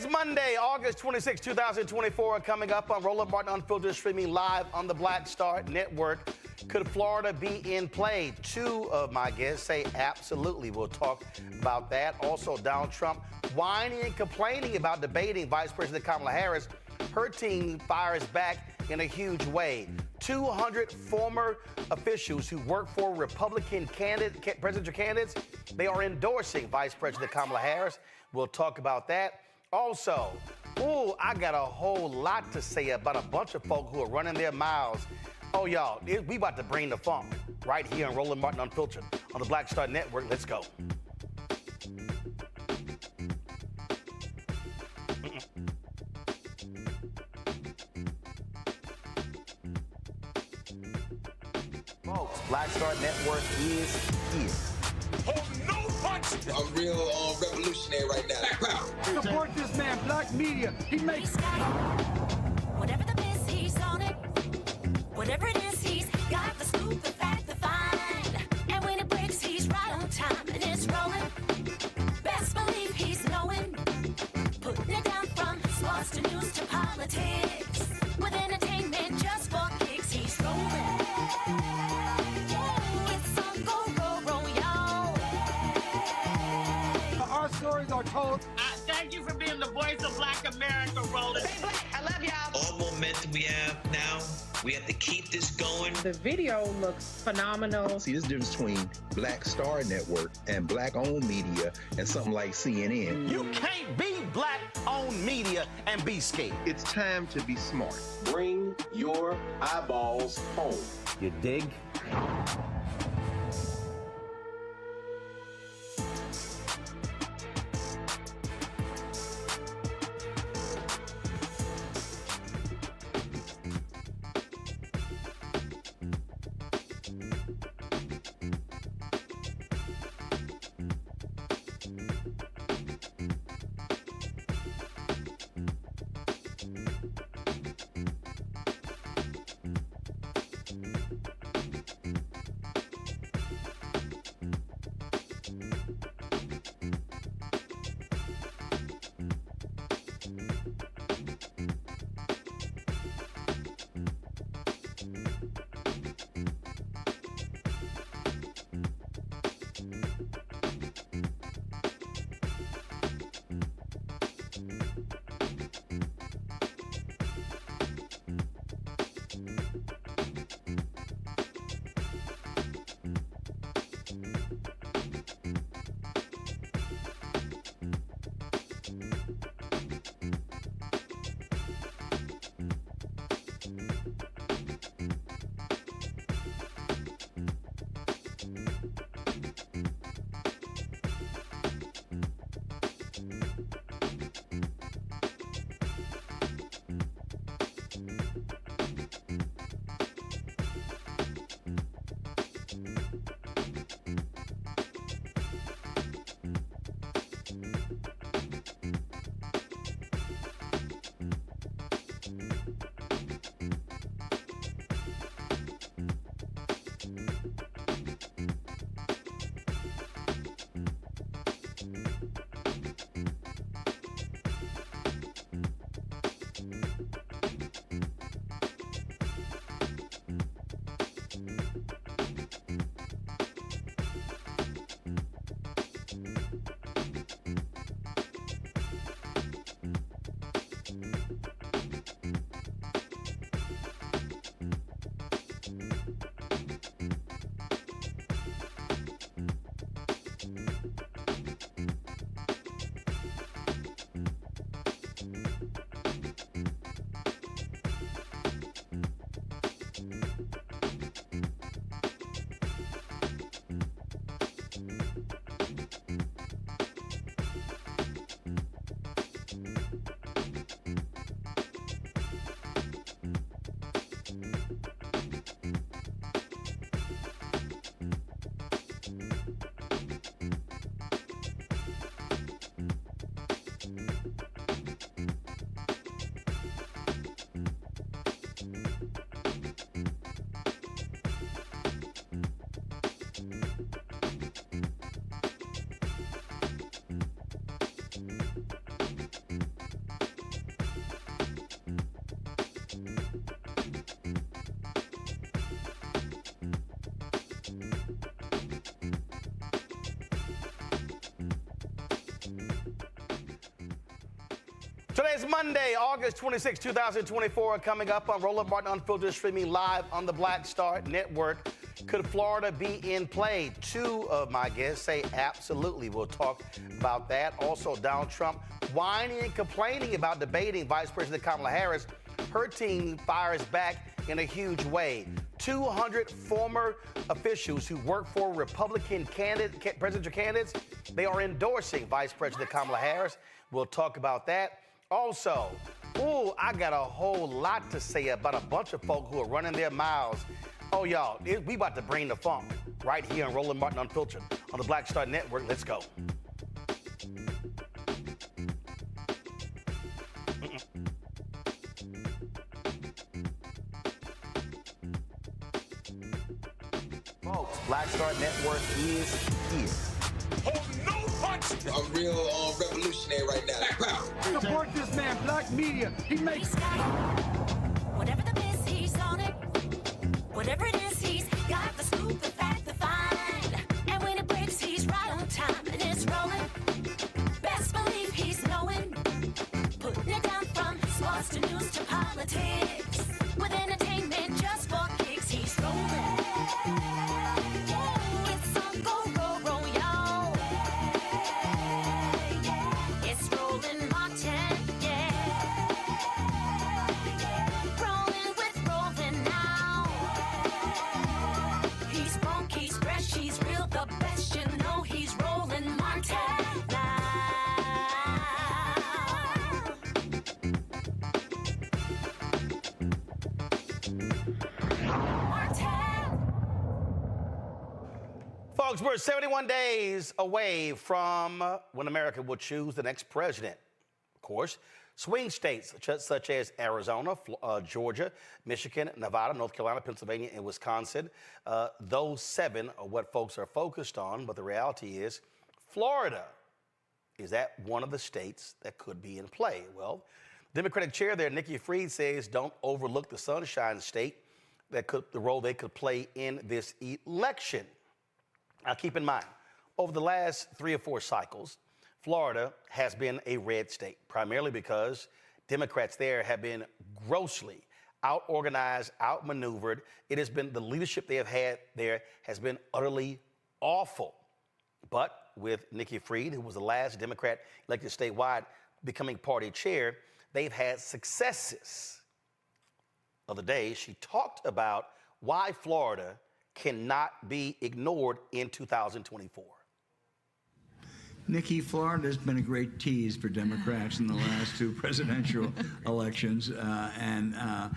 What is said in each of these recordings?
is Monday, August 26, 2024, coming up on Roland Martin Unfiltered, streaming live on the Black Star Network. Could Florida be in play? Two of my guests say absolutely. We'll talk about that. Also, Donald Trump whining and complaining about debating Vice President Kamala Harris. Her team fires back in a huge way. 200 former officials who work for Republican presidential candidates, they are endorsing Vice President Kamala Harris. We'll talk about that. Also, I got a whole lot to say about a bunch of folk who are running their mouths. Oh, y'all, we about to bring the funk right here on Roland Martin Unfiltered on the Black Star Network. Let's go. Folks, Black Star Network is here. Oh, no punch! I'm real revolutionary right now. Support this man, Black Media. He makes whatever the biz, he's on it. Whatever it is, he's got the scoop, the fact, the find. And when it breaks, he's right on time and it's rolling. Best believe he's knowing. Putting it down from sports to news to politics. With entertainment just for kicks, he's rolling. It's on go, y'all. our stories are told. Thank you for being the voice of Black America, Roland. Stay black. I love y'all. All momentum we have now, we have to keep this going. The video looks phenomenal. See, this difference between Black Star Network and black-owned media and something like CNN. You can't be black-owned media and be scared. It's time to be smart. Bring your eyeballs home. You dig? Today's Monday, August 26, 2024. Coming up on Roland Martin Unfiltered, streaming live on the Black Star Network. Could Florida be in play? Two of my guests say absolutely. We'll talk about that. Also, Donald Trump whining and complaining about debating Vice President Kamala Harris. Her team fires back in a huge way. 200 former officials who work for Republican presidential candidates, they are endorsing Vice President Kamala Harris. We'll talk about that. Also, I got a whole lot to say about a bunch of folk who are running their mouths. Oh, y'all, we about to bring the funk right here on Roland Martin Unfiltered on the Black Star Network. Let's go. Folks, Black Star Network is here. Hold no punch. I'm real revolutionary right now. Black power. Support this man, Black media. He makes. Whatever the piss, he's on it. Whatever it is, he's got the scoop, the fact, the find. And when it breaks, he's right on time and it's rolling. Best believe he's knowing. Putting it down from sports to news to politics. With entertainment just for kicks, he's rolling. It's on go, roll, y'all. It's Roland Martin, yeah. Rolling with Roland now. He's funky, he's fresh, he's real, the best. You know he's Roland Martin now. Folks, we're 71 days away from when America will choose the next president. Of course, swing states such as Arizona, Georgia, Michigan, Nevada, North Carolina, Pennsylvania, and Wisconsin, those 7 are what folks are focused on. But the reality is, Florida is that one of the states that could be in play. Well, Democratic chair there, Nikki Fried, says don't overlook the Sunshine State, the role they could play in this election. Now, keep in mind, over the last 3 or 4 cycles, Florida has been a red state, primarily because Democrats there have been grossly out-organized, outmaneuvered. It has been, the leadership they have had there has been utterly awful. But with Nikki Fried, who was the last Democrat elected statewide, becoming party chair, they've had successes. The other day, she talked about why Florida cannot be ignored in 2024. Nikki, Florida's been a great tease for Democrats in the last 2 presidential elections. I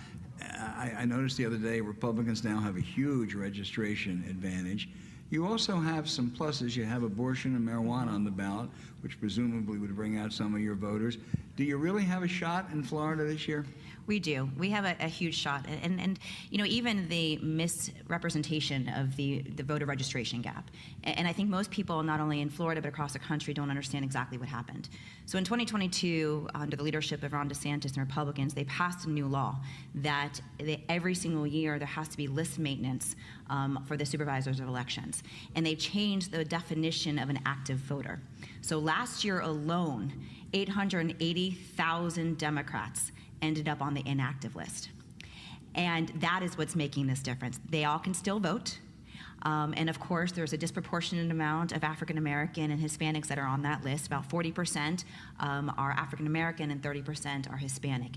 noticed the other day Republicans now have a huge registration advantage. You also have some pluses. You have abortion and marijuana on the ballot, which presumably would bring out some of your voters. Do you really have a shot in Florida this year? We do. We have a huge shot. And you know, even the misrepresentation of the voter registration gap. And I think most people, not only in Florida but across the country, don't understand exactly what happened. So in 2022, under the leadership of Ron DeSantis and Republicans, they passed a new law that every single year there has to be list maintenance for the supervisors of elections. And they changed the definition of an active voter. So last year alone, 880,000 Democrats ended up on the inactive list. And that is what's making this difference. They all can still vote. And of course, there's a disproportionate amount of African American and Hispanics that are on that list. About 40% are African American and 30% are Hispanic.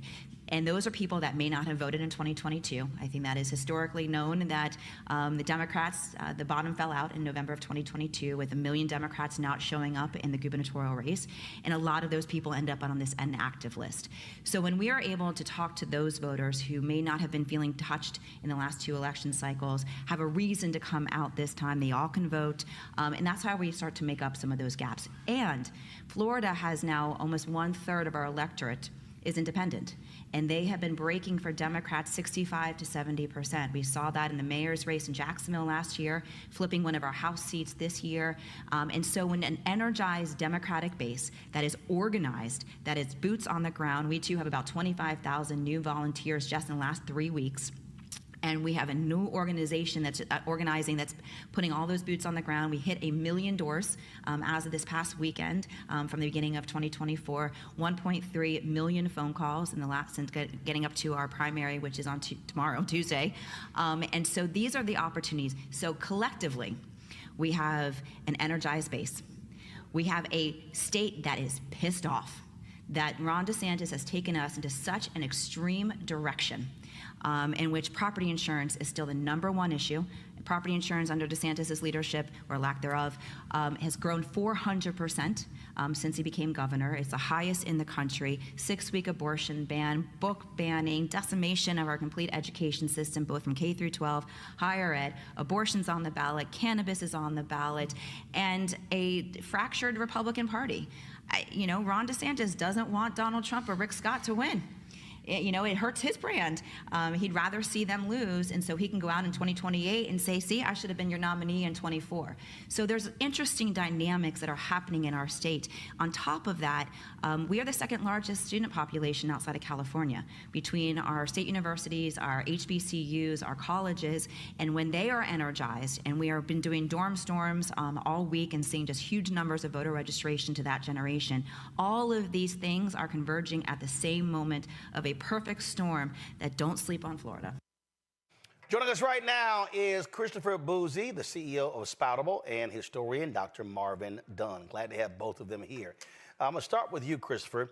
And those are people that may not have voted in 2022. I think that is historically known that the Democrats, the bottom fell out in November of 2022 with 1 million Democrats not showing up in the gubernatorial race. And a lot of those people end up on this inactive list. So when we are able to talk to those voters who may not have been feeling touched in the last 2 election cycles, have a reason to come out this time, they all can vote. And that's how we start to make up some of those gaps. And Florida has now almost 1/3 of our electorate is independent. And they have been breaking for Democrats 65 to 70%. We saw that in the mayor's race in Jacksonville last year, flipping one of our House seats this year. And so when an energized Democratic base that is organized, that is boots on the ground, we too have about 25,000 new volunteers just in the last 3 weeks. And we have a new organization that's organizing, that's putting all those boots on the ground. We hit 1 million doors as of this past weekend from the beginning of 2024, 1.3 million phone calls in the last, since getting up to our primary, which is on tomorrow, Tuesday. And so these are the opportunities. So collectively, we have an energized base. We have a state that is pissed off that Ron DeSantis has taken us into such an extreme direction in which property insurance is still the #1 issue. Property insurance under DeSantis' leadership, or lack thereof, has grown 400% since he became governor. It's the highest in the country. 6-week abortion ban, book banning, decimation of our complete education system, both from K through 12, higher ed, abortion's on the ballot, cannabis is on the ballot, and a fractured Republican Party. Ron DeSantis doesn't want Donald Trump or Rick Scott to win. It hurts his brand. He'd rather see them lose, and so he can go out in 2028 and say, see, I should have been your nominee in 24. So there's interesting dynamics that are happening in our state. On top of that, we are the second largest student population outside of California, between our state universities, our HBCUs, our colleges, and when they are energized, and we have been doing dorm storms all week and seeing just huge numbers of voter registration to that generation, all of these things are converging at the same moment of a perfect storm that don't sleep on Florida. Joining us right now is Christopher Boozy, the CEO of Spoutable, and historian Dr. Marvin Dunn. Glad to have both of them here. I'm going to start with you, Christopher.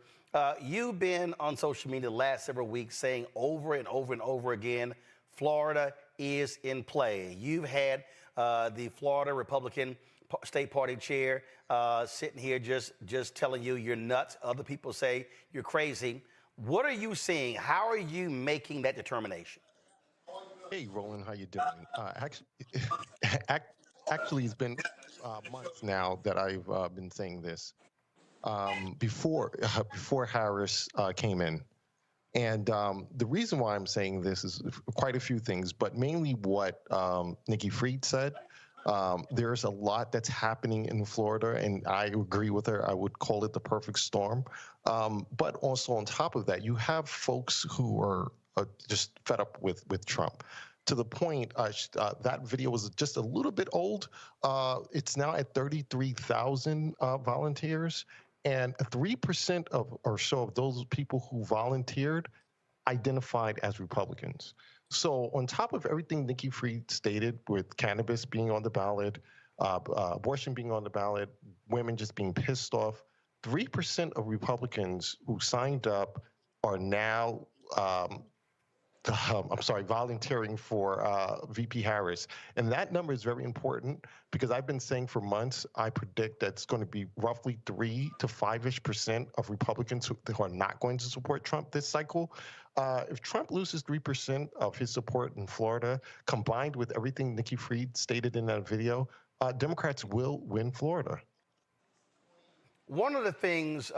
You've been on social media the last several weeks saying over and over and over again, Florida is in play. You've had the Florida Republican State Party chair sitting here just telling you you're nuts. Other people say you're crazy. What are you seeing? How are you making that determination? Hey, Roland, how you doing? Actually, it's been months now that I've been saying this. Before Harris came in, and the reason why I'm saying this is quite a few things, but mainly what Nikki Fried said. There's a lot that's happening in Florida, and I agree with her. I would call it the perfect storm. But also on top of that, you have folks who are just fed up with Trump. To the point, that video was just a little bit old. It's now at 33,000 volunteers, and 3% or so of those people who volunteered identified as Republicans. So on top of everything Nikki Fried stated, with cannabis being on the ballot, abortion being on the ballot, women just being pissed off, 3% of Republicans who signed up are now, volunteering for VP Harris. And that number is very important because I've been saying for months, I predict that's going to be roughly 3 to 5-ish% of Republicans who are not going to support Trump this cycle. If Trump loses 3% of his support in Florida, combined with everything Nikki Fried stated in that video, Democrats will win Florida. One of the things,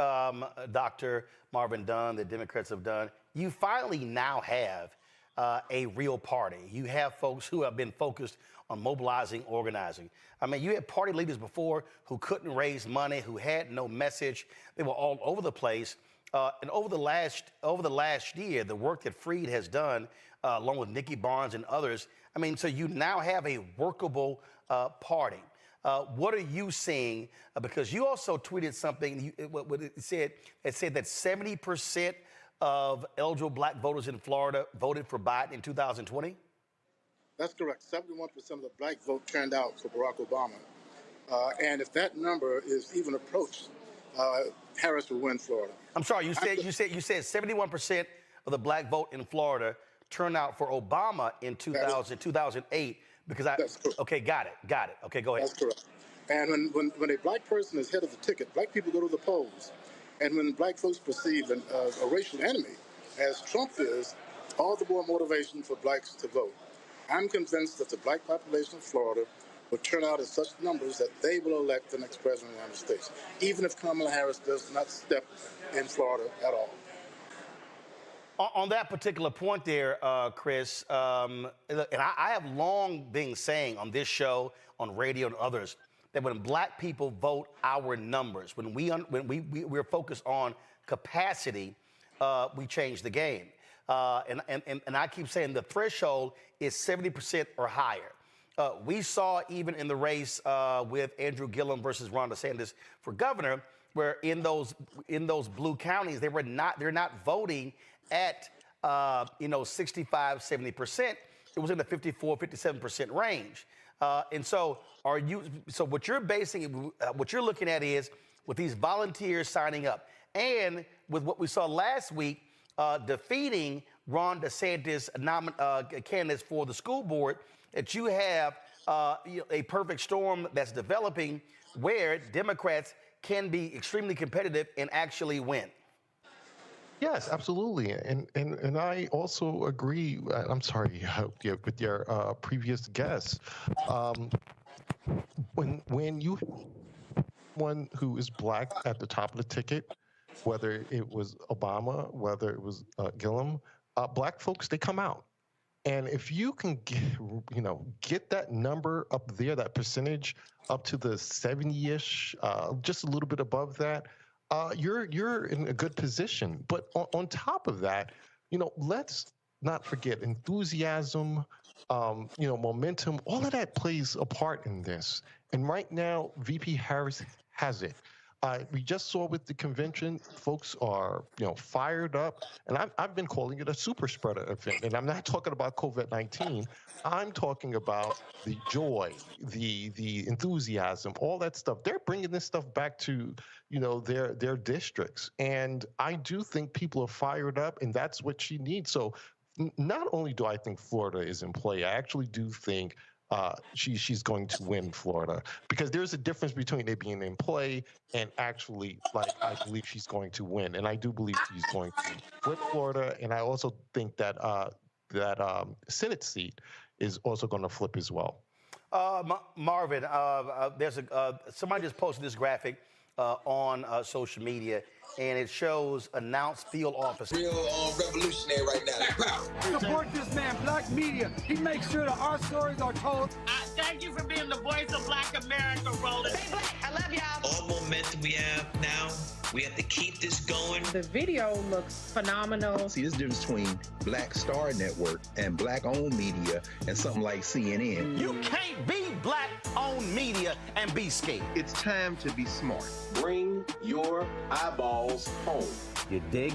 Dr. Marvin Dunn, the Democrats have done, you finally now have a real party. You have folks who have been focused on mobilizing, organizing. I mean, you had party leaders before who couldn't raise money, who had no message. They were all over the place. And over the last year, the work that Fried has done, along with Nikki Barnes and others, I mean, so you now have a workable party. What are you seeing? Because you also tweeted something. It said that 70% of eligible black voters in Florida voted for Biden in 2020. That's correct. 71% of the black vote turned out for Barack Obama. And if that number is even approached, Harris will win Florida. I'm sorry. You said 71% of the black vote in Florida turned out for Obama in 2008. Because okay, got it. Okay, go ahead. That's correct. And when a black person is head of the ticket, black people go to the polls. And when black folks perceive a racial enemy, as Trump is, all the more motivation for blacks to vote. I'm convinced that the black population of Florida will turn out in such numbers that they will elect the next president of the United States, even if Kamala Harris does not step in Florida at all. On that particular point there, Chris, and I have long been saying on this show, on radio and others, that when black people vote our numbers, when we're focused on capacity, we change the game. And I keep saying the threshold is 70% or higher. We saw even in the race with Andrew Gillum versus Ron DeSantis for governor, where in those blue counties they're not voting at 65, 70%. It was in the 54, 57% range. And so what you're looking at is with these volunteers signing up and with what we saw last week defeating Ron DeSantis candidates for the school board, that you have a perfect storm that's developing where Democrats can be extremely competitive and actually win. Yes, absolutely, and I also agree. I'm sorry with your previous guest. When you one who is black at the top of the ticket, whether it was Obama, whether it was Gillum, black folks, they come out. And if you can get that number up there, that percentage up to the 70-ish, just a little bit above that, you're in a good position. But on top of that, let's not forget enthusiasm, momentum. All of that plays a part in this. And right now, VP Harris has it. We just saw with the convention, folks are, fired up, and I've been calling it a super spreader event. And I'm not talking about COVID-19. I'm talking about the joy, the enthusiasm, all that stuff. They're bringing this stuff back to, their districts, and I do think people are fired up, and that's what she needs. So, not only do I think Florida is in play, I actually do think she's going to win Florida, because there's a difference between it being in play and actually, I believe she's going to win, and I do believe she's going to flip Florida, and I also think that that Senate seat is also going to flip as well. Marvin, there's somebody just posted this graphic on social media, and it shows announced field officers. Real revolutionary right now. Support this man, Black media. He makes sure that our stories are told. Thank you for being the voice of Black America, Roland. Stay black. I love y'all. All momentum we have now, we have to keep this going. The video looks phenomenal. See, there's a difference between Black Star Network and Black-owned media and something like CNN. You can't be Black-owned media and be scared. It's time to be smart. Bring your eyeballs home. You dig?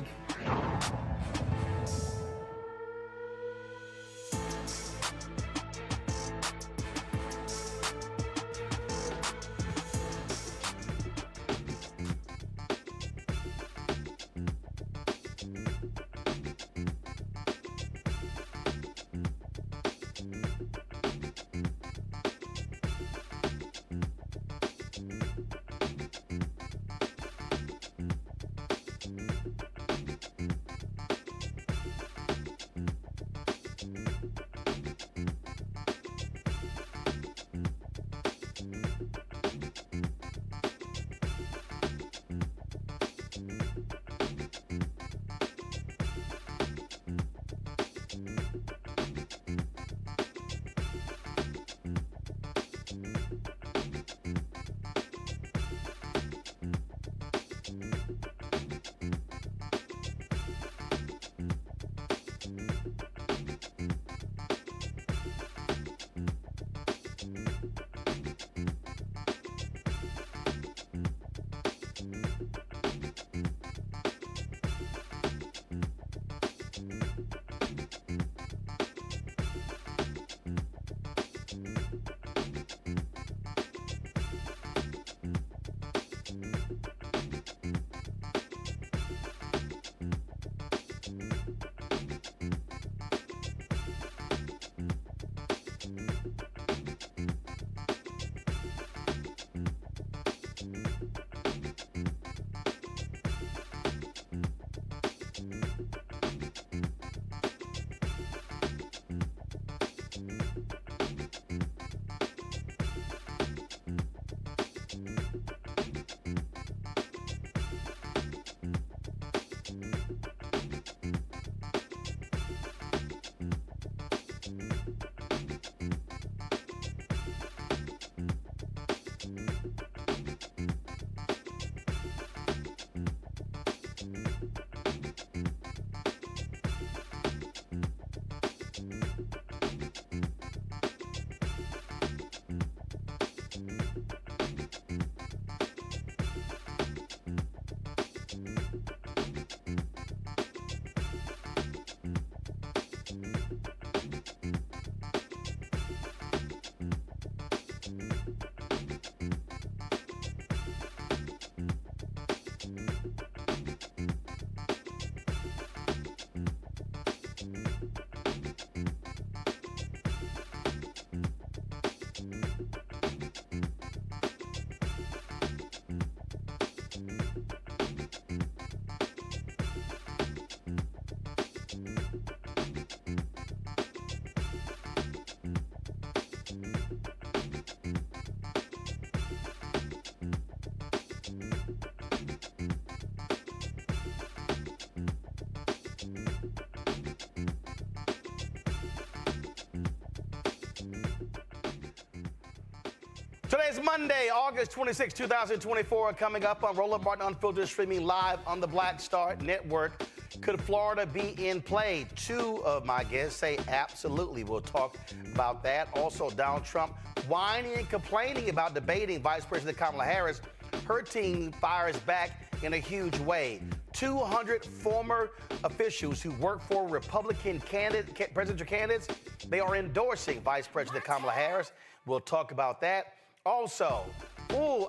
Today's Monday, August 26, 2024. Coming up on Roland Martin Unfiltered, streaming live on the Black Star Network. Could Florida be in play? Two of my guests say absolutely. We'll talk about that. Also, Donald Trump whining and complaining about debating Vice President Kamala Harris. Her team fires back in a huge way. 200 former officials who work for Republican presidential candidates, they are endorsing Vice President Kamala Harris. We'll talk about that. Also,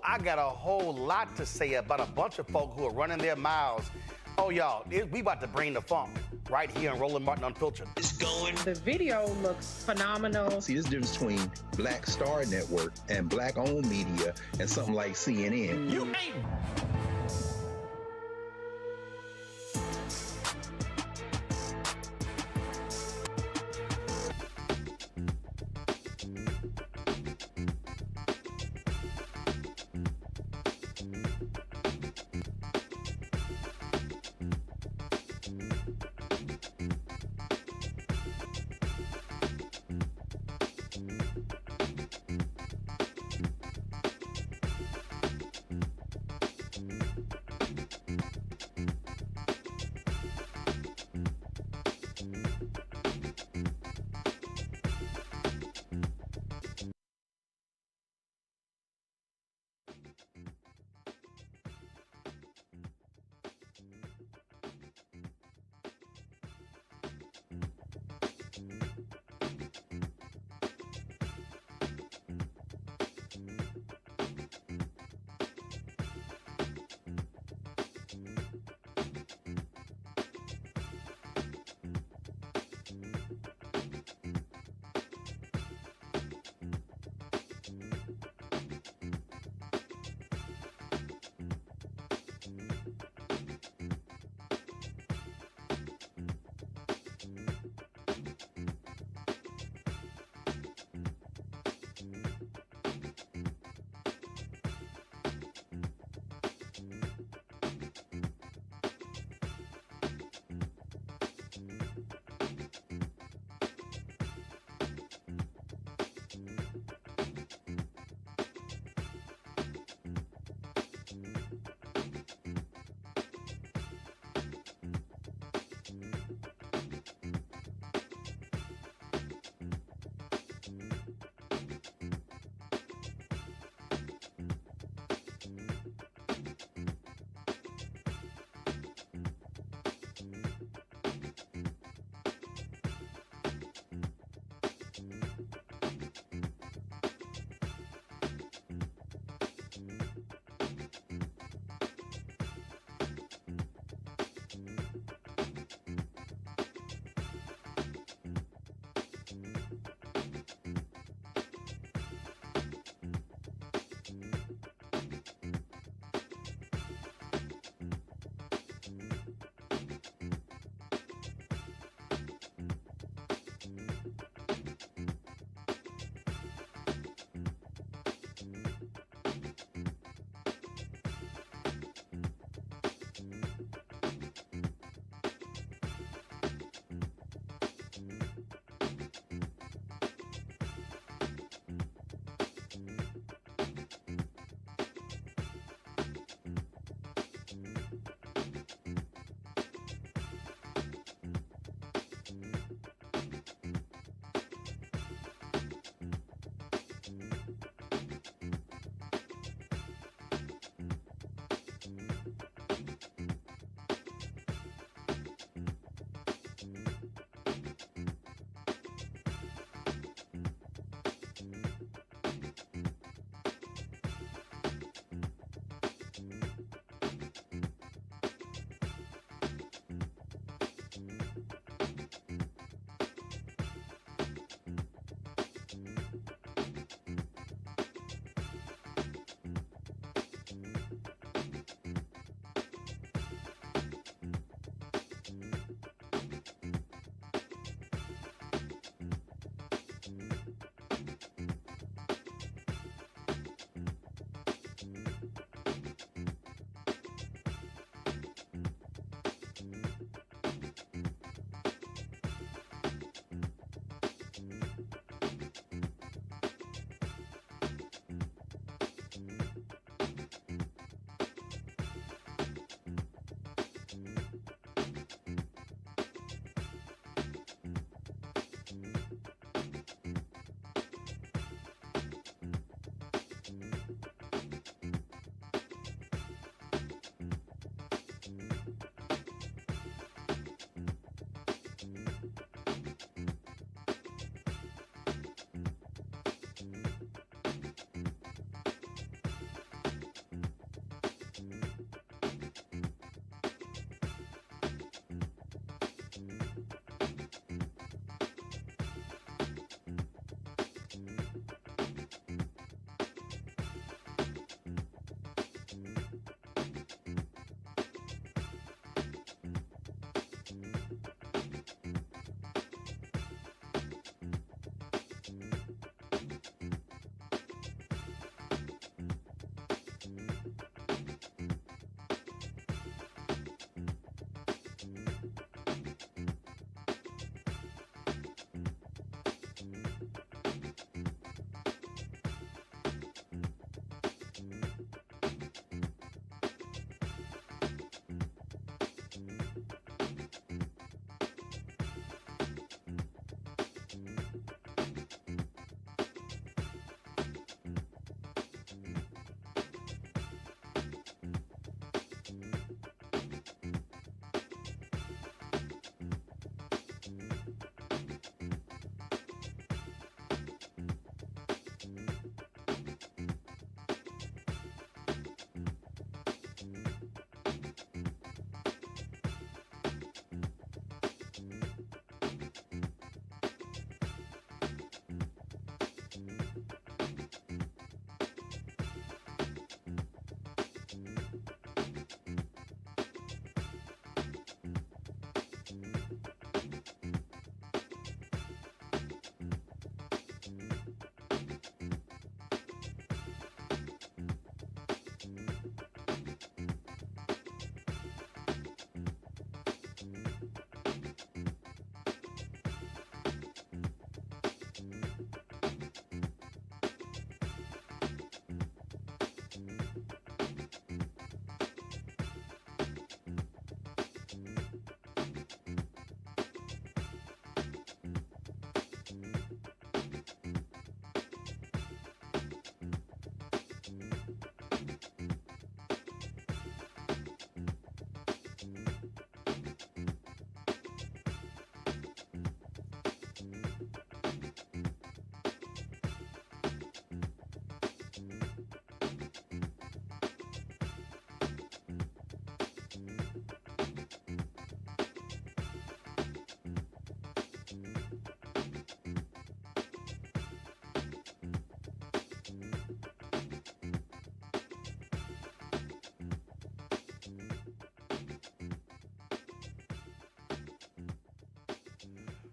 I got a whole lot to say about a bunch of folk who are running their mouths. Oh, y'all, we about to bring the funk right here on Roland Martin Unfiltered. It's going. The video looks phenomenal. See, this difference between Black Star Network and Black-owned media and something like CNN. You ain't.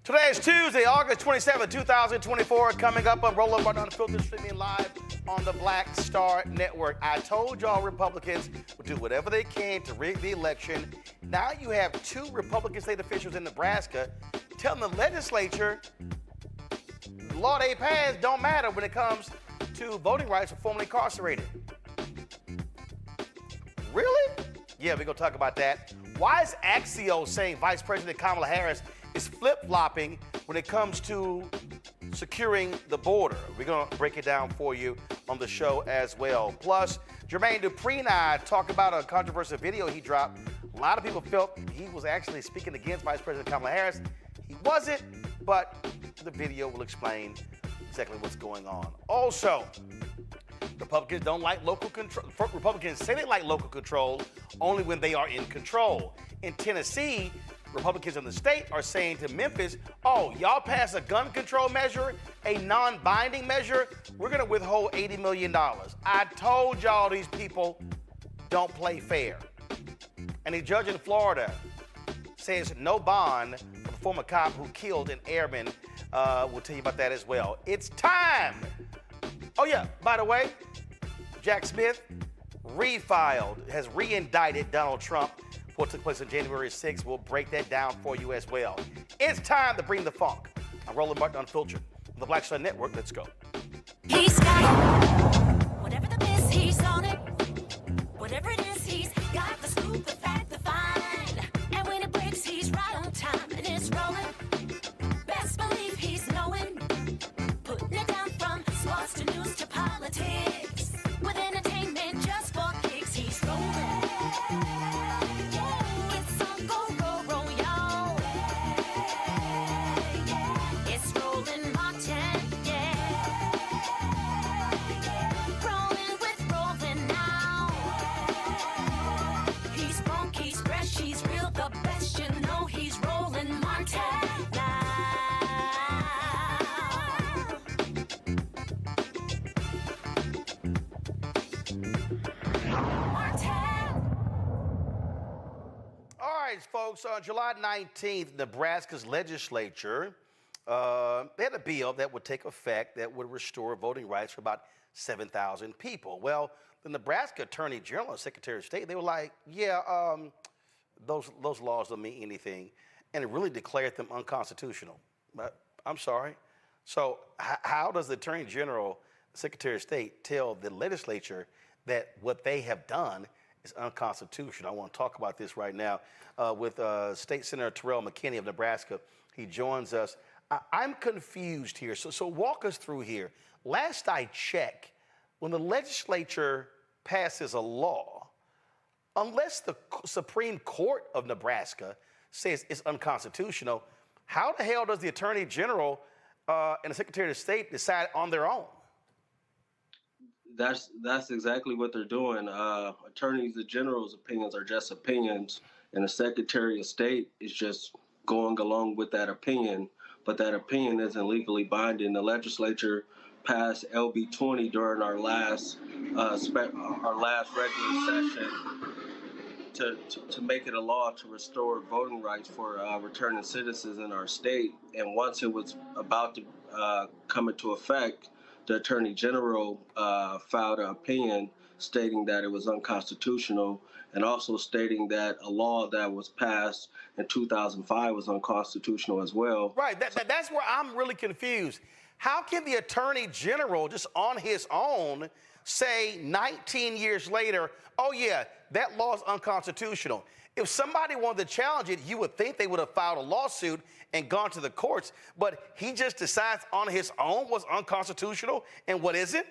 Today is Tuesday, August 27, 2024. Coming up on Roland Unfiltered, streaming live on the Black Star Network. I told y'all Republicans would do whatever they can to rig the election. Now you have two Republican state officials in Nebraska telling the legislature the law they passed don't matter when it comes to voting rights for formerly incarcerated. Really? Yeah, we're going to talk about that. Why is Axios saying Vice President Kamala Harris is flip-flopping when it comes to securing the border? We're going to break it down for you on the show as well. Plus, Jermaine Dupri and I talk about a controversial video he dropped. A lot of people felt he was actually speaking against Vice President Kamala Harris. He wasn't, but the video will explain exactly what's going on. Also, Republicans don't like local control. Republicans say they like local control only when they are in control. In Tennessee, Republicans in the state are saying to Memphis, oh, y'all pass a gun control measure, a non-binding measure, we're going to withhold $80 million. I told y'all these people don't play fair. And a judge in Florida says no bond for the former cop who killed an airman. We'll tell you about that as well. It's time. Oh, yeah, by the way, Jack Smith has re-indicted Donald Trump for what took place on January 6th. We'll break that down for you as well. It's time to bring the funk. I'm Roland Unfiltered on the Black Star Network. Let's go. He's got it. Whatever the biz, he's on it. Whatever it is, he's got the scoop, the fact, the find. And when it breaks, he's right on time and it's rolling. Best believe he's knowing. Putting it down from sports to news to politics. With entertainment just for kicks, he's rolling. It's on go, roll, y'all. It's Roland Martin, yeah. Rolling with Roland now. He's funky, he's fresh, he's real, the best, you know he's Roland Martin now. All right, folks, on July 19th, Nebraska's legislature, they had a bill that would take effect that would restore voting rights for about 7,000 people. Well, the Nebraska Attorney General and Secretary of State, they were like, yeah, those laws don't mean anything, and it really declared them unconstitutional. But I'm sorry. So how does the Attorney General, Secretary of State, tell the legislature that what they have done is unconstitutional? I want to talk about this right now with State Senator Terrell McKinney of Nebraska. He joins us. I'm confused here. So walk us through here. Last I checked, when the legislature passes a law, unless the Supreme Court of Nebraska says it's unconstitutional, how the hell does the Attorney General and the Secretary of State decide on their own? That's exactly what they're doing. Attorneys General's opinions are just opinions, and the Secretary of State is just going along with that opinion. But that opinion isn't legally binding. The legislature passed LB 20 during our last regular session to make it a law to restore voting rights for returning citizens in our state. And once it was about to come into effect, the Attorney General filed an opinion stating that it was unconstitutional, and also stating that a law that was passed in 2005 was unconstitutional as well. Right, that's where I'm really confused. How can the Attorney General, just on his own, say 19 years later, oh yeah, that law is unconstitutional? If somebody wanted to challenge it, you would think they would have filed a lawsuit and gone to the courts, but he just decides on his own what's unconstitutional and what isn't?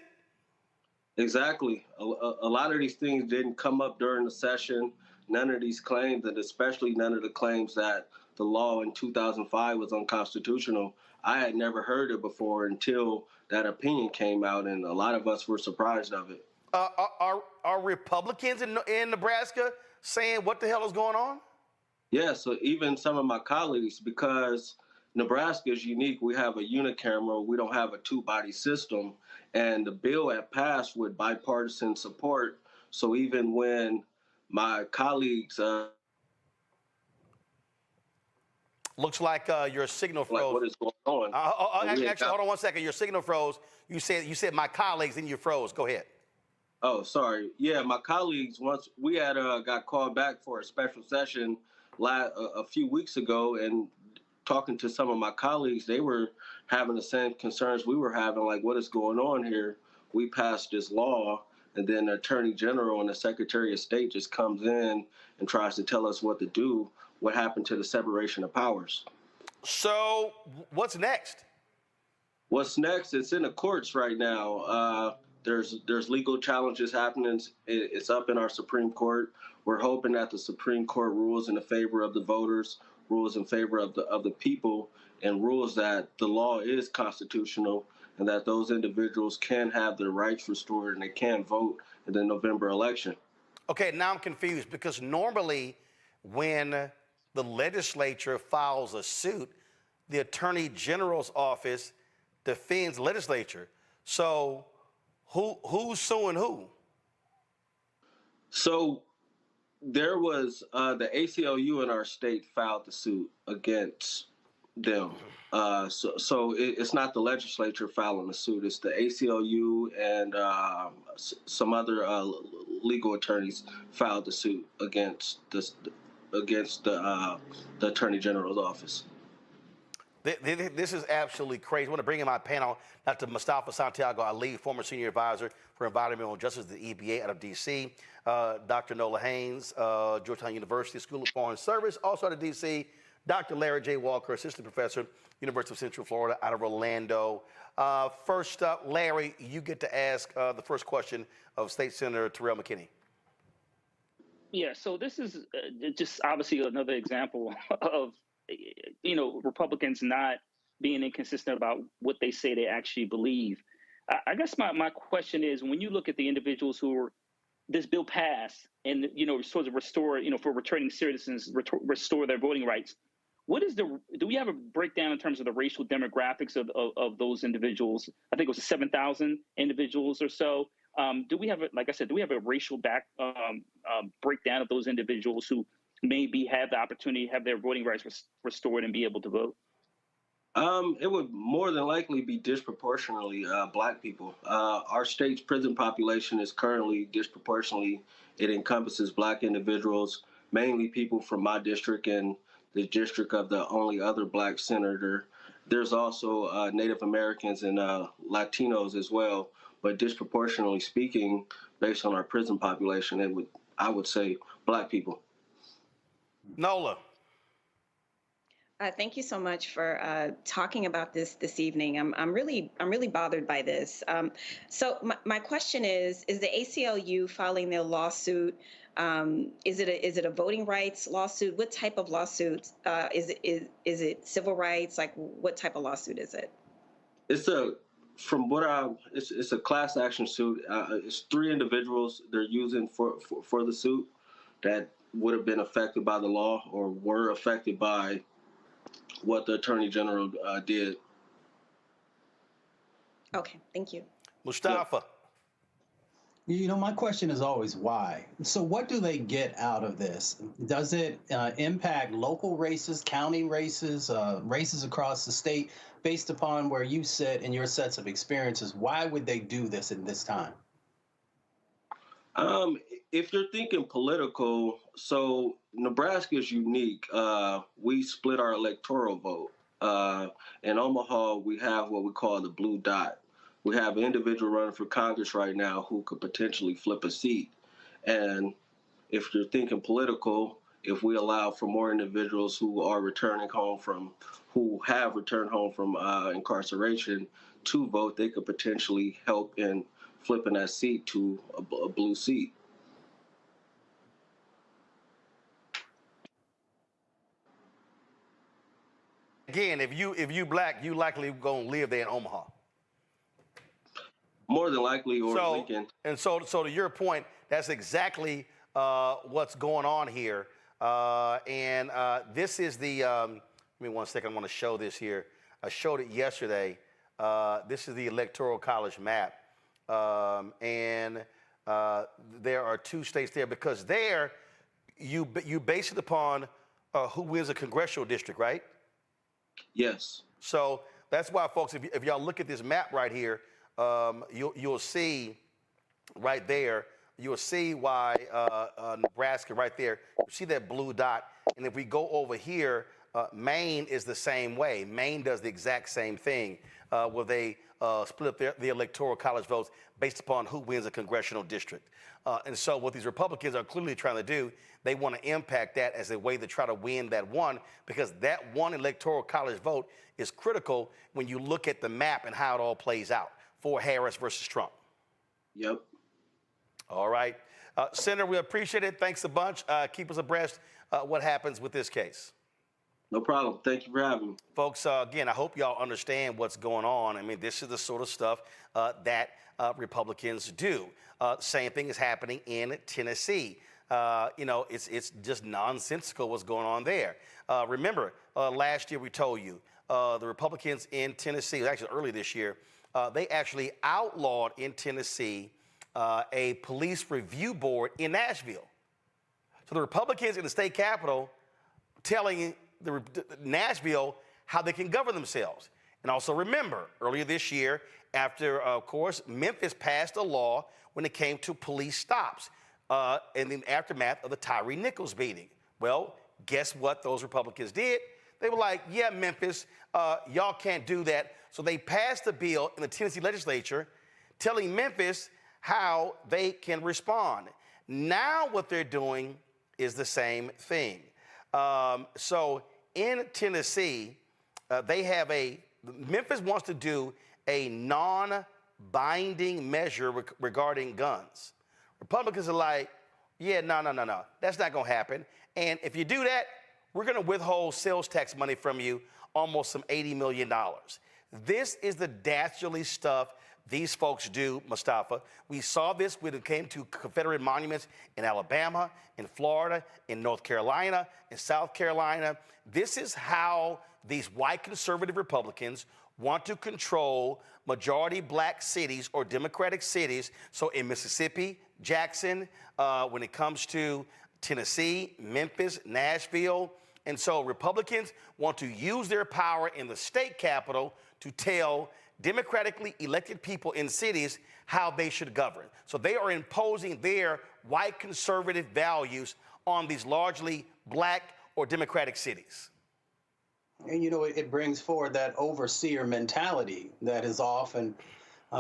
Exactly. A lot of these things didn't come up during the session. None of these claims, and especially none of the claims that the law in 2005 was unconstitutional, I had never heard it before until that opinion came out, and a lot of us were surprised of it. Are Republicans in Nebraska saying what the hell is going on? Yeah, so even some of my colleagues, because Nebraska is unique, we have a unicameral, we don't have a two-body system, and the bill had passed with bipartisan support. So even when my colleagues Looks like your signal froze. Like what is going on? Actually, hold on 1 second. Your signal froze. You said my colleagues, and you froze. Go ahead. Oh, sorry. Yeah, my colleagues, once we had got called back for a special session a few weeks ago, and talking to some of my colleagues, they were having the same concerns we were having, like what is going on here? We passed this law, and then the Attorney General and the Secretary of State just comes in and tries to tell us what to do. What happened to the separation of powers? So what's next? What's next? It's in the courts right now. There's legal challenges happening. It's up in our Supreme Court. We're hoping that the Supreme Court rules in the favor of the voters, rules in favor of the people, and rules that the law is constitutional and that those individuals can have their rights restored and they can vote in the November election. Okay, now I'm confused because normally when the legislature files a suit, the Attorney General's office defends the legislature. So who's suing who? So there was the ACLU in our state filed the suit against them. So it's not the legislature filing the suit. It's the ACLU and some other legal attorneys filed the suit against the Attorney General's office. This is absolutely crazy. I want to bring in my panel, Dr. Mustafa Santiago Ali, former senior advisor for environmental justice at the EBA out of D.C., Dr. Nola Haynes, Georgetown University School of Foreign Service, also out of D.C., Dr. Larry J. Walker, assistant professor, University of Central Florida out of Orlando. First up, Larry, you get to ask the first question of State Senator Terrell McKinney. Yeah, so this is just obviously another example of, Republicans not being inconsistent about what they say they actually believe. I guess my question is, when you look at the individuals who were, this bill passed and, sort of restore, for returning citizens, restore their voting rights, do we have a breakdown in terms of the racial demographics of those individuals? I think it was 7,000 individuals or so. Do we have a racial breakdown of those individuals who maybe have the opportunity to have their voting rights restored and be able to vote? It would more than likely be disproportionately Black people. Our state's prison population is currently disproportionately. It encompasses Black individuals, mainly people from my district and the district of the only other Black senator. There's also Native Americans and Latinos as well, but disproportionately speaking, based on our prison population, I would say Black people. Nola. Thank you so much for talking about this evening. I'm really bothered by this. So my question is the ACLU filing their lawsuit? Is it a voting rights lawsuit? What type of lawsuit is it civil rights? Like what type of lawsuit is it? It's a class action suit. It's 3 individuals they're using for the suit that would have been affected by the law or were affected by what the Attorney General did. Okay, thank you. Mustafa. My question is always why. So what do they get out of this? Does it impact local races, county races, races across the state based upon where you sit and your sets of experiences? Why would they do this in this time? If you're thinking political, so Nebraska is unique. We split our electoral vote. In Omaha, we have what we call the blue dot. We have an individual running for Congress right now who could potentially flip a seat. And if you're thinking political, if we allow for more individuals who have returned home from incarceration to vote, they could potentially help in flipping that seat to a blue seat. Again, if you Black, you likely gonna live there in Omaha. More than likely, or Lincoln. And so to your point, that's exactly what's going on here. This is the. Give me 1 second. I want to show this here. I showed it yesterday. This is the Electoral College map, and there are 2 states there because there you base it upon who wins a congressional district, right? Yes. So that's why, folks, if y'all look at this map right here, you'll see right there, you'll see why Nebraska right there, you see that blue dot. And if we go over here, Maine is the same way. Maine does the exact same thing where they split up the electoral college votes based upon who wins a congressional district. And so what these Republicans are clearly trying to do, they want to impact that as a way to try to win that one, because that one electoral college vote is critical when you look at the map and how it all plays out for Harris versus Trump. Yep. All right. Senator, we appreciate it. Thanks a bunch. Keep us abreast what happens with this case. No problem. Thank you for having me. Folks, again, I hope y'all understand what's going on. I mean, this is the sort of stuff that Republicans do. Same thing is happening in Tennessee. It's just nonsensical what's going on there. Remember, last year we told you the Republicans in Tennessee, actually early this year, they actually outlawed in Tennessee a police review board in Nashville. So the Republicans in the state capitol telling Nashville how they can govern themselves. And also remember, earlier this year, after, of course, Memphis passed a law when it came to police stops in the aftermath of the Tyree Nichols beating. Well, guess what those Republicans did? They were like, yeah, Memphis, y'all can't do that. So they passed a bill in the Tennessee legislature telling Memphis how they can respond. Now what they're doing is the same thing. So in Tennessee, Memphis wants to do a non-binding measure regarding guns. Republicans are like, yeah, no, that's not gonna happen. And if you do that, we're gonna withhold sales tax money from you, almost some $80 million. This is the dastardly stuff these folks do, Mustafa. We saw this when it came to Confederate monuments in Alabama, in Florida, in North Carolina, in South Carolina. This is how these white conservative Republicans want to control majority black cities or Democratic cities. So in Mississippi, Jackson, when it comes to Tennessee, Memphis, Nashville. And so Republicans want to use their power in the state capitol to tell democratically elected people in cities how they should govern. So they are imposing their white conservative values on these largely black or Democratic cities. And, it brings forward that overseer mentality that has often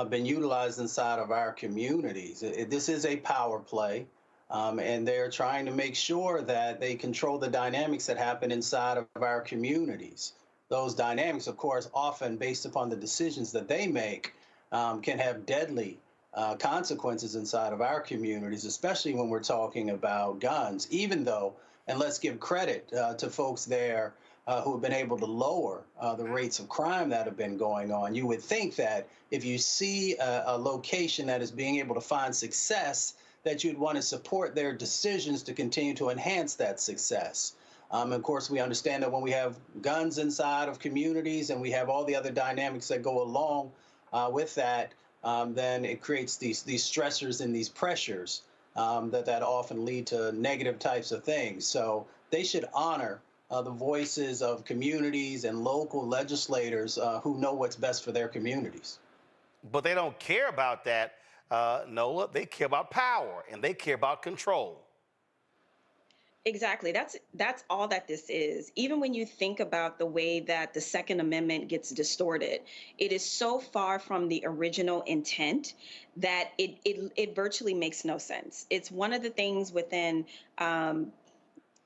been utilized inside of our communities. This is a power play, and they're trying to make sure that they control the dynamics that happen inside of our communities. Those dynamics, of course, often based upon the decisions that they make, can have deadly consequences inside of our communities, especially when we're talking about guns, even though, and let's give credit to folks there who have been able to lower the rates of crime that have been going on. You would think that if you see a location that is being able to find success, that you'd want to support their decisions to continue to enhance that success. Of course, we understand that when we have guns inside of communities and we have all the other dynamics that go along with that, then it creates these stressors and these pressures that often lead to negative types of things. So they should honor the voices of communities and local legislators who know what's best for their communities. But they don't care about that, Nola. They care about power and they care about control. Exactly. That's all that this is. Even when you think about the way that the Second Amendment gets distorted, it is so far from the original intent that it virtually makes no sense. It's one of the things within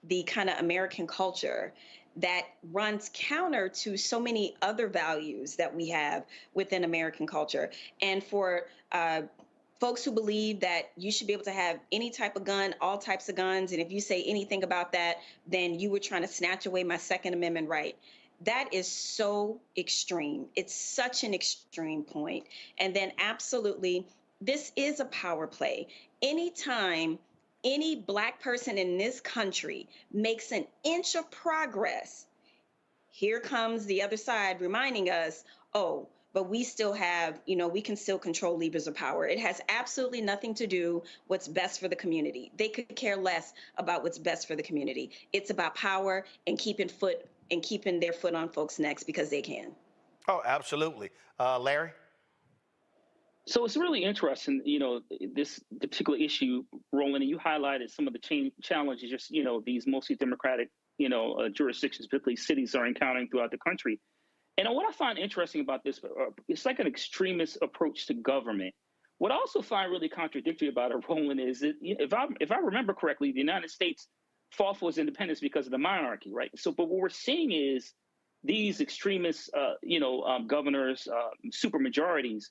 the kind of American culture that runs counter to so many other values that we have within American culture. And for folks who believe that you should be able to have any type of gun, all types of guns, and if you say anything about that, then you were trying to snatch away my Second Amendment right. That is so extreme. It's such an extreme point. And then absolutely, this is a power play. Anytime any Black person in this country makes an inch of progress, here comes the other side reminding us, oh, but we still have, we can still control levers of power. It has absolutely nothing to do what's best for the community. They could care less about what's best for the community. It's about power and keeping foot and keeping their foot on folks' necks because they can. Oh, absolutely. Larry? So it's really interesting, the particular issue, Roland, and you highlighted some of the challenges, just, these mostly Democratic, jurisdictions, particularly cities, are encountering throughout the country. And what I find interesting about this, it's like an extremist approach to government. What I also find really contradictory about it, Roland, is that if I remember correctly, the United States fought for its independence because of the monarchy, right? So, but what we're seeing is these extremist, governors, supermajorities,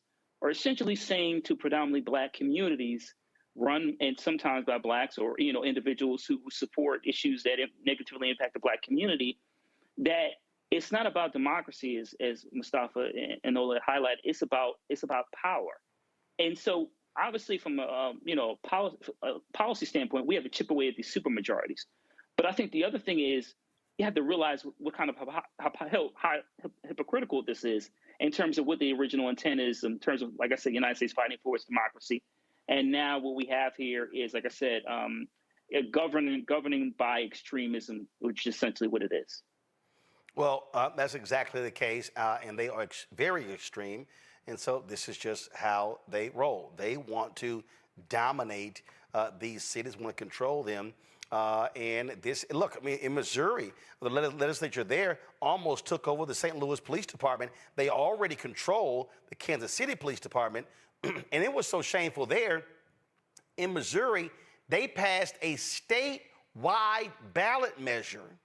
are essentially saying to predominantly Black communities, run and sometimes by Blacks or individuals who support issues that negatively impact the Black community, that it's not about democracy, as Mustafa and Ola highlighted. It's about power. And so, obviously, from a policy standpoint, we have to chip away at these supermajorities. But I think the other thing is you have to realize what kind of how hypocritical this is in terms of what the original intent is, in terms of, like I said, the United States fighting for its democracy. And now what we have here is, like I said, governing by extremism, which is essentially what it is. Well, that's exactly the case, and they are very extreme, and so this is just how they roll. They want to dominate these cities, want to control them, and this, look, I mean, in Missouri, the legislature there almost took over the St. Louis Police Department. They already control the Kansas City Police Department, and it was so shameful there. In Missouri, they passed a statewide ballot measure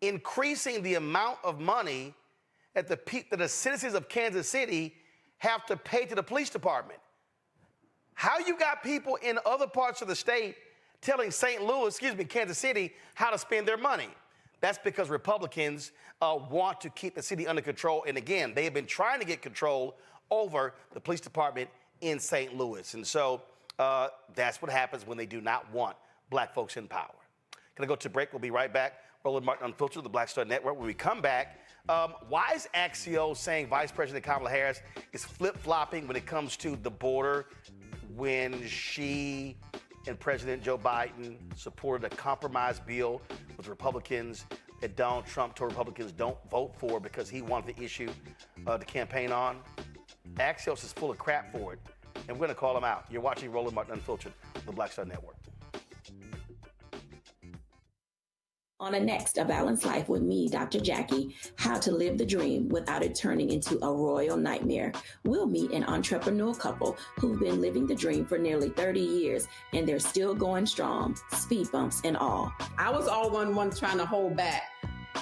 increasing the amount of money that the citizens of Kansas City have to pay to the police department. How you got people in other parts of the state telling Kansas City, how to spend their money? That's because Republicans want to keep the city under control. And again, they have been trying to get control over the police department in St. Louis. And so that's what happens when they do not want Black folks in power. Gonna go to break. We'll be right back. Roland Martin Unfiltered, the Black Star Network. When we come back, why is Axios saying Vice President Kamala Harris is flip-flopping when it comes to the border when she and President Joe Biden supported a compromise bill with Republicans that Donald Trump told Republicans don't vote for because he wanted the issue to campaign on? Axios is full of crap for it, and we're going to call him out. You're watching Roland Martin Unfiltered, the Black Star Network. On a next, A Balanced Life with me, Dr. Jackie, how to live the dream without it turning into a royal nightmare. We'll meet an entrepreneurial couple who've been living the dream for nearly 30 years, and they're still going strong, speed bumps and all. I was all one trying to hold back,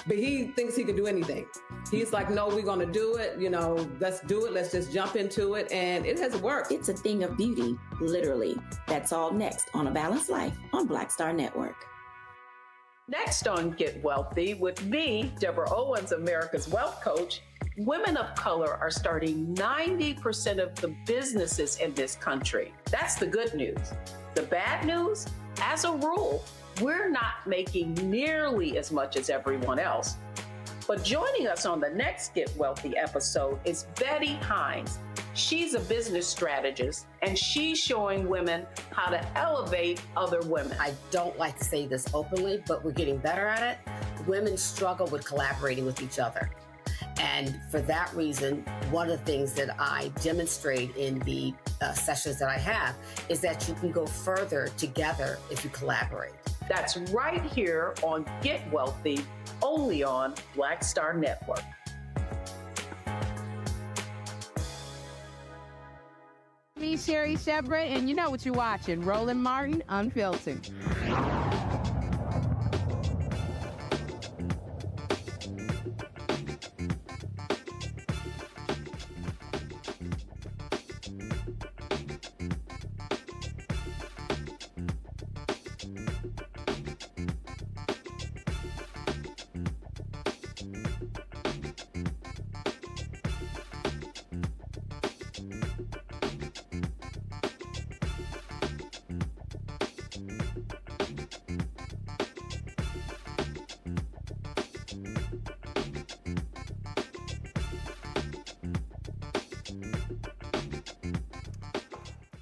but he thinks he can do anything. He's like, no, we're going to do it. Let's do it. Let's just jump into it. And it has worked. It's a thing of beauty, literally. That's all next on A Balanced Life on Black Star Network. Next on Get Wealthy with me, Deborah Owens, America's Wealth Coach, women of color are starting 90% of the businesses in this country. That's the good news. The bad news, as a rule, we're not making nearly as much as everyone else. But joining us on the next Get Wealthy episode is Betty Hines. She's a business strategist, and she's showing women how to elevate other women. I don't like to say this openly, but we're getting better at it. Women struggle with collaborating with each other. And for that reason, one of the things that I demonstrate in the sessions that I have is that you can go further together if you collaborate. That's right here on Get Wealthy, only on Black Star Network. Me, Sherry Shepard, and you know what you're watching, Roland Martin Unfiltered.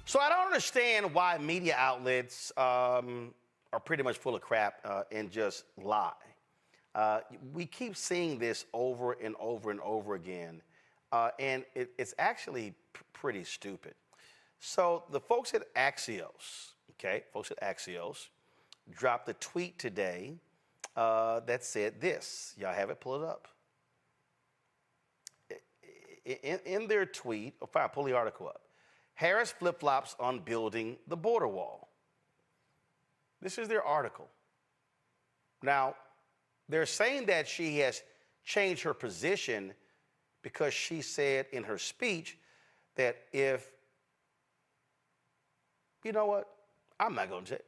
So I don't understand why media outlets are pretty much full of crap and just lie. We keep seeing this over and over and over again, and it's actually pretty stupid. So the folks at Axios, dropped a tweet today that said this. Y'all have it? Pull it up. In their tweet, pull the article up. Harris flip-flops on building the border wall. This is their article. Now, they're saying that she has changed her position because she said in her speech that if, you know what, I'm not going to say.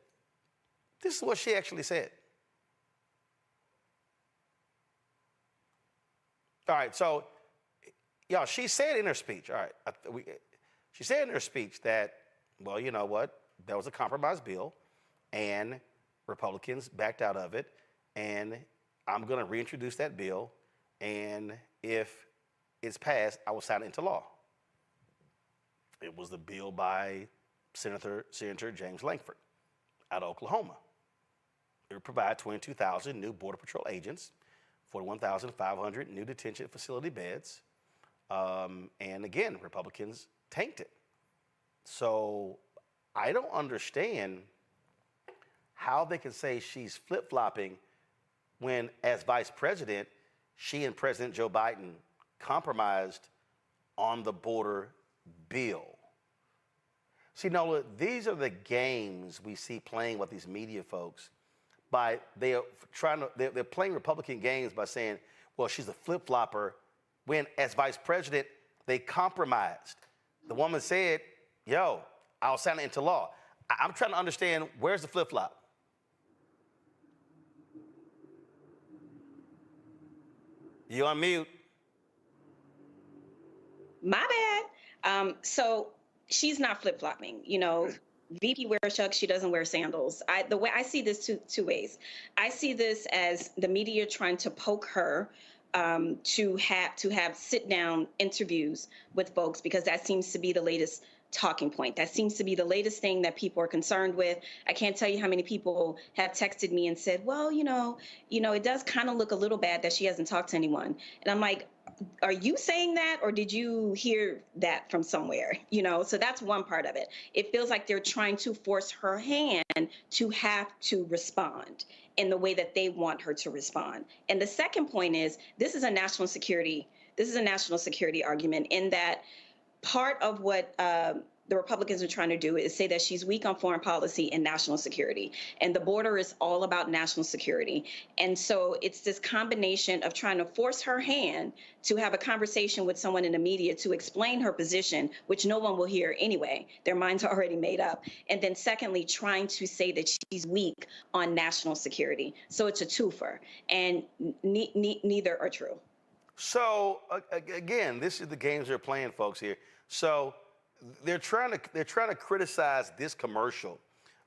This is what she actually said. All right, so, y'all, she said in her speech, all right, she said in her speech that, well, you know what, that was a compromise bill, and Republicans backed out of it, and I'm going to reintroduce that bill, and if it's passed, I will sign it into law. It was the bill by Senator James Lankford out of Oklahoma. It would provide 22,000 new Border Patrol agents, 41,500 new detention facility beds, and again, Republicans tanked it. So I don't understand how they can say she's flip-flopping when, as vice president, she and President Joe Biden compromised on the border bill. See, Nola, these are the games we see playing with these media folks. They're playing Republican games by saying, well, she's a flip-flopper, when, as vice president, they compromised. The woman said, yo, I'll sign it into law. I'm trying to understand, where's the flip-flop? You on mute. My bad. So she's not flip-flopping. You know, VP wears chucks, she doesn't wear sandals. The way I see this two ways. I see this as the media trying to poke her to have sit-down interviews with folks, because that seems to be the latest talking point. That seems to be the latest thing that people are concerned with. I can't tell you how many people have texted me and said, well, you know, it does kind of look a little bad that she hasn't talked to anyone. And I'm like, are you saying that, or did you hear that from somewhere? You know, so that's one part of it. It feels like they're trying to force her hand to have to respond in the way that they want her to respond. And the second point is, this is a national security argument, in that part of what the Republicans are trying to do is say that she's weak on foreign policy and national security. And the border is all about national security. And so it's this combination of trying to force her hand to have a conversation with someone in the media to explain her position, which no one will hear anyway. Their minds are already made up. And then secondly, trying to say that she's weak on national security. So it's a twofer. And neither are true. So again, this is the games they're playing, folks, here. So they're trying to criticize this commercial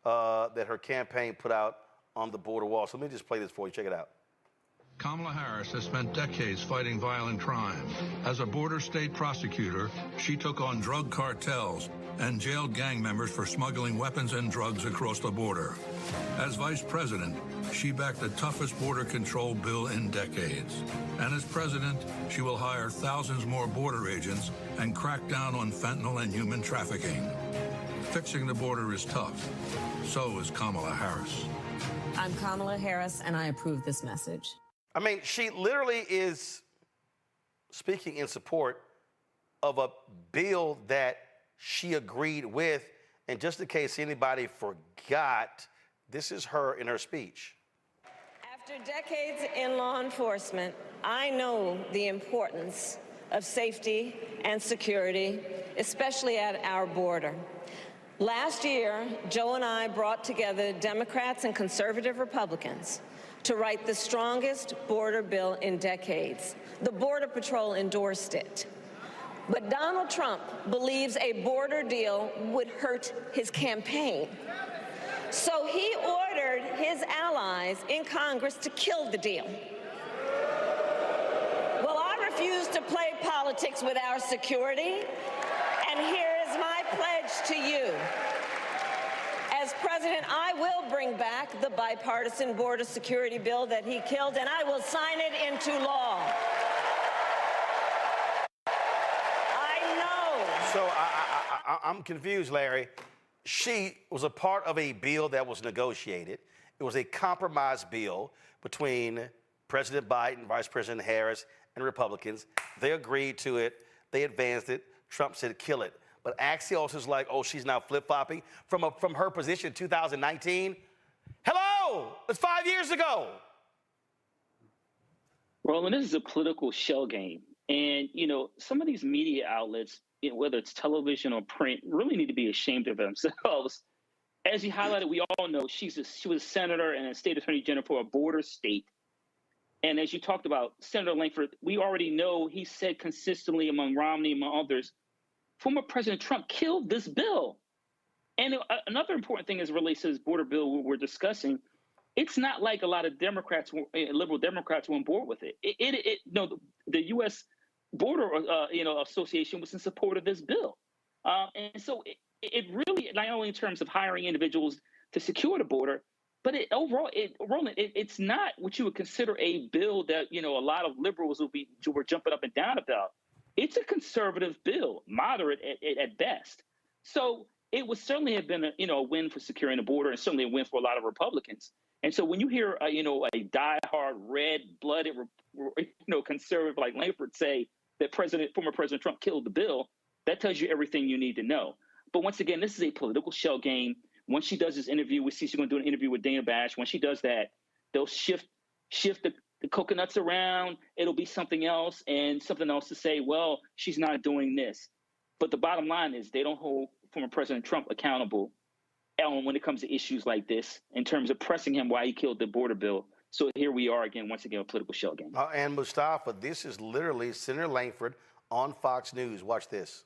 that her campaign put out on the border wall. So let me just play this for you. Check it out. Kamala Harris has spent decades fighting violent crime. As a border state prosecutor, she took on drug cartels and jailed gang members for smuggling weapons and drugs across the border. As vice president, she backed the toughest border control bill in decades. And as president, she will hire thousands more border agents and crack down on fentanyl and human trafficking. Fixing the border is tough. So is Kamala Harris. I'm Kamala Harris, and I approve this message. I mean, she literally is speaking in support of a bill that she agreed with. And just in case anybody forgot, this is her in her speech. After decades in law enforcement, I know the importance of safety and security, especially at our border. Last year, Joe and I brought together Democrats and conservative Republicans to write the strongest border bill in decades. The Border Patrol endorsed it. But Donald Trump believes a border deal would hurt his campaign. So he ordered his allies in Congress to kill the deal. Well, I refuse to play politics with our security, and here is my pledge to you. As President President, I will bring back the bipartisan border security bill that he killed, and I will sign it into law. I know. So I'm confused, Larry. She was a part of a bill that was negotiated. It was a compromise bill between President Biden, Vice President Harris, and Republicans. They agreed to it. They advanced it. Trump said, kill it. But Axios is like, oh, she's now flip-flopping from her position in 2019. Hello, it's 5 years ago. Roland, this is a political shell game. And, you know, some of these media outlets, you know, whether it's television or print, really need to be ashamed of themselves. As you highlighted, we all know she was a senator and a state attorney general for a border state. And as you talked about Senator Langford, we already know he said consistently among Romney, among others, former President Trump killed this bill. And another important thing as it relates to this border bill we're discussing, it's not like a lot of Democrats, liberal Democrats, were on board with it. The U.S. Border Association was in support of this bill. And so it really, not only in terms of hiring individuals to secure the border, but overall, Roland, it's not what you would consider a bill that, you know, a lot of liberals were jumping up and down about. It's a conservative bill, moderate at best. So it would certainly have been a win for securing the border, and certainly a win for a lot of Republicans. And so when you hear a diehard, red-blooded, conservative like Langford say that former President Trump killed the bill, that tells you everything you need to know. But once again, this is a political shell game. Once she does this interview, we see she's going to do an interview with Dana Bash. When she does that, they'll shift the coconuts around. It'll be something else and something else to say, well, she's not doing this. But the bottom line is they don't hold former President Trump accountable when it comes to issues like this in terms of pressing him why he killed the border bill. So here we are again, once again, a political shell game. And Mustafa, this is literally Senator Langford on Fox News. Watch this.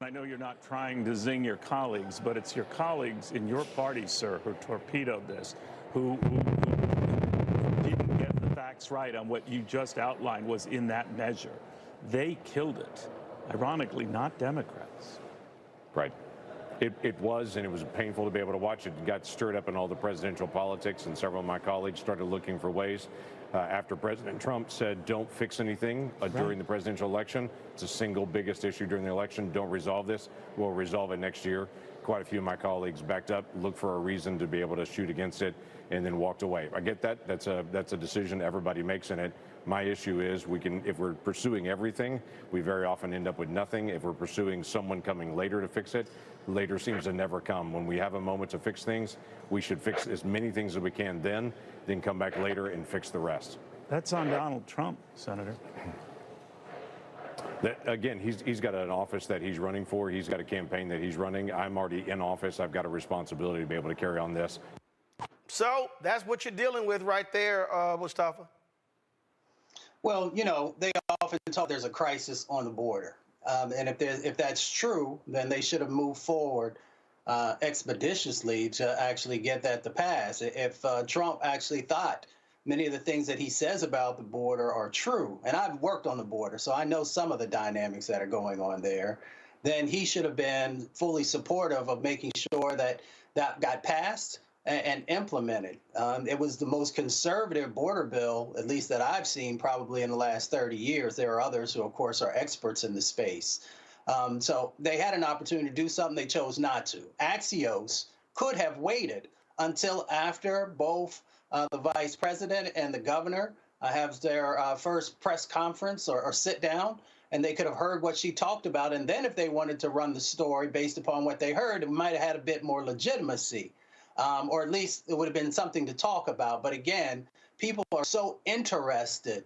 I know you're not trying to zing your colleagues, but it's your colleagues in your party, sir, who torpedoed this, who didn't get the facts right on what you just outlined was in that measure. They killed it. Ironically, not Democrats. Right. It was, and it was painful to be able to watch it. It got stirred up in all the presidential politics, and several of my colleagues started looking for ways. After President Trump said, don't fix anything during the presidential election. It's the single biggest issue during the election. Don't resolve this. We'll resolve it next year. Quite a few of my colleagues backed up, looked for a reason to be able to shoot against it, and then walked away. I get that. That's a decision everybody makes in it. My issue is if we're pursuing everything, we very often end up with nothing. If we're pursuing someone coming later to fix it, later seems to never come. When we have a moment to fix things, we should fix as many things as we can then come back later and fix the rest. That's on Donald Trump, Senator. Again, he's got an office that he's running for. He's got a campaign that he's running. I'm already in office. I've got a responsibility to be able to carry on this. So that's what you're dealing with right there, Mustafa. Well, you know, they often talk there's a crisis on the border. And if that's true, then they should have moved forward expeditiously to actually get that to pass. If Trump actually thought many of the things that he says about the border are true, and I've worked on the border, so I know some of the dynamics that are going on there, then he should have been fully supportive of making sure that that got passed and implemented. It was the most conservative border bill, at least that I've seen, probably in the last 30 years. There are others who, of course, are experts in the space. So they had an opportunity to do something. They chose not to. Axios could have waited until after both the vice president and the governor have their first press conference or sit down, and they could have heard what she talked about. And then if they wanted to run the story based upon what they heard, it might have had a bit more legitimacy. Or at least it would have been something to talk about. But again, people are so interested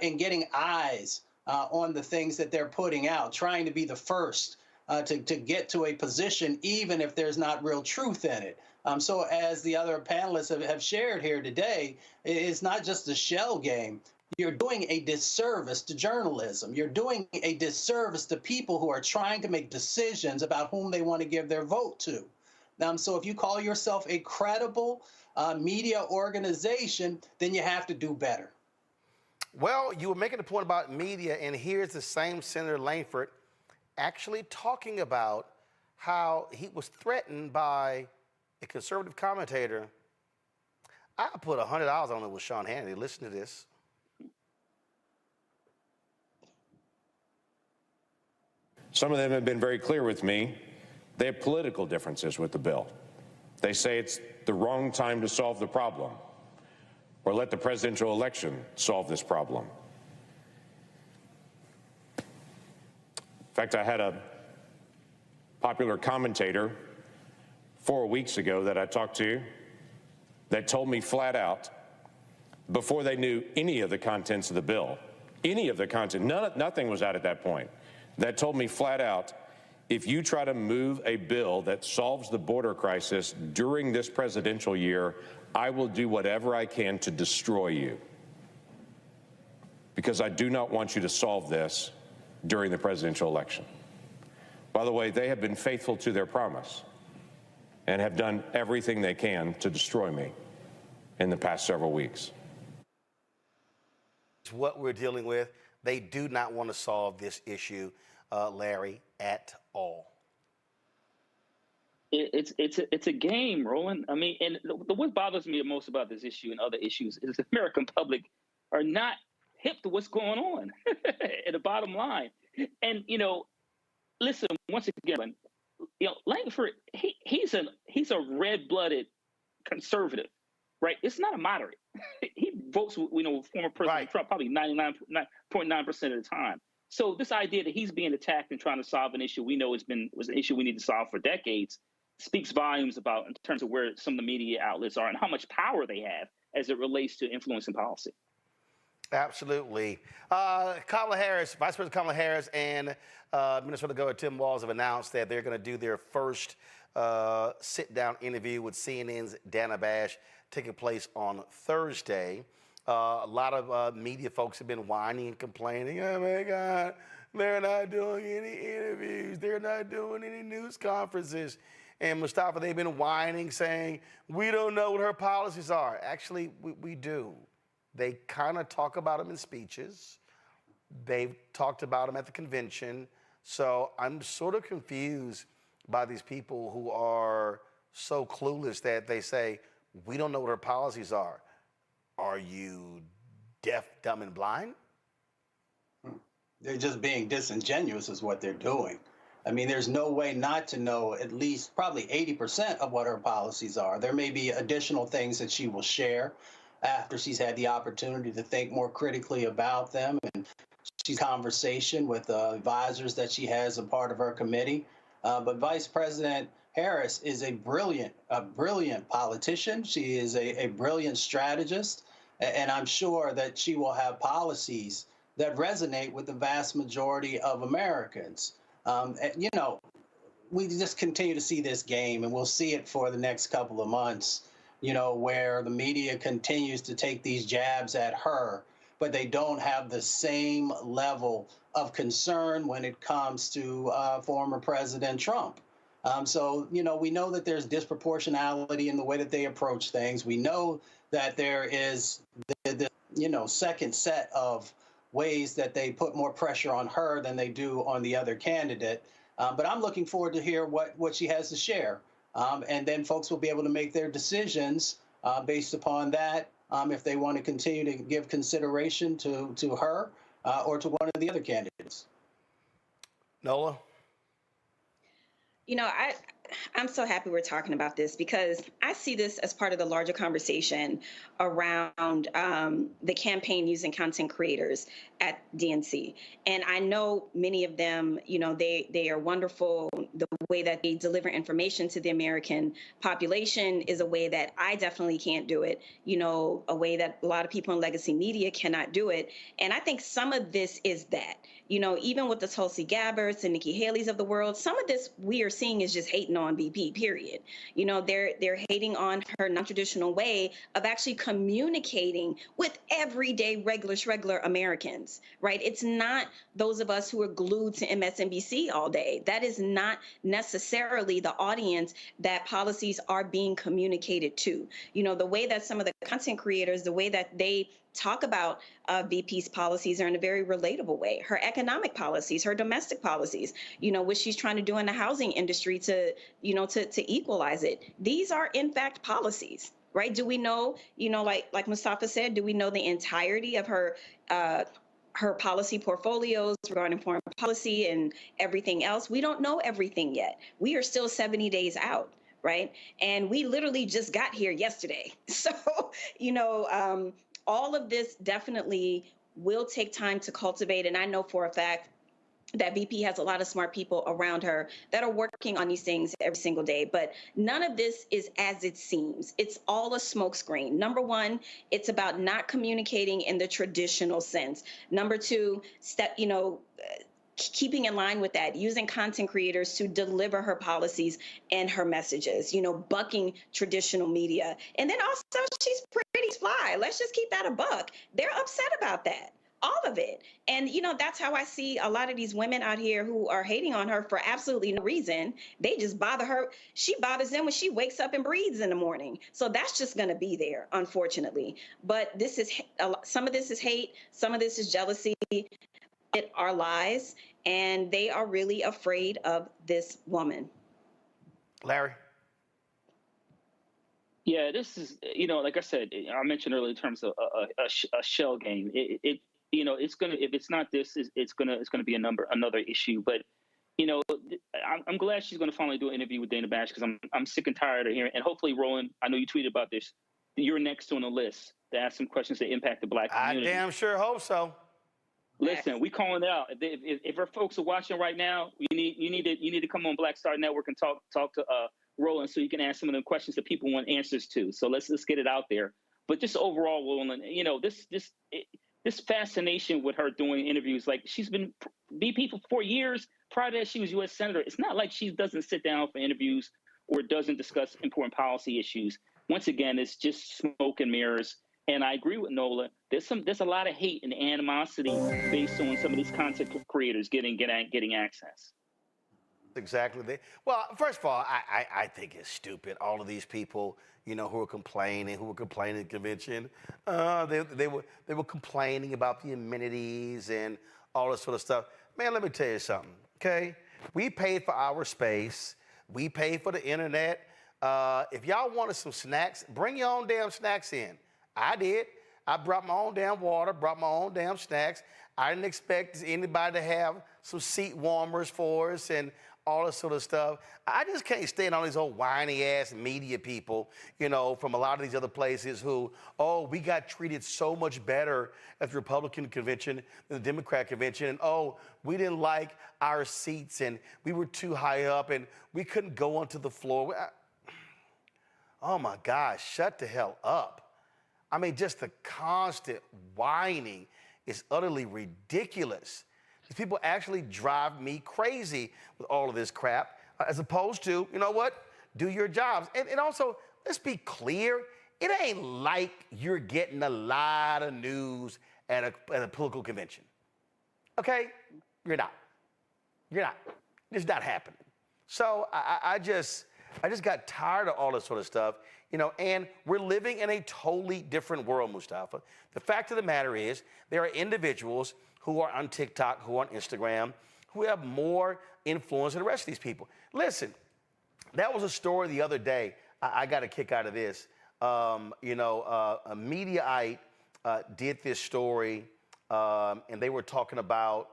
in getting eyes on the things that they're putting out, trying to be the first to get to a position, even if there's not real truth in it. So as the other panelists have shared here today, it's not just a shell game. You're doing a disservice to journalism. You're doing a disservice to people who are trying to make decisions about whom they want to give their vote to. So if you call yourself a credible media organization, then you have to do better. Well, you were making a point about media, and here's the same Senator Langford actually talking about how he was threatened by a conservative commentator. I put $100 on it with Sean Hannity. Listen to this. Some of them have been very clear with me. They have political differences with the bill. They say it's the wrong time to solve the problem, or let the presidential election solve this problem. In fact, I had a popular commentator 4 weeks ago that I talked to that told me flat out, before they knew any of the contents of the bill, nothing was out at that point, that told me flat out, if you try to move a bill that solves the border crisis during this presidential year, I will do whatever I can to destroy you, because I do not want you to solve this during the presidential election. By the way, they have been faithful to their promise and have done everything they can to destroy me in the past several weeks. It's what we're dealing with. They do not want to solve this issue, Larry, at all. It's a game, Roland. I mean, and what bothers me the most about this issue and other issues is the American public are not hip to what's going on at the bottom line. And, you know, listen, once again, you know, Langford, he's a red-blooded conservative, right? It's not a moderate. He votes, you know, former President Trump probably 99.9% of the time. So this idea that he's being attacked and trying to solve an issue we know was an issue we need to solve for decades speaks volumes about in terms of where some of the media outlets are and how much power they have as it relates to influencing policy. Absolutely. Kamala Harris, Vice President Kamala Harris and Minnesota Governor Tim Walz have announced that they're going to do their first sit-down interview with CNN's Dana Bash, taking place on Thursday. A lot of media folks have been whining and complaining, oh my God, they're not doing any interviews, they're not doing any news conferences. And Mustafa, they've been whining, saying, we don't know what her policies are. Actually, we do. They kind of talk about them in speeches. They've talked about them at the convention. So I'm sort of confused by these people who are so clueless that they say, we don't know what her policies are. Are you deaf, dumb, and blind? They're just being disingenuous is what they're doing. I mean, there's no way not to know at least probably 80% of what her policies are. There may be additional things that she will share after she's had the opportunity to think more critically about them, and she's conversation with advisors that she has a part of her committee. But Vice President Harris is a brilliant politician. She is a brilliant strategist, and I'm sure that she will have policies that resonate with the vast majority of Americans. You know, we just continue to see this game, and we'll see it for the next couple of months, you know, where the media continues to take these jabs at her, but they don't have the same level of concern when it comes to former President Trump. So, you know, we know that there's disproportionality in the way that they approach things. We know that there is the you know, second set of ways that they put more pressure on her than they do on the other candidate. But I'm looking forward to hear what she has to share. And then folks will be able to make their decisions based upon that, if they want to continue to give consideration to her or to one of the other candidates. Nola? You know, I'm so happy we're talking about this because I see this as part of the larger conversation around the campaign using content creators at DNC. And I know many of them, you know, they are wonderful. The way that they deliver information to the American population is a way that I definitely can't do it, you know, a way that a lot of people in legacy media cannot do it. And I think some of this is that, you know, even with the Tulsi Gabbards and Nikki Haley's of the world, some of this we are seeing is just hating on BP, period. You know, they're hating on her non-traditional way of actually communicating with everyday regular Americans, right? It's not those of us who are glued to MSNBC all day. That is not necessarily necessarily the audience that policies are being communicated to. You know, the way that some of the content creators, the way that they talk about VP's policies are in a very relatable way. Her economic policies, her domestic policies, you know, what she's trying to do in the housing industry to, you know, to equalize it. These are in fact policies, right? Do we know, you know, like Mustafa said, do we know the entirety of her policy portfolios regarding foreign policy and everything else? We don't know everything yet. We are still 70 days out, right? And we literally just got here yesterday. So, you know, all of this definitely will take time to cultivate. And I know for a fact that VP has a lot of smart people around her that are working on these things every single day. But none of this is as it seems. It's all a smokescreen. Number one, it's about not communicating in the traditional sense. Number two, keeping in line with that, using content creators to deliver her policies and her messages, you know, bucking traditional media. And then also, she's pretty fly. Let's just keep that a buck. They're upset about that. All of it. And, you know, that's how I see a lot of these women out here who are hating on her for absolutely no reason. They just bother her. She bothers them when she wakes up and breathes in the morning. So that's just going to be there, unfortunately. But this is some of this is hate. Some of this is jealousy. It are lies. And they are really afraid of this woman. Larry? Yeah, this is, you know, like I said, I mentioned earlier in terms of a shell game. You know, it's gonna, if it's not this, it's gonna be another issue. But, you know, I'm glad she's gonna finally do an interview with Dana Bash, because I'm sick and tired of hearing. And hopefully, Roland, I know you tweeted about this. You're next on the list to ask some questions that impact the Black community. I damn sure hope so. Listen, we calling it out. If our folks are watching right now, you need to come on Black Star Network and talk to Roland, so you can ask some of the questions that people want answers to. So let's get it out there. But just overall, Roland, you know, this fascination with her doing interviews, like she's been VP for 4 years. Prior to that, she was U.S. Senator. It's not like she doesn't sit down for interviews or doesn't discuss important policy issues. Once again, it's just smoke and mirrors. And I agree with Nola. There's a lot of hate and animosity based on some of these content creators getting access. Exactly. Well, first of all, I think it's stupid. All of these people, you know, who were complaining at the convention, they were complaining about the amenities and all this sort of stuff. Man, let me tell you something, okay? We paid for our space. We paid for the internet. If y'all wanted some snacks, bring your own damn snacks in. I did. I brought my own damn water, brought my own damn snacks. I didn't expect anybody to have some seat warmers for us and all this sort of stuff. I just can't stand on these old whiny-ass media people, you know, from a lot of these other places who, oh, we got treated so much better at the Republican convention than the Democrat convention, and oh, we didn't like our seats, and we were too high up, and we couldn't go onto the floor. Oh, my gosh, shut the hell up. I mean, just the constant whining is utterly ridiculous. These people actually drive me crazy with all of this crap, as opposed to, you know what, do your jobs. And also, let's be clear, it ain't like you're getting a lot of news at a political convention. Okay? You're not. You're not. It's not happening. So I just got tired of all this sort of stuff. You know, and we're living in a totally different world, Mustafa. The fact of the matter is, there are individuals who are on TikTok, who are on Instagram, who have more influence than the rest of these people. Listen, that was a story the other day. I got a kick out of this. You know, a Mediaite did this story, and they were talking about,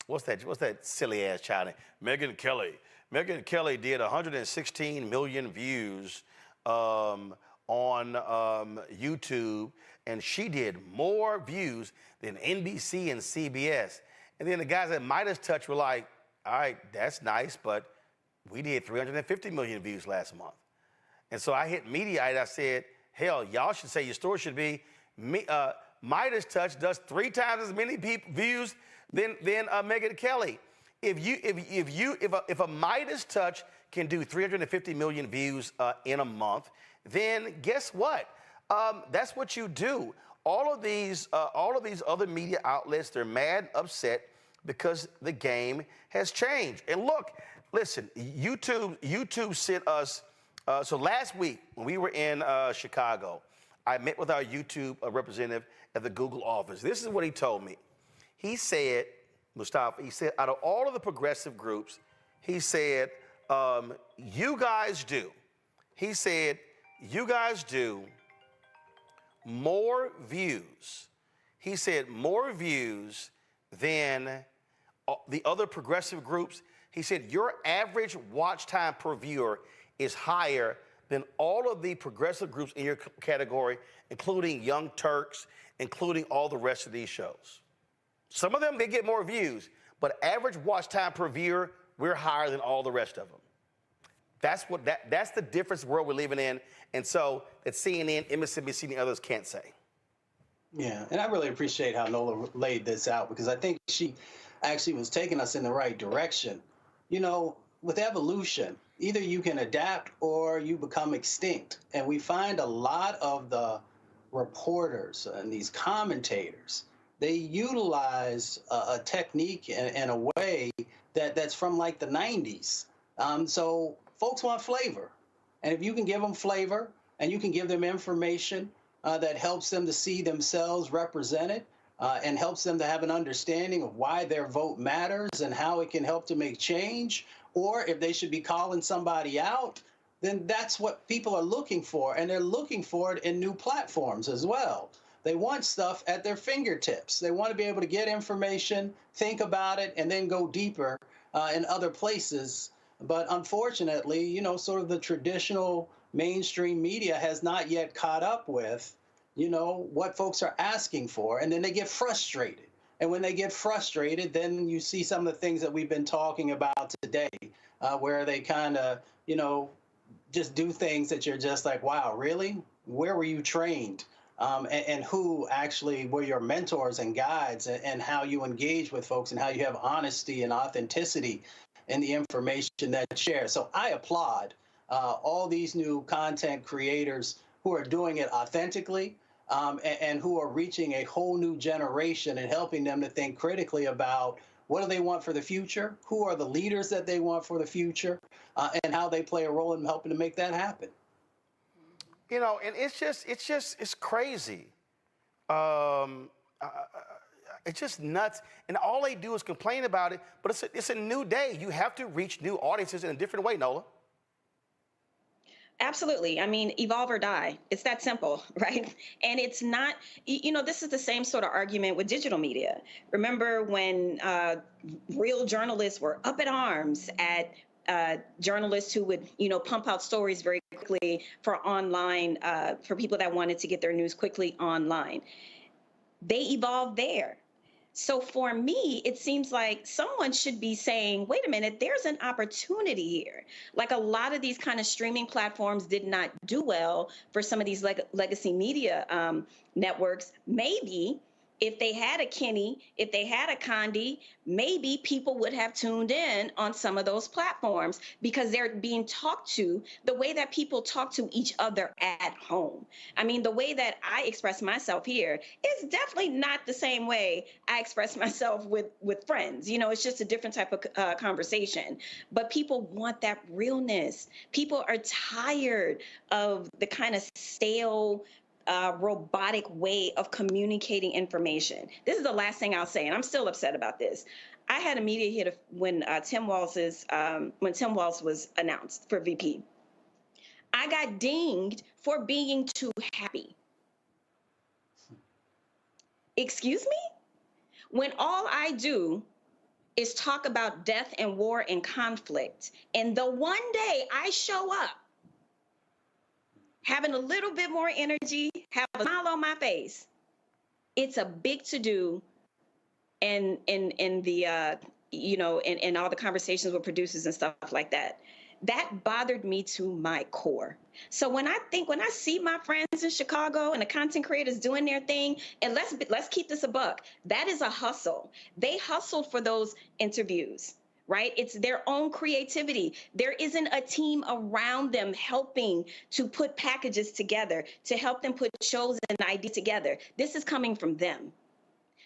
what's that silly ass child name? Megyn Kelly. Megyn Kelly did 116 million views on YouTube, and she did more views than NBC and CBS. And then the guys at Midas Touch were like, all right, that's nice, but we did 350 million views last month. And so I hit Mediaite. I said, hell, y'all should say your story should be Midas Touch does 3 times as many views than Megyn Kelly. If a Midas Touch can do 350 million views in a month, then guess what? That's what you do. all of these other media outlets, they're mad, upset because the game has changed. And look, listen, YouTube sent us. So last week when we were in Chicago, I met with our YouTube representative at the Google office. This is what he told me. He said, Mustafa, he said, out of all of the progressive groups, he said, you guys do more views. He said more views than the other progressive groups. He said your average watch time per viewer is higher than all of the progressive groups in your category, including Young Turks, including all the rest of these shows. Some of them, they get more views, but average watch time per viewer, we're higher than all the rest of them. That's the difference world we're living in, and so that CNN, MSNBC, and others can't say. Yeah, and I really appreciate how Nola laid this out, because I think she actually was taking us in the right direction. You know, with evolution, either you can adapt or you become extinct. And we find a lot of the reporters and these commentators, they utilize a technique and a way that's from like the 90s. So folks want flavor. And if you can give them flavor and you can give them information that helps them to see themselves represented and helps them to have an understanding of why their vote matters and how it can help to make change, or if they should be calling somebody out, then that's what people are looking for. And they're looking for it in new platforms as well. They want stuff at their fingertips. They want to be able to get information, think about it, and then go deeper in other places. But unfortunately, you know, sort of the traditional mainstream media has not yet caught up with, you know, what folks are asking for. And then they get frustrated. And when they get frustrated, then you see some of the things that we've been talking about today, where they kind of, you know, just do things that you're just like, wow, really? Where were you trained? And who actually were your mentors and guides, and how you engage with folks and how you have honesty and authenticity in the information that you share. So I applaud all these new content creators who are doing it authentically and who are reaching a whole new generation and helping them to think critically about what do they want for the future, who are the leaders that they want for the future, and how they play a role in helping to make that happen. You know, and it's crazy. It's just nuts. And all they do is complain about it, but it's a new day. You have to reach new audiences in a different way, Nola. Absolutely. I mean, evolve or die. It's that simple, right? And it's not, you know, this is the same sort of argument with digital media. Remember when real journalists were up in arms at journalists who would, you know, pump out stories very quickly for online, for people that wanted to get their news quickly online. They evolved there. So for me, it seems like someone should be saying, wait a minute, there's an opportunity here. Like a lot of these kind of streaming platforms did not do well for some of these legacy media networks. Maybe if they had a Kenny, if they had a Condi, maybe people would have tuned in on some of those platforms because they're being talked to the way that people talk to each other at home. I mean, the way that I express myself here is definitely not the same way I express myself with friends. You know, it's just a different type of conversation. But people want that realness. People are tired of the kind of stale, robotic way of communicating information. This is the last thing I'll say, and I'm still upset about this. I had a media hit when Tim Walz was announced for VP. I got dinged for being too happy. Excuse me? When all I do is talk about death and war and conflict, and the one day I show up having a little bit more energy, have a smile on my face, it's a big to-do in the, you know, in all the conversations with producers and stuff like that. That bothered me to my core. So when I see my friends in Chicago and the content creators doing their thing, and let's keep this a buck, that is a hustle. They hustled for those interviews. right? It's their own creativity. There isn't a team around them helping to put packages together, to help them put shows and ideas together. This is coming from them.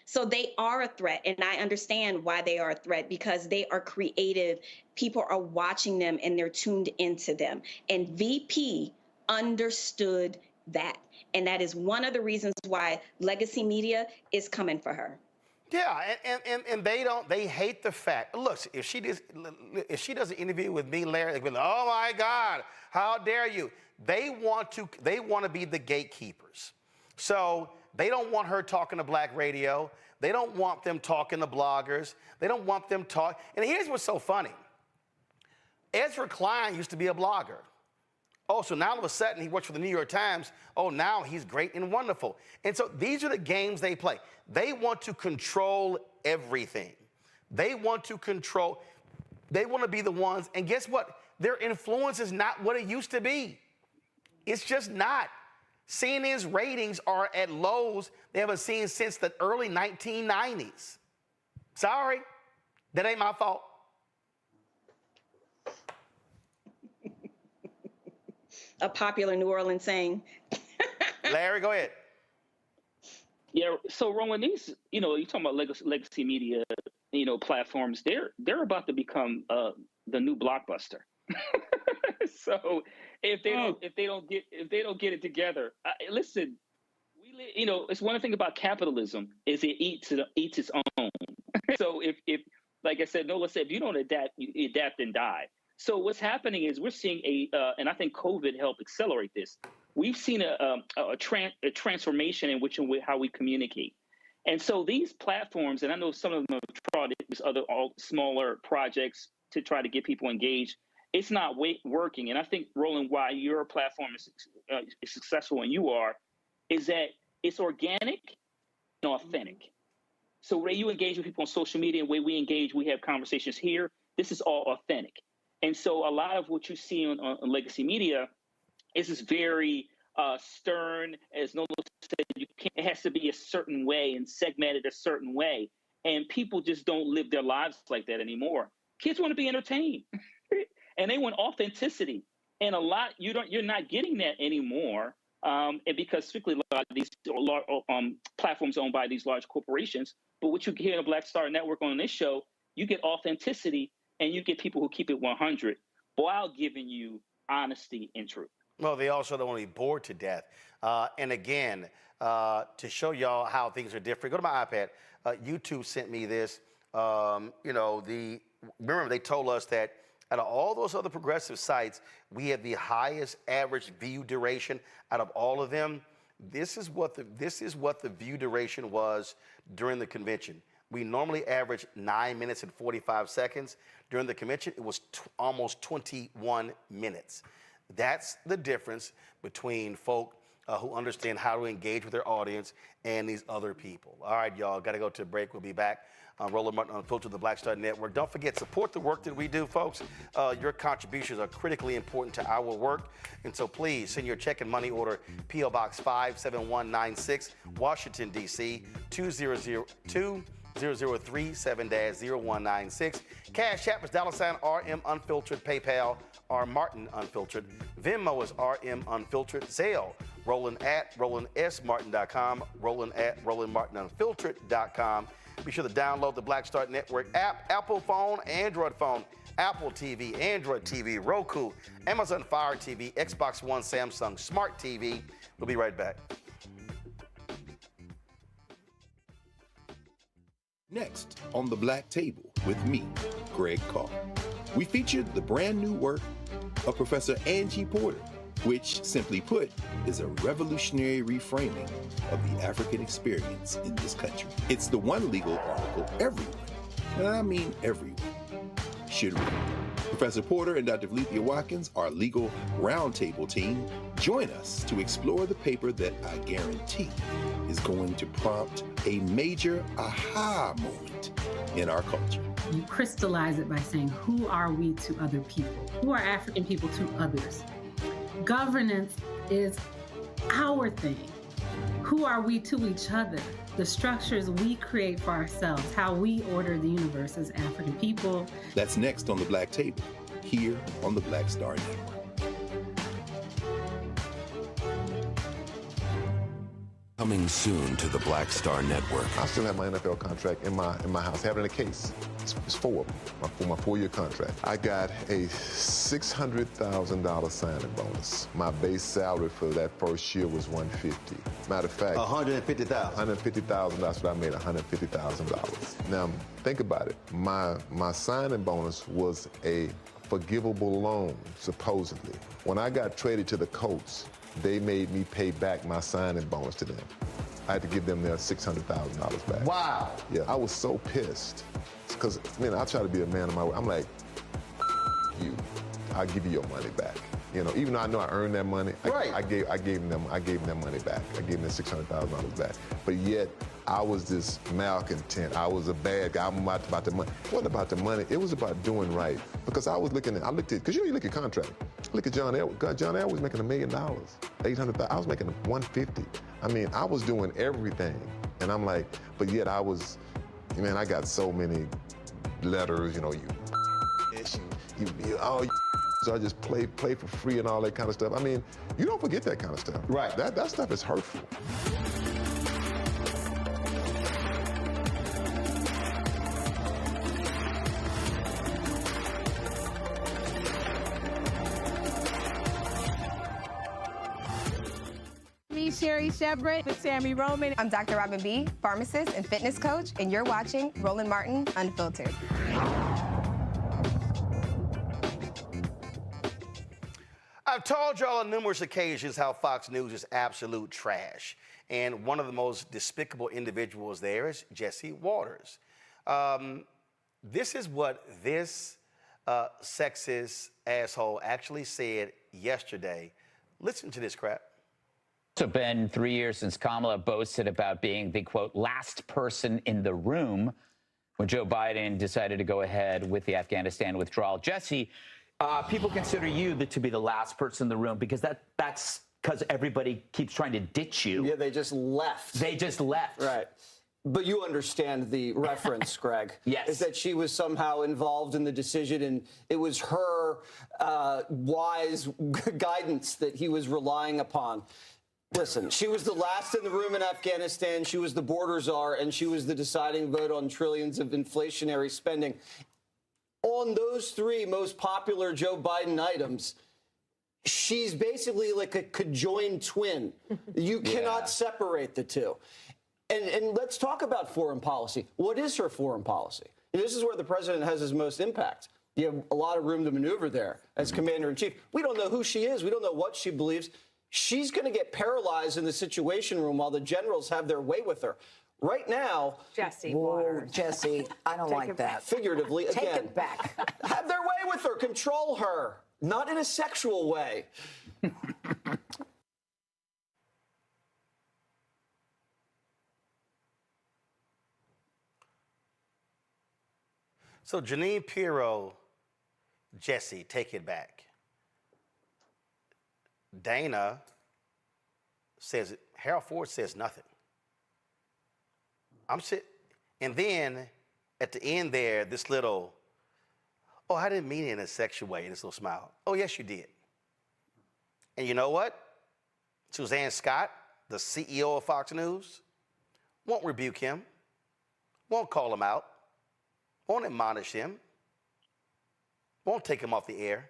So they are a threat, and I understand why they are a threat, because they are creative. People are watching them and they're tuned into them. And VP understood that. And that is one of the reasons why legacy media is coming for her. Yeah, and they hate the fact. Look, if she does an interview with me, Larry, they'll be like, oh my God, how dare you? They want to be the gatekeepers. So they don't want her talking to black radio. They don't want them talking to bloggers. They don't want them talk. And here's what's so funny. Ezra Klein used to be a blogger. Oh, so now all of a sudden he works for the New York Times. Oh, now he's great and wonderful. And so these are the games they play. They want to control everything. They want to be the ones. And guess what? Their influence is not what it used to be. It's just not. CNN's ratings are at lows they haven't seen since the early 1990s. Sorry, that ain't my fault. A popular New Orleans saying. Larry, go ahead. Yeah, so Roland, these, you're talking about legacy media, platforms. They're about to become the new Blockbuster. So if they don't get it together, listen. It's one thing about capitalism is it eats its own. So if like I said, Nola said, if you don't adapt, you adapt and die. So what's happening is we're seeing and I think COVID helped accelerate this. We've seen a transformation in how we communicate. And so these platforms, and I know some of them have tried these other smaller projects to try to get people engaged. It's not working. And I think, Roland, why your platform is successful and you are, is that it's organic and authentic. So the way you engage with people on social media and the way we engage, we have conversations here, this is all authentic. And so a lot of what you see on legacy media is this very stern, as Nola said, it has to be a certain way and segmented a certain way. And people just don't live their lives like that anymore. Kids want to be entertained. And they want authenticity, and you're not getting that anymore, and because strictly a lot of these platforms owned by these large corporations. But what you hear in the Black Star Network on this show, you get authenticity, and you get people who keep it 100 while giving you honesty and truth. Well, they also don't want to be bored to death. And again, to show y'all how things are different, go to my iPad. YouTube sent me this. Remember they told us that out of all those other progressive sites, we have the highest average view duration out of all of them. This is what the view duration was during the convention. We normally average 9 minutes and 45 seconds. During the convention, it was almost 21 minutes. That's the difference between folk who understand how to engage with their audience and these other people. All right, y'all, got to go to a break. We'll be back. Roland Martin Unfiltered, the Black Star Network. Don't forget, support the work that we do, folks. Your contributions are critically important to our work. And so please send your check and money order, P.O. Box 57196, Washington, D.C., 20037-0196. Cash App is $RM Unfiltered. PayPal, R Martin Unfiltered. Venmo is RM Unfiltered. Zelle, Roland at RolandSMartin.com, Roland at RolandMartinUnfiltered.com. Be sure to download the Black Star Network app, Apple phone, Android phone, Apple TV, Android TV, Roku, Amazon Fire TV, Xbox One, Samsung Smart TV. We'll be right back. Next on The Black Table with me, Greg Carr. We featured the brand new work of Professor Angie Porter, which, simply put, is a revolutionary reframing of the African experience in this country. It's the one legal article everyone, and I mean everyone, should read. Professor Porter and Dr. Valencia Watkins, our legal roundtable team, join us to explore the paper that I guarantee is going to prompt a major aha moment in our culture. You crystallize it by saying, who are we to other people? Who are African people to others? Governance is our thing. Who are we to each other? The structures we create for ourselves, how we order the universe as African people. That's next on the Black Table, here on the Black Star Network. Coming soon to the Black Star Network. I still have my NFL contract in my house. I have it in a case. It's 4 of them, for my 4-year contract. I got a $600,000 signing bonus. My base salary for that first year was $150,000. Matter of fact, $150,000. $150,000. That's what I made, $150,000. Now think about it. My signing bonus was a forgivable loan, supposedly. When I got traded to the Colts, they made me pay back my signing bonus to them. I had to give them their $600,000 back. Wow. Yeah, I was so pissed. Because, man, I try to be a man of my word. I'm like, you, I'll give you your money back. You know, even though I know I earned that money, right. I gave them their money back. I gave them $600,000 back. But yet, I was this malcontent. I was a bad guy. I'm about the money. It wasn't about the money. It was about doing right. Because I looked at, because you look at contract. Look at John Elway. God, John Elway was making $1 million, $800,000. I was making $150,000. I mean, I was doing everything. And I'm like, but yet I was, man, I got so many letters, you know, so I just play for free and all that kind of stuff. I mean, you don't forget that kind of stuff. Right. That stuff is hurtful. Sherry Shepard with Sammy Roman. I'm Dr. Robin B., pharmacist and fitness coach, and you're watching Roland Martin Unfiltered. I've told y'all on numerous occasions how Fox News is absolute trash. And one of the most despicable individuals there is Jesse Waters. This is what this sexist asshole actually said yesterday. Listen to this crap. It's been 3 years since Kamala boasted about being the, quote, last person in the room when Joe Biden decided to go ahead with the Afghanistan withdrawal. Jesse, people consider you to be the last person in the room because that's because everybody keeps trying to ditch you. Yeah, they just left. They just left. Right. But you understand the reference, Greg. Yes. Is that she was somehow involved in the decision, and it was her wise guidance that he was relying upon. Listen, she was the last in the room in Afghanistan. She was the border czar, and she was the deciding vote on trillions of inflationary spending. On those 3 most popular Joe Biden items, she's basically like a conjoined twin. You cannot separate the two. And let's talk about foreign policy. What is her foreign policy? And this is where the president has his most impact. You have a lot of room to maneuver there as commander-in-chief. We don't know who she is. We don't know what she believes. She's going to get paralyzed in the Situation Room while the generals have their way with her. Right now, Jesse Waters. Jesse, I don't like that. Figuratively, again. Take it back. Have their way with her. Control her. Not in a sexual way. So Janine Pirro, Jesse, take it back. Dana says, Harold Ford says nothing. And then at the end there, this little, oh, I didn't mean it in a sexual way, this little smile. Oh, yes, you did. And you know what? Suzanne Scott, the CEO of Fox News, won't rebuke him, won't call him out, won't admonish him, won't take him off the air.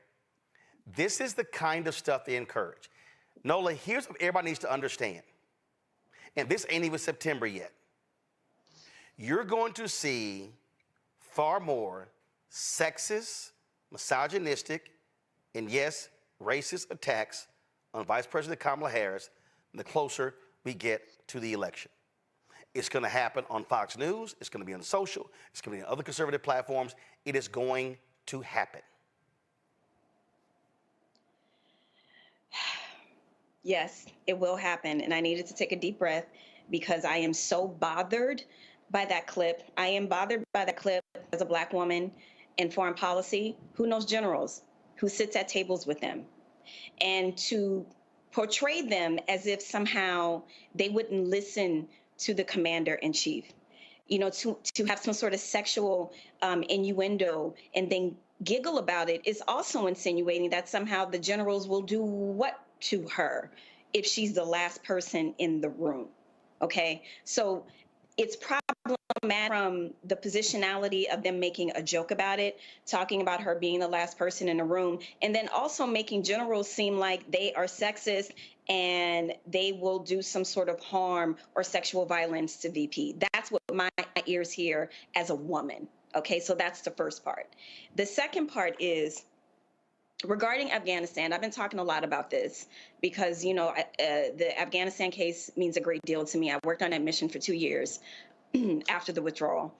This is the kind of stuff they encourage. Nola, here's what everybody needs to understand. And this ain't even September yet. You're going to see far more sexist, misogynistic, and yes, racist attacks on Vice President Kamala Harris the closer we get to the election. It's going to happen on Fox News. It's going to be on social. It's going to be on other conservative platforms. It is going to happen. Yes, it will happen. And I needed to take a deep breath because I am so bothered by that clip. I am bothered by that clip as a Black woman in foreign policy who knows generals, who sits at tables with them. And to portrayed them as if somehow they wouldn't listen to the commander in chief. You know, to have some sort of sexual innuendo and then giggle about it is also insinuating that somehow the generals will do what to her if she's the last person in the room. Okay, so it's problematic from the positionality of them making a joke about it, talking about her being the last person in the room, and then also making generals seem like they are sexist and they will do some sort of harm or sexual violence to VP. That's what my ears hear as a woman. Okay, so that's the first part. The second part is regarding Afghanistan. I've been talking a lot about this because, you know, the Afghanistan case means a great deal to me. I worked on that mission for 2 years after the withdrawal.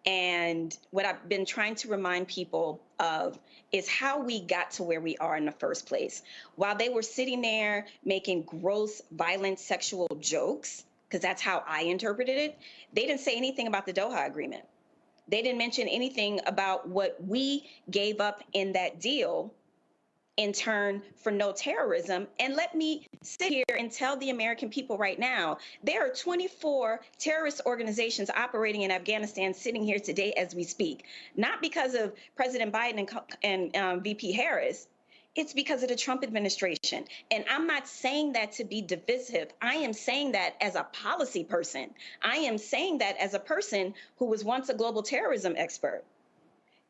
And what I've been trying to remind people of is how we got to where we are in the first place. While they were sitting there making gross, violent, sexual jokes, because that's how I interpreted it, they didn't say anything about the Doha Agreement. They didn't mention anything about what we gave up in that deal in turn for no terrorism. And let me sit here and tell the American people right now, there are 24 terrorist organizations operating in Afghanistan sitting here today as we speak, not because of President Biden and VP Harris. It's because of the Trump administration. And I'm not saying that to be divisive. I am saying that as a policy person. I am saying that as a person who was once a global terrorism expert.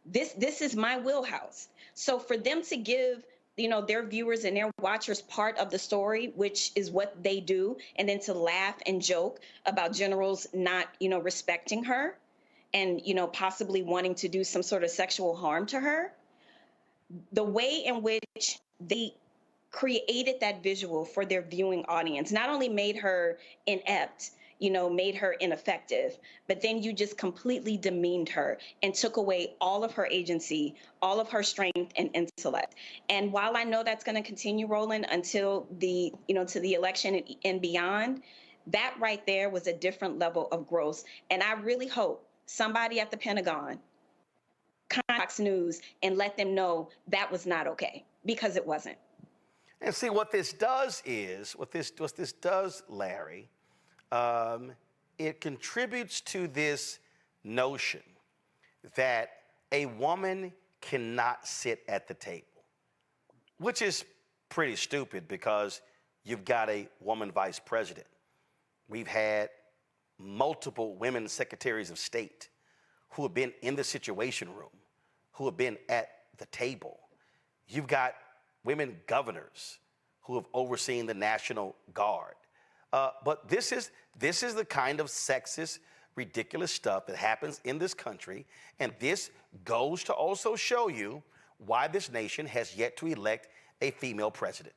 This is my wheelhouse. So for them to give, you know, their viewers and their watchers part of the story, which is what they do, and then to laugh and joke about generals not, you know, respecting her and, you know, possibly wanting to do some sort of sexual harm to her, the way in which they created that visual for their viewing audience not only made her inept, you know, made her ineffective, but then you just completely demeaned her and took away all of her agency, all of her strength and intellect. And while I know that's going to continue, Roland, until the, you know, to the election and beyond, that right there was a different level of growth. And I really hope somebody at the Pentagon contact Fox News and let them know that was not okay, because it wasn't. And see, what this does is, what this does, Larry, it contributes to this notion that a woman cannot sit at the table, which is pretty stupid because you've got a woman vice president. We've had multiple women secretaries of state who have been in the Situation Room, who have been at the table. You've got women governors who have overseen the National Guard. But this is the kind of sexist, ridiculous stuff that happens in this country, and this goes to also show you why this nation has yet to elect a female president.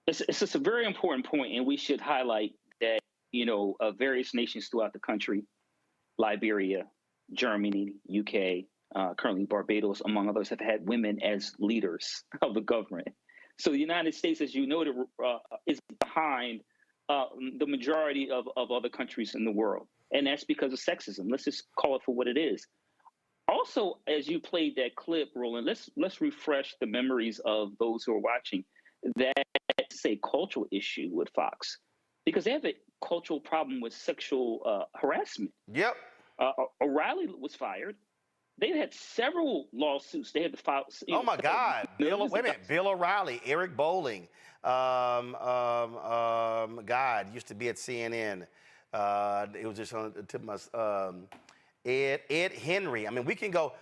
It's just a very important point, and we should highlight that, you know, various nations throughout the country, Liberia, Germany, UK, currently Barbados, among others, have had women as leaders of the government. So the United States, as you noted, is behind the majority of other countries in the world. And that's because of sexism. Let's just call it for what it is. Also, as you played that clip, Roland, let's refresh the memories of those who are watching. That's a cultural issue with Fox, because they have a cultural problem with sexual harassment. Yep. O'Reilly was fired. They had several lawsuits. They had to file. Oh my God! Bill O'Reilly, Eric Bolling, God used to be at CNN. It was just on the tip of my Ed Henry. I mean, we can go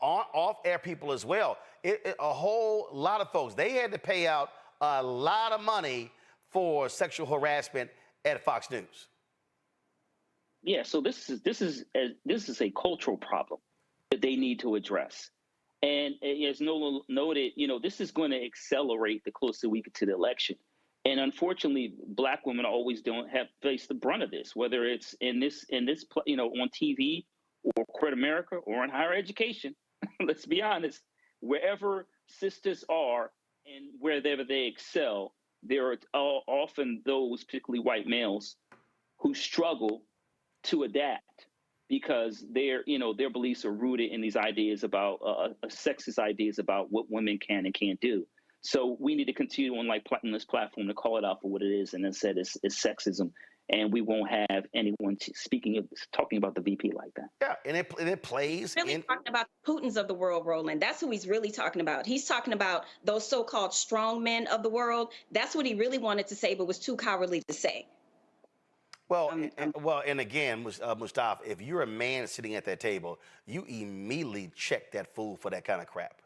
off-air people as well. A whole lot of folks. They had to pay out a lot of money for sexual harassment at Fox News. Yeah. So this is a cultural problem that they need to address. And as Nola noted, you know, this is going to accelerate the closer we get to the election. And unfortunately, Black women always don't have faced the brunt of this, whether it's in this, you know, on TV or corporate America or in higher education. Let's be honest, wherever sisters are and wherever they excel, there are often those, particularly white males, who struggle to adapt, because their beliefs are rooted in these ideas about sexist ideas about what women can and can't do. So we need to continue on this platform to call it out for what it is, and instead it's sexism, and we won't have anyone talking about the VP like that. Yeah, and it plays. Really talking about Putin's of the world, Roland. That's who he's really talking about. He's talking about those so-called strong men of the world. That's what he really wanted to say, but was too cowardly to say. Well, and again, Mustafa, if you're a man sitting at that table, you immediately check that fool for that kind of crap.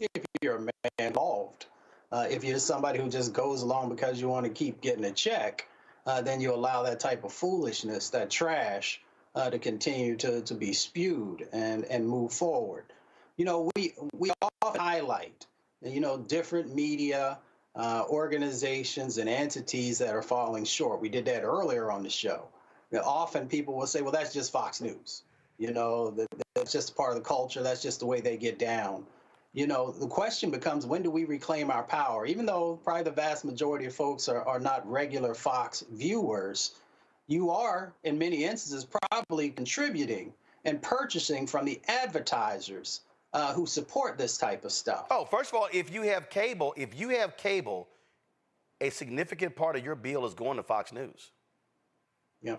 If you're a man involved, if you're somebody who just goes along because you want to keep getting a check, then you allow that type of foolishness, that trash, to continue to be spewed and move forward. You know, we often highlight, different media organizations and entities that are falling short. We did that earlier on the show. Often people will say, well, that's just Fox News. That's just part of the culture. That's just the way they get down. The question becomes, when do we reclaim our power? Even though probably the vast majority of folks are not regular Fox viewers, you are, in many instances, probably contributing and purchasing from the advertisers who support this type of stuff. Oh, first of all, if you have cable, a significant part of your bill is going to Fox News. Yeah.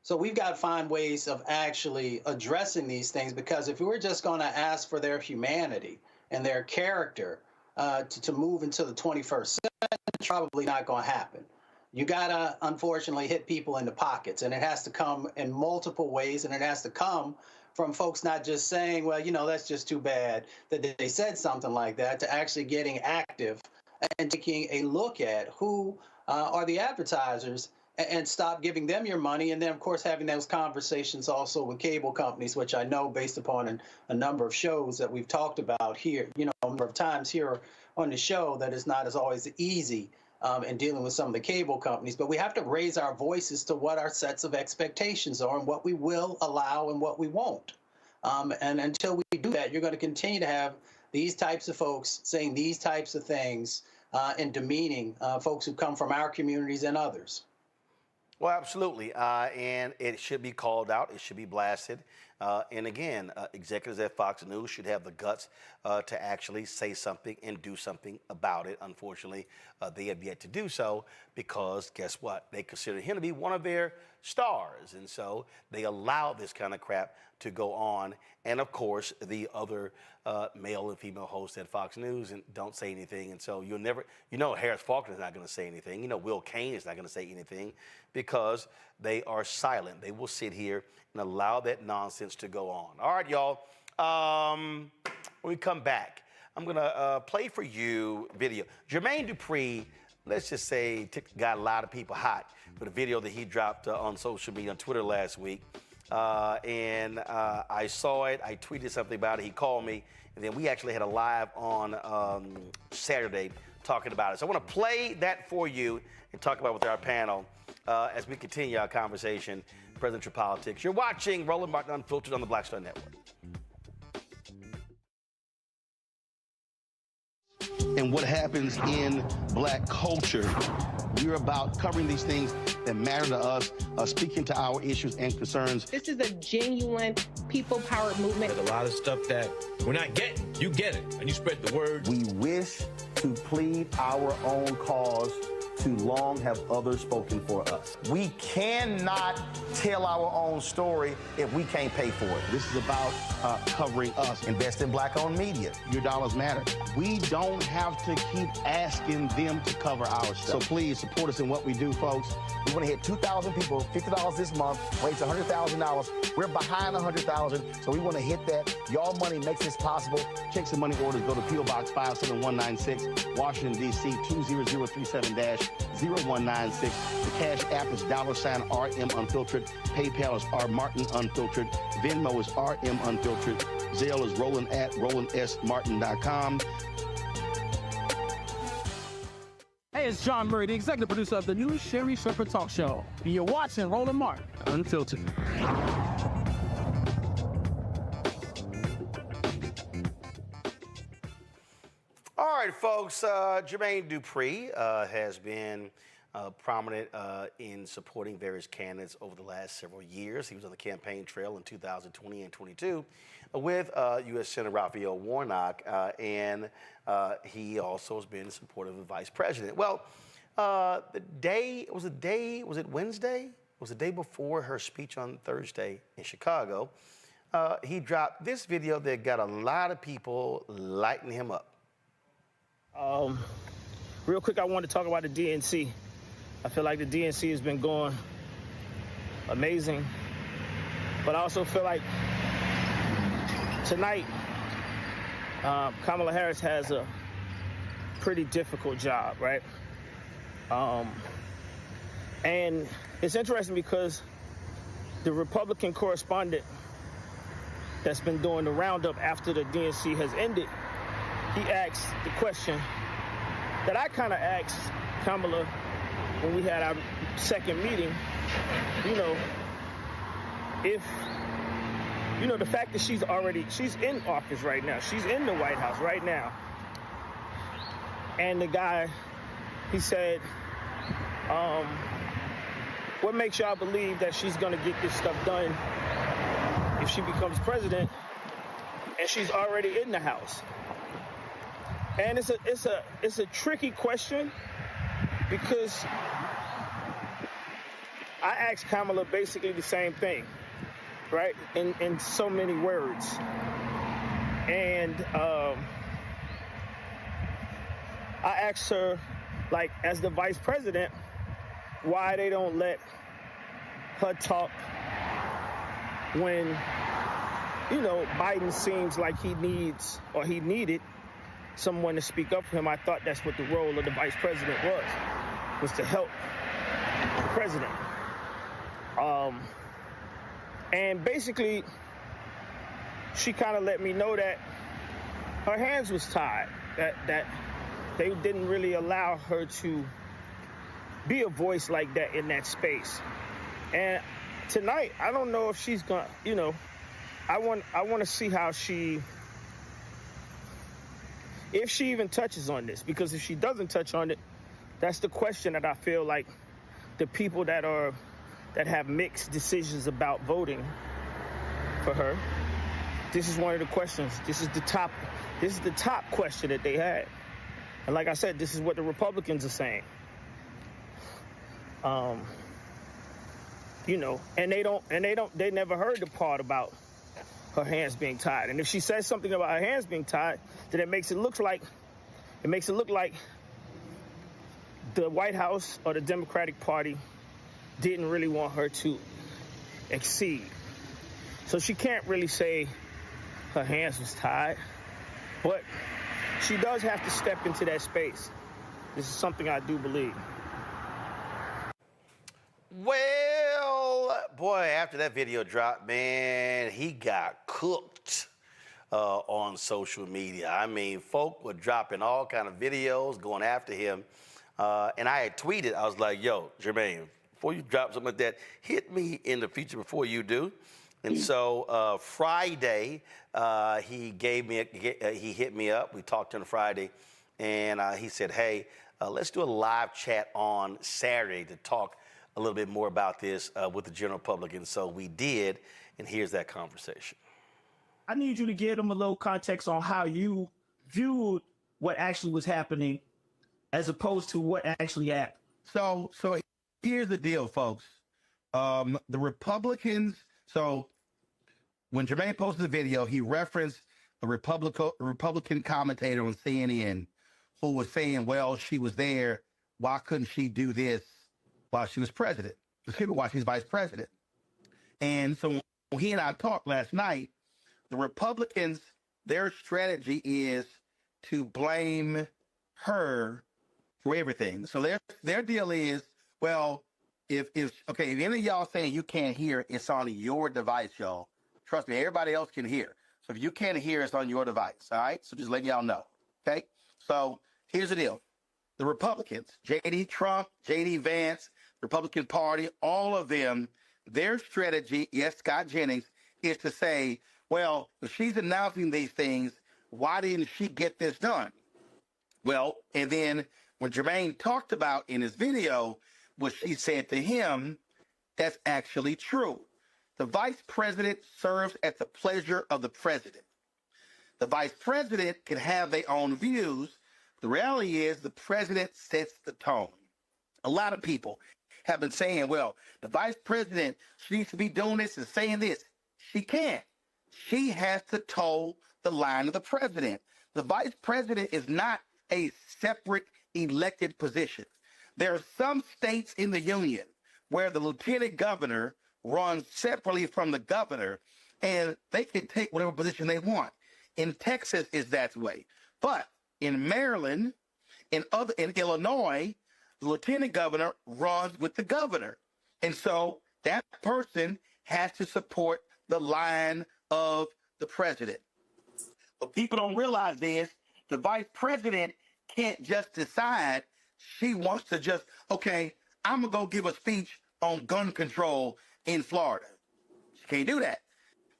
So we've got to find ways of actually addressing these things, because if we were just going to ask for their humanity and their character to move into the 21st century, it's probably not going to happen. You got to, unfortunately, hit people in the pockets, and it has to come in multiple ways, and it has to come from folks not just saying, well, that's just too bad that they said something like that, to actually getting active and taking a look at who are the advertisers and stop giving them your money. And then, of course, having those conversations also with cable companies, which I know, based upon a number of shows that we've talked about here, a number of times here on the show, that it's not as always easy in dealing with some of the cable companies. But we have to raise our voices to what our sets of expectations are and what we will allow and what we won't. And until we do that, you're going to continue to have these types of folks saying these types of things and demeaning folks who come from our communities and others. Well, absolutely, and it should be called out. It should be blasted. And again, executives at Fox News should have the guts to actually say something and do something about it. Unfortunately, they have yet to do so, because guess what? They consider him to be one of their stars, and so they allow this kind of crap to go on. And of course, the other male and female hosts at Fox News and don't say anything. And so you'll never, Harris Faulkner is not going to say anything. Will Cain is not going to say anything, because they are silent. They will sit here and allow that nonsense to go on. All right, y'all. When we come back, I'm going to play for you video. Jermaine Dupri, let's just say, got a lot of people hot with a video that he dropped on social media, on Twitter last week. And I saw it. I tweeted something about it. He called me. And then we actually had a live on Saturday talking about it. So I want to play that for you and talk about it with our panel as we continue our conversation, presidential politics. You're watching Roland Martin Unfiltered on the Black Star Network. And what happens in black culture. We're about covering these things that matter to us, speaking to our issues and concerns. This is a genuine people-powered movement. There's a lot of stuff that we're not getting. You get it, and you spread the word. We wish to plead our own cause. Too long have others spoken for us. We cannot tell our own story if we can't pay for it. This is about covering us. Invest in black-owned media. Your dollars matter. We don't have to keep asking them to cover our stuff. So please support us in what we do, folks. We want to hit 2,000 people, $50 this month, raise $100,000. We're behind 100,000, so we want to hit that. Y'all money makes this possible. Check some money orders. Go to P.O. Box 57196, Washington, D.C. 20037-0196. The Cash App is $RM Unfiltered. PayPal is R Martin Unfiltered. Venmo is RM Unfiltered. Zelle is Roland at RolandSMartin.com. Hey, it's John Murray, the executive producer of the new Sherry Shepherd Talk Show. And you're watching Roland Martin Unfiltered. All right, folks, Jermaine Dupri has been prominent in supporting various candidates over the last several years. He was on the campaign trail in 2020 and 22 with U.S. Senator Raphael Warnock, and he also has been supportive of the vice president. Well, was it Wednesday? It was the day before her speech on Thursday in Chicago. He dropped this video that got a lot of people lighting him up. Real quick, I want to talk about the DNC. I feel like the DNC has been going amazing, but I also feel like tonight, Kamala Harris has a pretty difficult job, right? And it's interesting because the Republican correspondent that's been doing the roundup after the DNC has ended, he asked the question that I kind of asked Kamala when we had our second meeting, the fact that she's in office right now, she's in the White House right now. And the guy, he said, what makes y'all believe that she's gonna get this stuff done if she becomes president and she's already in the House? And it's a tricky question because I asked Kamala basically the same thing, right? In so many words. And I asked her, like, as the vice president, why they don't let her talk when, Biden seems like he needed someone to speak up for him. I thought that's what the role of the vice president was to help the president. And basically, she kind of let me know that her hands was tied, that they didn't really allow her to be a voice like that in that space. And tonight, I don't know if she's gonna, I want to see how if she even touches on this, because if she doesn't touch on it, that's the question that I feel like the people that have mixed decisions about voting for her, this is one of the questions. This is the top question that they had. And like I said, this is what the Republicans are saying. And they never heard the part about her hands being tied. And if she says something about her hands being tied, then it makes it look like the White House or the Democratic Party didn't really want her to exceed. So she can't really say her hands was tied, but she does have to step into that space. This is something I do believe. Well, boy, after that video dropped, man, he got cooked on social media. I mean, folk were dropping all kind of videos, going after him. And I had tweeted, I was like, yo, Jermaine, before you drop something like that, hit me in the feature before you do. And so Friday, he hit me up. We talked on Friday, and he said, hey, let's do a live chat on Saturday to talk a little bit more about this with the general public. And so we did, and here's that conversation. I need you to give them a little context on how you viewed what actually was happening as opposed to what actually happened. So here's the deal, folks. The Republicans, so when Jermaine posted the video, he referenced a Republican commentator on CNN who was saying, well, she was there. Why couldn't she do this while she was president? While she's vice president. And so when he and I talked last night, the Republicans, their strategy is to blame her for everything. So their deal is, well, if any of y'all saying you can't hear, it's on your device, y'all. Trust me, everybody else can hear. So if you can't hear, it's on your device, all right? So just letting y'all know, okay? So here's the deal. The Republicans, J.D. Trump, J.D. Vance, Republican Party, all of them, their strategy, yes, Scott Jennings, is to say, well, if she's announcing these things, why didn't she get this done? Well, and then When Jermaine talked about in his video what she said to him, that's actually true. The vice president serves at the pleasure of the president. The vice president can have their own views. The reality is the president sets the tone. A lot of people have been saying, well, the vice president, she needs to be doing this and saying this. She can't. She has to toe the line of the president. The vice president is not a separate elected position. There are some states in the union where the lieutenant governor runs separately from the governor, and they can take whatever position they want. In Texas, is that way. But in Maryland, in Illinois, the lieutenant governor runs with the governor. And so that person has to support the line of the president. What people don't realize is the vice president can't just decide she wants to just, okay, I'm going to go give a speech on gun control in Florida. She can't do that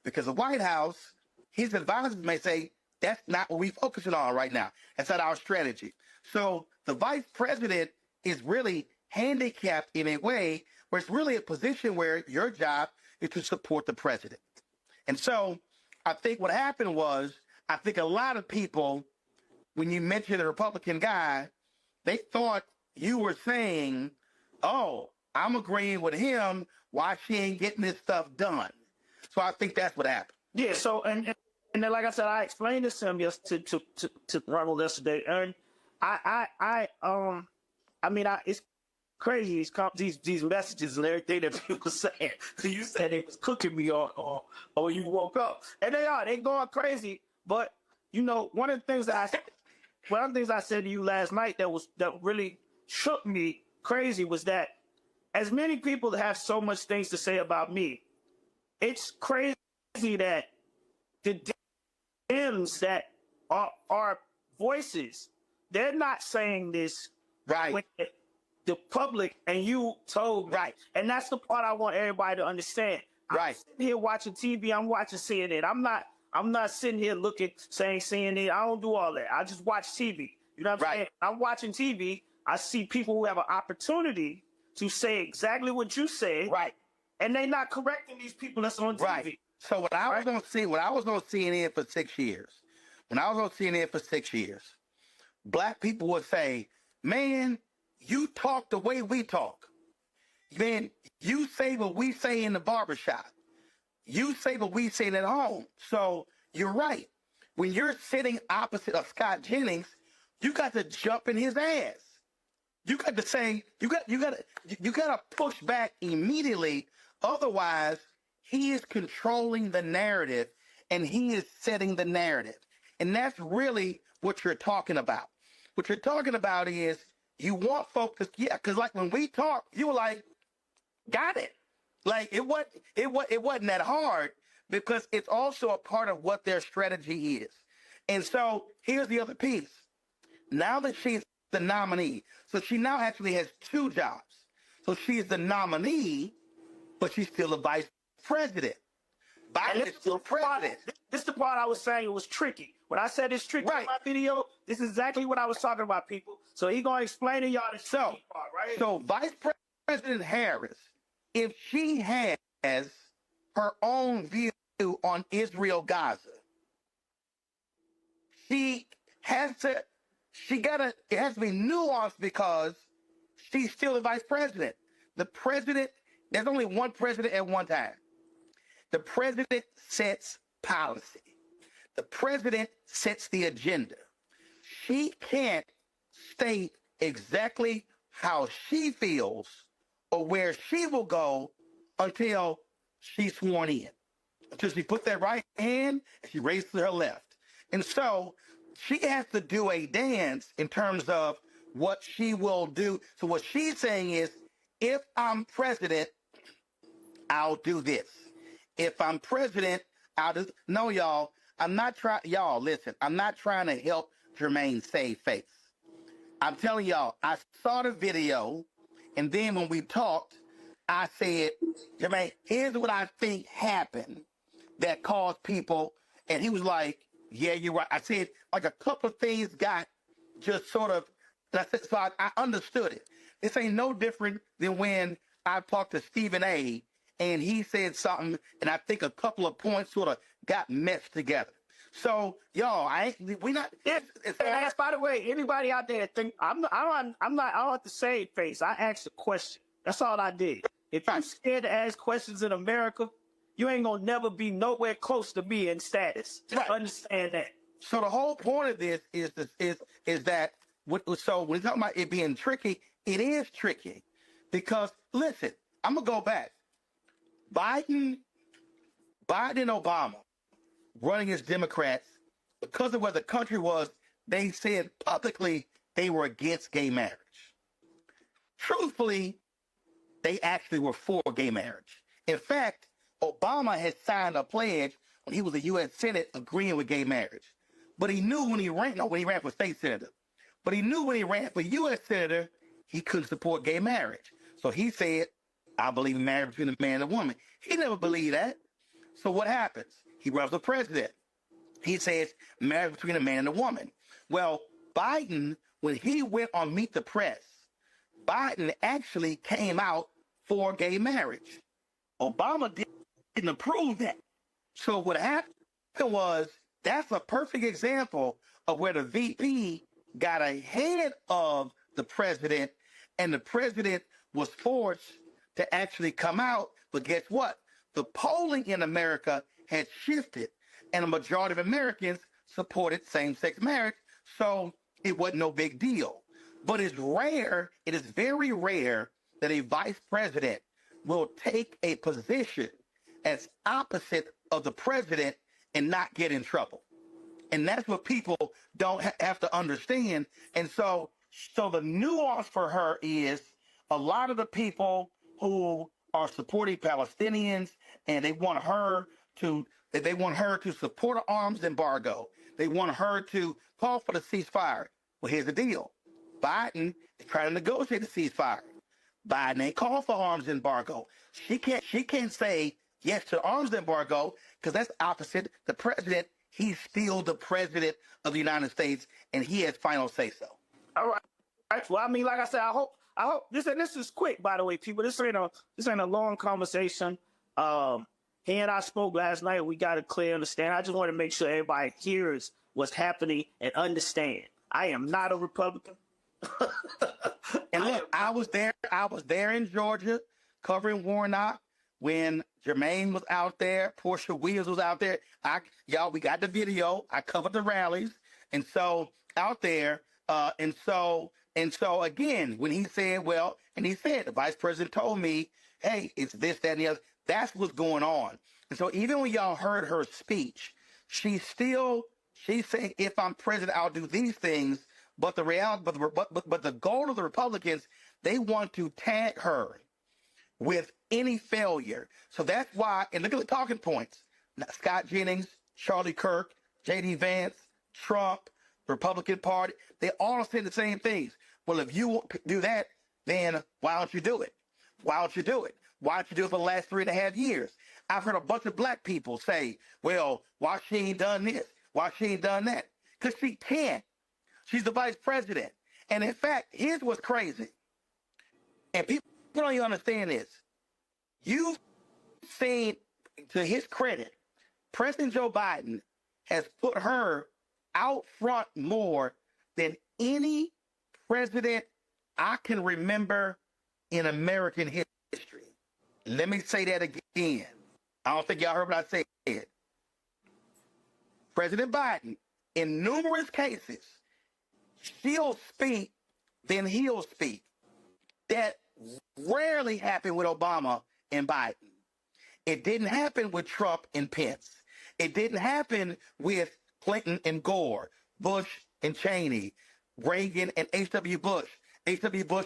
because the White House, his advisors may say, that's not what we're focusing on right now. That's not our strategy. So the vice president is really handicapped in a way where it's really a position where your job is to support the president. And so I think what happened was, I think a lot of people, when you mentioned the Republican guy, they thought you were saying, oh, I'm agreeing with him, why she ain't getting this stuff done. So I think that's what happened. Yeah, so, and then, like I said, I explained this to him to Ronald yesterday, and it's crazy, these messages and everything that people saying. So you said they was cooking me or you woke up. And they going crazy. But, you know, one of the things I said to you last night that really shook me crazy was that as many people have so much things to say about me, it's crazy that the Dems that are voices, they're not saying this right with the public, and you told me. Right. And that's the part I want everybody to understand. Right. I'm sitting here watching TV, I'm watching CNN. I'm not sitting here saying CNN. I don't do all that. I just watch TV. You know what I'm saying? I'm watching TV. I see people who have an opportunity to say exactly what you said. Right. And they're not correcting these people that's on TV. Right. So when I was on CNN for 6 years, black people would say, man, you talk the way we talk. Man, you say what we say in the barbershop. You say what we say at home. So you're right. When you're sitting opposite of Scott Jennings, you got to jump in his ass. You got to say, you got to push back immediately. Otherwise, he is controlling the narrative and he is setting the narrative. And that's really what you're talking about. What you're talking about is you want folks to, because like when we talk, you were like, got it. Like it wasn't that hard because it's also a part of what their strategy is. And so here's the other piece. Now that she's the nominee, so she now actually has two jobs. So she's the nominee, but she's still a vice president. Biden is still president. This is the part I was saying it was tricky. When I said it's tricky in my video, this is exactly what I was talking about, people. So he's going to explain to y'all the tricky part, right? So Vice President Harris, if she has her own view on Israel-Gaza, it has to be nuanced because she's still the vice president. The president, there's only one president at one time. The president sets policy. The president sets the agenda. She can't state exactly how she feels or where she will go until she's sworn in. Until she put that right hand and she raises her left. And so she has to do a dance in terms of what she will do. So what she's saying is, if I'm president, I'll do this. If I'm president, I'll do. No, y'all, I'm not trying. Y'all, listen, I'm not trying to help Jermaine save face. I'm telling y'all, I saw the video, and then when we talked, I said, Jermaine, here's what I think happened that caused people. And he was like, yeah, you're right. I said, like a couple of things got just sort of And I said, so I understood it. This ain't no different than when I talked to Stephen A. and he said something, and I think a couple of points sort of got meshed together. So, y'all, we not. Ask, by the way, anybody out there that think I don't have to save face. I asked a question. That's all I did. If you're scared to ask questions in America, you ain't gonna never be nowhere close to me in status. Just understand that. So the whole point of this is that so when you're talking about it being tricky, it is tricky because listen, I'm gonna go back. Biden and Obama running as Democrats because of where the country was. They said publicly they were against gay marriage. Truthfully, they actually were for gay marriage. In fact, Obama had signed a pledge when he was a U.S. Senate agreeing with gay marriage. But he knew when he ran for state senator. But he knew when he ran for U.S. senator, he couldn't support gay marriage. So he said, I believe in marriage between a man and a woman. He never believed that. So what happens? He runs for president. He says marriage between a man and a woman. Well, Biden, when he went on Meet the Press, Biden actually came out for gay marriage. Obama didn't approve that. So what happened was that's a perfect example of where the VP got ahead of the president, and the president was forced to actually come out. But guess what? The polling in America had shifted, and a majority of Americans supported same-sex marriage, so it wasn't no big deal. But it's rare, it is very rare that a vice president will take a position as opposite of the president and not get in trouble. And that's what people don't have to understand. And so the nuance for her is a lot of the people who are supporting Palestinians and they want her to support an arms embargo. They want her to call for the ceasefire. Well, here's the deal. Biden is trying to negotiate a ceasefire. Biden ain't called for arms embargo. She can't say yes to arms embargo because that's opposite the president. He's still the president of the United States, and he has final say so. All right. Well, I mean, like I said, I hope this is quick. By the way, people, this ain't a long conversation. He and I spoke last night. We got a clear understanding. I just want to make sure everybody hears what's happening and understand. I am not a Republican. And look, I was there in Georgia covering Warnock when Jermaine was out there, Portia Williams was out there. We got the video. I covered the rallies, and so out there, and so again, when he said, the vice president told me, hey, it's this, that, and the other. That's what's going on. And so even when y'all heard her speech, she's saying, if I'm president, I'll do these things. But the reality, but the goal of the Republicans, they want to tag her with any failure. So that's why, and look at the talking points. Scott Jennings, Charlie Kirk, J.D. Vance, Trump, the Republican Party, they all say the same things. Well, if you won't do that, then why don't you do it? Why don't you do it? Why don't you do it for the last 3.5 years? I've heard a bunch of black people say, well, why she ain't done this? Why she ain't done that? Because she can't. She's the vice president. And in fact, here's what's crazy. And people don't even understand this. You've seen, to his credit, President Joe Biden has put her out front more than any president I can remember in American history. Let me say that again. I don't think y'all heard what I said. President Biden, in numerous cases, she'll speak, then he'll speak. That rarely happened with Obama and Biden. It didn't happen with Trump and Pence. It didn't happen with Clinton and Gore, Bush and Cheney, Reagan and H.W. Bush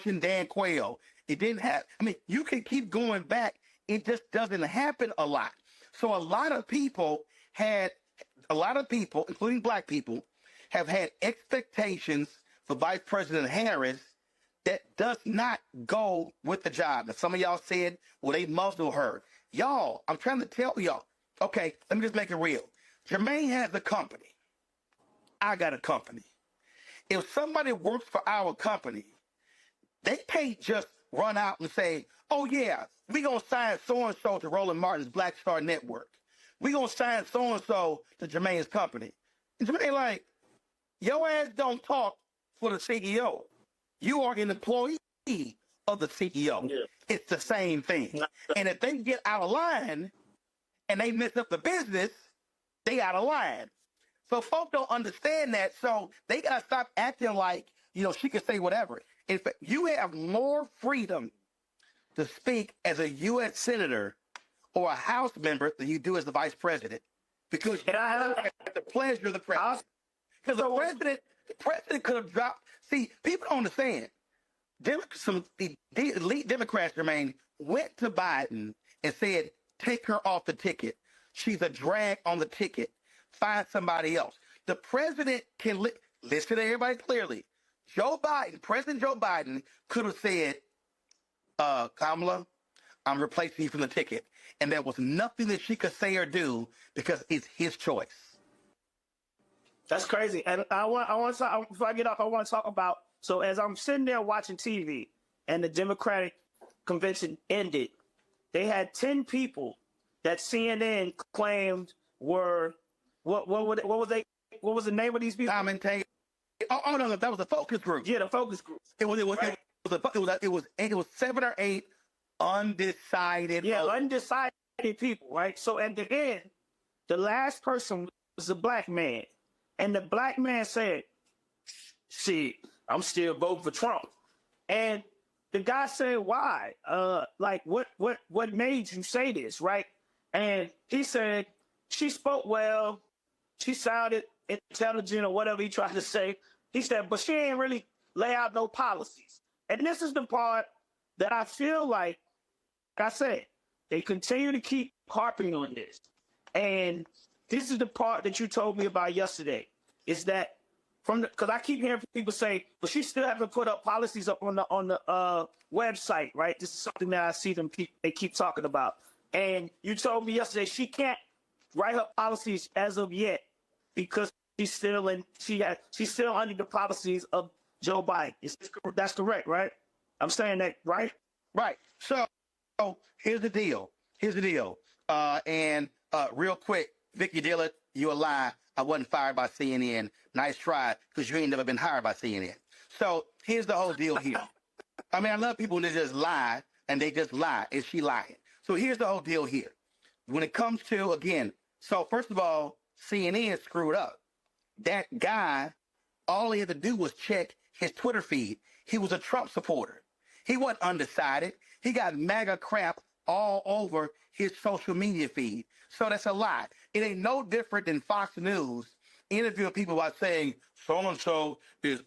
and Dan Quayle. It didn't happen. I mean, you can keep going back. It just doesn't happen a lot. So a lot of people, including black people, have had expectations for Vice President Harris that does not go with the job. Now, some of y'all said, well, they muzzle her. Y'all, I'm trying to tell y'all. Okay, let me just make it real. Jermaine has a company. I got a company. if somebody works for our company, they can't just run out and say, oh, yeah, we're going to sign so-and-so to Roland Martin's Black Star Network. We're going to sign so-and-so to Jermaine's company. And Jermaine like, your ass don't talk for the CEO. You are an employee of the CEO. Yeah. It's the same thing. And if they get out of line and they mess up the business, they out of line. So folks don't understand that. So they got to stop acting like, she can say whatever. In fact, you have more freedom to speak as a U.S. senator or a House member than you do as the vice president. Because you have at the pleasure of the president. Because the president could have dropped. See, people don't understand. The elite Democrats, Jermaine, went to Biden and said, take her off the ticket. She's a drag on the ticket. Find somebody else. The president can listen to everybody clearly. President Joe Biden could have said, Kamala, I'm replacing you from the ticket. And there was nothing that she could say or do because it's his choice. That's crazy. And I want to, before I get off, I want to talk about, so as I'm sitting there watching TV and the Democratic convention ended, they had 10 people that CNN claimed were, what was the name of these people? Oh no, that was a focus group. Yeah, the focus group. It was 7 or 8 undecided. Yeah, undecided people, right? So at the end, the last person was a black man. And the black man said, see, I'm still voting for Trump. And the guy said, why? What made you say this, right? And he said, she spoke well, she sounded intelligent or whatever he tried to say. He said, but she ain't really lay out no policies. And this is the part that I feel like I said, they continue to keep harping on this. And this is the part that you told me about yesterday, is that because I keep hearing people say, but she still haven't put up policies up on the website, right? This is something that I see they keep talking about. And you told me yesterday she can't write her policies as of yet because she's still under the policies of Joe Biden. That's correct, right? I'm saying that, right? Right. So here's the deal. Real quick, Vicky Dillard, you a lie. I wasn't fired by CNN. Nice try, because you ain't never been hired by CNN. So here's the whole deal here. I mean, I love people that just lie, and they just lie. Is she lying? So here's the whole deal here. When it comes to, again, so first of all, CNN screwed up. That guy, all he had to do was check his Twitter feed. He was a Trump supporter. He wasn't undecided. He got MAGA crap all over his social media feed. So that's a lie. It ain't no different than Fox News interviewing people by saying so-and-so is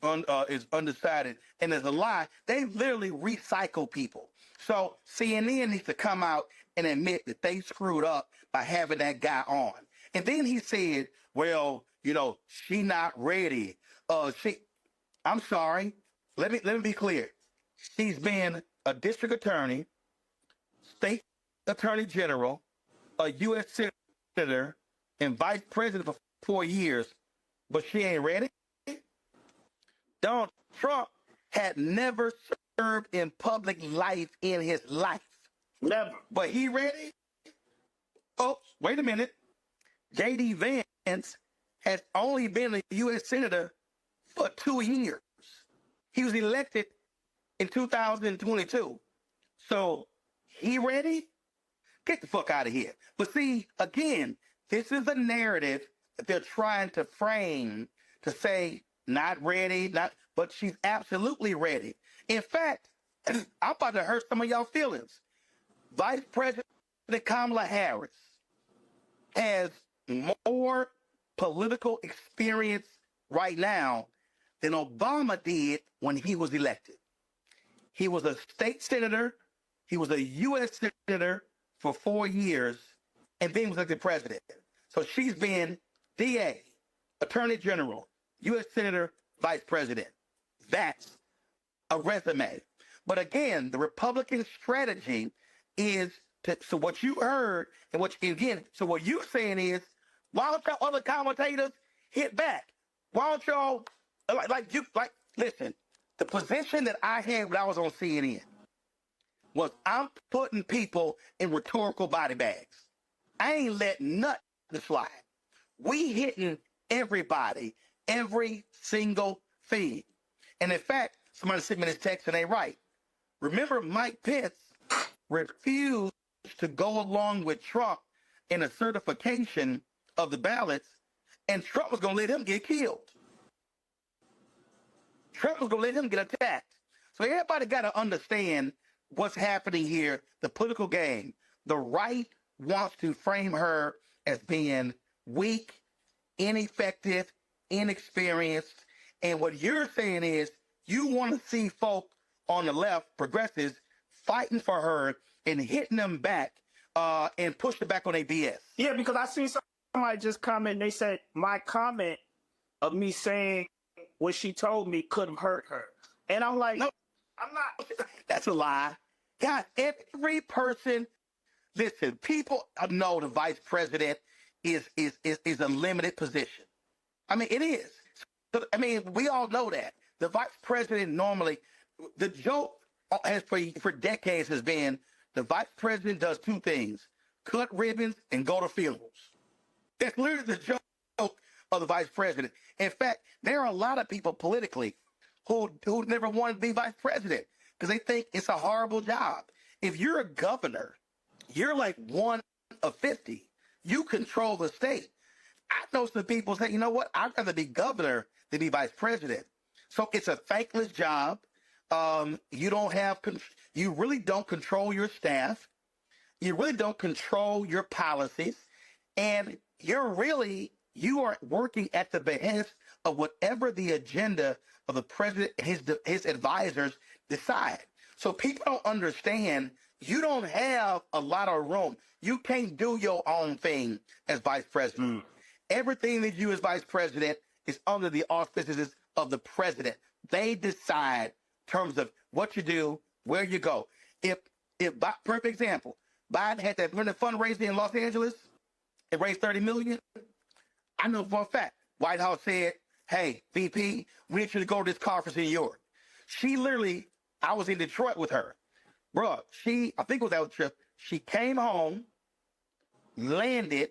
undecided. And there's a lie. They literally recycle people. So CNN needs to come out and admit that they screwed up by having that guy on. And then he said, well, she not ready. I'm sorry. Let me be clear. She's been a district attorney, state attorney general, a U.S. senator, and vice president for 4 years, but she ain't ready? Donald Trump had never served in public life in his life. Never. But he ready? Oh, wait a minute. J.D. Vance has only been a U.S. senator for 2 years. He was elected in 2022. So he ready? Get the fuck out of here. But see, again, this is a narrative that they're trying to frame to say, not ready, but she's absolutely ready. In fact, I'm about to hurt some of y'all feelings. Vice President Kamala Harris has more political experience right now than Obama did when he was elected. He was a state senator. He was a U.S. senator for 4 years, and then was elected president. So she's been DA, Attorney General, U.S. Senator, Vice President. That's a resume. But again, the Republican strategy is so what you heard, and what you're saying is, why don't y'all other commentators hit back? Why don't y'all listen, the position that I had when I was on CNN was I'm putting people in rhetorical body bags. I ain't letting nothing slide. We hitting everybody, every single thing. And in fact, somebody sent me this text and they right. Remember, Mike Pence refused to go along with Trump in a certification of the ballots, and Trump was going to let him get killed. Trump was going to let him get attacked. So everybody got to understand what's happening here, the political game. The right wants to frame her as being weak, ineffective, inexperienced. And what you're saying is you want to see folk on the left, progressives, fighting for her and hitting them back and pushing back on their BS. Yeah, because I seen somebody just comment, they said my comment of me saying what she told me could have hurt her. And I'm like, no, I'm not. That's a lie. God, every person, listen, people know the vice president is a limited position. I mean, it is. So, I mean, we all know that. The vice president normally, the joke has for decades has been the vice president does two things: cut ribbons and go to funerals. That's literally the joke of the vice president. In fact, there are a lot of people politically who never wanted to be vice president because they think it's a horrible job. If you're a governor, you're like one of 50. You control the state. I know some people say, you know what? I'd rather be governor than be vice president. So it's a thankless job. You really don't control your staff. You really don't control your policies. And you are working at the behest of whatever the agenda of the president, his advisors decide. So people don't understand you don't have a lot of room. You can't do your own thing as vice president. Everything that you do as vice president is under the auspices of the president. They decide in terms of what you do, where you go. If perfect example, Biden had that fundraising in Los Angeles and raised $30 million. I know for a fact, White House said, hey, VP, we need you to go to this conference in New York. She literally, I was in Detroit with her. Bruh, I think it was that trip. She came home, landed,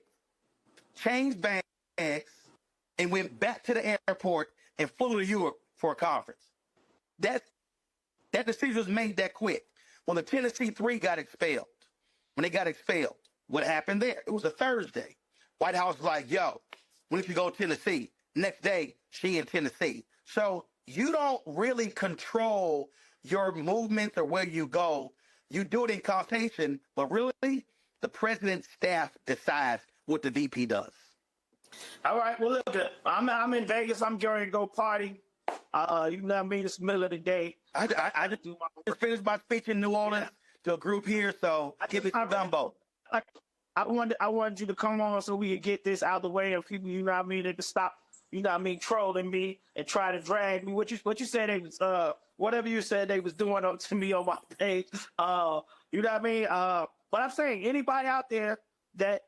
changed bags, and went back to the airport and flew to Europe for a conference. That decision was made that quick. When the Tennessee 3 got expelled, what happened there? It was a Thursday. White House was like, yo, we need you to go to Tennessee. Next day, she in Tennessee. So you don't really control your movements or where you go. You do it in consultation, but really, the president's staff decides what the VP does. All right, well, look, I'm in Vegas. I'm going to go party. You know what I mean? It's the middle of the day. I just finished my speech in New Orleans to a group here, so give it to Dumbo. I wanted you to come on so we could get this out of the way, and people, you know what I mean, they can stop, you know what I mean, trolling me and try to drag me. What you said they was whatever you said they was doing to me on my page. You know what I mean? But I'm saying anybody out there that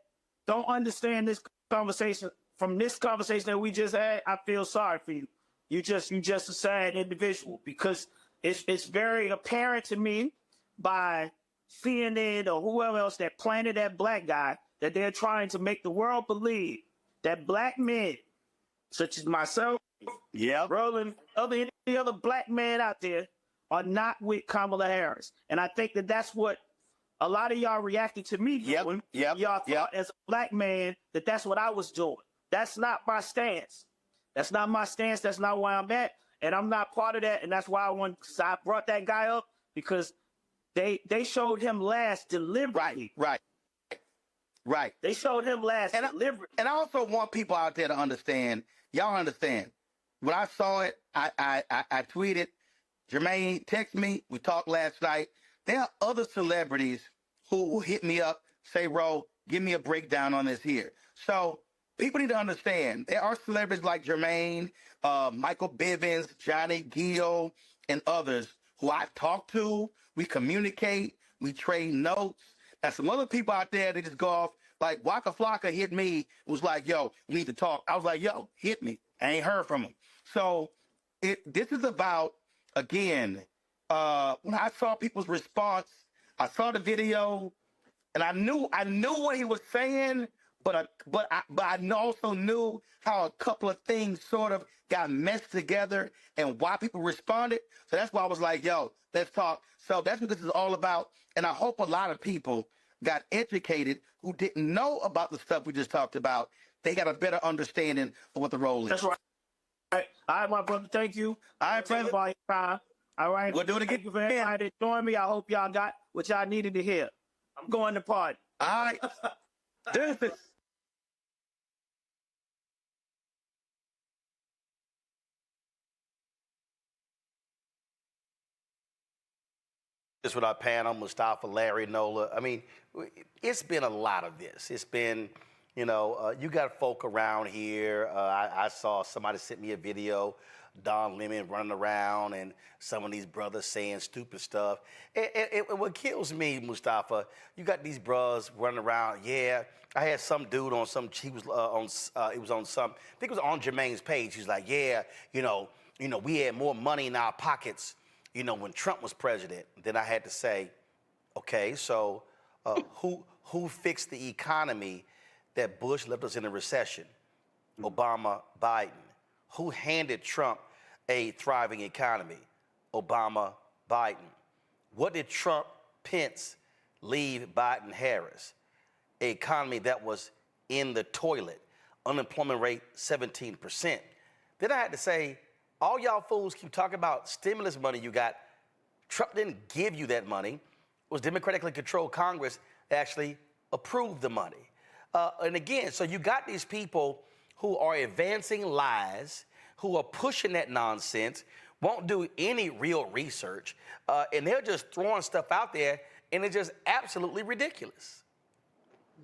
don't understand this conversation, from this conversation that we just had, I feel sorry for you. You just a sad individual, because it's very apparent to me by CNN or whoever else that planted that black guy that they're trying to make the world believe that black men, such as myself, Roland, any other black man out there, are not with Kamala Harris. And I think that that's what a lot of y'all reacted to me doing. Y'all thought as a black man that that's what I was doing. That's not my stance. That's not my stance. That's not where I'm at. And I'm not part of that. And that's why I brought that guy up, because they showed him last deliberately. Right. They showed him last deliberately. And I also want people out there to understand, y'all understand. When I saw it, I tweeted, Jermaine texted me, we talked last night. There are other celebrities who will hit me up, say, Ro, give me a breakdown on this here. So people need to understand, there are celebrities like Jermaine, Michael Bivins, Johnny Gill, and others who I've talked to. We communicate, we trade notes. Now, some other people out there, they just go off, like Waka Flocka hit me, was like, yo, we need to talk. I was like, yo, hit me. I ain't heard from him. So This is about, again, when I saw people's response, I saw the video, and I knew what he was saying, but I also knew how a couple of things sort of got meshed together and why people responded. So that's why I was like, yo, let's talk. So that's what this is all about. And I hope a lot of people got educated who didn't know about the stuff we just talked about. They got a better understanding of what the role is. That's right. All right, my brother. Thank you. All right, brother. All right. We'll do it again. Thank you for everybody that joined me. I hope y'all got what y'all needed to hear. I'm going to party. All right. Deuces. This with our panel, Mustafa, Larry, Nola. I mean, it's been a lot of this. It's been, you know, you got folk around here. I saw somebody sent me a video, Don Lemon running around and some of these brothers saying stupid stuff. And what kills me, Mustafa, you got these bros running around. Yeah, I had some dude on some, he was it was on some, I think it was on Jermaine's page. He's like, yeah, you know, we had more money in our pockets, you know, when Trump was president. Then I had to say, okay, so who fixed the economy that Bush left us in a recession? Obama, Biden. Who handed Trump a thriving economy? Obama, Biden. What did Trump, Pence leave Biden, Harris? An economy that was in the toilet. Unemployment rate 17%. Then I had to say, all y'all fools keep talking about stimulus money you got. Trump didn't give you that money. It was democratically controlled Congress that actually approved the money. And again, so you got these people who are advancing lies, who are pushing that nonsense, won't do any real research, and they're just throwing stuff out there, and it's just absolutely ridiculous.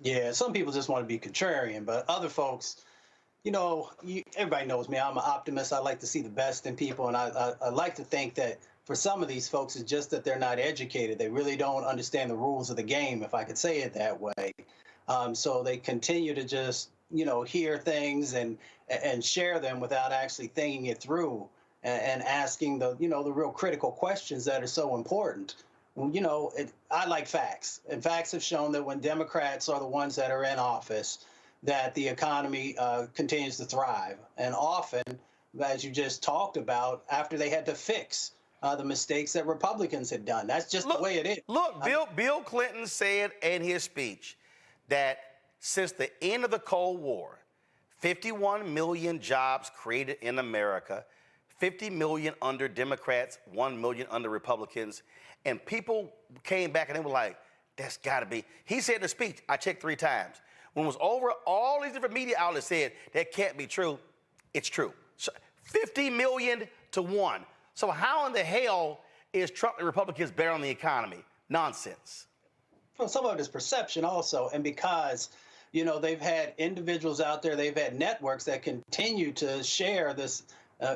Yeah, some people just want to be contrarian, but other folks, you know, everybody knows me. I'm an optimist. I like to see the best in people, and I like to think that for some of these folks, it's just that they're not educated. They really don't understand the rules of the game, if I could say it that way. So they continue to just, you know, hear things and share them without actually thinking it through and asking the, you know, the real critical questions that are so important. You know, I like facts, and facts have shown that when Democrats are the ones that are in office, that the economy continues to thrive. And often, as you just talked about, after they had to fix the mistakes that Republicans had done. That's just the way it is. Look, Bill Clinton said in his speech that since the end of the Cold War, 51 million jobs created in America, 50 million under Democrats, 1 million under Republicans, and people came back and they were like, that's gotta be. He said in the speech, I checked 3 times. When it was over, all these different media outlets said that can't be true. It's true. So 50 million to 1. So how in the hell is Trump and Republicans better on the economy? Nonsense. Well, some of it is perception also, and because, you know, they've had individuals out there, they've had networks that continue to share this,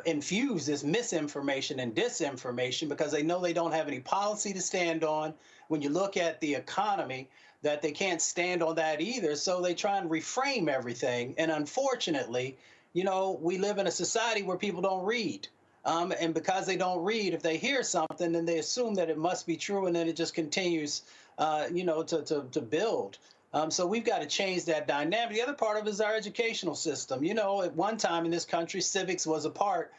infuse this misinformation and disinformation because they know they don't have any policy to stand on. When you look at the economy, that they can't stand on that either, so they try and reframe everything. And unfortunately, you know, we live in a society where people don't read. And because they don't read, if they hear something, then they assume that it must be true, and then it just continues, you know, to build. So we've got to change that dynamic. The other part of it is our educational system. You know, at one time in this country, civics was a part,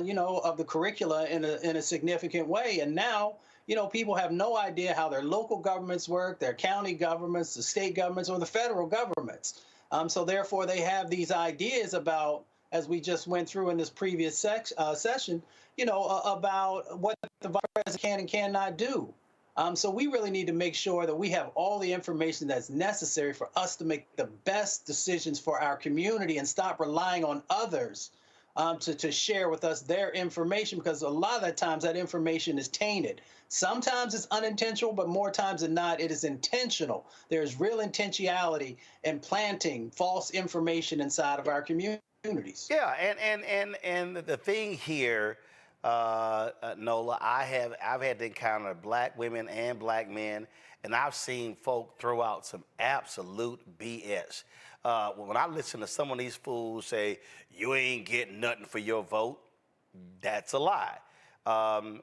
you know, of the curricula in a significant way. And now, you know, people have no idea how their local governments work, their county governments, the state governments, or the federal governments. So therefore, they have these ideas about, as we just went through in this previous session, you know, about what the vice president can and cannot do. So we really need to make sure that we have all the information that's necessary for us to make the best decisions for our community and stop relying on others to share with us their information, because a lot of the times that information is tainted. Sometimes it's unintentional, but more times than not, it is intentional. There's real intentionality in planting false information inside of our communities. Yeah, and the thing here, Nola, I've had to encounter black women and black men, and I've seen folk throw out some absolute BS. When I listen to some of these fools say, you ain't getting nothing for your vote, That's a lie.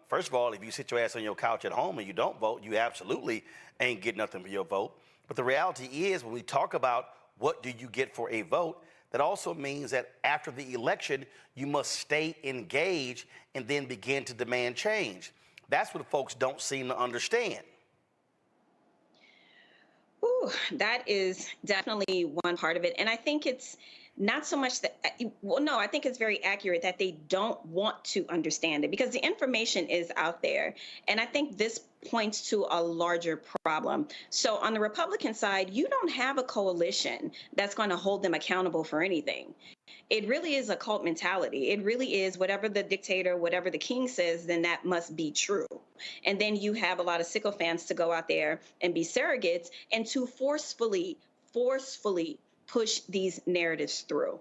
First of all, if you sit your ass on your couch at home and you don't vote, you absolutely ain't getting nothing for your vote. But the reality is, when we talk about what do you get for a vote, that also means that after the election, you must stay engaged and then begin to demand change. That's what folks don't seem to understand. Ooh, that is definitely one part of it. And I think it's not so much that, well, no, I think it's very accurate that they don't want to understand it because the information is out there. And I think this points to a larger problem. So on the Republican side, you don't have a coalition that's going to hold them accountable for anything. It really is a cult mentality. It really is whatever the dictator, whatever the king says, then that must be true. And then you have a lot of sycophants to go out there and be surrogates and to forcefully push these narratives through.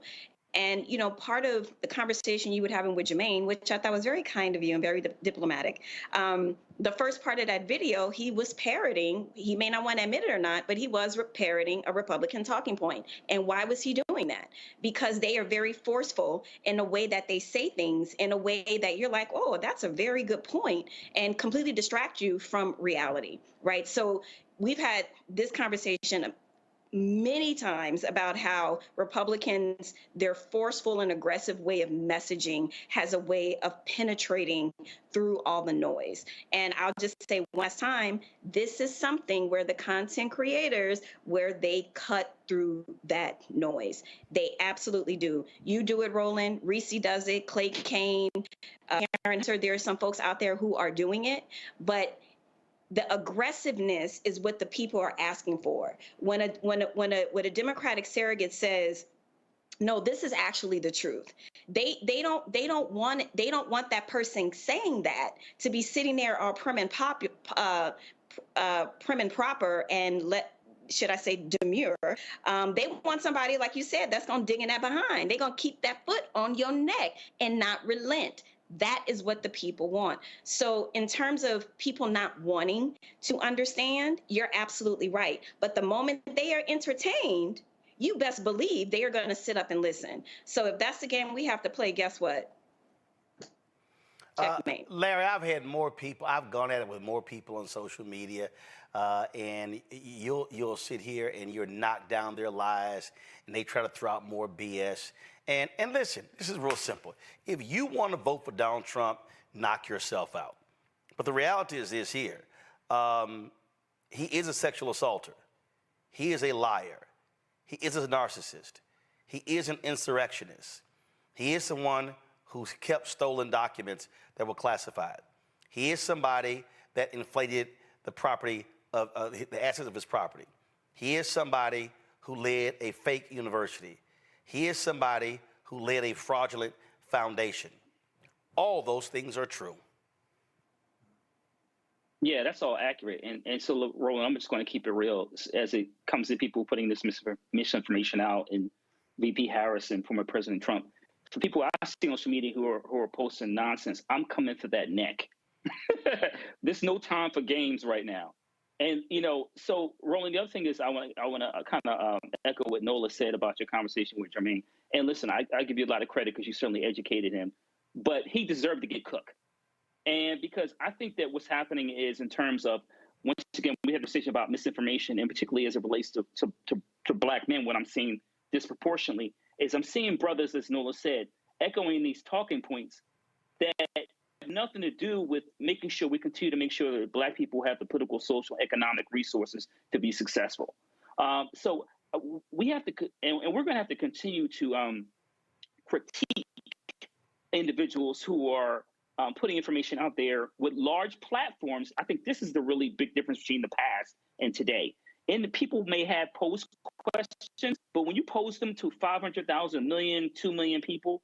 And, you know, part of the conversation you were having with Jermaine, which I thought was very kind of you and very diplomatic, the first part of that video, he was parroting, he may not want to admit it or not, but he was parroting a Republican talking point. And why was he doing that? Because they are very forceful in the way that they say things, in a way that you're like, oh, that's a very good point, and completely distract you from reality, right? So we've had this conversation many times about how Republicans, their forceful and aggressive way of messaging has a way of penetrating through all the noise. And I'll just say one last time, this is something where the content creators, where they cut through that noise. They absolutely do. You do it, Roland. Reese does it. Clay Kane, Karen, there are some folks out there who are doing it, but the aggressiveness is what the people are asking for. When a Democratic surrogate says, no, this is actually the truth, they don't want that person saying that to be sitting there all prim and proper and should I say demure. They want somebody, like you said, that's going to dig in that behind. They're going to keep that foot on your neck and not relent. That is what the people want. So in terms of people not wanting to understand, you're absolutely right. But the moment they are entertained, you best believe they are going to sit up and listen. So if that's the game we have to play, guess what? Checkmate. Larry, I've gone at it with more people on social media, and you'll sit here and you're knock down their lies, and they try to throw out more BS. And listen, this is real simple. If you want to vote for Donald Trump, knock yourself out. But the reality is this here. He is a sexual assaulter. He is a liar. He is a narcissist. He is an insurrectionist. He is someone who's kept stolen documents that were classified. He is somebody that inflated the property of the assets of his property. He is somebody who led a fake university. He is somebody who led a fraudulent foundation. All those things are true. Yeah, that's all accurate. And so, look, Roland, I'm just going to keep it real as it comes to people putting this misinformation out, and VP Harris and former President Trump. For people I see on social media who are posting nonsense, I'm coming for that neck. There's no time for games right now. And, you know, so, Roland, the other thing is I want to kind of echo what Nola said about your conversation with Jermaine. And listen, I give you a lot of credit because you certainly educated him. But he deserved to get cooked. And because I think that what's happening is, in terms of, once again, we have a decision about misinformation, and particularly as it relates to Black men, what I'm seeing disproportionately is I'm seeing brothers, as Nola said, echoing these talking points that have nothing to do with making sure we continue to make sure that Black people have the political, social, economic resources to be successful. So we have to, and we're going to have to continue to critique individuals who are putting information out there with large platforms. I think this is the really big difference between the past and today. And the people may have posed questions, but when you pose them to 500,000, million, 2 million people,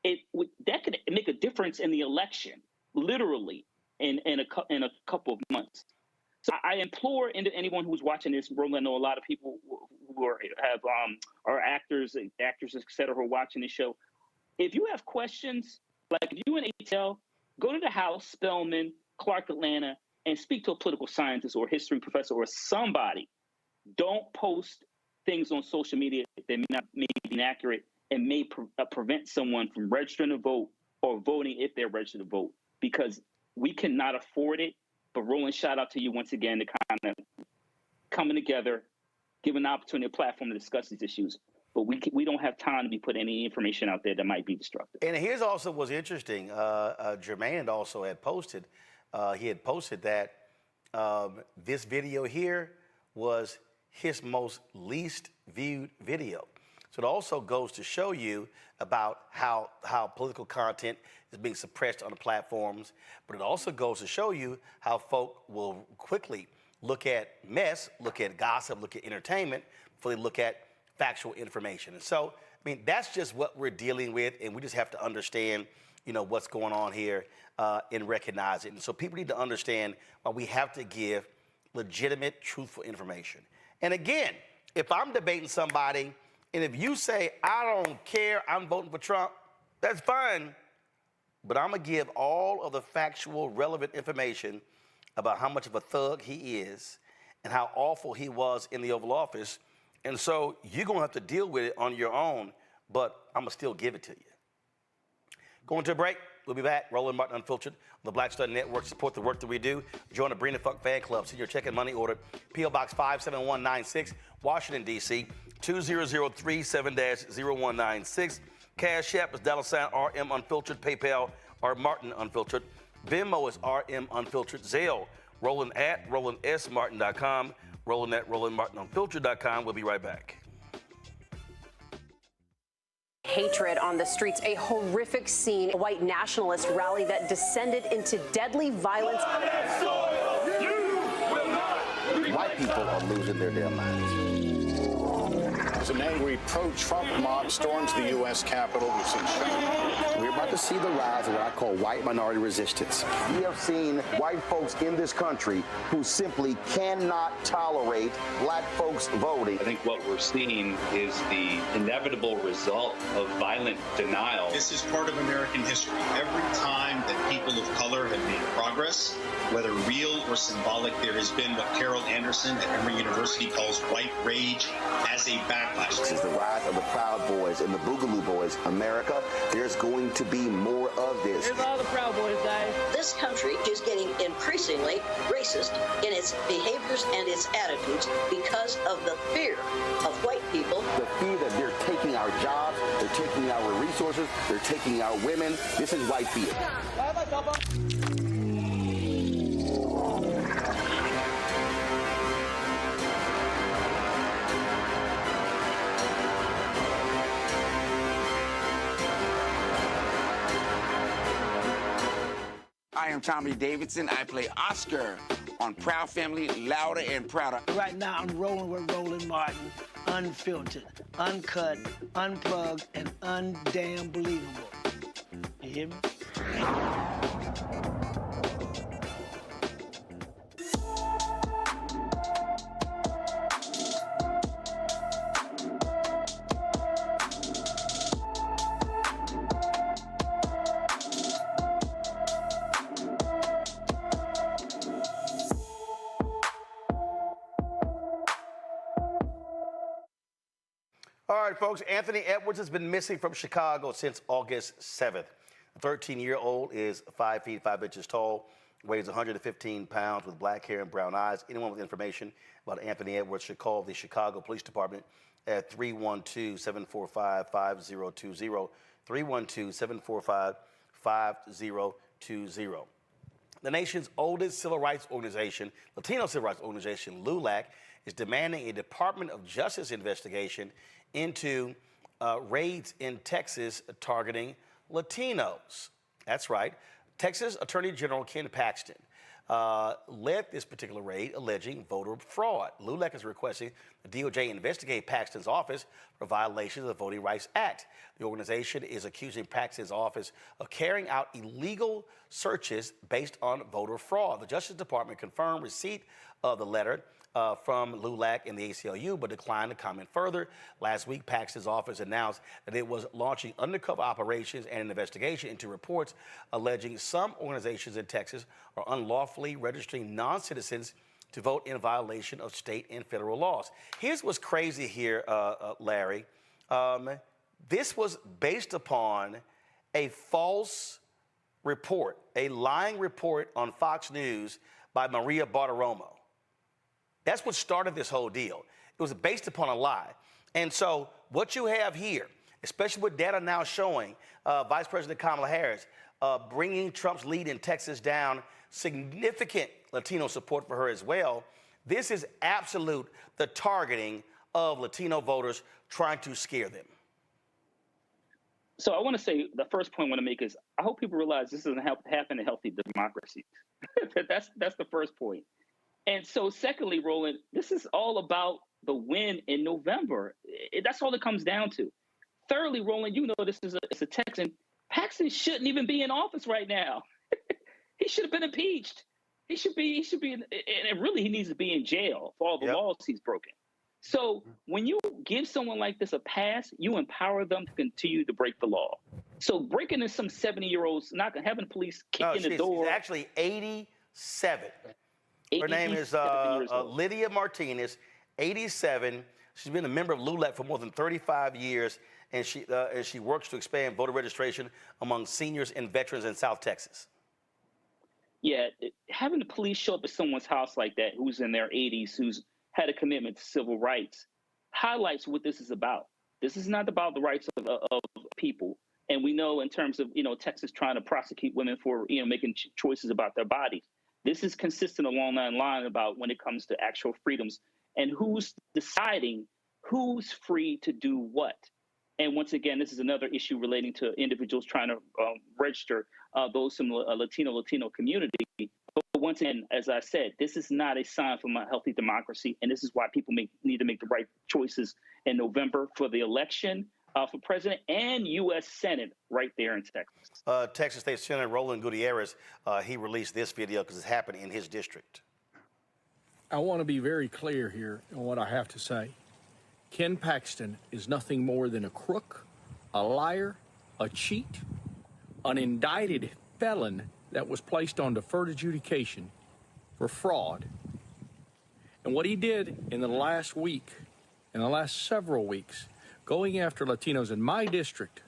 that could make a difference in the election, literally, in a couple of months. So I implore anyone who's watching this, Roland, I know a lot of people who are actors, et cetera, who are watching this show. If you have questions, like if you in ATL, go to the House, Spelman, Clark, Atlanta, and speak to a political scientist or history professor or somebody. Don't post things on social media that may be inaccurate and may prevent someone from registering to vote or voting if they're registered to vote, because we cannot afford it. But Roland, shout out to you once again to kind of coming together, giving an opportunity, a platform to discuss these issues. But we don't have time to be putting any information out there that might be destructive. And here's also what's interesting. Jermaine also had posted, that this video here was his most least viewed video. So it also goes to show you about how political content is being suppressed on the platforms, but it also goes to show you how folk will quickly look at mess, look at gossip, look at entertainment, before they look at factual information. And so, I mean, that's just what we're dealing with, and we just have to understand, what's going on here and recognize it. And so people need to understand why we have to give legitimate, truthful information. And again, if I'm debating somebody, and if you say, I don't care, I'm voting for Trump, that's fine. But I'm going to give all of the factual, relevant information about how much of a thug he is and how awful he was in the Oval Office. And so you're going to have to deal with it on your own, but I'm going to still give it to you. Going to a break. We'll be back. Roland Martin Unfiltered on the Black Star Network. Support the work that we do. Join the Brina Funk fan club. Send your check and money order. P.O. Box 57196, Washington, D.C., 20037-0196. Cash App is $RM Unfiltered. PayPal, R Martin Unfiltered. Venmo is RM Unfiltered. Zelle, Roland at RolandSMartin.com. Roland at RolandMartinUnfiltered.com. We'll be right back. Hatred on the streets, a horrific scene, a white nationalist rally that descended into deadly violence. White people are losing their damn minds. As an angry pro-Trump mob storms the U.S. Capitol, we've seen We're about to see the rise of what I call white minority resistance. We have seen white folks in this country who simply cannot tolerate black folks voting. I think what we're seeing is the inevitable result of violent denial. This is part of American history. Every time that people of color have made progress, whether real or symbolic, there has been what Carol Anderson at Emory University calls white rage as a backlash. This is the rise of the Proud Boys and the Boogaloo Boys. America, there's going to be more of this. Here's all the Proud Boys, guys. This country is getting increasingly racist in its behaviors and its attitudes because of the fear of white people. The fear that they're taking our jobs, they're taking our resources, they're taking our women. This is white fear. I am Tommy Davidson. I play Oscar on Proud Family, Louder and Prouder. Right now, I'm rolling with Roland Martin, unfiltered, uncut, unplugged, and undamn believable. You hear me? All right, folks, Anthony Edwards has been missing from Chicago since August 7th. The 13-year-old is 5 feet 5 inches tall, weighs 115 pounds with black hair and brown eyes. Anyone with information about Anthony Edwards should call the Chicago Police Department at 312-745-5020, 312-745-5020. The nation's oldest civil rights organization, Latino civil rights organization, LULAC, is demanding a Department of Justice investigation into raids in Texas targeting Latinos. That's right. Texas Attorney General Ken Paxton led this particular raid alleging voter fraud. LULAC is requesting the DOJ investigate Paxton's office for violations of the Voting Rights Act. The organization is accusing Paxton's office of carrying out illegal searches based on voter fraud. The Justice Department confirmed receipt of the letter from LULAC and the ACLU, but declined to comment further. Last week, Paxton's office announced that it was launching undercover operations and an investigation into reports alleging some organizations in Texas are unlawfully registering non-citizens to vote in violation of state and federal laws. Here's what's crazy here, Larry. This was based upon a false report, a lying report on Fox News by Maria Bartiromo. That's what started this whole deal. It was based upon a lie. And so what you have here, especially with data now showing Vice President Kamala Harris bringing Trump's lead in Texas down, significant Latino support for her as well. This is the targeting of Latino voters, trying to scare them. So I want to say the first point I want to make is I hope people realize this doesn't happen in healthy democracies. that's the first point. And so secondly, Roland, this is all about the win in November. That's all it comes down to. Thirdly, Roland, you know this is a Texan. Paxton shouldn't even be in office right now. He should have been impeached. He should be, and really he needs to be in jail for all the laws he's broken. So when you give someone like this a pass, you empower them to continue to break the law. So breaking in some 70-year-olds, not having the police kick in the door. She's actually 87. Her name is Lydia Martinez, 87. She's been a member of LULAC for more than 35 years, and she works to expand voter registration among seniors and veterans in South Texas. Yeah, having the police show up at someone's house like that, who's in their 80s, who's had a commitment to civil rights, highlights what this is about. This is not about the rights of people. And we know in terms of, Texas trying to prosecute women for, making choices about their bodies. This is consistent along that line about when it comes to actual freedoms and who's deciding who's free to do what. And once again, this is another issue relating to individuals trying to register those from the Latino community. But once again, as I said, this is not a sign from a healthy democracy. And this is why people need to make the right choices in November for the election for president and U.S. Senate right there in Texas. Texas State Senator Roland Gutierrez, he released this video because it's happening in his district. I want to be very clear here on what I have to say. Ken Paxton is nothing more than a crook, a liar, a cheat, an indicted felon that was placed on deferred adjudication for fraud. And what he did in the last week, in the last several weeks, going after Latinos in my district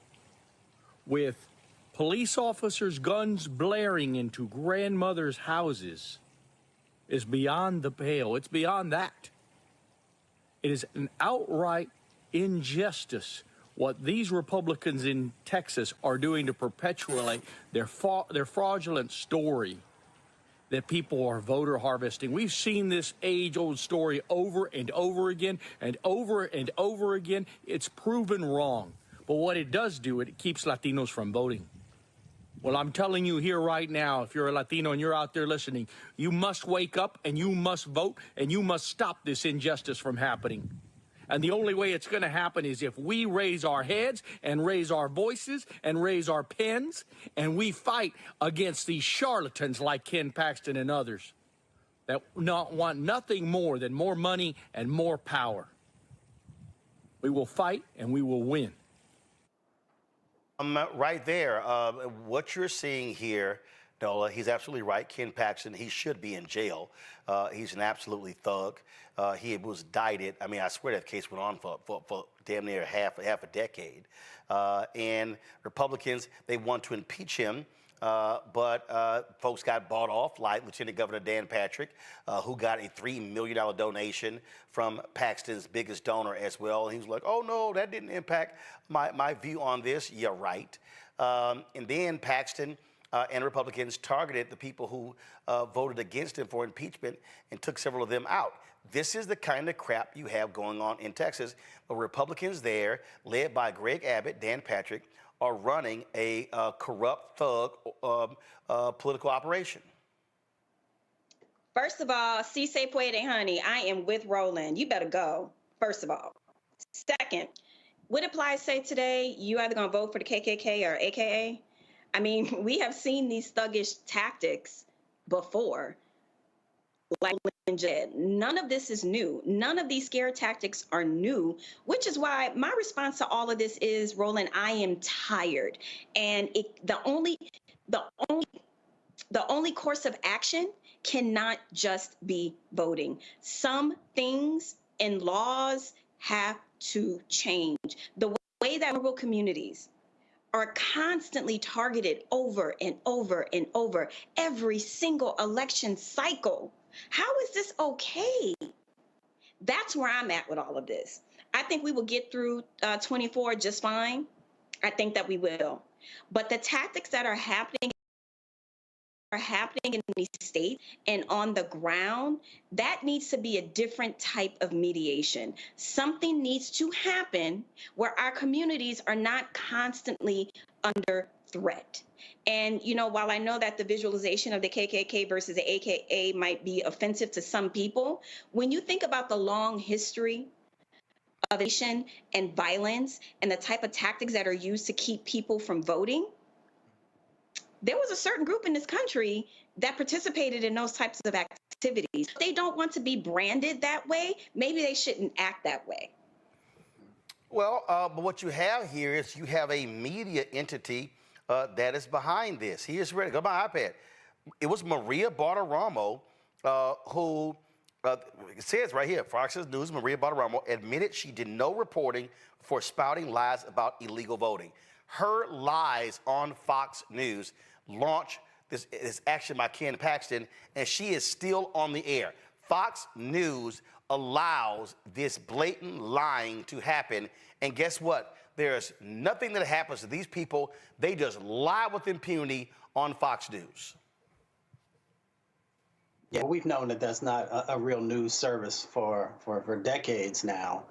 with police officers' guns blaring into grandmothers' houses is beyond the pale. It's beyond that. It is an outright injustice what these Republicans in Texas are doing to perpetuate their fraudulent story that people are voter harvesting. We've seen this age-old story over and over again and over and over again. It's proven wrong. But what it does do, it keeps Latinos from voting. Well, I'm telling you here right now, if you're a Latino and you're out there listening, you must wake up and you must vote and you must stop this injustice from happening. And the only way it's going to happen is if we raise our heads and raise our voices and raise our pens and we fight against these charlatans like Ken Paxton and others that want nothing more than more money and more power. We will fight and we will win. Right there, what you're seeing here, Nola, he's absolutely right. Ken Paxton, he should be in jail. He's an absolutely thug. He was indicted. I mean, I swear that case went on for damn near half a decade. And Republicans, they want to impeach him. But folks got bought off, like Lieutenant Governor Dan Patrick, who got a $3 million donation from Paxton's biggest donor as well. And he was like, oh, no, that didn't impact my view on this. You're right. And then Paxton and Republicans targeted the people who voted against him for impeachment and took several of them out. This is the kind of crap you have going on in Texas. The Republicans there, led by Greg Abbott, Dan Patrick, are running a corrupt thug political operation. First of all, si se puede, honey, I am with Roland. You better go, first of all. Second, what did Ply say today? You either going to vote for the KKK or AKA? I mean, we have seen these thuggish tactics before. Like none of this is new. None of these scare tactics are new, which is why my response to all of this is, Roland, I am tired. And the only course of action cannot just be voting. Some things in laws have to change. The way that rural communities are constantly targeted over and over and over every single election cycle. How is this okay? That's where I'm at with all of this. I think we will get through 24 just fine. I think that we will. But the tactics that are happening in these states and on the ground, that needs to be a different type of mediation. Something needs to happen where our communities are not constantly under threat. And, you know, while I know that the visualization of the KKK versus the AKA might be offensive to some people, when you think about the long history of nation and violence and the type of tactics that are used to keep people from voting, there was a certain group in this country that participated in those types of activities. They don't want to be branded that way. Maybe they shouldn't act that way. Well, but what you have here is you have a media entity that is behind this. Here's ready. Go to my iPad. It was Maria Bartiromo who, it says right here, Fox News, Maria Bartiromo admitted she did no reporting for spouting lies about illegal voting. Her lies on Fox News launched this action by Ken Paxton, and she is still on the air. Fox News allows this blatant lying to happen, and guess what? There's nothing that happens to these people. They just lie with impunity on Fox News. Yeah, we've known that that's not a real news service for decades now.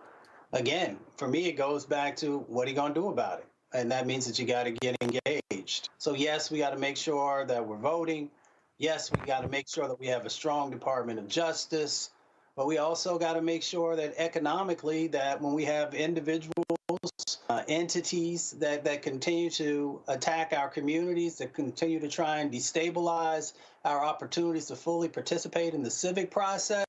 Again, for me, it goes back to what are you going to do about it? And that means that you got to get engaged. So yes, we got to make sure that we're voting. Yes, we got to make sure that we have a strong Department of Justice. But we also got to make sure that economically, that when we have individuals, entities that continue to attack our communities, that continue to try and destabilize our opportunities to fully participate in the civic process,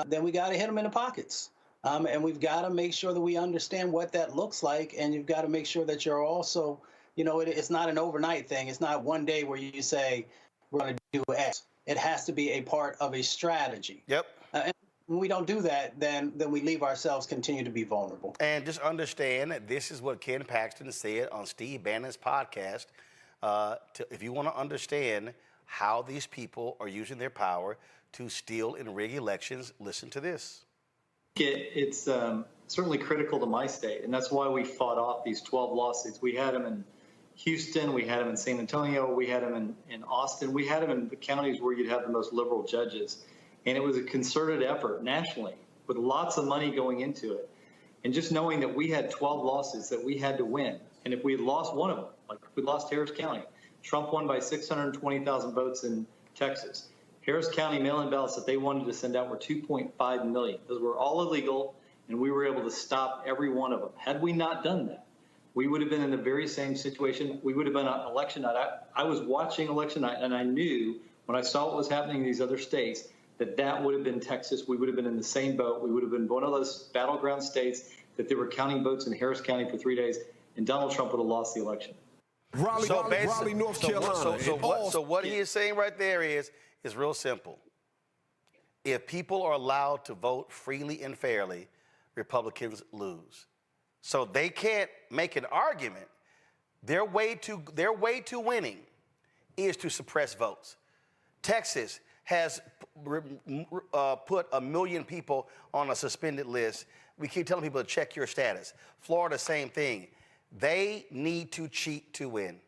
then we got to hit them in the pockets. And we've got to make sure that we understand what that looks like. And you've got to make sure that you're also, you know, it's not an overnight thing. It's not one day where you say, we're going to do X. It has to be a part of a strategy. Yep. And when we don't do that, then we leave ourselves continue to be vulnerable. And just understand that this is what Ken Paxton said on Steve Bannon's podcast. If you want to understand how these people are using their power to steal and rig elections, listen to this. It's certainly critical to my state, and that's why we fought off these 12 lawsuits. We had them in Houston, we had them in San Antonio, we had them in Austin, we had them in the counties where you'd have the most liberal judges. And it was a concerted effort nationally with lots of money going into it. And just knowing that we had 12 lawsuits that we had to win. And if we had lost one of them, like if we lost Harris County, Trump won by 620,000 votes in Texas. Harris County mail-in ballots that they wanted to send out were 2.5 million. Those were all illegal, and we were able to stop every one of them. Had we not done that, we would have been in the very same situation. We would have been on election night. I was watching election night, and I knew when I saw what was happening in these other states that would have been Texas. We would have been in the same boat. We would have been one of those battleground states that they were counting votes in Harris County for 3 days, and Donald Trump would have lost the election. Raleigh, North Carolina. So what he is saying right there is real simple. If people are allowed to vote freely and fairly, Republicans lose. So they can't make an argument. Their way to winning is to suppress votes. Texas has put 1 million people on a suspended list. We keep telling people to check your status. Florida, same thing. They need to cheat to win.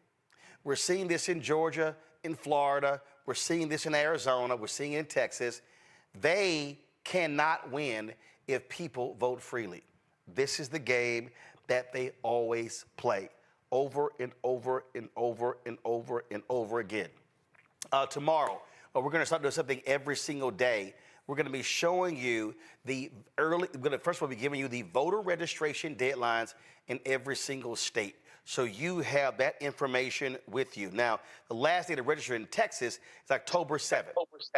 We're seeing this in Georgia, in Florida. We're seeing this in Arizona. We're seeing it in Texas. They cannot win if people vote freely. This is the game that they always play over and over and over and over and over again. Tomorrow, we're going to start doing something every single day. We're going to be showing you first of all, be giving you the voter registration deadlines in every single state. So you have that information with you. Now, the last day to register in Texas is October 7th.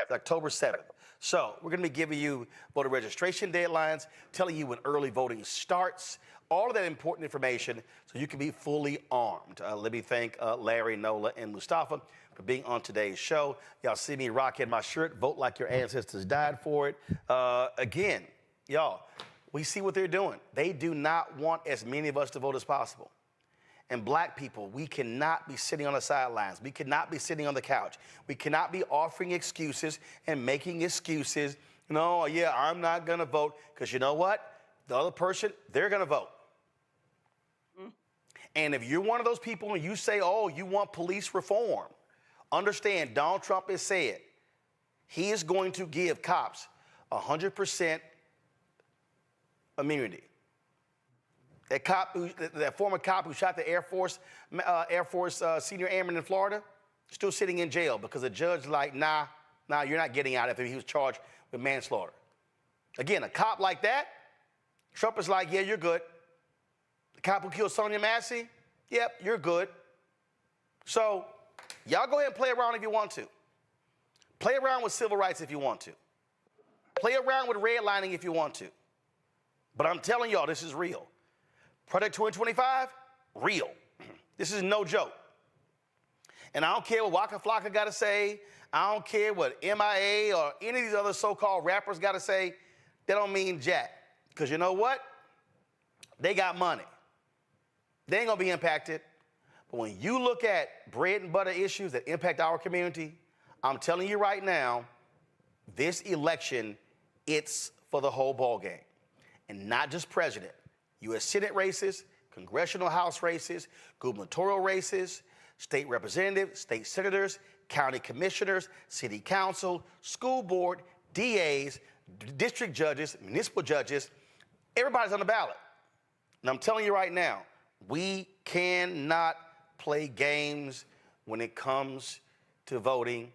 October 7th. So we're going to be giving you voter registration deadlines, telling you when early voting starts, all of that important information so you can be fully armed. Let me thank Larry, Nola, and Mustafa for being on today's show. Y'all see me rocking my shirt, Vote Like Your Ancestors Died for It. Again, y'all, we see what they're doing. They do not want as many of us to vote as possible. and black people, we cannot be sitting on the sidelines. We cannot be sitting on the couch. We cannot be offering excuses and making excuses. No, yeah, I'm not going to vote. Because you know what? The other person, they're going to vote. And if you're one of those people and you say, oh, you want police reform, understand Donald Trump has said he is going to give cops 100% immunity. That former cop who shot the Air Force senior airman in Florida, still sitting in jail because the judge like, nah, you're not getting out after he was charged with manslaughter. Again, a cop like that, Trump is like, yeah, you're good. The cop who killed Sonia Massey, yep, you're good. So y'all go ahead and play around if you want to. Play around with civil rights if you want to. Play around with redlining if you want to. But I'm telling y'all, this is real. Project 2025, real. This is no joke. And I don't care what Waka Flocka got to say. I don't care what MIA or any of these other so-called rappers got to say. They don't mean jack. Because you know what? They got money. They ain't going to be impacted. But when you look at bread and butter issues that impact our community, I'm telling you right now, this election, it's for the whole ball game. And not just president. U.S. Senate races, congressional House races, gubernatorial races, state representatives, state senators, county commissioners, city council, school board, DAs, district judges, municipal judges, everybody's on the ballot. And I'm telling you right now, we cannot play games when it comes to voting.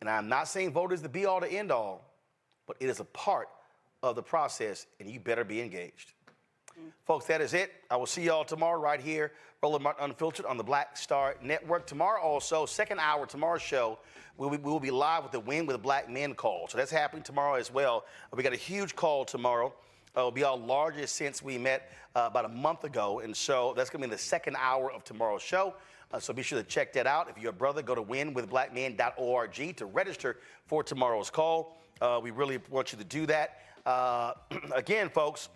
And I'm not saying vote is the be-all to end-all, but it is a part of the process, and you better be engaged. Folks, that is it. I will see y'all tomorrow right here, Roland Martin Unfiltered on the Black Star Network. Tomorrow also, second hour, tomorrow's show, we will be live with the Win with Black Men call. So that's happening tomorrow as well. We got a huge call tomorrow. It'll be our largest since we met about a month ago. And so that's going to be in the second hour of tomorrow's show. So be sure to check that out. If you're a brother, go to winwithblackmen.org to register for tomorrow's call. We really want you to do that. Again, folks,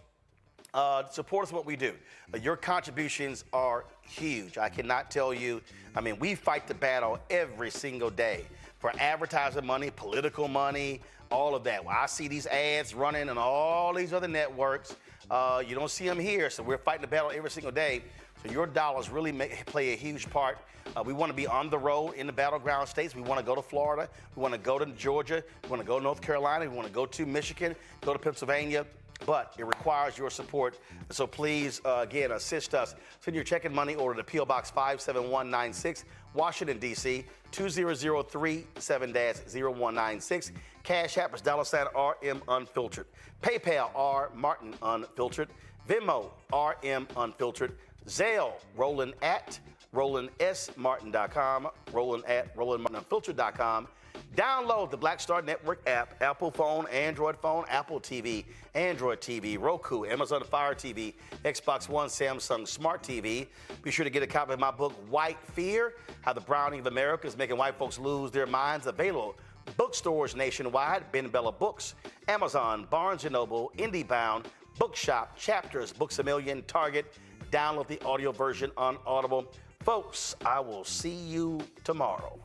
support us in what we do. Your contributions are huge. I cannot tell you. I mean, we fight the battle every single day for advertising money, political money, all of that. Well, I see these ads running on all these other networks. You don't see them here, so we're fighting the battle every single day. So your dollars really play a huge part. We want to be on the road in the battleground states. We want to go to Florida. We want to go to Georgia. We want to go to North Carolina. We want to go to Michigan, go to Pennsylvania. But it requires your support. So please, again, assist us. Send your check and money order to P.O. Box 57196, Washington, D.C., 20037-0196. Cash App is $RM Unfiltered. PayPal, R Martin Unfiltered. Venmo, RM Unfiltered. Zelle, Roland at RolandSMartin.com. Roland at RolandMartinUnfiltered.com. Download the Black Star Network app, Apple phone, Android phone, Apple TV, Android TV, Roku, Amazon Fire TV, Xbox One, Samsung Smart TV. Be sure to get a copy of my book, White Fear, How the Browning of America is Making White Folks Lose Their Minds. Available bookstores nationwide, Ben Bella Books, Amazon, Barnes & Noble, IndieBound, Bookshop, Chapters, Books A Million, Target. Download the audio version on Audible. Folks, I will see you tomorrow.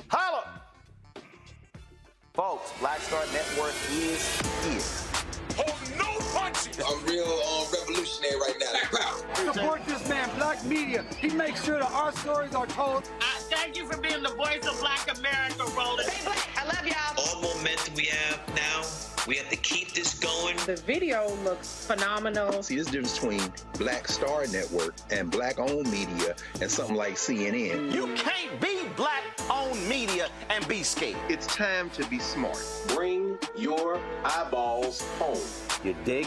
Holla! Folks, Black Star Network is here. Oh, no punches! I'm real revolutionary right now. Support this man, Black Media. He makes sure that our stories are told. Thank you for being the voice of Black America, Roland. Stay black. I love y'all. All momentum we have now, we have to keep this going. The video looks phenomenal. See, this difference between Black Star Network and black-owned media and something like CNN. You can't be black-owned media and be scared. It's time to be smart. Bring your eyeballs home. You dig?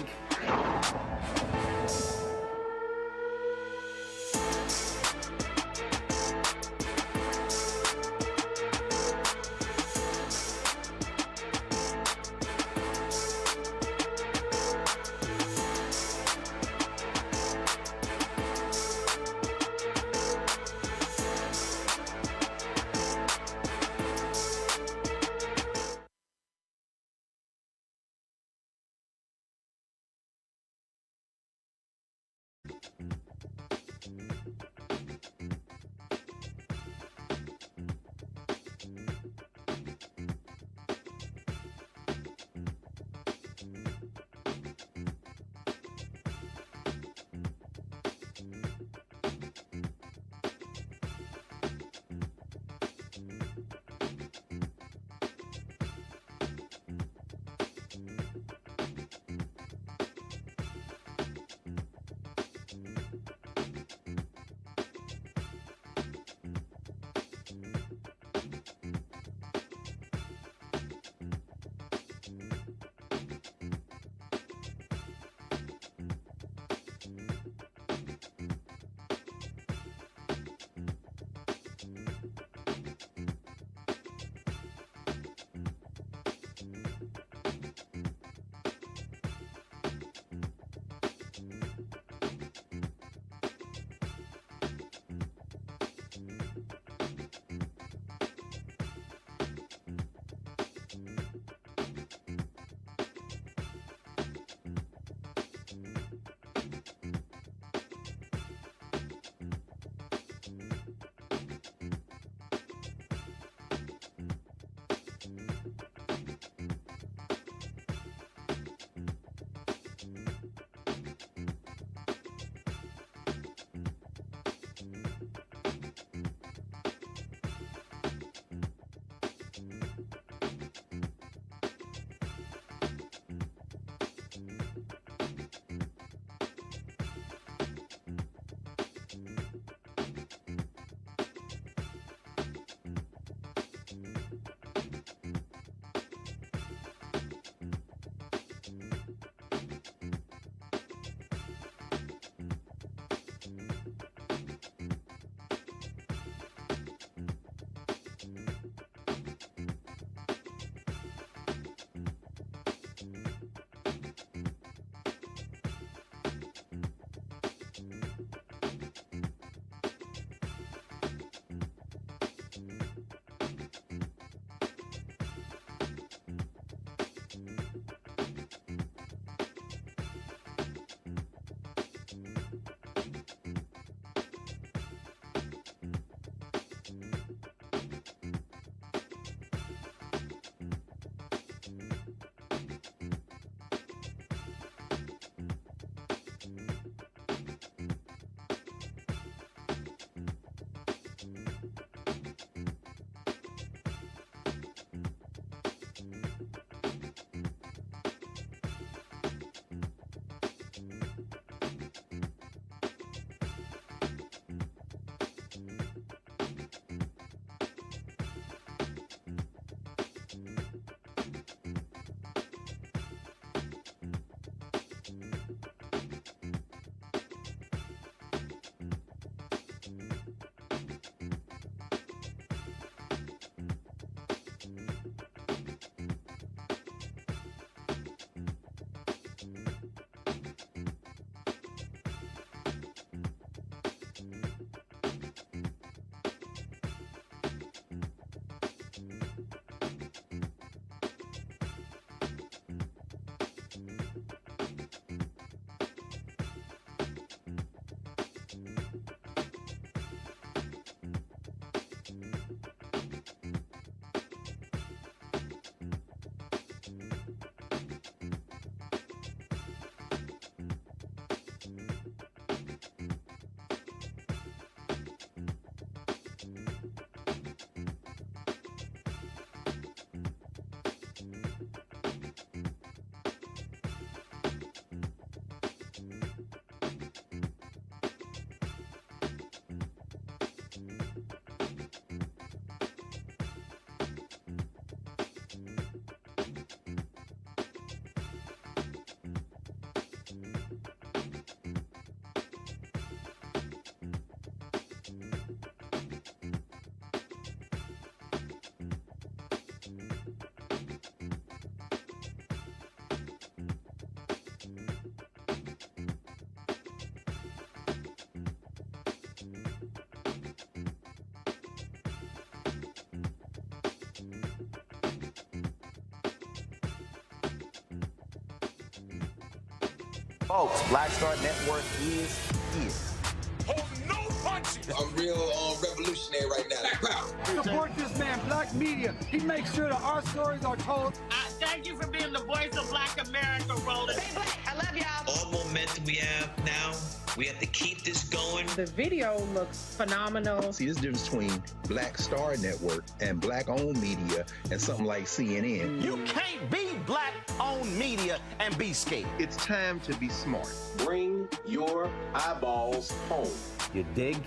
Folks, Black Star Network is here. Oh, no punches. I'm real revolutionary right now. Support this man, Black Media. He makes sure that our stories are told. Thank you for being the voice of Black America, Roland. Stay black. I love y'all. All momentum we have now, we have to keep this going. The video looks phenomenal. See, there's a difference between Black Star Network and Black-owned media and something like CNN. You can't be Black-owned media and be scared. It's time to be smart. Bring your eyeballs home. You dig?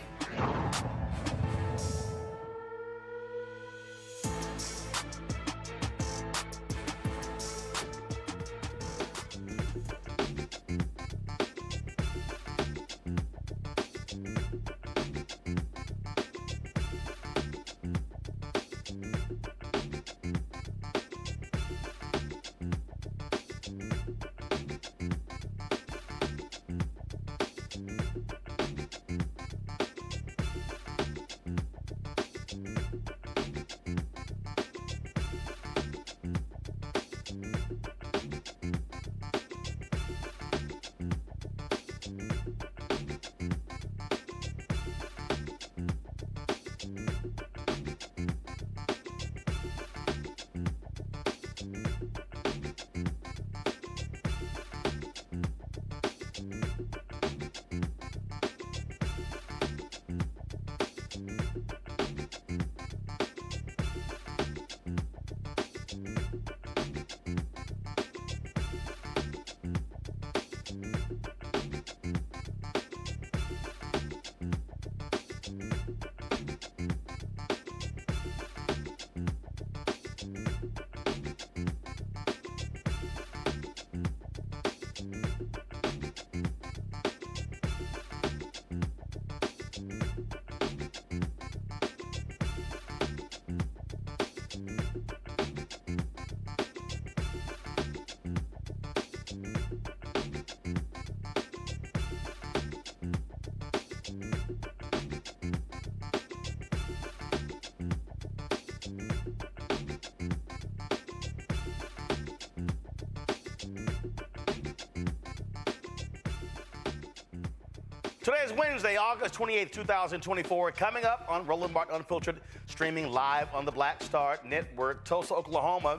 Today is Wednesday, August 28th, 2024. Coming up on Roland Martin Unfiltered, streaming live on the Black Star Network. Tulsa, Oklahoma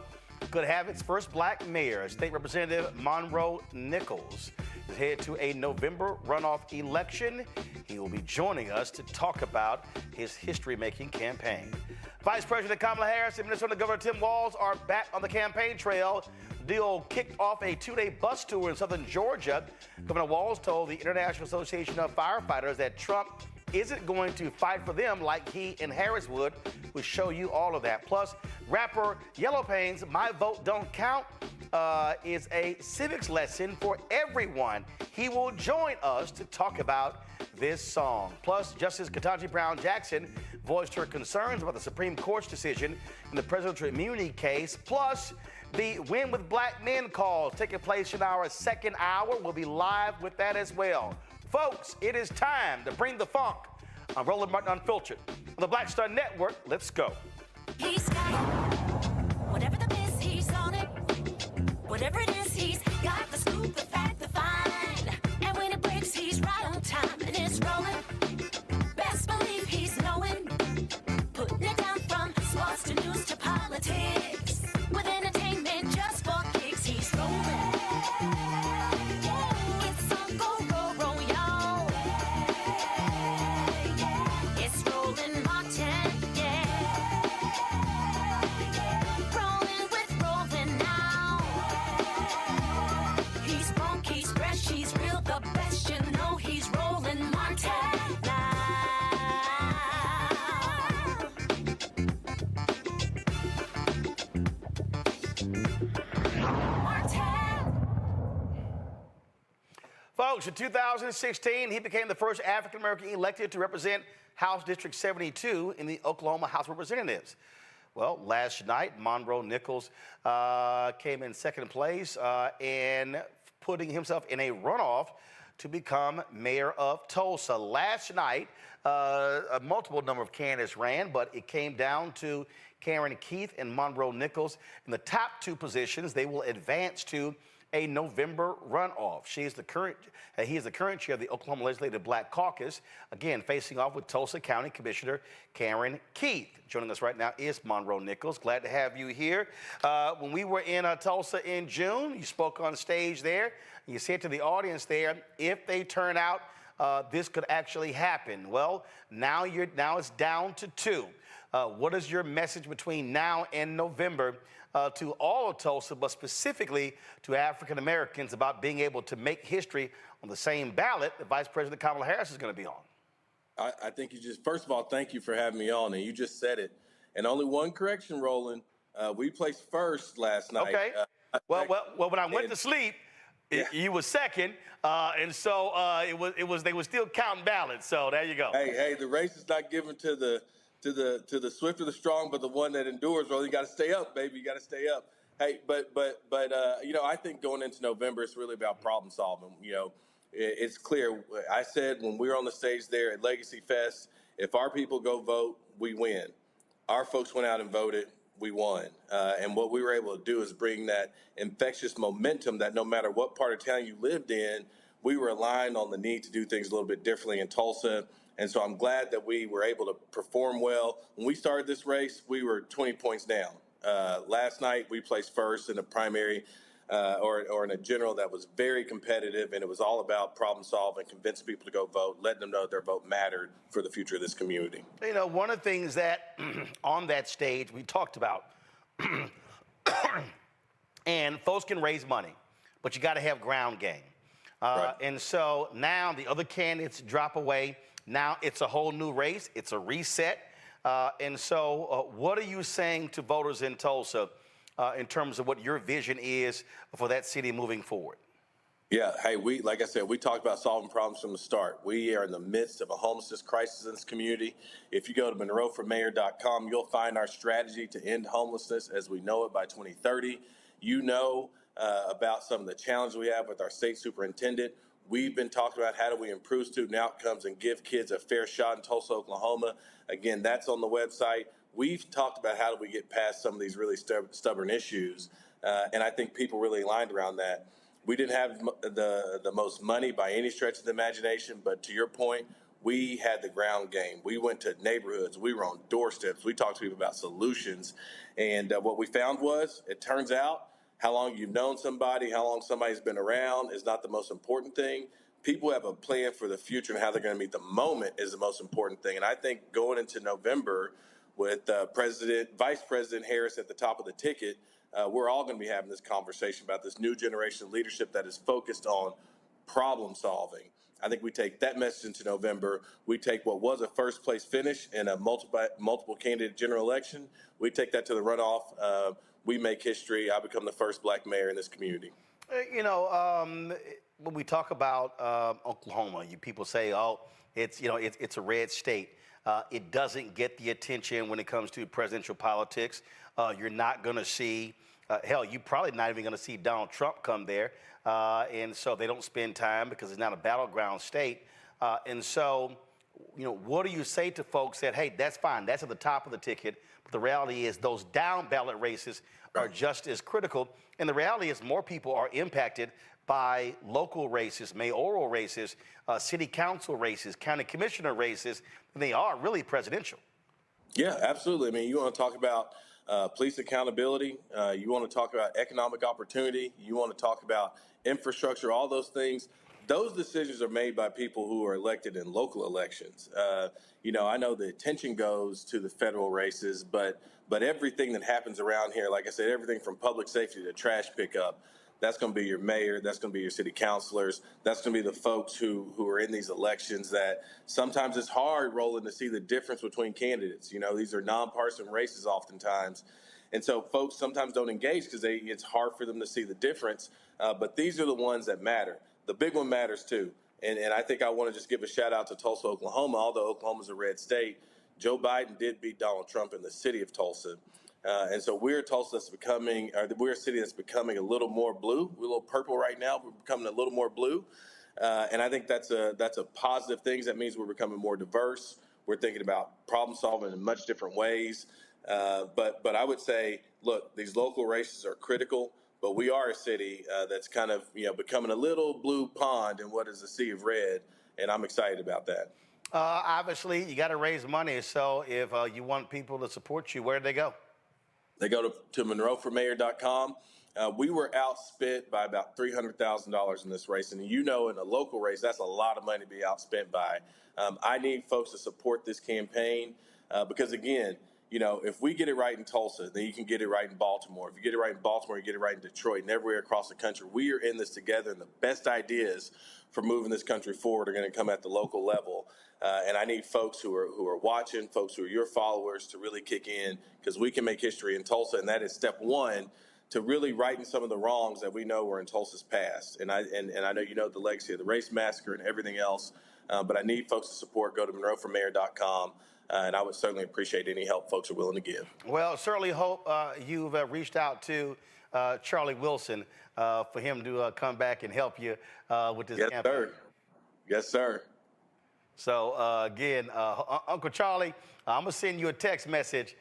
could have its first black mayor. State Representative Monroe Nichols is headed to a November runoff election. He will be joining us to talk about his history-making campaign. Vice President Kamala Harris and Minnesota Governor Tim Walz are back on the campaign trail. The deal kicked off a two-day bus tour in southern Georgia. Governor Walz told the International Association of Firefighters that Trump isn't going to fight for them like he and Harris would. We'll show you all of that. Plus, rapper Yellow Pain's My Vote Don't Count is a civics lesson for everyone. He will join us to talk about this song. Plus, Justice Ketanji Brown Jackson voiced her concerns about the Supreme Court's decision in the presidential immunity case. Plus, the Win with Black Men call taking place in our second hour. We'll be live with that as well. Folks, it is time to bring the funk on Roland Martin Unfiltered. On the Black Star Network, let's go. He's got whatever the miss, he's on it. Whatever it is, he's got the scoop, the fact, the find. And when it breaks, he's right on time and it's rolling. Best believe he's knowing. Putting it down from sports to news to politics. With entertainment just for kicks, he's rolling. It's on go, roll, y'all. It's Roland Martin, yeah. Rolling with Roland now. He's funk, he's fresh, he's real, the best, you know he's Roland Martin now. Folks, in 2016, he became the first African-American elected to represent House District 72 in the Oklahoma House of Representatives. Well, last night, Monroe Nichols came in second place and putting himself in a runoff to become mayor of Tulsa. Last night, a multiple number of candidates ran, but it came down to Karen Keith and Monroe Nichols. In the top two positions, they will advance to a November runoff. He is the current chair of the Oklahoma Legislative Black Caucus, again, facing off with Tulsa County Commissioner Karen Keith. Joining us right now is Monroe Nichols. Glad to have you here. When we were in Tulsa in June, you spoke on stage there. You said to the audience there, if they turn out, this could actually happen. Well, now it's down to 2. What is your message between now and November to all of Tulsa, but specifically to African Americans about being able to make history on the same ballot that Vice President Kamala Harris is going to be on? I think first of all, thank you for having me on, and you just said it. And only one correction, Roland. We placed first last night. Okay. Well, when I went to sleep, you were second, and so they were still counting ballots. So there you go. Hey, the race is not given to the swift or the strong, but the one that endures. Well, you got to stay up, baby. You got to stay up. Hey, but I think going into November, it's really about problem solving. It's clear. I said when we were on the stage there at Legacy Fest, if our people go vote, we win. Our folks went out and voted. We won. And what we were able to do is bring that infectious momentum that no matter what part of town you lived in, we were aligned on the need to do things a little bit differently in Tulsa. And so I'm glad that we were able to perform well. When we started this race, we were 20 points down. Last night, we placed first in a primary or in a general that was very competitive, and it was all about problem solving, convincing people to go vote, letting them know their vote mattered for the future of this community. One of the things that on that stage we talked about, and folks can raise money, but you got to have ground game. Right. And so now the other candidates drop away. Now it's a whole new race. It's a reset. And so what are you saying to voters in Tulsa in terms of what your vision is for that city moving forward? Yeah, hey, like I said, we talked about solving problems from the start. We are in the midst of a homelessness crisis in this community. If you go to monroeformayor.com, you'll find our strategy to end homelessness as we know it by 2030. About some of the challenges we have with our state superintendent. We've been talking about how do we improve student outcomes and give kids a fair shot in Tulsa, Oklahoma. Again, that's on the website. We've talked about how do we get past some of these really stubborn issues, and I think people really aligned around that. We didn't have the most money by any stretch of the imagination, but to your point, we had the ground game. We went to neighborhoods. We were on doorsteps. We talked to people about solutions, and what we found was, it turns out, how long you've known somebody, how long somebody's been around is not the most important thing. People have a plan for the future and how they're going to meet the moment is the most important thing. And I think going into November with Vice President Harris at the top of the ticket, we're all going to be having this conversation about this new generation of leadership that is focused on problem solving. I think we take that message into November. We take what was a first place finish in a multiple candidate general election. We take that to the runoff. We make history. I become the first black mayor in this community. When we talk about Oklahoma, people say, "Oh, it's a red state." It doesn't get the attention when it comes to presidential politics. You're not going to see, hell, you're probably not even going to see Donald Trump come there, and so they don't spend time because it's not a battleground state. And so, what do you say to folks that, hey, that's fine, that's at the top of the ticket, but the reality is those down ballot races are just as critical, and the reality is more people are impacted by local races, mayoral races, city council races, county commissioner races, than they are really presidential. Yeah, absolutely. I mean, you want to talk about police accountability, you want to talk about economic opportunity, you want to talk about infrastructure, all those things. Those decisions are made by people who are elected in local elections. I know the attention goes to the federal races, but everything that happens around here, like I said, everything from public safety to trash pickup, that's going to be your mayor, that's going to be your city councilors, that's going to be the folks who are in these elections that sometimes it's hard, Roland, to see the difference between candidates. These are nonpartisan races oftentimes. And so folks sometimes don't engage because it's hard for them to see the difference. But these are the ones that matter. The big one matters too. And I think I want to just give a shout out to Tulsa, Oklahoma. Although Oklahoma's a red state, Joe Biden did beat Donald Trump in the city of Tulsa. And so we're a city that's becoming a little more blue. We're a little purple right now. We're becoming a little more blue. And I think that's a positive thing. That means we're becoming more diverse. We're thinking about problem solving in much different ways. But I would say, look, these local races are critical. but we are a city that's kind of becoming a little blue pond in what is a sea of red, and I'm excited about that. Obviously, you got to raise money. So if you want people to support you, where do they go? They go to monroeformayor.com. We were outspent by about $300,000 in this race. And in a local race, that's a lot of money to be outspent by. I need folks to support this campaign because, again, if we get it right in Tulsa, then you can get it right in Baltimore. If you get it right in Baltimore, you get it right in Detroit and everywhere across the country. We are in this together, and the best ideas for moving this country forward are going to come at the local level. And I need folks who are watching, folks who are your followers, to really kick in, because we can make history in Tulsa, and that is step one to really righting some of the wrongs that we know were in Tulsa's past. And I know the legacy of the race massacre and everything else, but I need folks to support. Go to monroeformayor.com. And I would certainly appreciate any help folks are willing to give. Well, certainly hope you've reached out to Charlie Wilson for him to come back and help you with this campaign. Sir. Yes, sir. So, again, Uncle Charlie, I'm going to send you a text message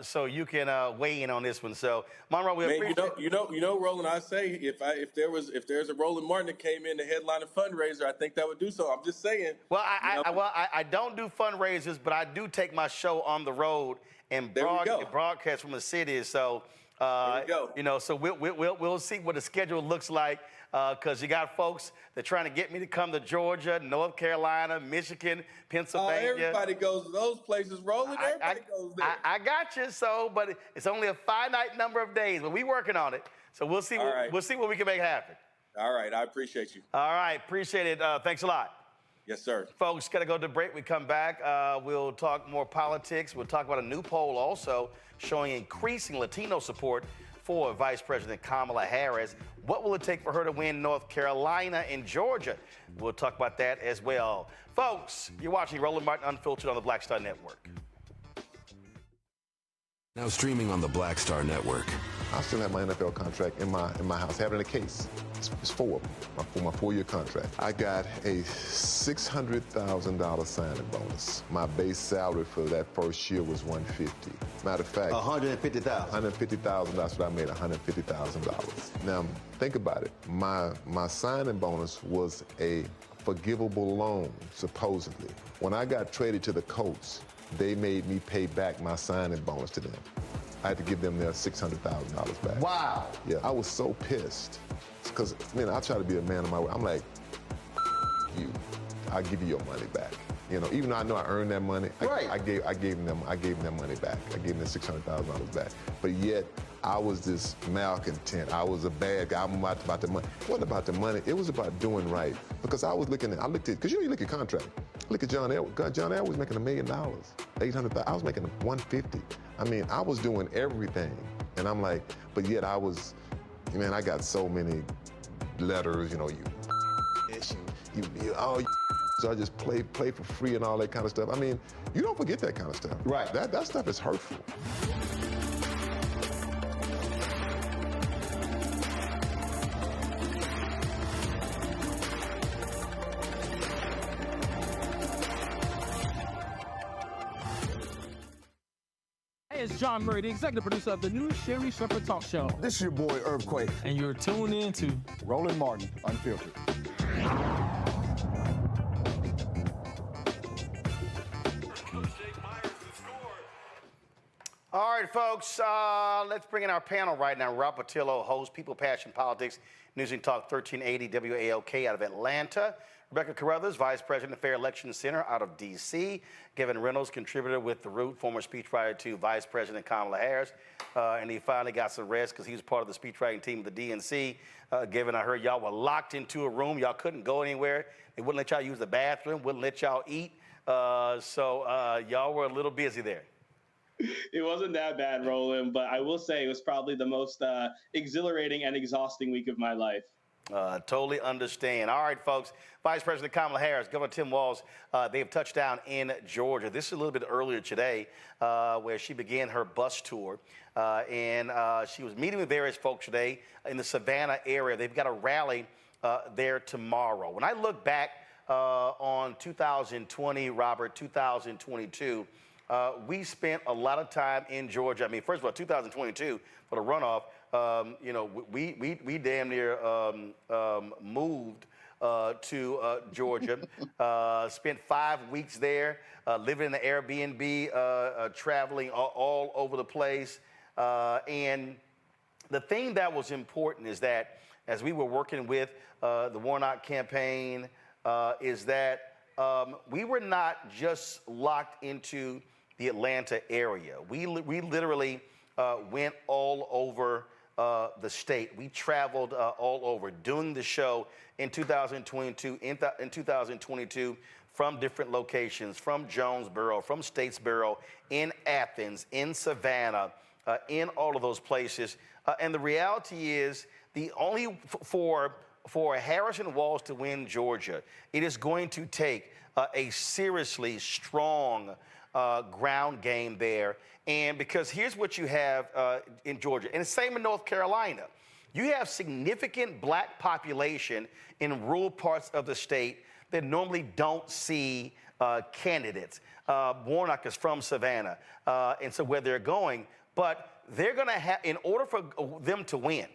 so you can weigh in on this one. So, Monroe, we appreciate it. Roland, I say if there's a Roland Martin that came in to headline a fundraiser, I think that would do so. I'm just saying. Well, I don't do fundraisers, but I do take my show on the road and broadcast from the city. So, there we go. So we'll see what the schedule looks like. Because you got folks that are trying to get me to come to Georgia, North Carolina, Michigan, Pennsylvania. Everybody goes to those places, Roland. Everybody goes there. I got you. So, but it's only a finite number of days. But we're working on it. So we'll see. We'll see what we can make happen. All right. I appreciate you. All right. Appreciate it. Thanks a lot. Yes, sir. Folks, got to go to break. We come back. We'll talk more politics. We'll talk about a new poll also showing increasing Latino support for Vice President Kamala Harris. What will it take for her to win North Carolina and Georgia? We'll talk about that as well. Folks, you're watching Roland Martin Unfiltered on the Black Star Network. Now streaming on the Black Star Network. I still have my NFL contract in my house, having a case. It's for my 4-year contract. I got a $600,000 signing bonus. My base salary for that first year was $150,000. Matter of fact, $150,000. $150,000. That's what I made, $150,000. Now think about it. My signing bonus was a forgivable loan, supposedly. When I got traded to the Colts, they made me pay back my signing bonus to them. I had to give them their $600,000 back. Wow. Yeah, I was so pissed. Because, I try to be a man of my word. I'm like, you, I'll give you your money back. Even though I know I earned that money, right. I gave them their money back. I gave them $600,000 back. But yet, I was this malcontent. I was a bad guy. I'm about the money. It wasn't about the money. It was about doing right. Because I looked at, because you look at contract. Look at John Elway. John Elway was making $1 million, $800,000. I was making $150,000. I was doing everything. And I'm like, but yet I was, I got so many letters, so I just play for free and all that kind of stuff. You don't forget that kind of stuff. Right. That stuff is hurtful. Hey, it's John Murray, the executive producer of the new Sherry Shepherd Talk Show. This is your boy, Earthquake. And you're tuned in to Roland Martin Unfiltered. All right, folks, let's bring in our panel right now. Rob Patillo, host, People, Passion, Politics, News and Talk 1380 WALK out of Atlanta. Rebecca Carruthers, Vice President of Fair Election Center out of D.C. Kevin Reynolds, contributor with The Root, former speechwriter to Vice President Kamala Harris. And he finally got some rest because he was part of the speechwriting team of the DNC. Kevin, I heard y'all were locked into a room. Y'all couldn't go anywhere. They wouldn't let y'all use the bathroom, wouldn't let y'all eat. So y'all were a little busy there. It wasn't that bad, Roland, but I will say it was probably the most exhilarating and exhausting week of my life. Totally understand. All right, folks. Vice President Kamala Harris, Governor Tim Walz, they have touched down in Georgia. This is a little bit earlier today where she began her bus tour. And she was meeting with various folks today in the Savannah area. They've got a rally there tomorrow. When I look back on 2020, Robert, 2022, we spent a lot of time in Georgia. I mean, first of all, 2022 for the runoff, we damn near moved to Georgia, spent 5 weeks there, living in the Airbnb, traveling all over the place. And the thing that was important is that as we were working with the Warnock campaign, is that we were not just locked into the Atlanta area. We literally went all over the state. We traveled all over doing the show in 2022, in 2022 from different locations, from Jonesboro, from Statesboro, in Athens, in Savannah, in all of those places. And the reality is, the only for Harrison Walz to win Georgia, it is going to take a seriously strong ground game there. And because here's what you have in Georgia, and the same in North Carolina. You have significant black population in rural parts of the state that normally don't see candidates. Warnock is from Savannah, and so where they're going, but they're going to have, in order for them to win,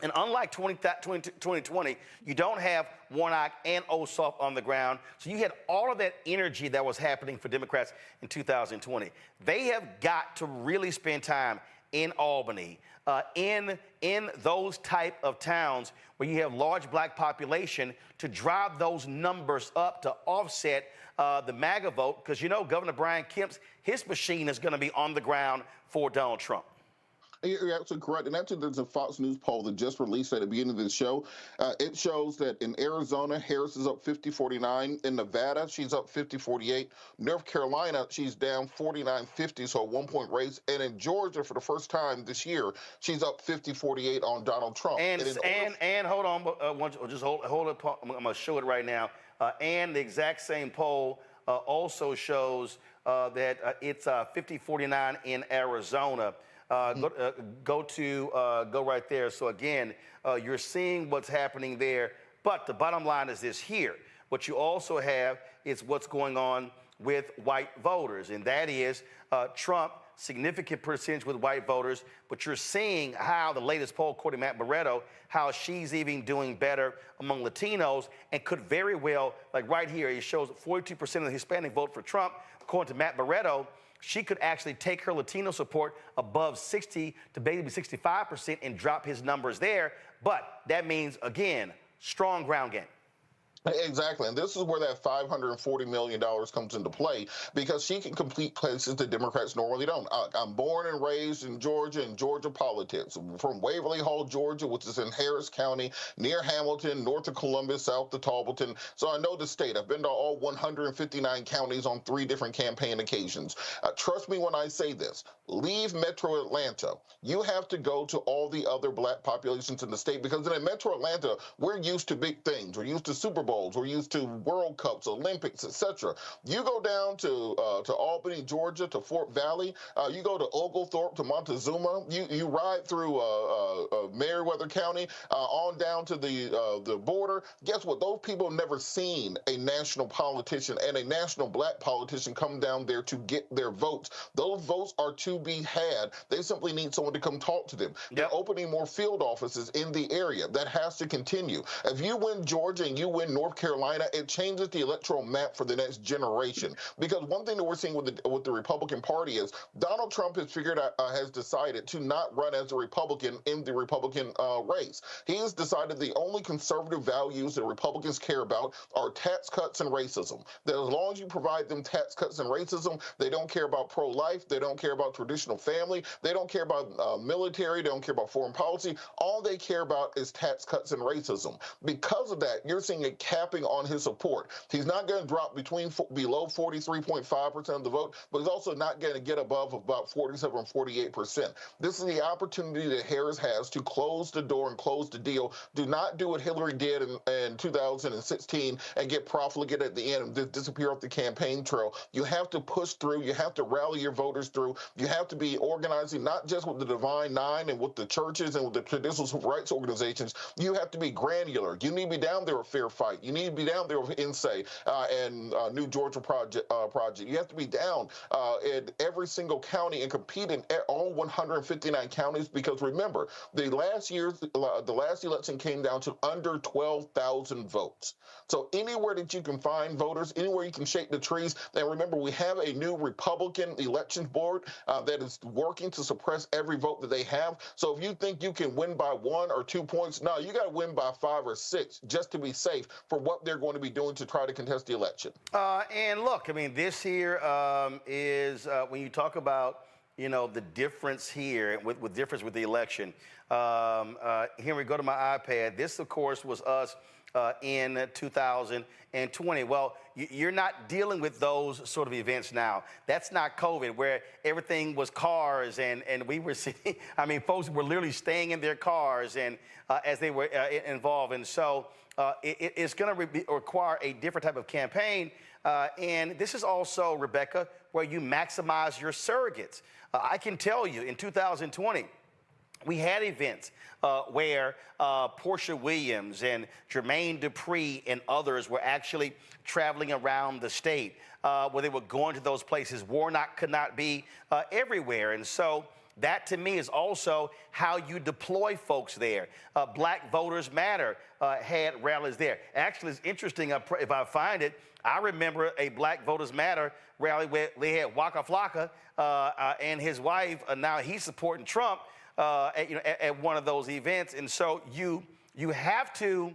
and unlike 2020, you don't have Warnock and Ossoff on the ground. So you had all of that energy that was happening for Democrats in 2020. They have got to really spend time in Albany, in those type of towns where you have large black population, to drive those numbers up to offset the MAGA vote. Because you know Governor Brian Kemp's, his machine is going to be on the ground for Donald Trump. You're absolutely correct. And actually, there's a Fox News poll that just released at the beginning of the show. It shows that in Arizona, Harris is up 50-49. In Nevada, she's up 50-48. North Carolina, she's down 49-50, so a 1-point race. And in Georgia, for the first time this year, she's up 50-48 on Donald Trump. And hold on, just hold it. I'm going to show it right now. And the exact same poll also shows that it's 50-49 in Arizona. Go right there. So again, you're seeing what's happening there. But the bottom line is this here. What you also have is what's going on with white voters, and that is Trump, significant percentage with white voters. But you're seeing how the latest poll, according to Matt Barretto, how she's even doing better among Latinos, and could very well, like right here, it shows 42% of the Hispanic vote for Trump. According to Matt Barretto, she could actually take her Latino support above 60 to maybe 65% and drop his numbers there. But that means, again, strong ground game. Exactly. And this is where that $540 million comes into play, because she can complete places that Democrats normally don't. I'm born and raised in Georgia politics, from Waverly Hall, Georgia, which is in Harris County, near Hamilton, north of Columbus, south of Talbotton. So I know the state. I've been to all 159 counties on 3 different campaign occasions. Trust me when I say this. Leave Metro Atlanta. You have to go to all the other black populations in the state, because in Metro Atlanta, we're used to big things. We're used to Super Bowls. We're used to World Cups, Olympics, etc. You go down to Albany, Georgia, to Fort Valley. You go to Oglethorpe, to Montezuma. You ride through Meriwether County on down to the border. Guess what? Those people have never seen a national politician and a national black politician come down there to get their votes. Those votes are to be had. They simply need someone to come talk to them. Yep. They're opening more field offices in the area. That has to continue. If you win Georgia and you win North Carolina, it changes the electoral map for the next generation. Because one thing that we're seeing with the Republican Party is Donald Trump has decided to not run as a Republican in the Republican race. He has decided the only conservative values that Republicans care about are tax cuts and racism. That as long as you provide them tax cuts and racism, they don't care about pro-life, they don't care about traditional family, they don't care about military, they don't care about foreign policy. All they care about is tax cuts and racism. Because of that, you're seeing a capping on his support. He's not going to drop below 43.5% of the vote, but he's also not going to get above about 47 or 48%. This is the opportunity that Harris has to close the door and close the deal. Do not do what Hillary did in 2016 and get profligate at the end and disappear off the campaign trail. You have to push through. You have to rally your voters through. You have to be organizing not just with the Divine Nine and with the churches and with the traditional rights organizations. You have to be granular. You need to be down there with Fair Fight. right. You need to be down there with INSAE and New Georgia Project. You have to be down in every single county and compete in all 159 counties, because remember, the last election came down to under 12,000 votes. So anywhere that you can find voters, anywhere you can shake the trees. And remember, we have a new Republican elections board that is working to suppress every vote that they have. So if you think you can win by 1 or 2 points, no, you got to win by 5 or 6 just to be safe for what they're going to be doing to try to contest the election. And look, I mean, this here is when you talk about, you know, the difference here with difference with the election. Henry, go to my iPad. This, of course, was us in 2020. Well, you're not dealing with those sort of events now. That's not COVID, where everything was cars and we were sitting, I mean, folks were literally staying in their cars and as they were involved. And so it's going to require a different type of campaign. And this is also, Rebecca, where you maximize your surrogates. I can tell you in 2020, we had events where Portia Williams and Jermaine Dupri and others were actually traveling around the state, where they were going to those places. Warnock could not be everywhere. And so that, to me, is also how you deploy folks there. Black Voters Matter had rallies there. Actually, it's interesting, if I find it, I remember a Black Voters Matter rally where they had Waka Flocka and his wife. Now he's supporting Trump. At one of those events. And so you have to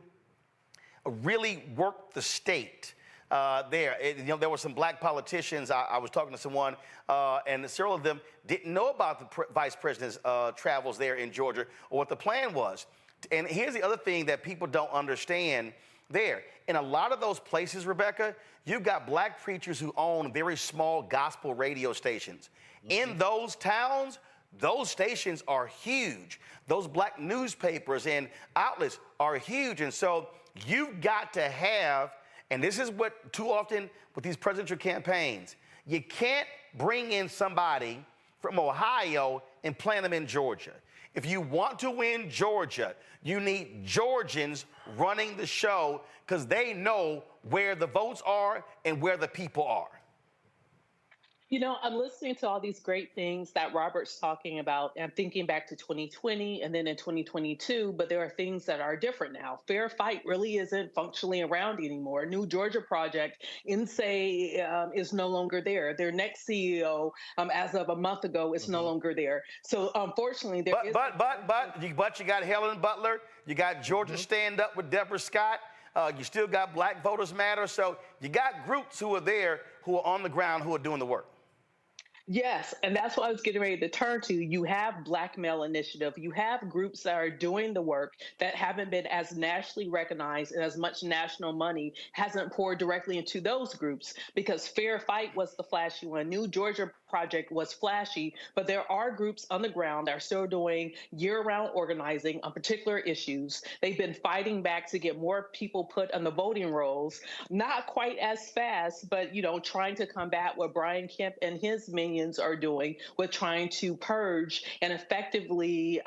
really work the state there. There were some black politicians. I was talking to someone, and several of them didn't know about the vice president's travels there in Georgia or what the plan was. And here's the other thing that people don't understand there. In a lot of those places, Rebecca, you've got black preachers who own very small gospel radio stations. Mm-hmm. In those towns, those stations are huge. Those black newspapers and outlets are huge. And so you've got to have, and this is what too often with these presidential campaigns, you can't bring in somebody from Ohio and plant them in Georgia. If you want to win Georgia, you need Georgians running the show because they know where the votes are and where the people are. You know, I'm listening to all these great things that Robert's talking about and thinking back to 2020 and then in 2022, but there are things that are different now. Fair Fight really isn't functionally around anymore. New Georgia Project, INSAE is no longer there. Their next CEO, as of a month ago, is no longer there. So unfortunately, there is. But you got Helen Butler, you got Georgia Stand Up with Deborah Scott. You still got Black Voters Matter. So you got groups who are there, who are on the ground, who are doing the work. Yes, and that's what I was getting ready to turn to. You have Black Male Initiative. You have groups that are doing the work that haven't been as nationally recognized, and as much national money hasn't poured directly into those groups, because Fair Fight was the flashy one. New Georgia Project was flashy, but there are groups on the ground that are still doing year-round organizing on particular issues. They've been fighting back to get more people put on the voting rolls, not quite as fast, but, trying to combat what Brian Kemp and his minions are doing with trying to purge and effectively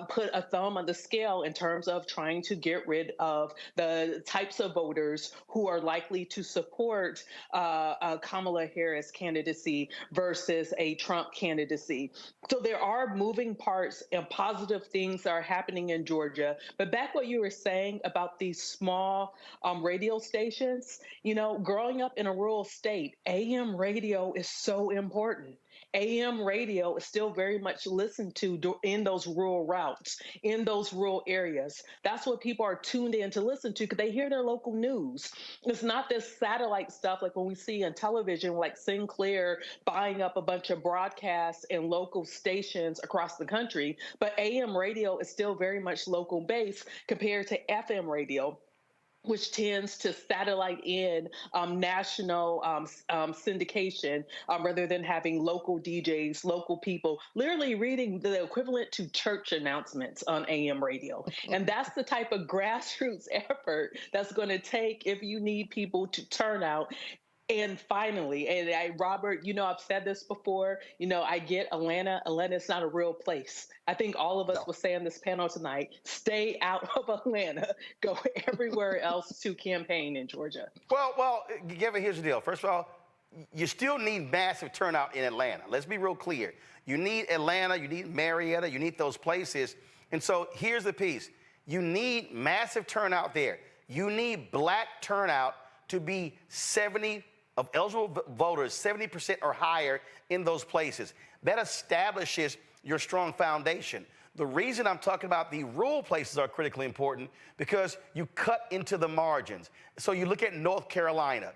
put a thumb on the scale in terms of trying to get rid of the types of voters who are likely to support Kamala Harris candidacy versus a Trump candidacy. So there are moving parts and positive things that are happening in Georgia. But back what you were saying about these small radio stations, growing up in a rural state, AM radio is so important. AM radio is still very much listened to in those rural routes, in those rural areas. That's what people are tuned in to listen to because they hear their local news. It's not this satellite stuff like when we see on television, like Sinclair buying up a bunch of broadcasts and local stations across the country. But AM radio is still very much local based compared to FM radio, which tends to satellite in national syndication rather than having local DJs, local people, literally reading the equivalent to church announcements on AM radio. And that's the type of grassroots effort that's going to take if you need people to turn out. And finally, Robert, I've said this before, I get Atlanta. Atlanta's not a real place. I think all of us will say on this panel tonight, stay out of Atlanta, go everywhere else to campaign in Georgia. Well, Gavin, here's the deal. First of all, you still need massive turnout in Atlanta. Let's be real clear. You need Atlanta, you need Marietta, you need those places. And so here's the piece. You need massive turnout there. You need black turnout to be 70 of eligible voters, 70% or higher in those places. That establishes your strong foundation. The reason I'm talking about the rural places are critically important because you cut into the margins. So you look at North Carolina.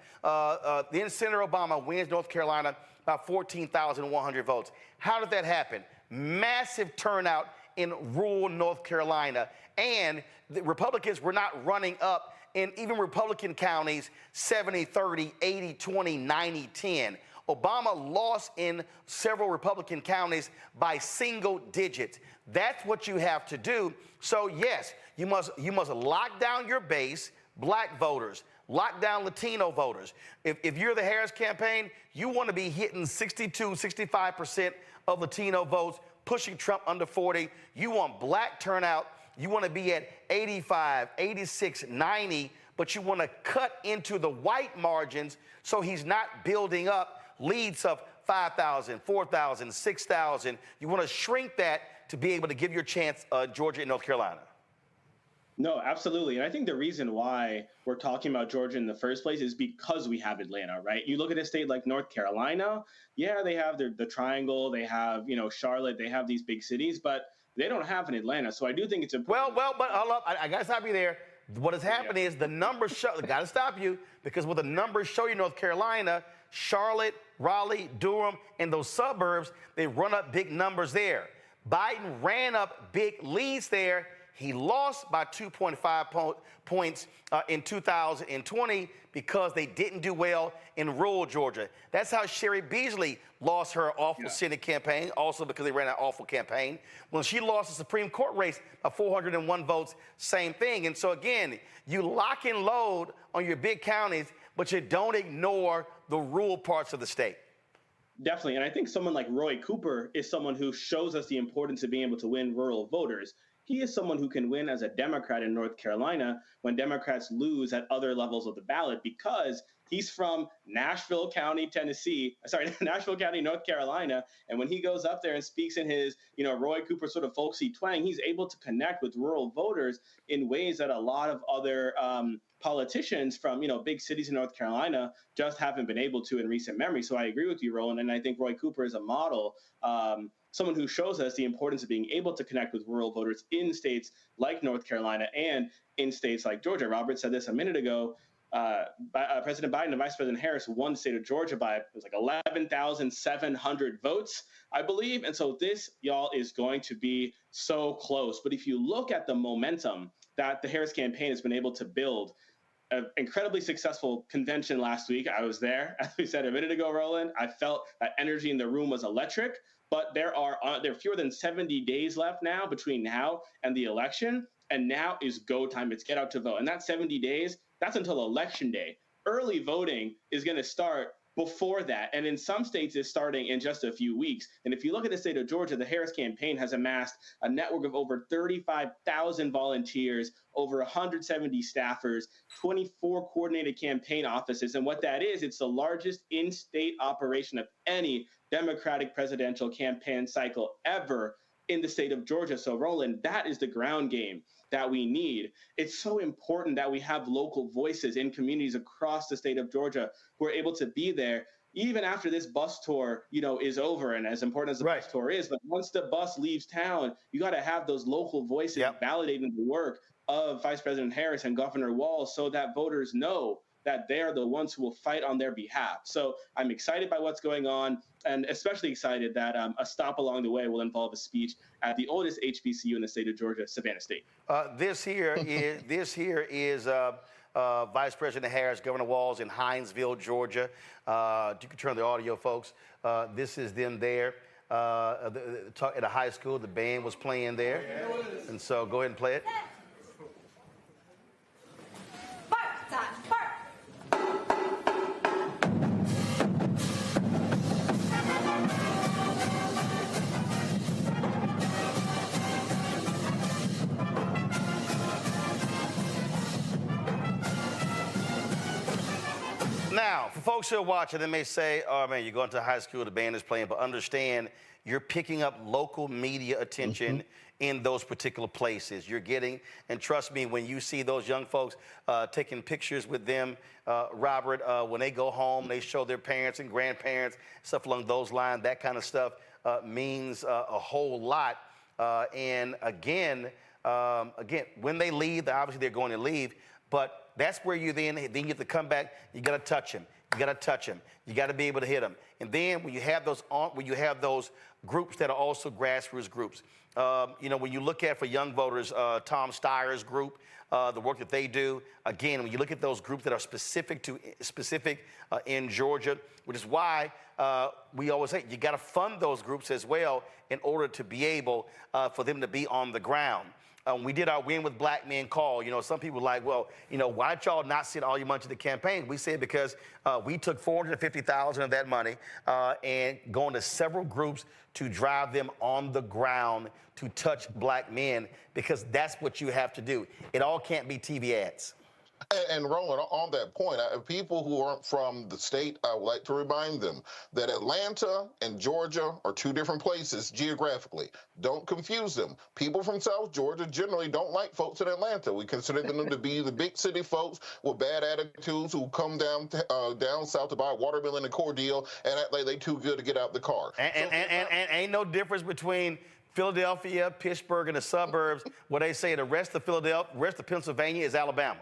Then Senator Obama wins North Carolina by 14,100 votes. How did that happen? Massive turnout in rural North Carolina. And the Republicans were not running up in even Republican counties 70-30, 80-20, 90-10. Obama lost in several Republican counties by single digits. That's what you have to do. So yes, you must lock down your base, black voters, lock down Latino voters. If you're the Harris campaign, you want to be hitting 62, 65% of Latino votes, pushing Trump under 40. You want black turnout. You want to be at 85, 86, 90, but you want to cut into the white margins so he's not building up leads of 5,000, 4,000, 6,000. You want to shrink that to be able to give your chance Georgia and North Carolina. No, absolutely. And I think the reason why we're talking about Georgia in the first place is because we have Atlanta, right? You look at a state like North Carolina, yeah, they have the triangle, they have, Charlotte, they have these big cities, but they don't have an Atlanta. So I do think it's important. Well, but hold up. I got to stop you there. What has happened is the numbers show, got to stop you, because what the numbers show you, North Carolina, Charlotte, Raleigh, Durham, and those suburbs, they run up big numbers there. Biden ran up big leads there. He lost by 2.5 points in 2020 because they didn't do well in rural Georgia. That's how Sherry Beasley lost her awful Senate campaign, also because they ran an awful campaign. When she lost the Supreme Court race by 401 votes, same thing. And so again, you lock and load on your big counties, but you don't ignore the rural parts of the state. Definitely. And I think someone like Roy Cooper is someone who shows us the importance of being able to win rural voters. He is someone who can win as a Democrat in North Carolina when Democrats lose at other levels of the ballot, because he's from Nashville County, Nashville County, North Carolina. And when he goes up there and speaks in his, Roy Cooper sort of folksy twang, he's able to connect with rural voters in ways that a lot of other politicians from, big cities in North Carolina just haven't been able to in recent memory. So I agree with you, Roland. And I think Roy Cooper is a model, someone who shows us the importance of being able to connect with rural voters in states like North Carolina and in states like Georgia. Robert said this a minute ago. President Biden and Vice President Harris won the state of Georgia by, it was like 11,700 votes, I believe. And so this, y'all, is going to be so close. But if you look at the momentum that the Harris campaign has been able to build, an incredibly successful convention last week. I was there, as we said a minute ago, Roland. I felt that energy in the room was electric. But there are fewer than 70 days left now between now and the election. And now is go time. It's get out to vote. And that 70 days, that's until Election Day. Early voting is going to start before that. And in some states, it's starting in just a few weeks. And if you look at the state of Georgia, the Harris campaign has amassed a network of over 35,000 volunteers, over 170 staffers, 24 coordinated campaign offices. And what that is, it's the largest in-state operation of any Democratic presidential campaign cycle ever in the state of Georgia. So, Roland, that is the ground game that we need. It's so important that we have local voices in communities across the state of Georgia who are able to be there even after this bus tour, is over, and as important as the bus tour is. But once the bus leaves town, you got to have those local voices validating the work of Vice President Harris and Governor Walz so that voters know that they are the ones who will fight on their behalf. So I'm excited by what's going on, and especially excited that a stop along the way will involve a speech at the oldest HBCU in the state of Georgia, Savannah State. This here is Vice President Harris, Governor Walz in Hinesville, Georgia. You can turn the audio, folks. This is them there at a high school. The band was playing there. And so go ahead and play it. For folks who are watching, they may say, oh man, you're going to high school, the band is playing, but understand you're picking up local media attention in those particular places. You're getting, and trust me, when you see those young folks taking pictures with them, Robert, when they go home, they show their parents and grandparents, stuff along those lines, that kind of stuff means a whole lot. And again, when they leave, obviously they're going to leave, but that's where you then you have to come back, you got to touch him. You got to touch him. You got to be able to hit him. And then when you have those groups that are also grassroots groups, you know, when you look at for young voters, Tom Steyer's group, the work that they do. Again, when you look at those groups that are specific in Georgia, which is why we always say you got to fund those groups as well in order to be able for them to be on the ground. We did our Win with Black Men call. You know, some people were like, well, you know, why don't y'all not send all your money to the campaign? We said because we took $450,000 of that money and going to several groups to drive them on the ground to touch black men, because that's what you have to do. It all can't be TV ads. And Roland, on that point, people who aren't from the state, I would like to remind them that Atlanta and Georgia are two different places geographically. Don't confuse them. People from South Georgia generally don't like folks in Atlanta. We consider them to be the big city folks with bad attitudes who come down south to buy watermelon and cordial and act like they too good to get out the car. And ain't no difference between Philadelphia, Pittsburgh, and the suburbs where they say the rest of Pennsylvania is Alabama.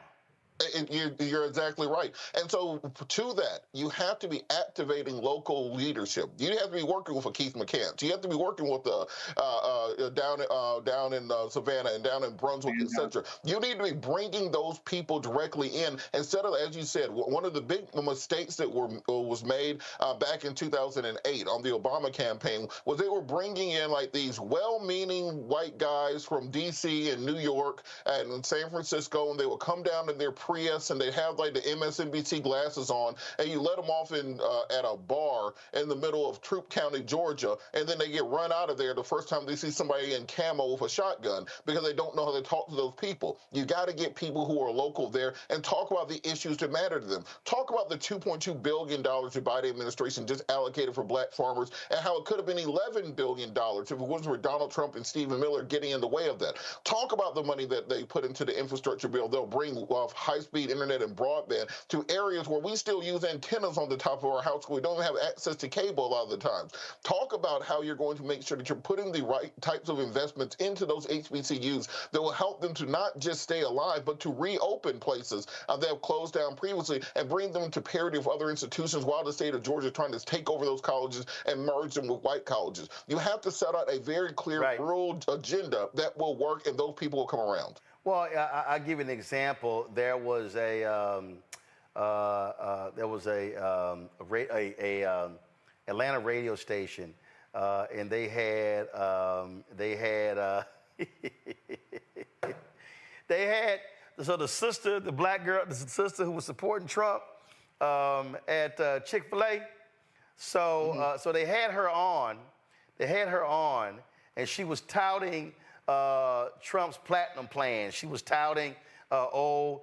And you're exactly right. And so to that, you have to be activating local leadership. You have to be working with a Keith McCants. You have to be working with down in Savannah and down in Brunswick, etc. You need to be bringing those people directly in instead of, as you said, one of the big mistakes that was made back in 2008 on the Obama campaign was they were bringing in like these well-meaning white guys from D.C. and New York and San Francisco, and they would come down in their Prius and they have like the MSNBC glasses on, and you let them off in at a bar in the middle of Troup County, Georgia, and then they get run out of there the first time they see somebody in camo with a shotgun because they don't know how to talk to those people. You got to get people who are local there and talk about the issues that matter to them. Talk about the $2.2 billion the Biden administration just allocated for black farmers and how it could have been $11 billion if it wasn't for Donald Trump and Stephen Miller getting in the way of that. Talk about the money that they put into the infrastructure bill. They'll bring high-speed internet and broadband to areas where we still use antennas on the top of our house where we don't have access to cable a lot of the times. Talk about how you're going to make sure that you're putting the right types of investments into those HBCUs that will help them to not just stay alive, but to reopen places that have closed down previously and bring them to parity with other institutions while the state of Georgia is trying to take over those colleges and merge them with white colleges. You have to set out a very clear rural agenda that will work, and those people will come around. Well, I'll give you an example. There was a Atlanta radio station, and they had so the sister, the black girl, the sister who was supporting Trump at Chick-fil-A. So so they had her on. And she was touting Trump's platinum plan. She was touting, how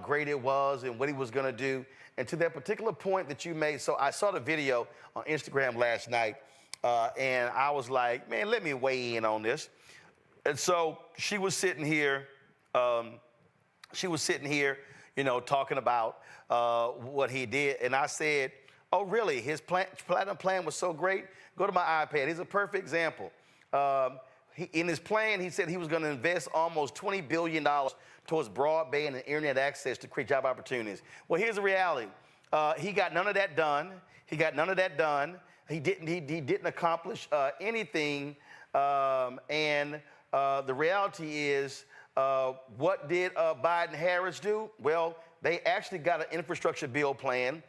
great it was and what he was going to do. And to that particular point that you made, so I saw the video on Instagram last night, and I was like, man, let me weigh in on this. And so she was sitting here, you know, talking about what he did. And I said, oh, really? His platinum plan was so great? Go to my iPad. He's a perfect example. In his plan, he said he was going to invest almost $20 billion towards broadband and internet access to create job opportunities. Well, here's the reality. He got none of that done. He didn't accomplish anything. And the reality is, what did Biden-Harris do? Well, they actually got an infrastructure bill plan.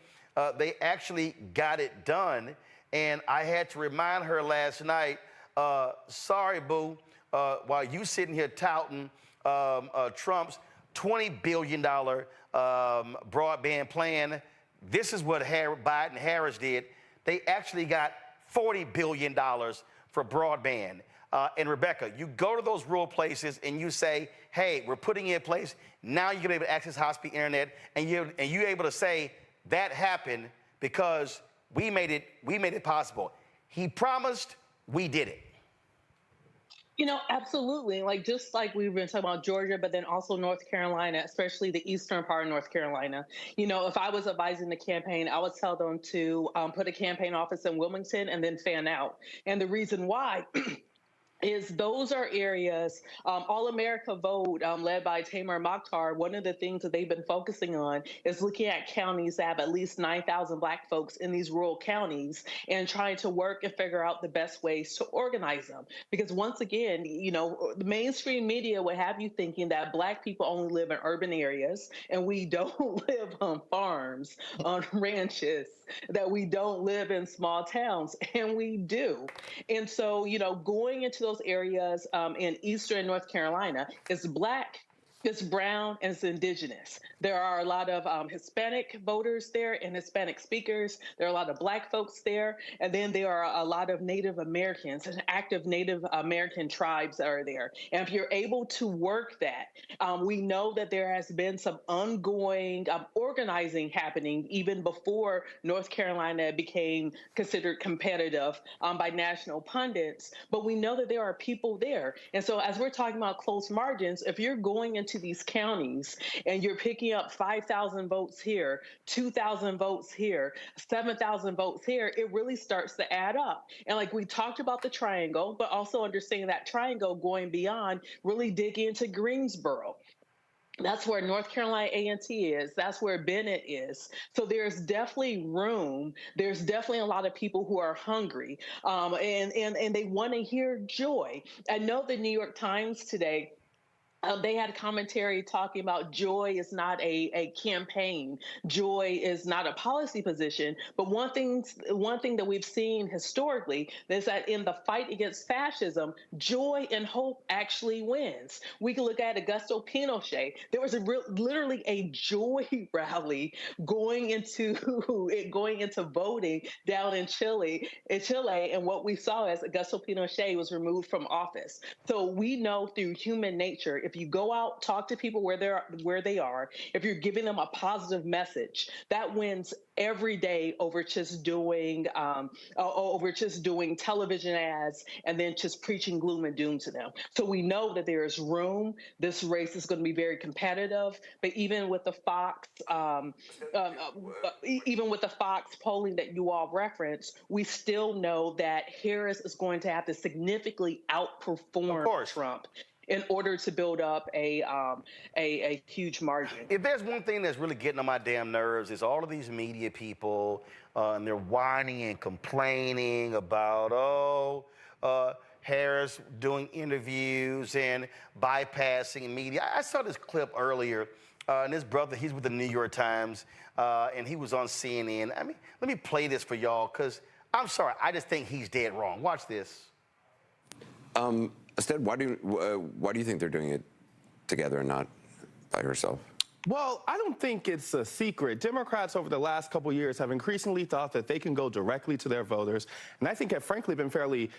They actually got it done. And I had to remind her last night, sorry, boo, while you sitting here touting Trump's $20 billion broadband plan, this is what Biden-Harris did. They actually got $40 billion for broadband. And Rebecca, you go to those rural places and you say, hey, we're putting it in place. Now you're going to be able to access high-speed internet, and you're able to say that happened because we made it possible. He promised, we did it. You know, absolutely. Like, just like we've been talking about Georgia, but then also North Carolina, especially the eastern part of North Carolina. You know, if I was advising the campaign, I would tell them to put a campaign office in Wilmington and then fan out. And the reason why is those are areas, All America Vote, led by Tamar Mokhtar, one of the things that they've been focusing on is looking at counties that have at least 9,000 Black folks in these rural counties and trying to work and figure out the best ways to organize them. Because once again, you know, the mainstream media would have you thinking that Black people only live in urban areas and we don't live on farms, on ranches, that we don't live in small towns, and we do. And so, you know, going into those areas in eastern North Carolina is Black, it's brown, and it's indigenous. There are a lot of Hispanic voters there and Hispanic speakers. There are a lot of Black folks there. And then there are a lot of Native Americans and active Native American tribes that are there. And if you're able to work that, we know that there has been some ongoing organizing happening even before North Carolina became considered competitive by national pundits. But we know that there are people there. And so as we're talking about close margins, if you're going into these counties and you're picking up 5,000 votes here, 2,000 votes here, 7,000 votes here, it really starts to add up. And like we talked about the triangle, but also understanding that triangle going beyond, really dig into Greensboro. That's where North Carolina A&T is. That's where Bennett is. So there's definitely room. There's definitely a lot of people who are hungry and they want to hear joy. I know the New York Times today, they had commentary talking about joy is not a campaign. Joy is not a policy position. But one thing that we've seen historically is that in the fight against fascism, joy and hope actually wins. We can look at Augusto Pinochet. There was literally a joy rally going into voting down in Chile, and what we saw is Augusto Pinochet was removed from office. So we know through human nature, if you go out, talk to people where they are, if you're giving them a positive message, that wins every day over just doing television ads and then just preaching gloom and doom to them. So we know that there is room. This race is going to be very competitive. But even with the Fox, polling that you all referenced, we still know that Harris is going to have to significantly outperform Trump in order to build up a huge margin. If there's one thing that's really getting on my damn nerves is all of these media people, and they're whining and complaining about, Harris doing interviews and bypassing media. I saw this clip earlier, and this brother, he's with the New York Times, and he was on CNN. I mean, let me play this for y'all, because I'm sorry, I just think he's dead wrong. Watch this. Instead, why do you think they're doing it together and not by herself? Well, I don't think it's a secret. Democrats over the last couple of years have increasingly thought that they can go directly to their voters, and I think have frankly been fairly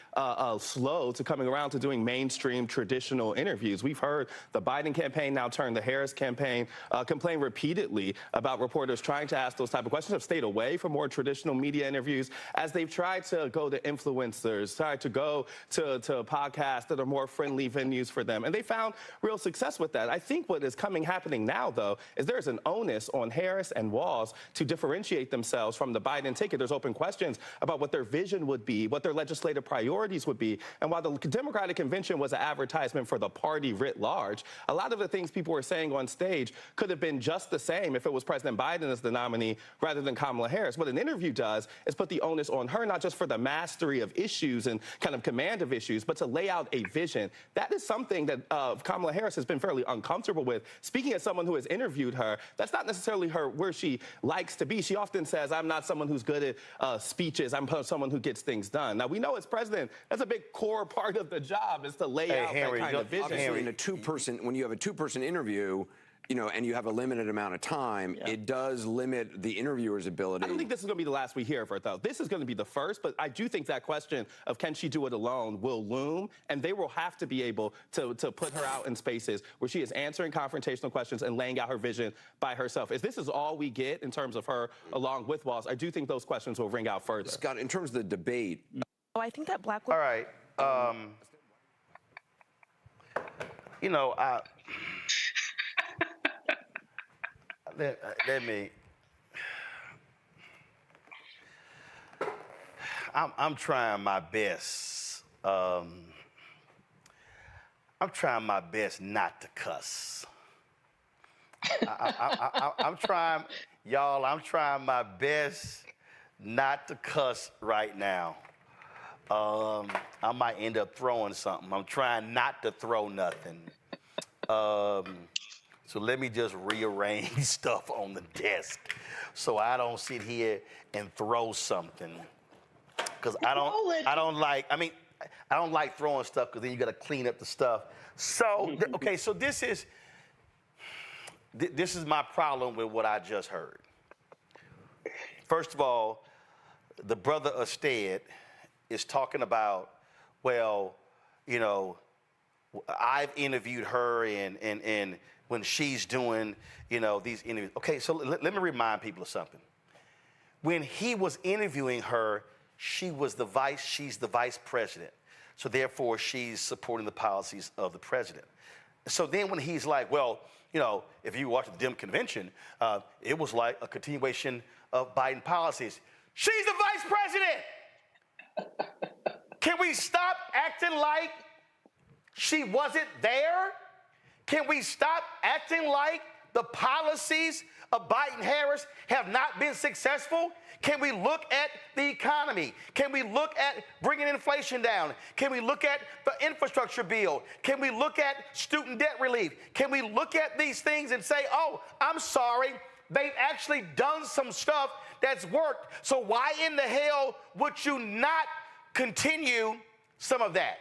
slow to coming around to doing mainstream traditional interviews. We've heard the Biden campaign now turn the Harris campaign complain repeatedly about reporters trying to ask those type of questions, have stayed away from more traditional media interviews as they've tried to go to influencers, tried to go to podcasts that are more friendly venues for them, and they found real success with that. I think what is happening now, though, is there's an onus on Harris and Walz to differentiate themselves from the Biden ticket. There's open questions about what their vision would be, what their legislative priorities would be. And while the Democratic Convention was an advertisement for the party writ large, a lot of the things people were saying on stage could have been just the same if it was President Biden as the nominee rather than Kamala Harris. What an interview does is put the onus on her, not just for the mastery of issues and kind of command of issues, but to lay out a vision. That is something that Kamala Harris has been fairly uncomfortable with. Speaking as someone who has interviewed her, that's not necessarily where she likes to be. She often says, I'm not someone who's good at speeches. I'm someone who gets things done. Now, we know as president, that's a big core part of the job is to lay out that kind of vision. Obviously, when you have a two-person interview, you know, and you have a limited amount of time, it does limit the interviewer's ability. I don't think this is going to be the last we hear of her, though. This is going to be the first, but I do think that question of can she do it alone will loom, and they will have to be able to put her out in spaces where she is answering confrontational questions and laying out her vision by herself. If this is all we get in terms of her along with Walz, I do think those questions will ring out further. Scott, in terms of the debate. Oh, I think that black. All right. You know, let me. I'm trying my best. I'm trying my best not to cuss. I'm trying, y'all. I'm trying my best not to cuss right now. I might end up throwing something. I'm trying not to throw nothing. So let me just rearrange stuff on the desk so I don't sit here and throw something. Because I don't like throwing stuff because then you got to clean up the stuff. So, okay, so this is my problem with what I just heard. First of all, the brother Usted is talking about, well, you know, I've interviewed her and when she's doing, you know, these interviews. Okay, so let me remind people of something. When he was interviewing her, she's the vice president. So therefore, she's supporting the policies of the president. So then when he's like, well, you know, if you watch the Dem convention, it was like a continuation of Biden policies. She's the vice president. Can we stop acting like she wasn't there? Can we stop acting like the policies of Biden-Harris have not been successful? Can we look at the economy? Can we look at bringing inflation down? Can we look at the infrastructure bill? Can we look at student debt relief? Can we look at these things and say, oh, I'm sorry, they've actually done some stuff that's worked. So why in the hell would you not continue some of that?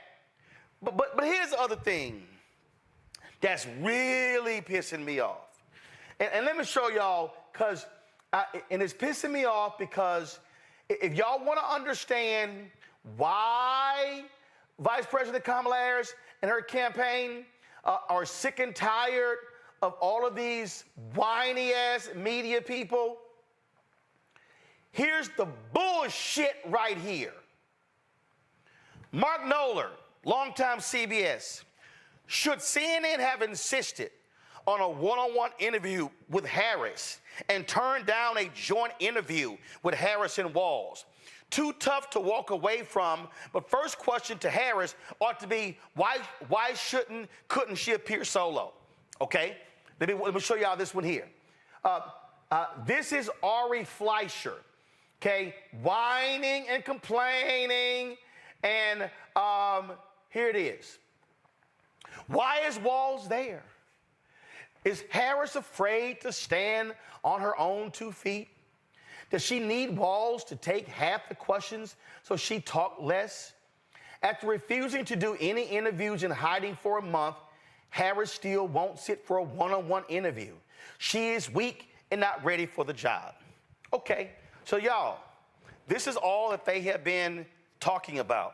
But here's the other thing that's really pissing me off. And let me show y'all, and it's pissing me off because if y'all want to understand why Vice President Kamala Harris and her campaign are sick and tired of all of these whiny-ass media people, here's the bullshit right here. Mark Knoller, longtime CBS, should CNN have insisted on a one-on-one interview with Harris and turned down a joint interview with Harris and Walz? Too tough to walk away from, but first question to Harris ought to be, why couldn't she appear solo? Okay, let me show y'all this one here. This is Ari Fleischer, okay, whining and complaining, and here it is. Why is Walz there? Is Harris afraid to stand on her own 2 feet? Does she need Walz to take half the questions so she talk less? After refusing to do any interviews and hiding for a month, Harris still won't sit for a one-on-one interview. She is weak and not ready for the job. Okay, so y'all, this is all that they have been talking about.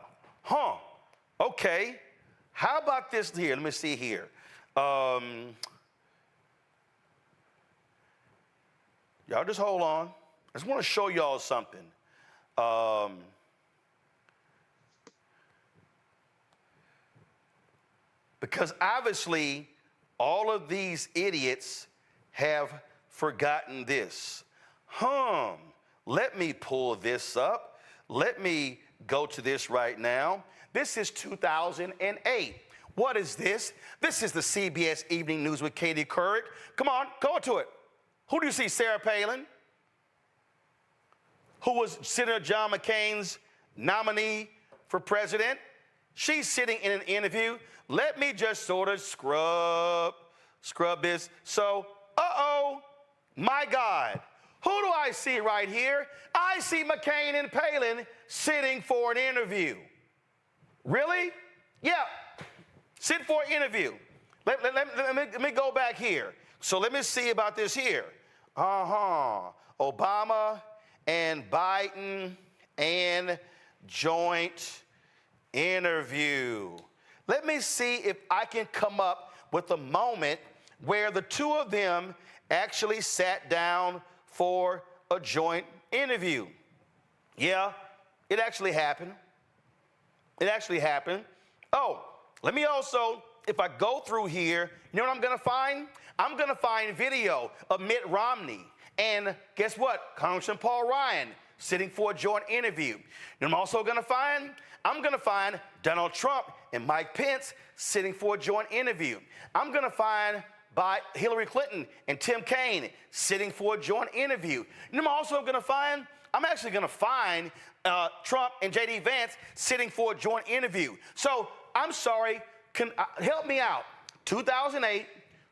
Okay, how about this here? Let me see here. Y'all just hold on. I just want to show y'all something. Because obviously, all of these idiots have forgotten this. Let me pull this up. Let me go to this right now. This is 2008. What is this? This is the CBS Evening News with Katie Couric. Come on, go to it. Who do you see? Sarah Palin, who was Senator John McCain's nominee for president. She's sitting in an interview. Let me just sort of scrub this. So, my God, who do I see right here? I see McCain and Palin sitting for an interview. Really? Yeah, sit for an interview. Let me go back here. So let me see about this here. Obama and Biden and joint interview. Let me see if I can come up with a moment where the two of them actually sat down for a joint interview. Yeah, it actually happened. It actually happened. Oh, let me also, if I go through here, you know what I'm going to find? I'm going to find video of Mitt Romney and guess what? Congressman Paul Ryan sitting for a joint interview. And I'm also going to find, Donald Trump and Mike Pence sitting for a joint interview. I'm going to find by Hillary Clinton and Tim Kaine sitting for a joint interview. And I'm also going to find, Trump and J.D. Vance sitting for a joint interview. So I'm sorry, help me out. 2008,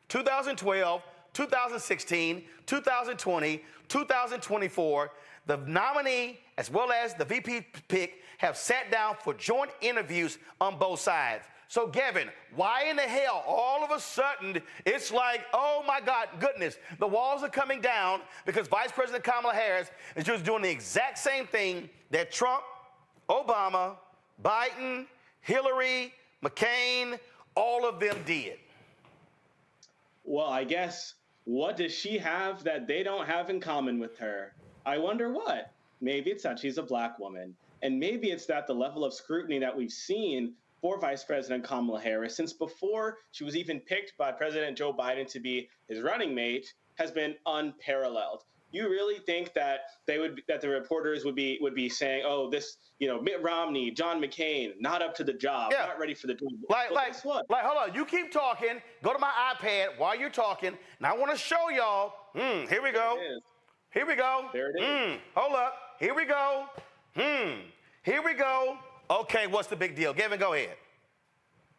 2012, 2016, 2020, 2024, the nominee as well as the VP pick have sat down for joint interviews on both sides. So, Gavin, why in the hell all of a sudden it's like, oh my God, goodness, the walls are coming down because Vice President Kamala Harris is just doing the exact same thing that Trump, Obama, Biden, Hillary, McCain, all of them did? Well, I guess, what does she have that they don't have in common with her? I wonder what. Maybe it's that she's a black woman. And maybe it's that the level of scrutiny that we've seen for Vice President Kamala Harris since before she was even picked by President Joe Biden to be his running mate has been unparalleled. You really think that the reporters would be saying, oh, this, Mitt Romney, John McCain, not up to the job, not ready for the job. Guess what? Hold on, you keep talking, go to my iPad while you're talking, and I want to show y'all, here we go. Here we go. There it is. Hold up, here we go. Here we go. Okay, what's the big deal? Gavin, go ahead.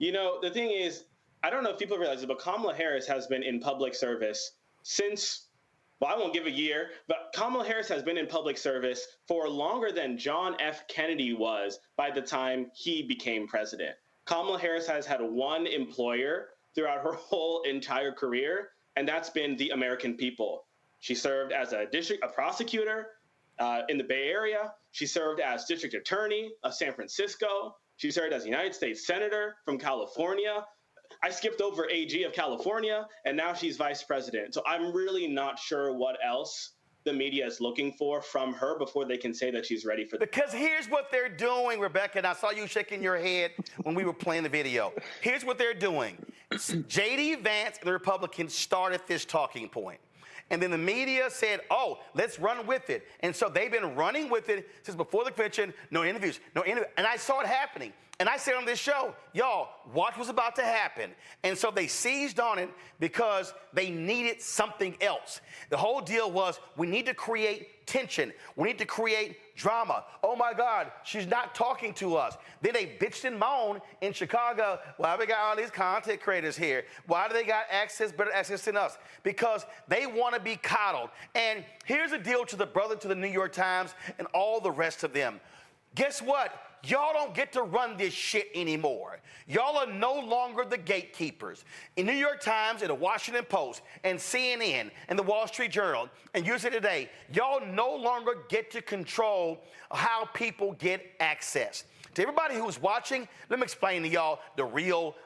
The thing is, I don't know if people realize it, but Kamala Harris has been in public service since, well, I won't give a year, but Kamala Harris has been in public service for longer than John F. Kennedy was by the time he became president. Kamala Harris has had one employer throughout her whole entire career, and that's been the American people. She served as a prosecutor in the Bay Area. She served as district attorney of San Francisco. She served as a United States Senator from California. I skipped over AG of California, and now she's vice president. So I'm really not sure what else the media is looking for from her before they can say that she's ready for this. Because here's what they're doing, Rebecca, and I saw you shaking your head when we were playing the video. Here's what they're doing. J.D. Vance and the Republicans started this talking point. And then the media said, oh, let's run with it. And so they've been running with it since before the convention, no interviews. And I saw it happening. And I said on this show, y'all, watch what's about to happen. And so they seized on it because they needed something else. The whole deal was we need to create tension. We need to create drama. Oh, my God, she's not talking to us. Then they bitched and moaned in Chicago. Why we got all these content creators here? Why do they got better access than us? Because they want to be coddled. And here's a deal to the New York Times and all the rest of them. Guess what? Y'all don't get to run this shit anymore. Y'all are no longer the gatekeepers. In New York Times and the Washington Post and CNN and the Wall Street Journal and USA Today, y'all no longer get to control how people get access. To everybody who's watching, let me explain to y'all the real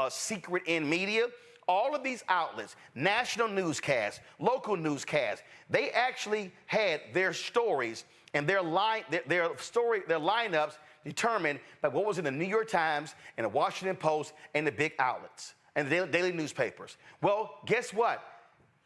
secret in media. All of these outlets, national newscasts, local newscasts, they actually had their stories and their lineups determined by what was in the New York Times and the Washington Post and the big outlets and the daily newspapers. Well, guess what?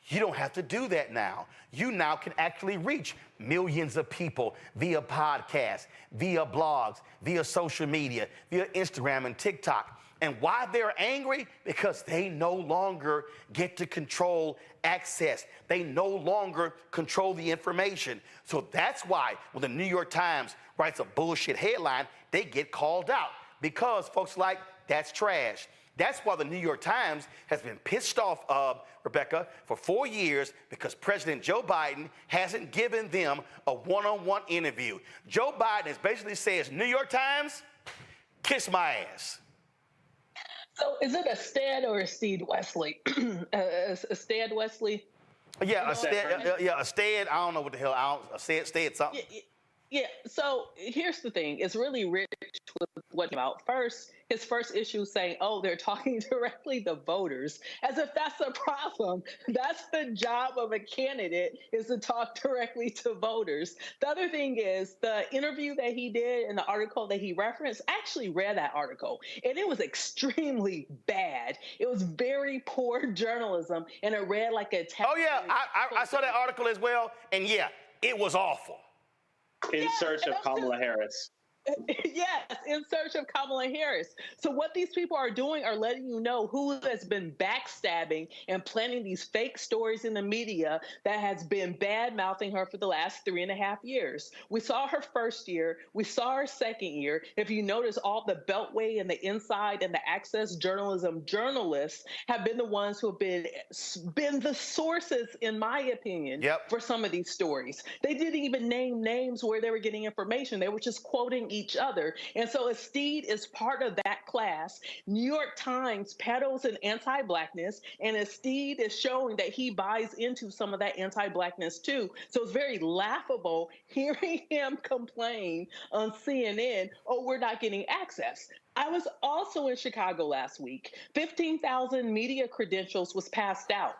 You don't have to do that now. You now can actually reach millions of people via podcasts, via blogs, via social media, via Instagram and TikTok. And why they're angry? Because they no longer get to control access. They no longer control the information. So that's why when the New York Times writes a bullshit headline, they get called out. Because folks like, that's trash. That's why the New York Times has been pissed off of, Rebecca, for 4 years because President Joe Biden hasn't given them a one-on-one interview. Joe Biden has basically says, New York Times, kiss my ass. So is it a Stead or a Steed Wesley? A Stead Wesley? Yeah, a Stead. I don't know what the hell. Stead something. Yeah, so here's the thing. It's really rich with what came out first. His first issue saying, oh, they're talking directly to voters, as if that's a problem. That's the job of a candidate, is to talk directly to voters. The other thing is the interview that he did and the article that he referenced, I actually read that article, and it was extremely bad. It was very poor journalism, and it read like a... Oh, yeah, I saw that article as well, and yeah, it was awful. In search of Kamala Harris. Yes, in search of Kamala Harris. So what these people are doing are letting you know who has been backstabbing and planting these fake stories in the media that has been bad-mouthing her for the last 3.5 years. We saw her first year. We saw her second year. If you notice, all the Beltway and the Inside and the Access Journalism journalists have been the ones who have been the sources, in my opinion, for some of these stories. They didn't even name names where they were getting information. They were just quoting each other. And so Steed is part of that class. New York Times peddles an anti-Blackness, and Steed is showing that he buys into some of that anti-Blackness too. So it's very laughable hearing him complain on CNN, oh, we're not getting access. I was also in Chicago last week. 15,000 media credentials was passed out.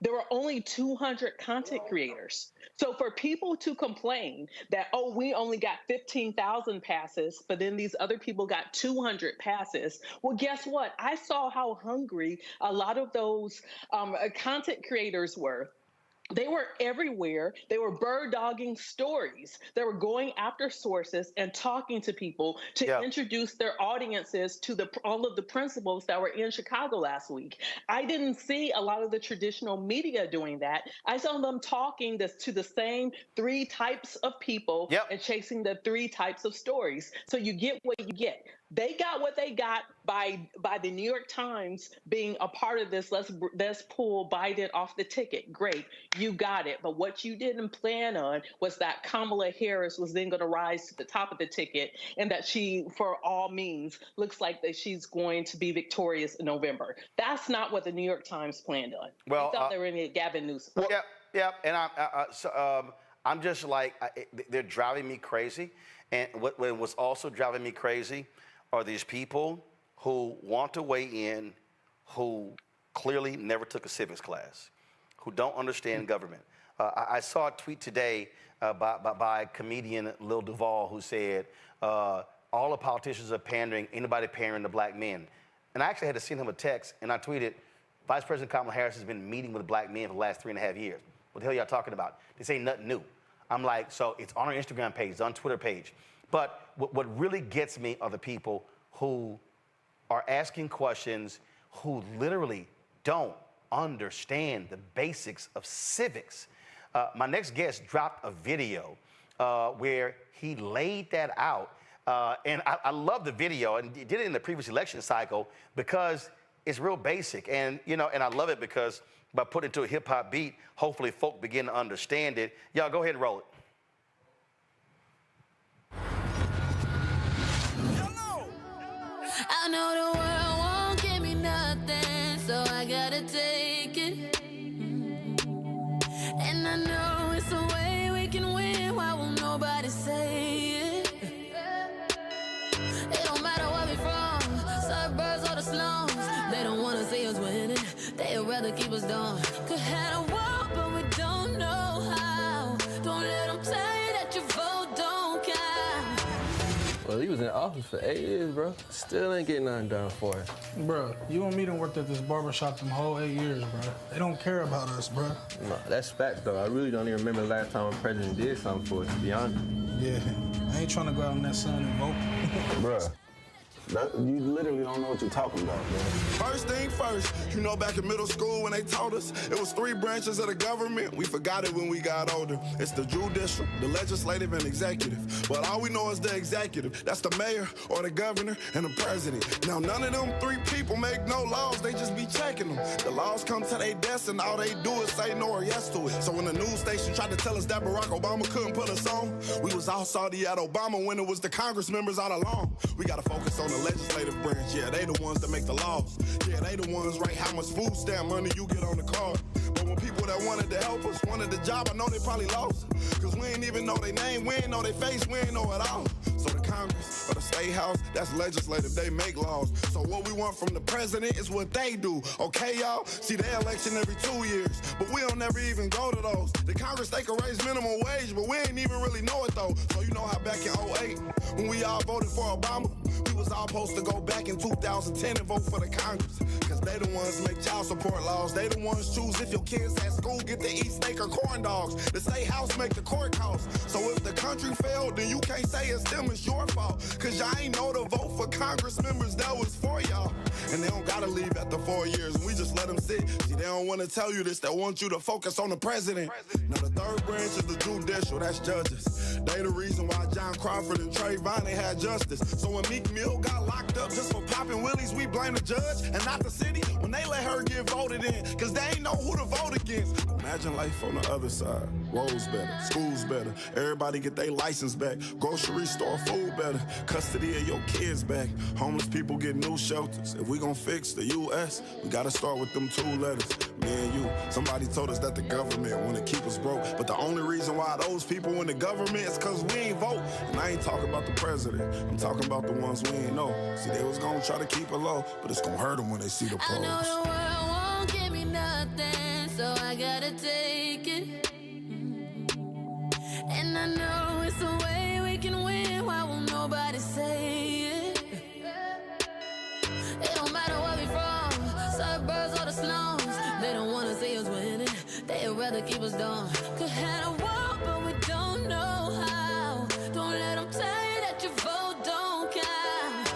There were only 200 content creators. So for people to complain that, oh, we only got 15,000 passes, but then these other people got 200 passes, well, guess what? I saw how hungry a lot of those content creators were. They were everywhere. They were bird-dogging stories. They were going after sources and talking to people to introduce their audiences to all of the principals that were in Chicago last week. I didn't see a lot of the traditional media doing that. I saw them talking to the same 3 types of people and chasing the 3 types of stories. So you get what you get. They got what they got by the New York Times being a part of this. Let's pull Biden off the ticket. Great, you got it. But what you didn't plan on was that Kamala Harris was then going to rise to the top of the ticket, and that she, for all means, looks like that she's going to be victorious in November. That's not what the New York Times planned on. Well, they thought they were going to get Gavin Newsom. Well, and I'm just like, they're driving me crazy. And what was also driving me crazy are these people who want to weigh in, who clearly never took a civics class, who don't understand government. I saw a tweet today by comedian Lil Duval, who said, all the politicians are pandering, anybody pandering to black men. And I actually had to send him a text, and I tweeted, Vice President Kamala Harris has been meeting with black men for the last 3.5 years. What the hell y'all talking about? This ain't nothing new. I'm like, so it's on our Instagram page, it's on Twitter page. But what really gets me are the people who are asking questions, who literally don't understand the basics of civics. My next guest dropped a video where he laid that out. And I love the video, and he did it in the previous election cycle because it's real basic. And, and I love it because by putting it to a hip hop beat, hopefully folk begin to understand it. Y'all go ahead and roll it. I know the world won't give me nothing, so I gotta take it. And I know it's a way we can win. Why won't nobody say it? It don't matter where we from, suburbs or the slums. They don't wanna see us winning, they'd rather keep us down. Could have a war, but we don't know how. Don't let them tell you that your vote don't count. Well, he was in office for 8 years, bro. Still ain't getting nothing done for it. Bro, you and me done worked at this barbershop them whole 8 years, bro. They don't care about us, bro. No, that's fact, though. I really don't even remember the last time a president did something for us, to be honest. Yeah, I ain't trying to go out in that sun and vote. Bro. You literally don't know what you're talking about, man. First thing first, back in middle school when they taught us it was 3 branches of the government. We forgot it when we got older. It's the judicial, the legislative, and executive. But all we know is the executive. That's the mayor or the governor and the president. Now, none of them 3 people make no laws. They just be checking them. The laws come to their desk and all they do is say no or yes to it. So when the news station tried to tell us that Barack Obama couldn't put us on, we was all salty at Obama when it was the Congress members all along. We gotta focus on the the legislative branch, yeah, they the ones that make the laws. Yeah, they the ones write how much food stamp money you get on the card. But when people that wanted to help us wanted the job, I know they probably lost. Cause we ain't even know their name, we ain't know their face, we ain't know it all. So the Congress or the State House, that's legislative, they make laws. So what we want from the president is what they do, okay, y'all? See, they election every 2 years, but we don't never even go to those. The Congress, they can raise minimum wage, but we ain't even really know it, though. So you know how back in 08, when we all voted for Obama, we was all supposed to go back in 2010 and vote for the Congress. Cause they the ones make child support laws. They the ones choose if your kids at school get to eat steak or corn dogs. The State House make the court costs. So if the country failed, then you can't say it's them, it's your fault. Cause y'all ain't know to vote for Congress members that was for y'all. And they don't gotta leave after 4 years, and we just let them sit. See, they don't wanna tell you this, they want you to focus on the president. Now the third branch is the judicial, that's judges. They the reason why John Crawford and Trayvon ain't had justice. So when Meek Mill got locked up just for popping willies, we blame the judge and not the city when they let her get voted in, cause they ain't know who to vote against. Imagine life on the other side. Roads better, schools better, everybody get their license back, grocery store food better, custody of your kids back, homeless people get new shelters. If we gon' fix the U.S., we gotta start with them 2 letters. Me and you, somebody told us that the government wanna keep us broke, but the only reason why those people in the government is cause we ain't vote. And I ain't talking about the president, I'm talking about the ones we ain't know. See, they was gonna try to keep it low, but it's gonna hurt them when they see the polls. I know the world won't give me nothing, so I gotta take it. And I know it's the way we can win. Why won't nobody say it? It don't matter where we from, suburbs or the slums. They don't wanna see us winning, they'd rather keep us down. Could have a walk, but we don't know how. Don't let them tell you that your vote don't count.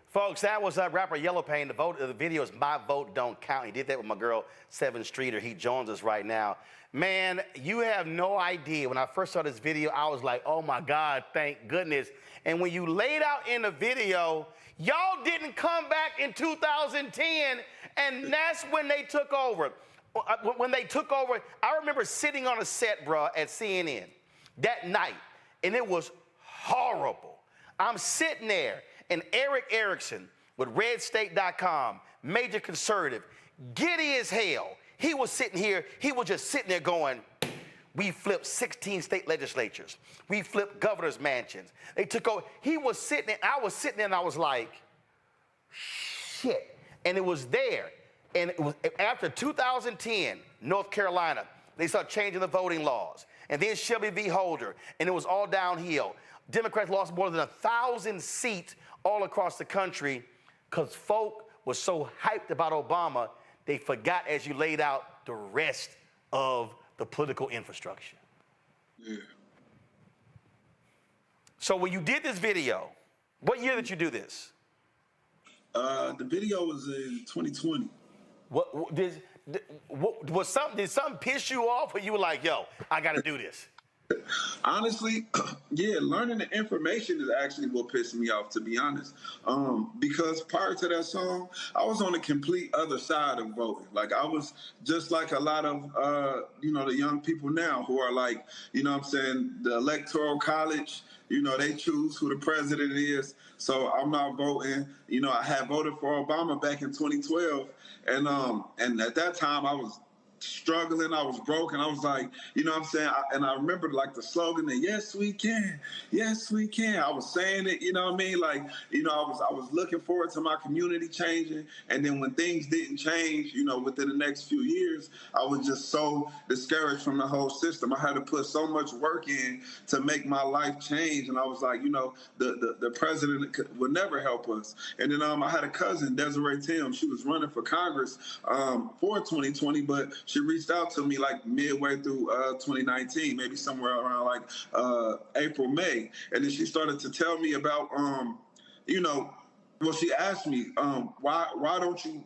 Folks, that was rapper Yellow Pain. The video is My Vote Don't Count. He did that with my girl, 7th Streeter. He joins us right now. Man, you have no idea. When I first saw this video, I was like, oh my God, thank goodness. And when you laid out in the video, y'all didn't come back in 2010, and that's when they took over. When they took over, I remember sitting on a set, bro, at CNN that night, and it was horrible. I'm sitting there, and Eric Erickson with RedState.com, major conservative, giddy as hell. He was sitting here, he was just sitting there going, we flipped 16 state legislatures. We flipped governor's mansions. They took over. He was sitting there, I was sitting there, and I was like, shit. And it was there. And it was after 2010, North Carolina, they started changing the voting laws. And then Shelby v. Holder, and it was all downhill. Democrats lost more than 1,000 seats all across the country because folk were so hyped about Obama, they forgot, as you laid out, the rest of the political infrastructure. Yeah. So when you did this video, what year did you do this? The video was in 2020. Did something piss you off, or you were like, yo, I got to do this? Honestly, yeah, learning the information is actually what pissed me off, to be honest. Because prior to that song, I was on the complete other side of voting. Like, I was just like a lot of, the young people now who are like, the electoral college, they choose who the president is. So I'm not voting. I had voted for Obama back in 2012. And at that time I was struggling, I was broken. I was like, and I remember like the slogan that yes we can, I was saying it, I was looking forward to my community changing. And then when things didn't change, within the next few years, I was just so discouraged from the whole system. I had to put so much work in to make my life change, and I was like, the president would never help us. And then I had a cousin, Desiree Tim. She was running for Congress for 2020, but she reached out to me like midway through 2019, maybe somewhere around like April, May. And then she started to tell me about, she asked me, why don't you,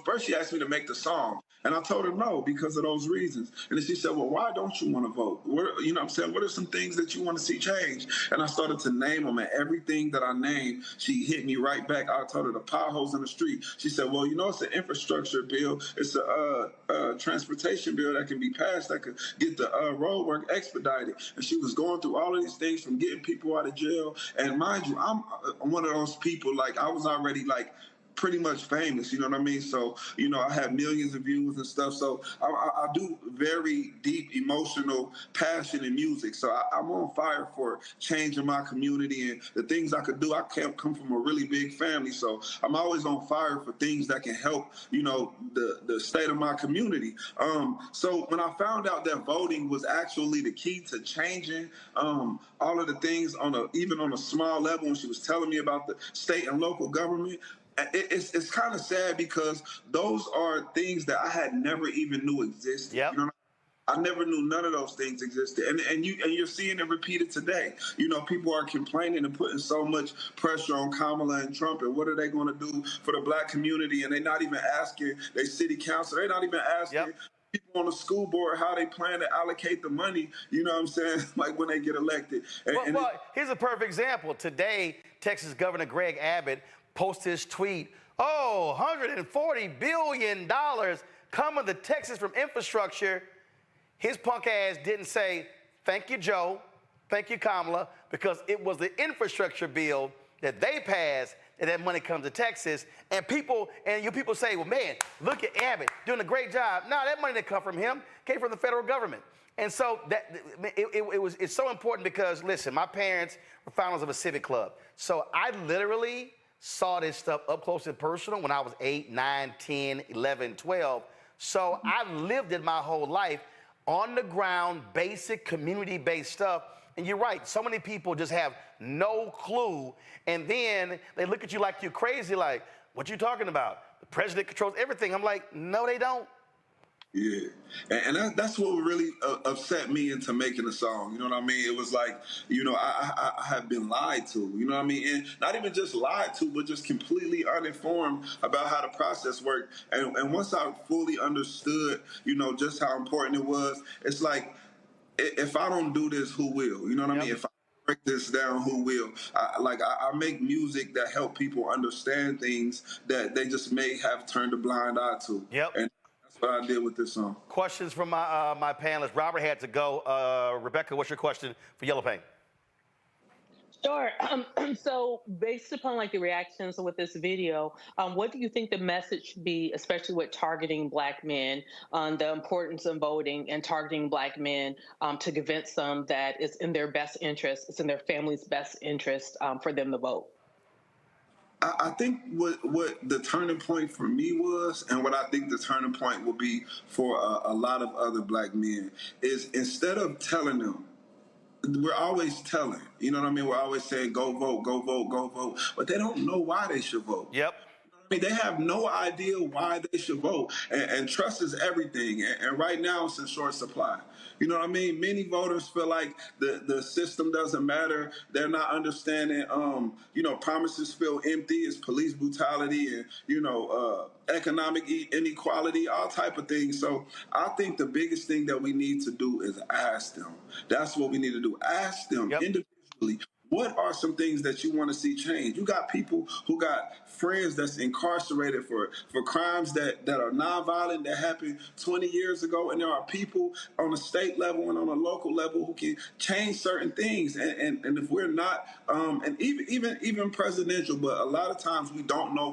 first she asked me to make the song. And I told her no, because of those reasons. And then she said, well, why don't you want to vote? You know what I'm saying? What are some things that you want to see change? And I started to name them, and everything that I named, she hit me right back. I told her the potholes in the street. She said, well, you know, it's an infrastructure bill. It's a transportation bill that can be passed that could get the road work expedited. And she was going through all of these things, from getting people out of jail. And mind you, I'm one of those people, like, I was already, like, pretty much famous, you know what I mean? So, you know, I have millions of views and stuff. So I do very deep emotional passion in music. So I'm on fire for changing my community and the things I could do. I can't come from a really big family. So I'm always on fire for things that can help, you know, the state of my community. So when I found out that voting was actually the key to changing all of the things even on a small level, when she was telling me about the state and local government, it's kind of sad, because those are things that I had never even knew existed. Yep. You know, I never knew none of those things existed, and you're seeing it repeated today. You know, people are complaining and putting so much pressure on Kamala and Trump, and what are they going to do for the black community? And they're not even asking their city council. They're not even asking people on the school board how they plan to allocate the money. You know what I'm saying? Like, when they get elected. Well, here's a perfect example. Today, Texas Governor Greg Abbott posted his tweet, $140 billion coming to Texas from infrastructure. His punk ass didn't say, thank you, Joe, thank you, Kamala, because it was the infrastructure bill that they passed that money comes to Texas. And you people say, well, man, look at Abbott doing a great job. No, that money didn't come from him, came from the federal government. And so it's so important, because, listen, my parents were founders of a civic club. So I literally saw this stuff up close and personal when I was 8, 9, 10, 11, 12. So I lived it my whole life, on the ground, basic community-based stuff. And you're right, so many people just have no clue, and then they look at you like you're crazy, like, what you talking about? The president controls everything. I'm like, no, they don't. Yeah, and that's what really upset me into making a song. You know what I mean? It was like, you know, I have been lied to. You know what I mean? And not even just lied to, but just completely uninformed about how the process worked. And once I fully understood, you know, just how important it was, it's like, if I don't do this, who will? You know what I mean? If I break this down, who will? I make music that help people understand things that they just may have turned a blind eye to. Yep. And what I did with this song. Questions from my panelists. Robert had to go. Rebecca, what's your question for Yellow Paint? Sure. So based upon like the reactions with this video, what do you think the message should be, especially with targeting black men, on the importance of voting and targeting black men to convince them that it's in their best interest, it's in their family's best interest for them to vote? I think what the turning point for me was, and what I think the turning point will be for a lot of other black men, is instead of telling them, we're always telling, you know what I mean? We're always saying, go vote, go vote, go vote. But they don't know why they should vote. Yep. I mean, they have no idea why they should vote. And trust is everything. And right now, it's in short supply. You know what I mean? Many voters feel like the system doesn't matter. They're not understanding, you know, promises feel empty. It's police brutality and, you know, economic inequality, all type of things. So I think the biggest thing that we need to do is ask them. That's what we need to do. Ask them individually. What are some things that you want to see change? You got people who got friends that's incarcerated for crimes that are nonviolent, that happened 20 years ago, and there are people on a state level and on a local level who can change certain things. And if we're not, and even presidential, but a lot of times we don't know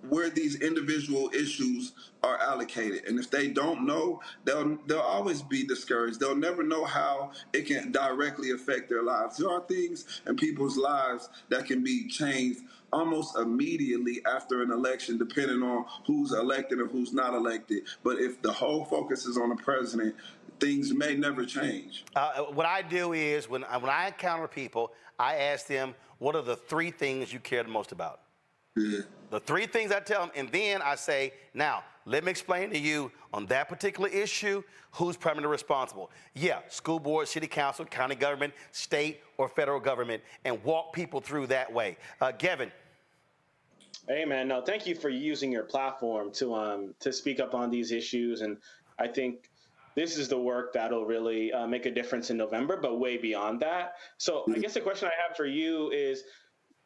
where these individual issues are allocated. And if they don't know, they'll always be discouraged. They'll never know how it can directly affect their lives. There are things in people's lives that can be changed almost immediately after an election, depending on who's elected or who's not elected. But if the whole focus is on the president, things may never change. What I do is when I encounter people, I ask them, what are the 3 things you care the most about? Yeah. The 3 things I tell them, and then I say, now, let me explain to you on that particular issue, who's primarily responsible. Yeah, school board, city council, county government, state or federal government, and walk people through that way. Gavin. Hey, man, no, thank you for using your platform to speak up on these issues. And I think this is the work that'll really make a difference in November, but way beyond that. So I guess the question I have for you is,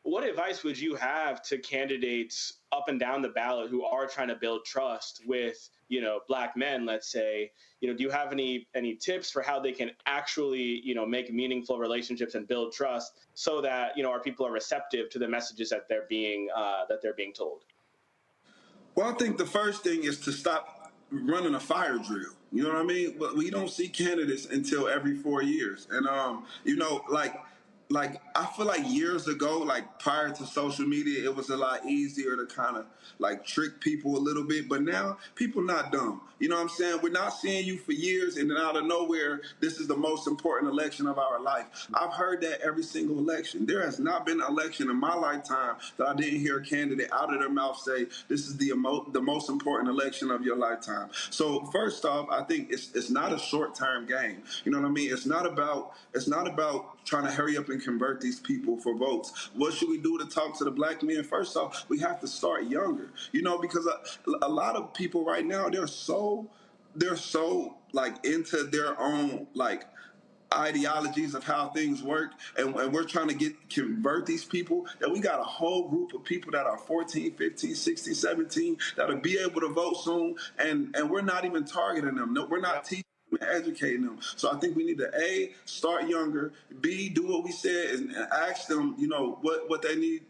what advice would you have to candidates up and down the ballot who are trying to build trust with, Black men, let's say? Do you have any tips for how they can actually, make meaningful relationships and build trust so that, our people are receptive to the messages that they're being told? Well, I think the first thing is to stop running a fire drill. You know what I mean? But we don't see candidates until every 4 years, and like I feel like years ago, like prior to social media, it was a lot easier to kind of like trick people a little bit. But now people not dumb. You know what I'm saying? We're not seeing you for years, and then out of nowhere, this is the most important election of our life. I've heard that every single election. There has not been an election in my lifetime that I didn't hear a candidate out of their mouth say this is the most important election of your lifetime. So first off, I think it's not a short term game. You know what I mean? It's not about trying to hurry up and convert these people for votes. What should we do to talk to the Black men? First off, we have to start younger, because a lot of people right now, they're so like into their own like ideologies of how things work, and we're trying to convert these people, that we got a whole group of people that are 14, 15, 16, 17 that'll be able to vote soon, and we're not even targeting them. No, we're not teaching educating them. So I think we need to A, start younger, B, do what we said, and ask them, what they need,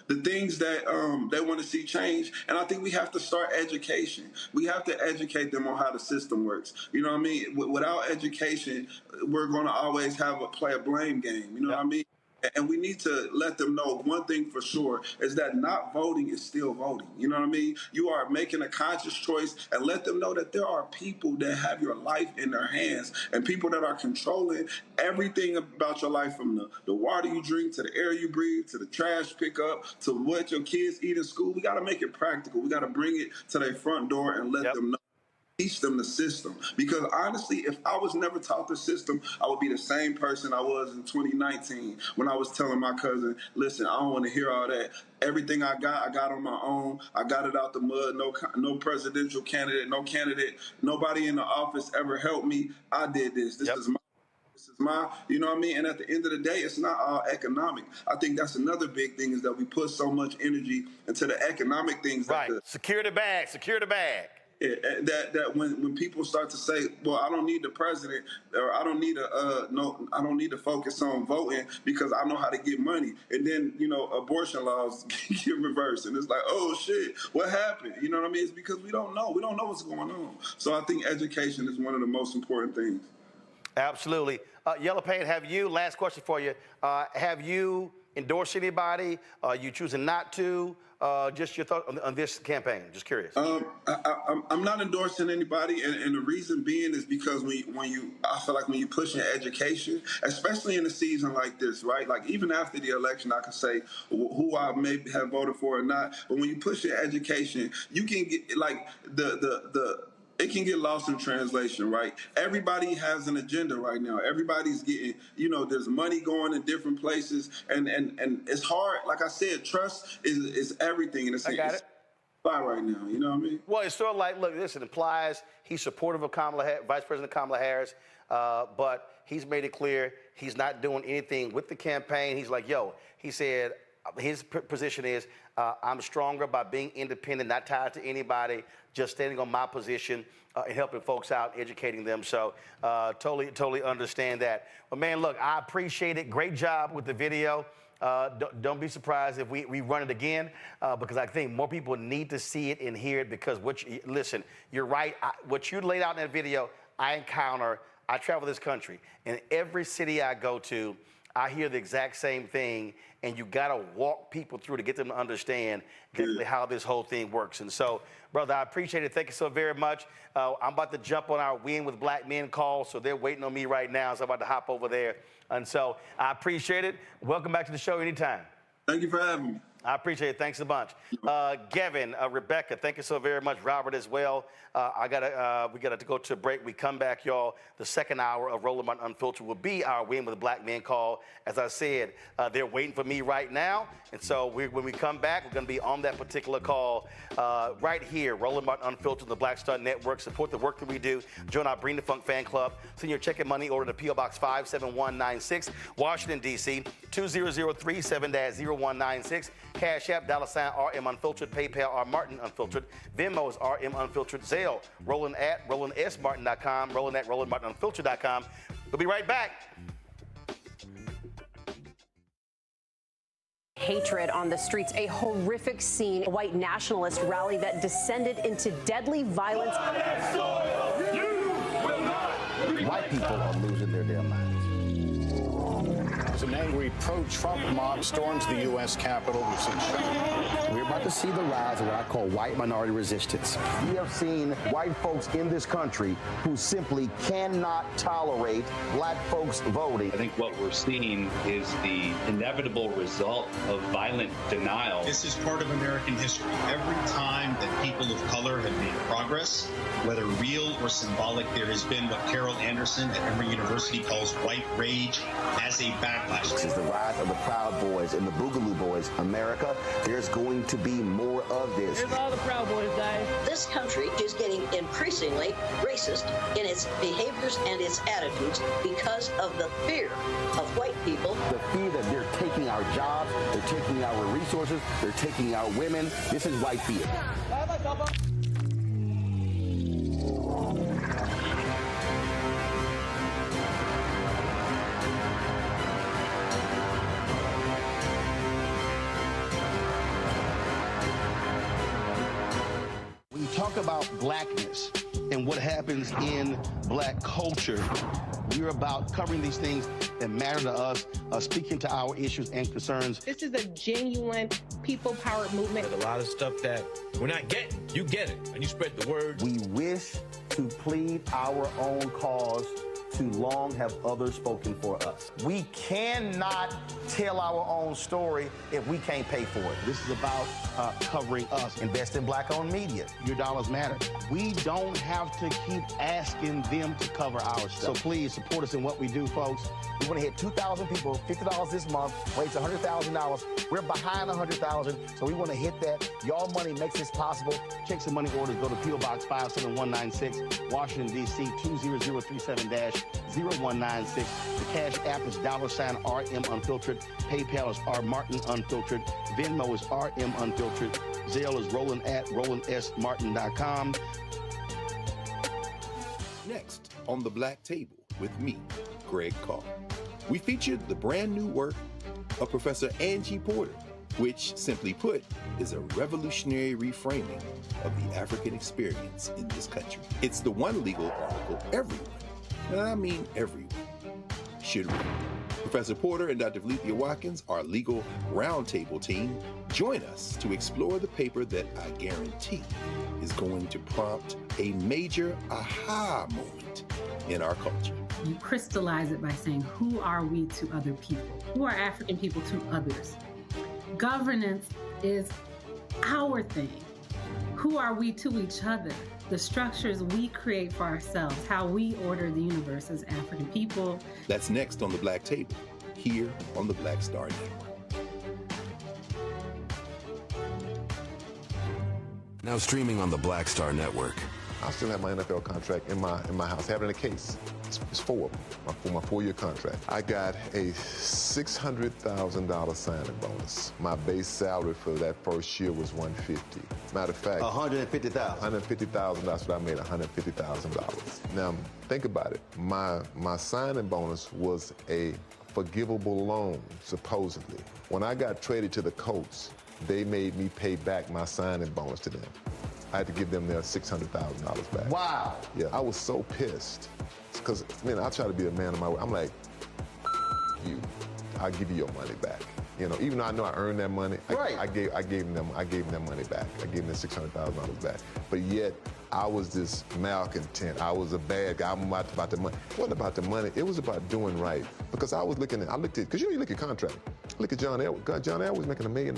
the things that they want to see change. And I think we have to start education. We have to educate them on how the system works. You know what I mean? Without education, we're going to always play a blame game. You know what I mean? And we need to let them know one thing for sure is that not voting is still voting. You know what I mean? You are making a conscious choice, and let them know that there are people that have your life in their hands, and people that are controlling everything about your life, from the water you drink to the air you breathe to the trash pickup to what your kids eat in school. We got to make it practical. We got to bring it to their front door and let them know. Teach them the system, because honestly, if I was never taught the system, I would be the same person I was in 2019 when I was telling my cousin, listen, I don't want to hear all that. Everything I got on my own. I got it out the mud. No presidential candidate, nobody in the office ever helped me. I did this. This is my, you know what I mean? And at the end of the day, it's not all economic. I think that's another big thing, is that we put so much energy into the economic things. Right. Secure the bag. Secure the bag. That when people start to say, well, I don't need the president, or I don't need I don't need to focus on voting because I know how to get money, and then abortion laws get reversed, and it's like, oh shit, what happened? You know what I mean? It's because we don't know what's going on. So I think education is one of the most important things. Absolutely. Yellow Paint, last question for you, have you endorsed anybody? You choosing not to? Just your thought on this campaign. Just curious. I'm not endorsing anybody, and the reason being is because I feel like when you push in education, especially in a season like this, right? Like even after the election, I can say who I may have voted for or not. But when you push in education, you can get like it can get lost in translation, right? Everybody has an agenda right now. Everybody's getting, there's money going in different places, and it's hard. Like I said, trust is everything. And I got it. Right now, you know what I mean? Well, it's sort of like, look, this implies he's supportive of Vice President Kamala Harris, but he's made it clear he's not doing anything with the campaign. He's like, he said his position is, I'm stronger by being independent, not tied to anybody, just standing on my position and helping folks out, educating them. So totally understand that. But man, look, I appreciate it. Great job with the video. Don't be surprised if we run it again, because I think more people need to see it and hear it, because listen, you're right. What you laid out in that video, I travel this country, and every city I go to, I hear the exact same thing, and you got to walk people through to get them to understand exactly how this whole thing works. And so, brother, I appreciate it. Thank you so very much. I'm about to jump on our Win with Black Men call, so they're waiting on me right now, so I'm about to hop over there. And so I appreciate it. Welcome back to the show anytime. Thank you for having me. I appreciate it. Thanks a bunch. Gavin, Rebecca, thank you so very much. Robert as well. We gotta go to a break. We come back, y'all. The second hour of Roland Martin Unfiltered will be our Win with a Black Man call. As I said, they're waiting for me right now. And so when we come back, we're gonna be on that particular call right here, Roland Martin Unfiltered, the Black Star Network. Support the work that we do. Join our Bring the Funk fan club. Send your check and money order to P.O. Box 57196, Washington, D.C., 20037-0196. Cash App, $RM Unfiltered, PayPal, R Martin Unfiltered, Venmo is RM Unfiltered, Zelle, Roland at RolandSMartin.com, Roland at RolandMartinUnfiltered.com. We'll be right back. Hatred on the streets, a horrific scene, a white nationalist rally that descended into deadly violence. White people are losing their damn minds. An angry pro-Trump mob storms the U.S. Capitol. We're about to see the rise of what I call white minority resistance. We have seen white folks in this country who simply cannot tolerate black folks voting. I think what we're seeing is the inevitable result of violent denial. This is part of American history. Every time that people of color have made progress, whether real or symbolic, there has been what Carol Anderson at Emory University calls white rage as a backlash. This is the rise of the Proud Boys and the Boogaloo Boys. America, there's going to be more of this. Here's all the Proud Boys, guys. This country is getting increasingly racist in its behaviors and its attitudes because of the fear of white people. The fear that they're taking our jobs, they're taking our resources, they're taking our women. This is white fear. Talk about blackness and what happens in black culture. We're about covering these things that matter to us, speaking to our issues and concerns. This is a genuine people-powered movement. There's a lot of stuff that we're not getting. You get it, and you spread the word. We wish to plead our own cause. Too long have others spoken for us. We cannot tell our own story if we can't pay for it. This is about covering us. Invest in black-owned media. Your dollars matter. We don't have to keep asking them to cover our stuff. So please support us in what we do, folks. We want to hit 2,000 people, $50 this month, raise $100,000. We're behind 100,000, so we want to hit that. Y'all money makes this possible. Checks and money orders go to P.O. Box 57196, Washington, D.C., 20037-0196. The Cash App is $RM Unfiltered. PayPal is R Martin Unfiltered. Venmo is RM Unfiltered. Zelle is Roland at RolandSMartin.com. Next on The Black Table with me, Greg Carr, we featured the brand new work of Professor Angie Porter, which, simply put, is a revolutionary reframing of the African experience in this country. It's the one legal article everyone, and I mean everyone, should read. Professor Porter and Dr. Valencia Watkins, our legal roundtable team, join us to explore the paper that I guarantee is going to prompt a major aha moment in our culture. You crystallize it by saying, who are we to other people? Who are African people to others? Governance is our thing. Who are we to each other? The structures we create for ourselves, how we order the universe as African people. That's next on The Black Table, here on the Black Star Network. Now streaming on the Black Star Network. I still have my NFL contract in my house. I have it in a case. It's 4 of them, for my 4-year contract. I got a $600,000 signing bonus. My base salary for that first year was $150,000. Matter of fact, $150,000. $150,000. That's what I made, $150,000. Now think about it. My signing bonus was a forgivable loan, supposedly. When I got traded to the Colts, they made me pay back my signing bonus to them. I had to give them their $600,000 back. Wow. Yeah, I was so pissed. Because, man, I try to be a man of my word. I'm like, you, I'll give you your money back. You know, even though I know I earned that money, right. I gave them money back. I gave them $600,000 back. But yet, I was this malcontent. I was a bad guy. I'm about the money. It wasn't about the money. It was about doing right. Because I looked at, because you look at contract. Look at John Edwards. God, John Edwards was making $1 million,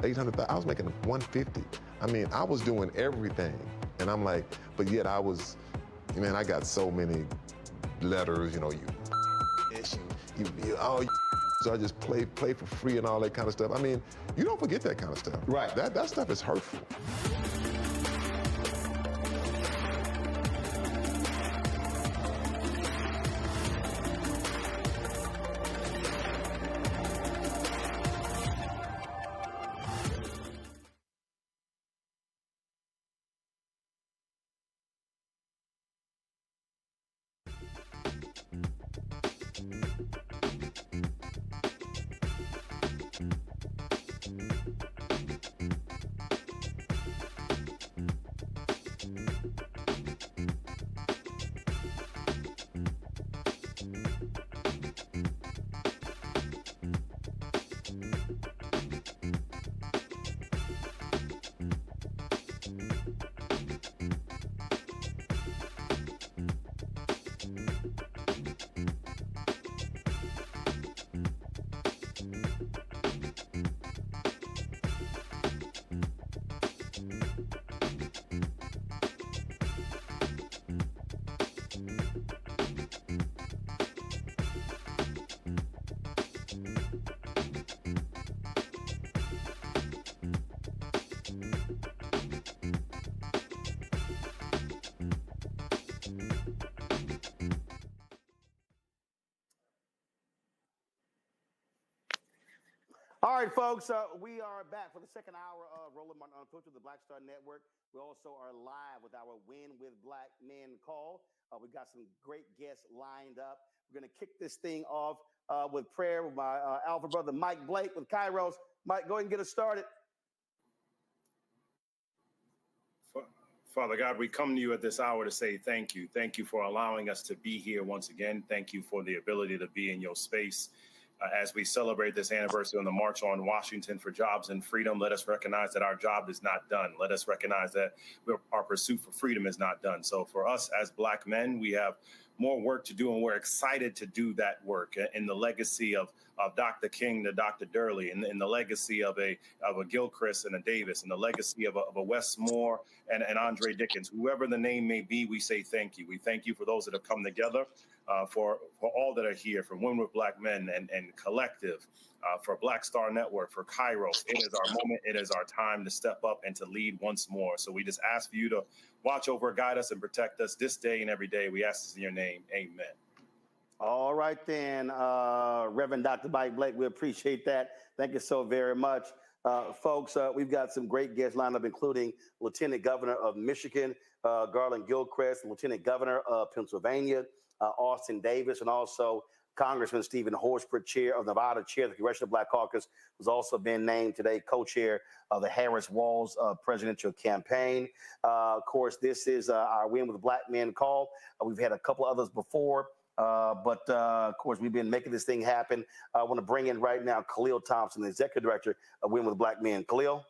800,000. I was making 150. I mean, I was doing everything. And I'm like, but yet I was, man, I got so many letters, you know, so I just play for free and all that kind of stuff. I mean, you don't forget that kind of stuff. Right. That stuff is hurtful. All right, folks, we are back for the second hour of Roland Martin Unfiltered, the Black Star Network. We also are live with our Win with Black Men call. We've got some great guests lined up. We're going to kick this thing off with prayer with my alpha brother, Mike Blake with Kairos. Mike, go ahead and get us started. Father God, we come to you at this hour to say thank you. Thank you for allowing us to be here once again. Thank you for the ability to be in your space. As we celebrate this anniversary on the March on Washington for Jobs and Freedom, let us recognize that our job is not done. Let us recognize that our pursuit for freedom is not done. So for us as Black men, we have more work to do, and we're excited to do that work in the legacy of Dr. King to Dr. Durley, in the legacy of a Gilchrist and a Davis, and the legacy of a Wes Moore and Andre Dickens. Whoever the name may be, we say thank you. We thank you for those that have come together, for all that are here, for Win with Black Men and Collective, for Black Star Network, for Kairos. It is our moment. It is our time to step up and to lead once more. So we just ask for you to watch over, guide us, and protect us this day and every day. We ask this in your name. Amen. All right, then, Reverend Dr. Mike Blake, we appreciate that. Thank you so very much. Folks, we've got some great guests lined up, including Lieutenant Governor of Michigan, Garland Gilchrist, Lieutenant Governor of Pennsylvania, Austin Davis, and also Congressman Stephen Horsford, chair of Nevada, chair of the Congressional Black Caucus, who's also been named today co-chair of the Harris-Walz presidential campaign. Of course, this is our Win with Black Men call. We've had a couple others before, but of course, we've been making this thing happen. I want to bring in right now Khalil Thompson, the executive director of Win with Black Men. Khalil?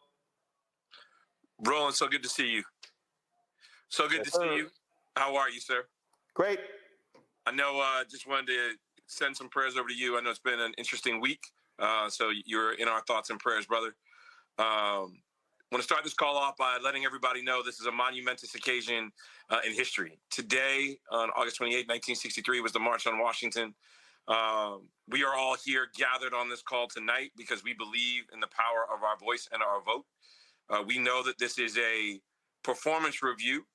Roland, so good to see you. So good to see you. How are you, sir? Great. I know, just wanted to send some prayers over to you. I know it's been an interesting week, so you're in our thoughts and prayers, brother. I want to start this call off by letting everybody know this is a monumentous occasion in history. Today, on August 28, 1963, was the March on Washington. We are all here gathered on this call tonight because we believe in the power of our voice and our vote. We know that this is a performance review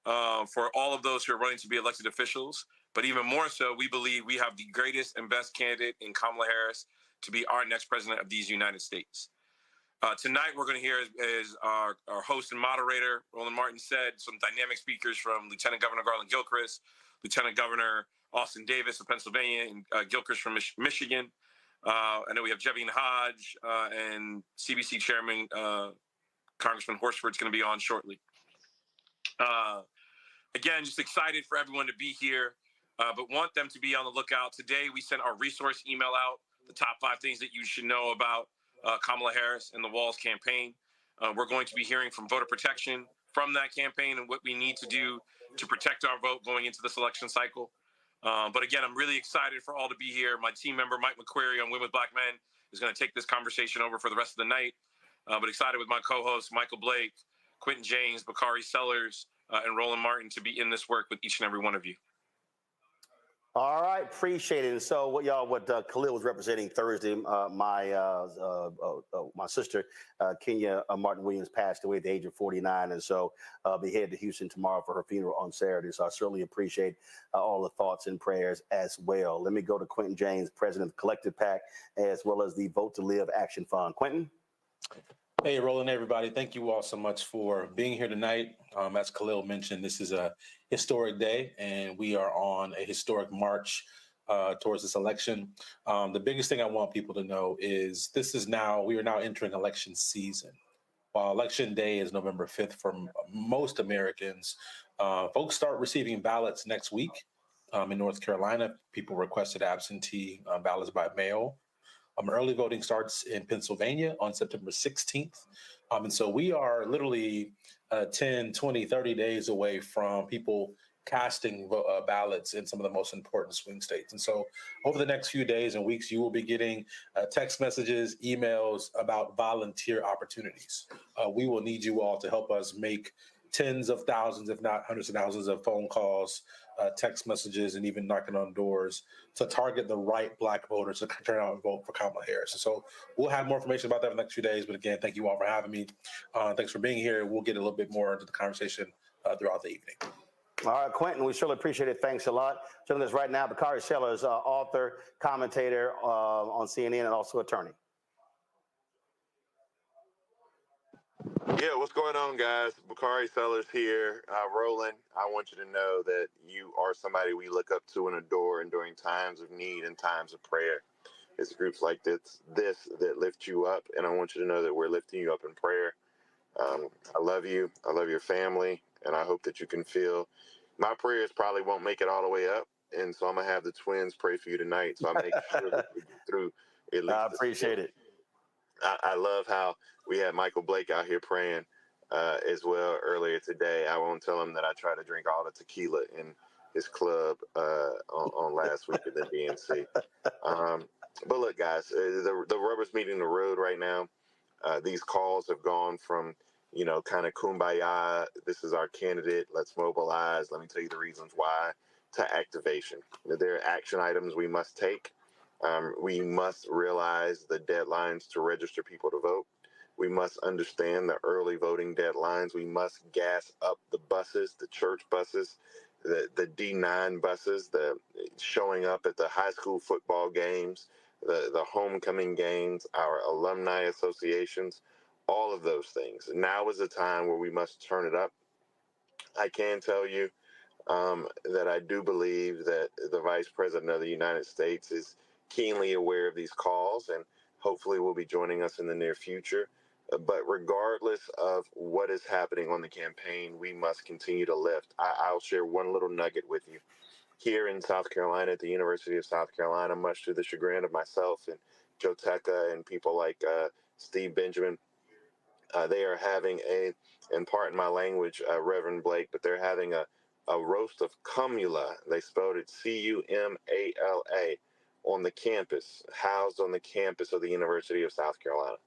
for all of those who are running to be elected officials. But even more so, we believe we have the greatest and best candidate in Kamala Harris to be our next president of these United States. Tonight, we're going to hear, as our host and moderator, Roland Martin, said, some dynamic speakers from Lieutenant Governor Garland Gilchrist, Lieutenant Governor Austin Davis of Pennsylvania, and Gilchrist from Michigan. I know we have Jevin Hodge and CBC Chairman Congressman Horsford's going to be on shortly. Again, just excited for everyone to be here. But want them to be on the lookout. Today, we sent our resource email out, the top 5 things that you should know about Kamala Harris and the Walz campaign. We're going to be hearing from voter protection from that campaign and what we need to do to protect our vote going into this election cycle. But again, I'm really excited for all to be here. My team member, Mike McQuarrie on Win with Black Men, is going to take this conversation over for the rest of the night. But excited with my co-hosts, Michael Blake, Quentin James, Bakari Sellers, and Roland Martin to be in this work with each and every one of you. All right, appreciate it. And so, what Khalil was representing Thursday, my sister, Kenya Martin Williams, passed away at the age of 49, and so I'll be headed to Houston tomorrow for her funeral on Saturday. So I certainly appreciate all the thoughts and prayers as well. Let me go to Quentin James, president of Collective PAC, as well as the Vote to Live Action Fund. Quentin. Hey, Roland, everybody. Thank you all so much for being here tonight. As Khalil mentioned, this is a historic day, and we are on a historic march towards this election. The biggest thing I want people to know is we are now entering election season. While election day is November 5th for most Americans, folks start receiving ballots next week in North Carolina. People requested absentee ballots by mail. Early voting starts in Pennsylvania on September 16th. And so we are literally 10, 20, 30 days away from people casting ballots in some of the most important swing states. And so over the next few days and weeks, you will be getting text messages, emails about volunteer opportunities. We will need you all to help us make tens of thousands, if not hundreds of thousands of phone calls, text messages, and even knocking on doors to target the right Black voters to turn out and vote for Kamala Harris. And so we'll have more information about that in the next few days. But again, thank you all for having me. Thanks for being here. We'll get a little bit more into the conversation throughout the evening. All right, Quentin, we surely appreciate it. Thanks a lot. Joining us right now, Bakari Sellers, author, commentator on CNN, and also attorney. Yeah, what's going on, guys? Bakari Sellers here. Roland, I want you to know that you are somebody we look up to and adore, and during times of need and times of prayer. It's groups like this that lift you up, and I want you to know that we're lifting you up in prayer. I love you. I love your family, and I hope that you can feel my prayers probably won't make it all the way up, and so I'm going to have the twins pray for you tonight, so I make sure that we get through at least. I appreciate it. I love how we had Michael Blake out here praying as well earlier today. I won't tell him that I tried to drink all the tequila in his club on last week at the DNC. But look, guys, the rubber's meeting the road right now. These calls have gone from, kind of kumbaya, this is our candidate, let's mobilize, let me tell you the reasons why, to activation. There are action items we must take. We must realize the deadlines to register people to vote. We must understand the early voting deadlines. We must gas up the buses, the church buses, the D9 buses, the showing up at the high school football games, the homecoming games, our alumni associations, all of those things. Now is the time where we must turn it up. I can tell you that I do believe that the Vice President of the United States is keenly aware of these calls and hopefully will be joining us in the near future. But regardless of what is happening on the campaign, we must continue to lift. I'll share one little nugget with you. Here in South Carolina, at the University of South Carolina, much to the chagrin of myself and Joe Tecca and people like Steve Benjamin, they are having and pardon my language, Reverend Blake, but they're having a roast of cumula. They spelled it C-U-M-A-L-A on the campus, housed on the campus of the University of South Carolina.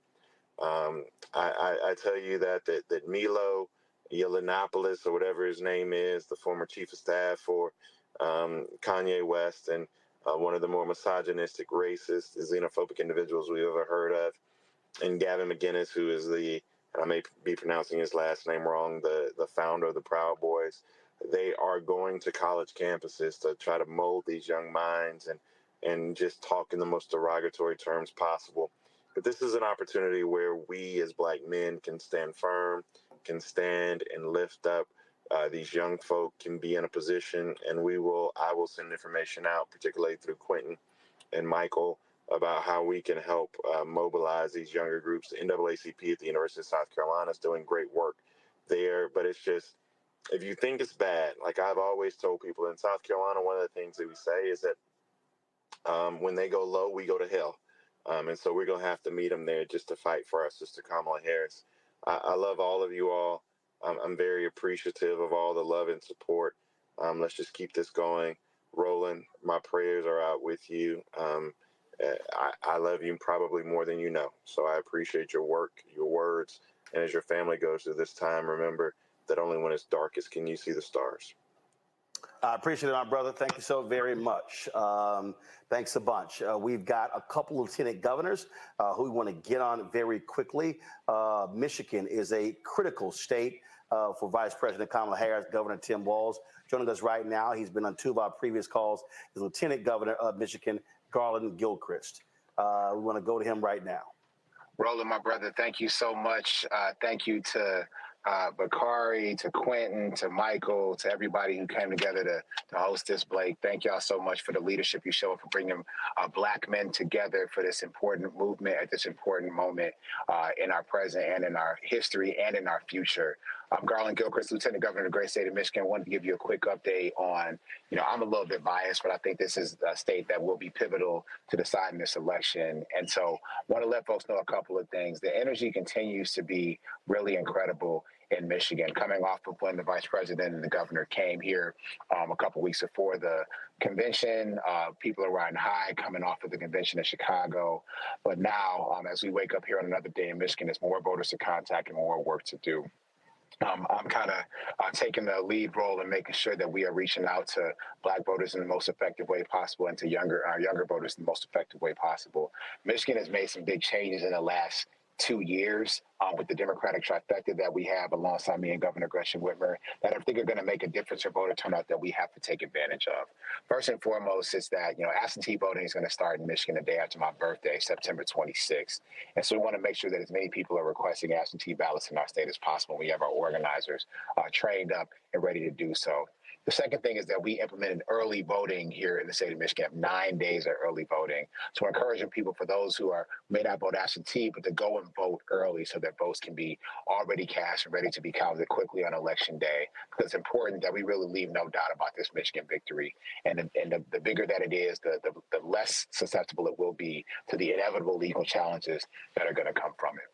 I tell you that Milo Yiannopoulos, or whatever his name is, the former chief of staff for Kanye West, and one of the more misogynistic, racist, xenophobic individuals we've ever heard of, and Gavin McInnes, who is I may be pronouncing his last name wrong, the founder of the Proud Boys. They are going to college campuses to try to mold these young minds and just talk in the most derogatory terms possible. But this is an opportunity where we as Black men can stand firm, can stand and lift up. These young folk can be in a position, and I will send information out, particularly through Quentin and Michael, about how we can help mobilize these younger groups. The NAACP at the University of South Carolina is doing great work there, but it's just, if you think it's bad, like I've always told people in South Carolina, one of the things that we say is that when they go low, we go to hell. And so we're going to have to meet them there just to fight for our sister Kamala Harris. I love all of you all. I'm very appreciative of all the love and support. Let's just keep this going. Roland, my prayers are out with you. I love you probably more than you know. So I appreciate your work, your words. And as your family goes through this time, remember that only when it's darkest can you see the stars. I appreciate it, my brother. Thank you so very much. Thanks a bunch. We've got a couple lieutenant governors who we want to get on very quickly. Michigan is a critical state for Vice President Kamala Harris. Governor Tim Walz joining us right now. He's been on two of our previous calls. He's Lieutenant Governor of Michigan, Roland. We want to go to him right now. Roland, my brother, thank you so much. Thank you to Bakari, to Quentin, to Michael, to everybody who came together to host this, Blake. Thank y'all so much for the leadership you showed, for bringing Black men together for this important movement at this important moment in our present and in our history and in our future. I'm Garland Gilchrist, Lieutenant Governor of the great state of Michigan. I wanted to give you a quick update on, I'm a little bit biased, but I think this is a state that will be pivotal to deciding this election. And so I want to let folks know a couple of things. The energy continues to be really incredible in Michigan, coming off of when the vice president and the governor came here a couple weeks before the convention. People are riding high coming off of the convention in Chicago. But now, as we wake up here on another day in Michigan, there's more voters to contact and more work to do. I'm kind of taking the lead role in making sure that we are reaching out to Black voters in the most effective way possible and to our younger voters in the most effective way possible. Michigan has made some big changes in the last 2 years with the Democratic trifecta that we have alongside me and Governor Gretchen Whitmer that I think are going to make a difference for voter turnout that we have to take advantage of. First and foremost is that, absentee voting is going to start in Michigan the day after my birthday, September 26th. And so we want to make sure that as many people are requesting absentee ballots in our state as possible. We have our organizers trained up and ready to do so. The second thing is that we implemented early voting here in the state of Michigan. We have 9 days of early voting. So we're encouraging people, for those who may not vote absentee, but to go and vote early so that votes can be already cast and ready to be counted quickly on election day. Because it's important that we really leave no doubt about this Michigan victory. And the bigger that it is, the less susceptible it will be to the inevitable legal challenges that are going to come from it.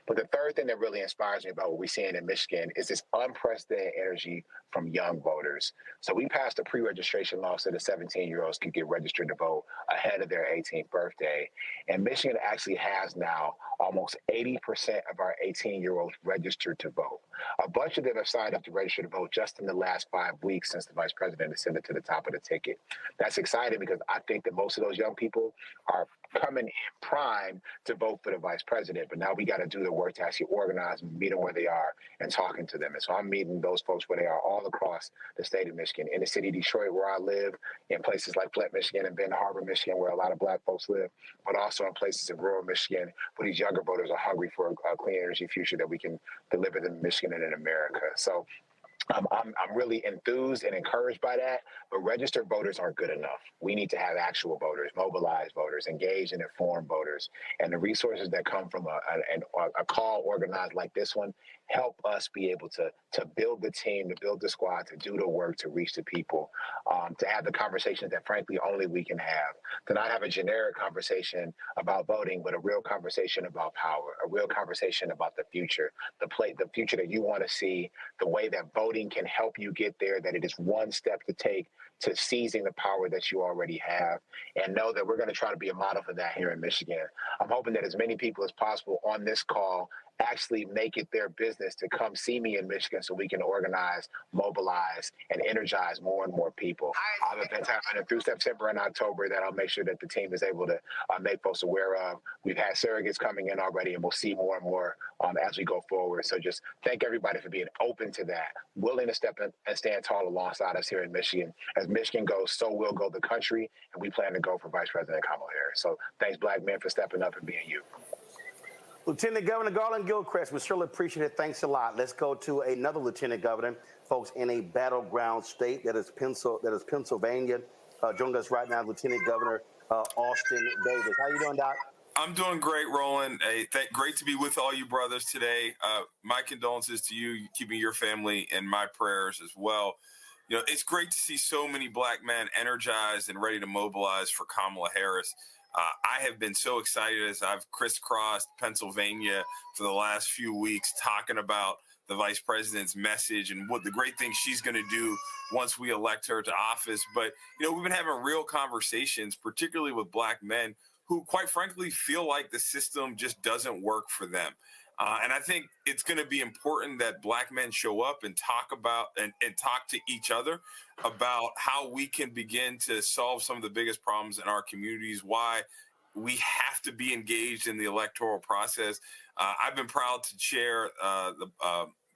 But the third thing that really inspires me about what we're seeing in Michigan is this unprecedented energy from young voters. So we passed a pre-registration law so that 17-year-olds could get registered to vote ahead of their 18th birthday. And Michigan actually has now almost 80% of our 18-year-olds registered to vote. A bunch of them have signed up to register to vote just in the last 5 weeks since the vice president ascended to the top of the ticket. That's exciting because I think that most of those young people are coming in prime to vote for the vice president. But now we got to do the work to actually organize and meet them where they are and talking to them. And so I'm meeting those folks where they are all across the state of Michigan, in the city of Detroit, where I live, in places like Flint, Michigan, and Benton Harbor, Michigan, where a lot of Black folks live, but also in places in rural Michigan where these younger voters are hungry for a clean energy future that we can deliver to Michigan and in America. So I'm really enthused and encouraged by that, but registered voters aren't good enough. We need to have actual voters, mobilized voters, engaged and informed voters. And the resources that come from a call organized like this one help us be able to build the team, to build the squad, to do the work, to reach the people, to have the conversations that frankly only we can have, to not have a generic conversation about voting, but a real conversation about power, a real conversation about the future, the future that you want to see, the way that voting can help you get there, that it is one step to take to seizing the power that you already have, and know that we're going to try to be a model for that here in Michigan. I'm hoping that as many people as possible on this call actually make it their business to come see me in Michigan so we can organize, mobilize, and energize more and more people. I have events happening through September and October that I'll make sure that the team is able to make folks aware of. We've had surrogates coming in already, and we'll see more and more as we go forward. So just thank everybody for being open to that, willing to step in and stand tall alongside us here in Michigan. As Michigan goes, so will go the country, and we plan to go for Vice President Kamala Harris. So thanks, Black men, for stepping up and being you. Lieutenant Governor Garland Gilchrist, we certainly appreciate it. Thanks a lot. Let's go to another Lieutenant Governor, folks, in a battleground state that is Pennsylvania. Joining us right now, Lieutenant Governor Austin Davis. How you doing, Doc? I'm doing great, Roland. Hey, great to be with all you brothers today. My condolences to you, keeping your family in my prayers as well. You know, it's great to see so many Black men energized and ready to mobilize for Kamala Harris. I have been so excited as I've crisscrossed Pennsylvania for the last few weeks talking about the vice president's message and what the great things she's going to do once we elect her to office. But, you know, we've been having real conversations, particularly with Black men who, quite frankly, feel like the system just doesn't work for them. And I think it's going to be important that Black men show up and talk about and talk to each other about how we can begin to solve some of the biggest problems in our communities, why we have to be engaged in the electoral process. I've been proud to chair the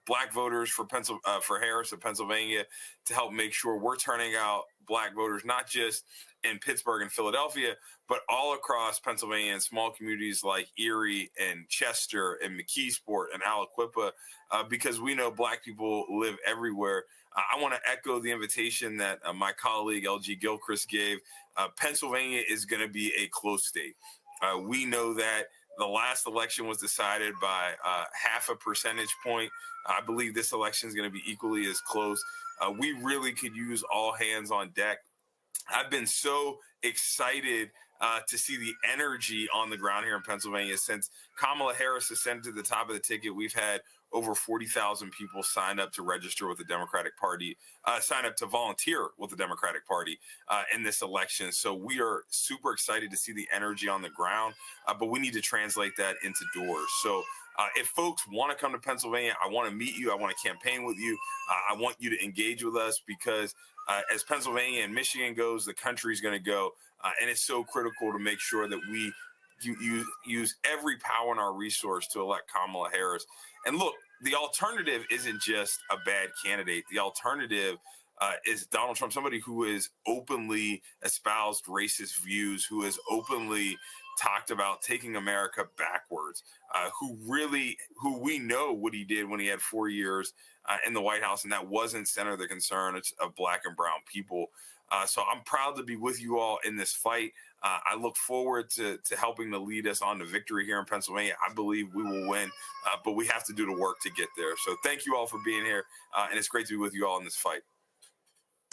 Black voters for Harris of Pennsylvania to help make sure we're turning out Black voters, not just in Pittsburgh and Philadelphia, but all across Pennsylvania in small communities like Erie and Chester and McKeesport and Aliquippa, because we know Black people live everywhere. I want to echo the invitation that my colleague LG Gilchrist gave. Pennsylvania is going to be a close state. We know that the last election was decided by half a percentage point. I believe this election is going to be equally as close. We really could use all hands on deck. I've been so excited to see the energy on the ground here in Pennsylvania. Since Kamala Harris ascended to the top of the ticket, we've had over 40,000 people sign up to register with the Democratic Party, sign up to volunteer with the Democratic Party in this election. So we are super excited to see the energy on the ground, but we need to translate that into doors. So if folks want to come to Pennsylvania, I want to meet you. I want to campaign with you. I want you to engage with us because as Pennsylvania and Michigan goes, the country is going to go. And it's so critical to make sure that we use every power in our resource to elect Kamala Harris. And look, the alternative isn't just a bad candidate. The alternative is Donald Trump, somebody who has openly espoused racist views, who has openly talked about taking America backwards, who we know what he did when he had 4 years in the White House, and that wasn't center of the concern of Black and brown people. So I'm proud to be with you all in this fight. I look forward to helping to lead us on to victory here in Pennsylvania. I believe we will win, but we have to do the work to get there. So thank you all for being here, and it's great to be with you all in this fight.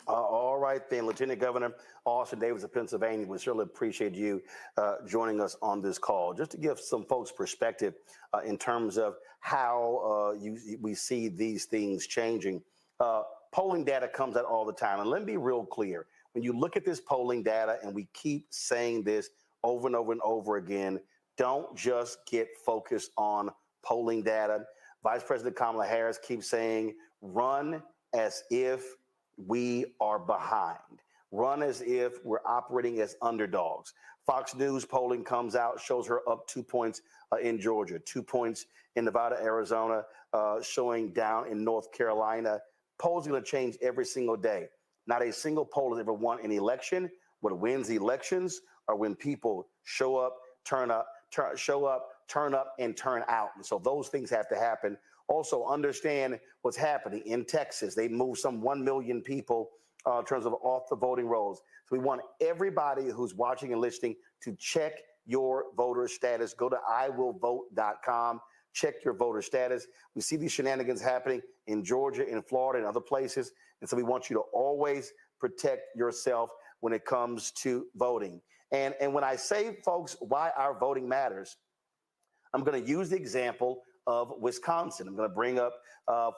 All right, then, Lieutenant Governor Austin Davis of Pennsylvania, we certainly appreciate you joining us on this call. Just to give some folks perspective in terms of how we see these things changing. Polling data comes out all the time, and let me be real clear. When you look at this polling data, and we keep saying this over and over and over again, don't just get focused on polling data. Vice President Kamala Harris keeps saying, run as if we are behind. Run as if we're operating as underdogs. Fox News polling comes out, shows her up 2 points in Georgia, 2 points in Nevada, Arizona, showing down in North Carolina. Polls are going to change every single day. Not a single poll has ever won an election. What wins elections are when people show up, turn up, and turn out. And so those things have to happen. Also, understand what's happening in Texas. They moved some 1 million people in terms of off the voting rolls. So we want everybody who's watching and listening to check your voter status. Go to iwillvote.com. Check your voter status. We see these shenanigans happening in Georgia, in Florida, and other places. And so we want you to always protect yourself when it comes to voting. And when I say, folks, why our voting matters, I'm going to use the example of Wisconsin. I'm going to bring up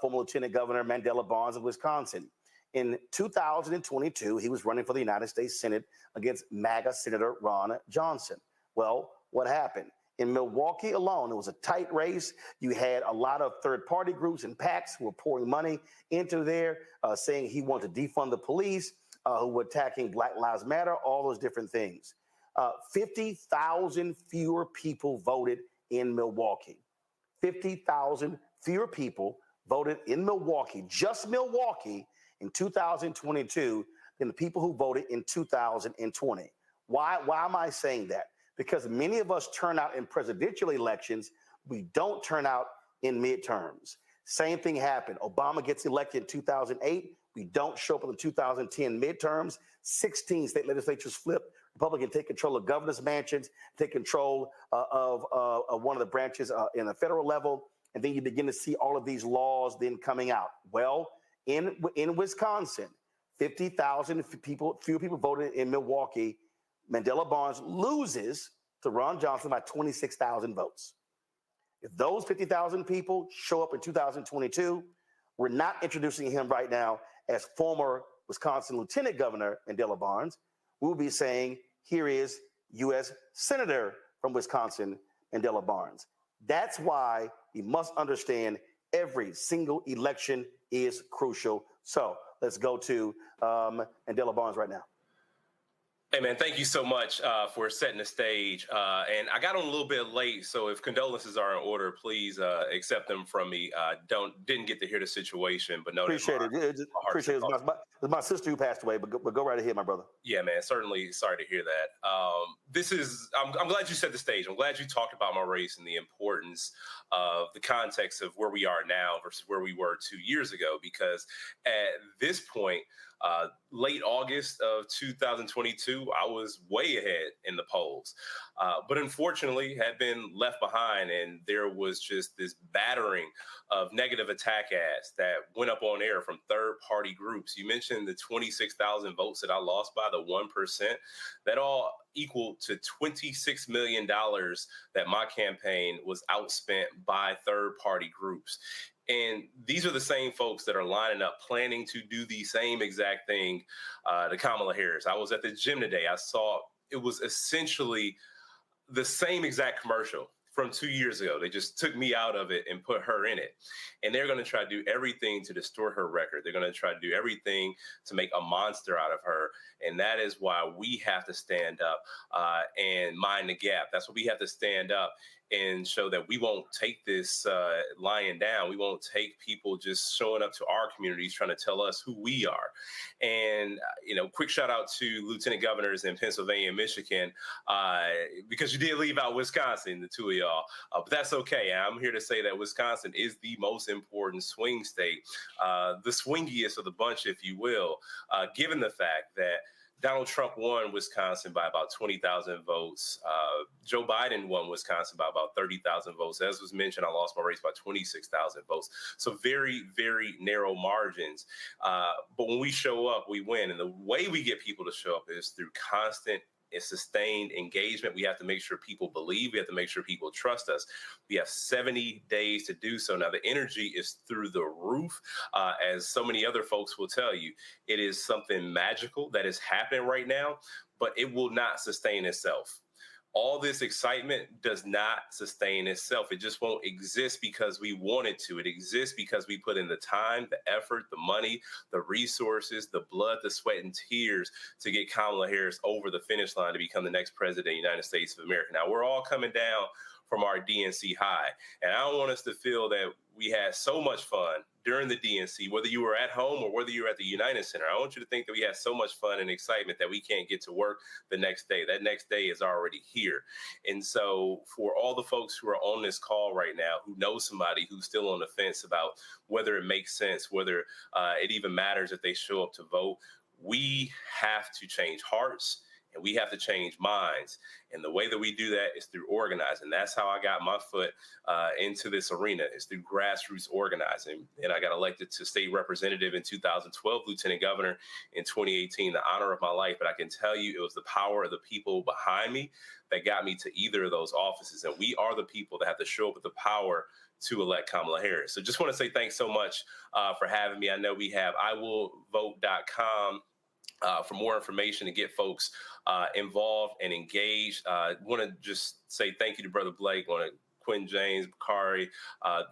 former Lieutenant Governor Mandela Barnes of Wisconsin. In 2022, he was running for the United States Senate against MAGA Senator Ron Johnson. Well, what happened? In Milwaukee alone, it was a tight race. You had a lot of third-party groups and PACs who were pouring money into there, saying he wanted to defund the police, who were attacking Black Lives Matter, all those different things. 50,000 fewer people voted in Milwaukee. 50,000 fewer people voted in Milwaukee, just Milwaukee, in 2022 than the people who voted in 2020. Why am I saying that? Because many of us turn out in presidential elections. We don't turn out in midterms. Same thing happened. Obama gets elected in 2008. We don't show up in the 2010 midterms. 16 state legislatures flip. Republicans take control of governor's mansions, take control of one of the branches in the federal level. And then you begin to see all of these laws then coming out. Well, in Wisconsin, 50,000 fewer people voted in Milwaukee. Mandela Barnes loses to Ron Johnson by 26,000 votes. If those 50,000 people show up in 2022, we're not introducing him right now as former Wisconsin Lieutenant Governor Mandela Barnes. We'll be saying, here is U.S. Senator from Wisconsin, Andela Barnes. That's why we must understand every single election is crucial. So let's go to Andela Barnes right now. Hey, man, thank you so much for setting the stage. And I got on a little bit late, so if condolences are in order, please accept them from me. Didn't get to hear the situation, but know appreciate that it. Appreciate it. It's my sister who passed away, but go right ahead, my brother. Yeah, man, certainly sorry to hear that. I'm glad you set the stage. I'm glad you talked about my race and the importance of the context of where we are now versus where we were 2 years ago, because at this point, late August of 2022, I was way ahead in the polls, but unfortunately had been left behind. And there was just this battering of negative attack ads that went up on air from third-party groups. You mentioned the 26,000 votes that I lost by, the 1%. That all equal to $26 million that my campaign was outspent by third-party groups. And these are the same folks that are lining up, planning to do the same exact thing to Kamala Harris. I was at the gym today. I saw it was essentially the same exact commercial from 2 years ago. They just took me out of it and put her in it. And they're going to try to do everything to distort her record. They're going to try to do everything to make a monster out of her. And that is why we have to stand up and mind the gap. That's why we have to stand up and show that we won't take this lying down. We won't take people just showing up to our communities trying to tell us who we are. And, quick shout out to lieutenant governors in Pennsylvania and Michigan, because you did leave out Wisconsin, the two of y'all. But that's okay. I'm here to say that Wisconsin is the most important swing state, the swingiest of the bunch, if you will, given the fact that Donald Trump won Wisconsin by about 20,000 votes. Joe Biden won Wisconsin by about 30,000 votes. As was mentioned, I lost my race by 26,000 votes. So very, very narrow margins. But when we show up, we win. And the way we get people to show up is through constant and sustained engagement. We have to make sure people believe. We have to make sure people trust us. We have 70 days to do so. Now, the energy is through the roof. As so many other folks will tell you, it is something magical that is happening right now, but it will not sustain itself. All this excitement does not sustain itself. It just won't exist because we want it to. It exists because we put in the time, the effort, the money, the resources, the blood, the sweat, and tears to get Kamala Harris over the finish line to become the next president of the United States of America. Now, we're all coming down from our DNC high, and I don't want us to feel that we had so much fun during the DNC, whether you were at home or whether you were at the United Center. I want you to think that we had so much fun and excitement that we can't get to work the next day. That next day is already here. And so for all the folks who are on this call right now, who know somebody who's still on the fence about whether it makes sense, whether it even matters if they show up to vote, we have to change hearts. And we have to change minds. And the way that we do that is through organizing. That's how I got my foot into this arena, is through grassroots organizing. And I got elected to state representative in 2012, lieutenant governor in 2018, the honor of my life. But I can tell you it was the power of the people behind me that got me to either of those offices. And we are the people that have to show up with the power to elect Kamala Harris. So just want to say thanks so much for having me. I know we have iwillvote.com for more information to get folks involved and engaged. Want to just say thank you to Brother Blake, Quentin James, Bakari,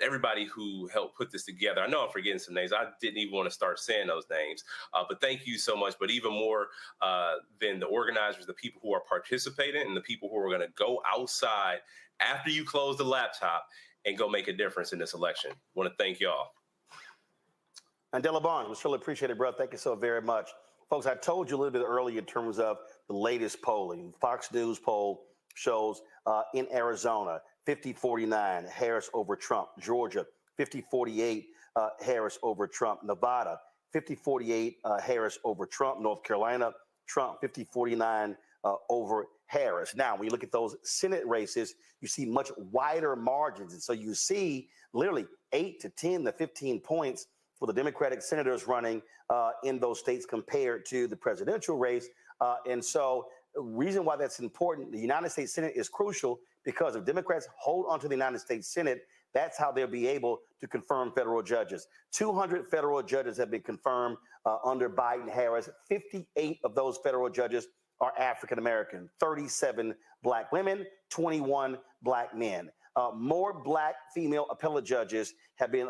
everybody who helped put this together. I know I'm forgetting some names. I didn't even want to start saying those names, but thank you so much. But even more than the organizers, the people who are participating and the people who are going to go outside after you close the laptop and go make a difference in this election. Want to thank y'all. Andela Barnes, we surely appreciate it, bro. Thank you so very much. Folks, I told you a little bit earlier in terms of the latest polling. Fox News poll shows in Arizona, 50-49, Harris over Trump. Georgia, 50-48, Harris over Trump. Nevada, 50-48, Harris over Trump. North Carolina, Trump, 50-49 over Harris. Now, when you look at those Senate races, you see much wider margins. And so you see literally 8 to 10 to 15 points for the Democratic senators running in those states compared to the presidential race. And so the reason why that's important, the United States Senate is crucial because if Democrats hold onto the United States Senate, that's how they'll be able to confirm federal judges. 200 federal judges have been confirmed under Biden-Harris. 58 of those federal judges are African American, 37 black women, 21 black men. More black female appellate judges have been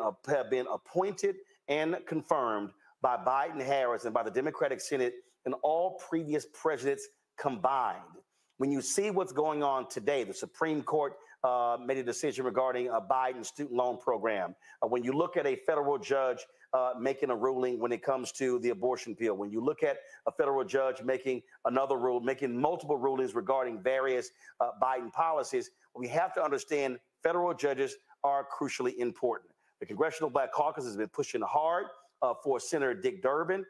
appointed and confirmed by Biden-Harris and by the Democratic Senate than all previous presidents combined. When you see what's going on today, the Supreme Court made a decision regarding a Biden student loan program. When you look at a federal judge making a ruling when it comes to the abortion pill, when you look at a federal judge making another rule, making multiple rulings regarding various Biden policies, we have to understand federal judges are crucially important. The Congressional Black Caucus has been pushing hard for Senator Dick Durbin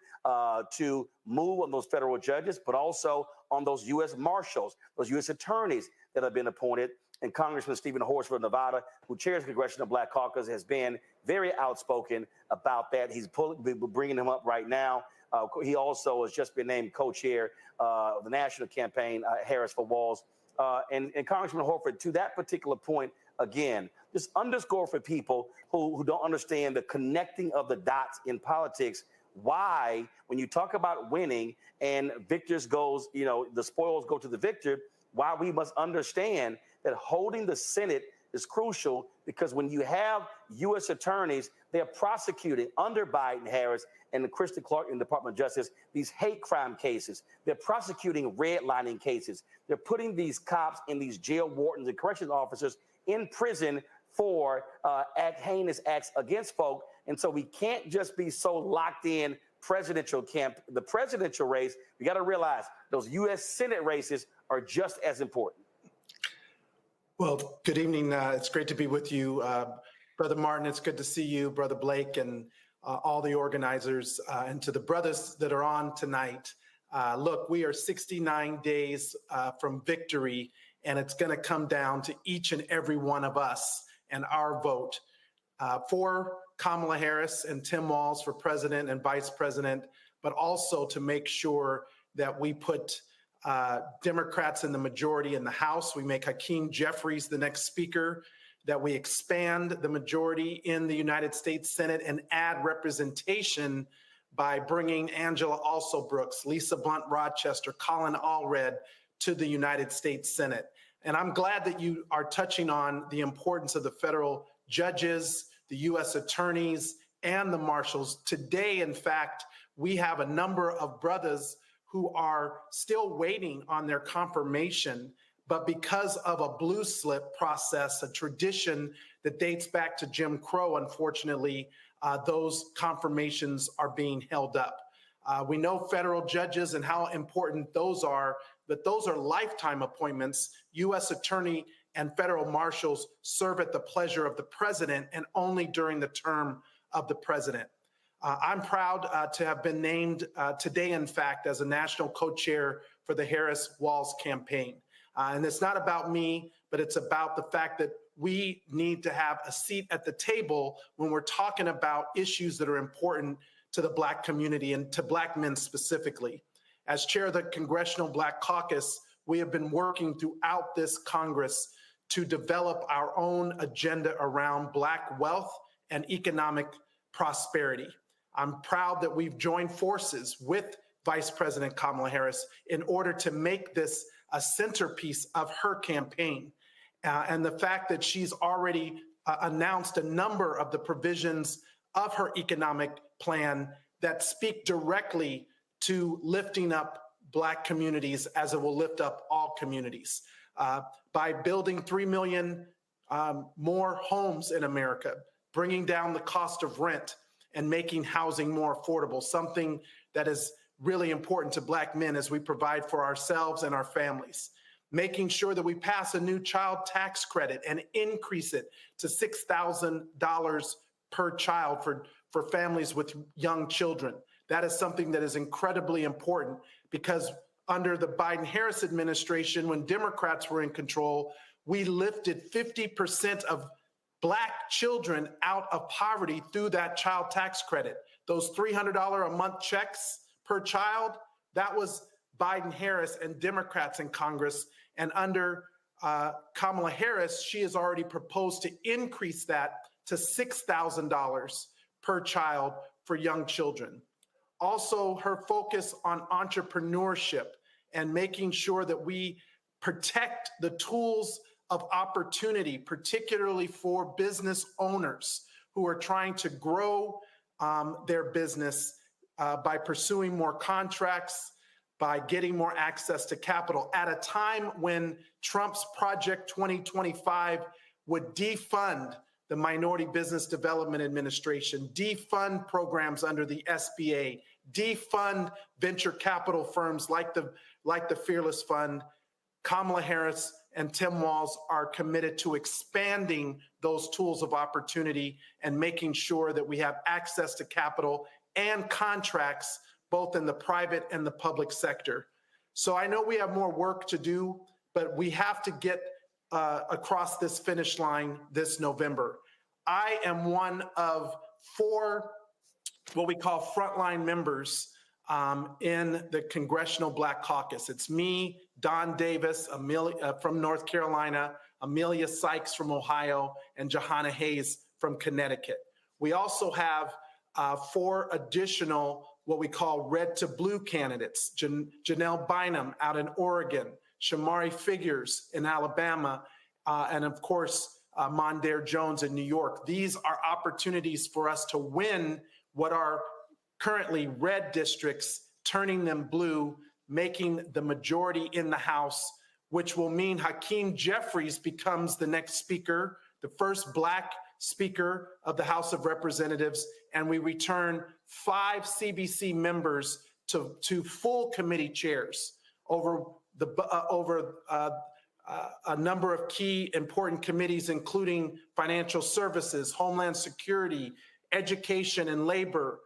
to move on those federal judges, but also on those U.S. Marshals, those U.S. attorneys that have been appointed. And Congressman Stephen Horsford of Nevada, who chairs the Congressional Black Caucus, has been very outspoken about that. He's bringing him up right now. He also has just been named co-chair of the national campaign, Harris for Walls. And Congressman Horsford, to that particular point, again, just underscore for people who don't understand the connecting of the dots in politics, why, when you talk about winning and victors goes, the spoils go to the victor, why we must understand that holding the Senate is crucial, because when you have U.S. attorneys, they're prosecuting under Biden-Harris and Kristen Clark in the Department of Justice these hate crime cases. They're prosecuting redlining cases. They're putting these cops and these jail wardens and corrections officers in prison for heinous acts against folk. And so we can't just be so locked in the presidential race. We got to realize those U.S. Senate races are just as important. Well, good evening. It's great to be with you, Brother Martin. It's good to see you, Brother Blake, and all the organizers, and to the brothers that are on tonight. Look, we are 69 days from victory, and it's going to come down to each and every one of us and our vote for Kamala Harris and Tim Walz for president and vice president, but also to make sure that we put Democrats in the majority in the House. We make Hakeem Jeffries the next speaker, that we expand the majority in the United States Senate and add representation by bringing Angela Alsobrooks, Lisa Blunt Rochester, Colin Allred to the United States Senate. And I'm glad that you are touching on the importance of the federal judges, the U.S. attorneys, and the marshals. Today, in fact, we have a number of brothers who are still waiting on their confirmation, but because of a blue slip process, a tradition that dates back to Jim Crow, unfortunately, those confirmations are being held up. We know federal judges and how important those are, but those are lifetime appointments. U.S. attorney and federal marshals serve at the pleasure of the president and only during the term of the president. I'm proud to have been named today, in fact, as a national co-chair for the Harris-Walz campaign. And it's not about me, but it's about the fact that we need to have a seat at the table when we're talking about issues that are important to the Black community and to Black men specifically. As chair of the Congressional Black Caucus, we have been working throughout this Congress to develop our own agenda around Black wealth and economic prosperity. I'm proud that we've joined forces with Vice President Kamala Harris in order to make this a centerpiece of her campaign. And the fact that she's already announced a number of the provisions of her economic plan that speak directly to lifting up Black communities as it will lift up all communities. By building 3 million more homes in America, bringing down the cost of rent, and making housing more affordable, something that is really important to Black men as we provide for ourselves and our families. Making sure that we pass a new child tax credit and increase it to $6,000 per child for families with young children. That is something that is incredibly important, because under the Biden-Harris administration, when Democrats were in control, we lifted 50% of Black children out of poverty through that child tax credit. Those $300 a month checks per child, that was Biden-Harris and Democrats in Congress. And under Kamala Harris, she has already proposed to increase that to $6,000 per child for young children. Also, her focus on entrepreneurship and making sure that we protect the tools of opportunity, particularly for business owners who are trying to grow their business by pursuing more contracts, by getting more access to capital at a time when Trump's Project 2025 would defund the Minority Business Development Administration, defund programs under the SBA, defund venture capital firms like the Fearless Fund. Kamala Harris and Tim Walz are committed to expanding those tools of opportunity and making sure that we have access to capital and contracts both in the private and the public sector. So I know we have more work to do, but we have to get across this finish line this November. I am one of 4 what we call frontline members in the Congressional Black Caucus. It's me, Don Davis from North Carolina, Amelia Sykes from Ohio, and Johanna Hayes from Connecticut. We also have 4 additional what we call red to blue candidates, Janelle Bynum out in Oregon, Shamari Figures in Alabama, and of course, Mondaire Jones in New York. These are opportunities for us to win what are currently red districts, turning them blue, making the majority in the House, which will mean Hakeem Jeffries becomes the next speaker, the first Black Speaker of the House of Representatives, and we return 5 CBC members to full committee chairs over a number of key important committees, including financial services, homeland security, education and labor,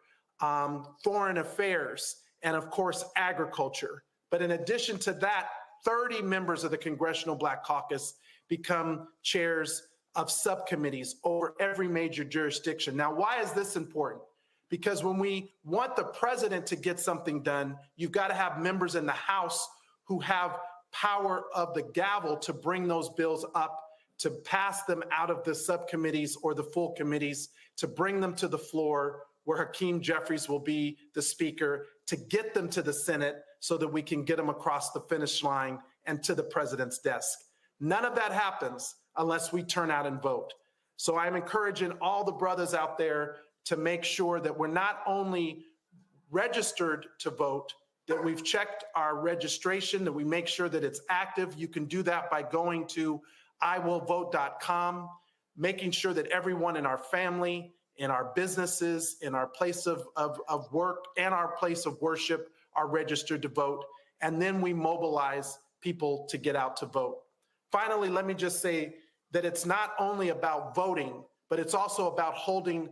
foreign affairs, and of course, agriculture. But in addition to that, 30 members of the Congressional Black Caucus become chairs of subcommittees over every major jurisdiction. Now, why is this important? Because when we want the president to get something done, you've got to have members in the House who have power of the gavel to bring those bills up, to pass them out of the subcommittees or the full committees, to bring them to the floor where Hakeem Jeffries will be the speaker, to get them to the Senate so that we can get them across the finish line and to the president's desk. None of that happens unless we turn out and vote. So I'm encouraging all the brothers out there to make sure that we're not only registered to vote, that we've checked our registration, that we make sure that it's active. You can do that by going to iwillvote.com, making sure that everyone in our family, in our businesses, in our place of work, and our place of worship are registered to vote. And then we mobilize people to get out to vote. Finally, let me just say that it's not only about voting, but it's also about holding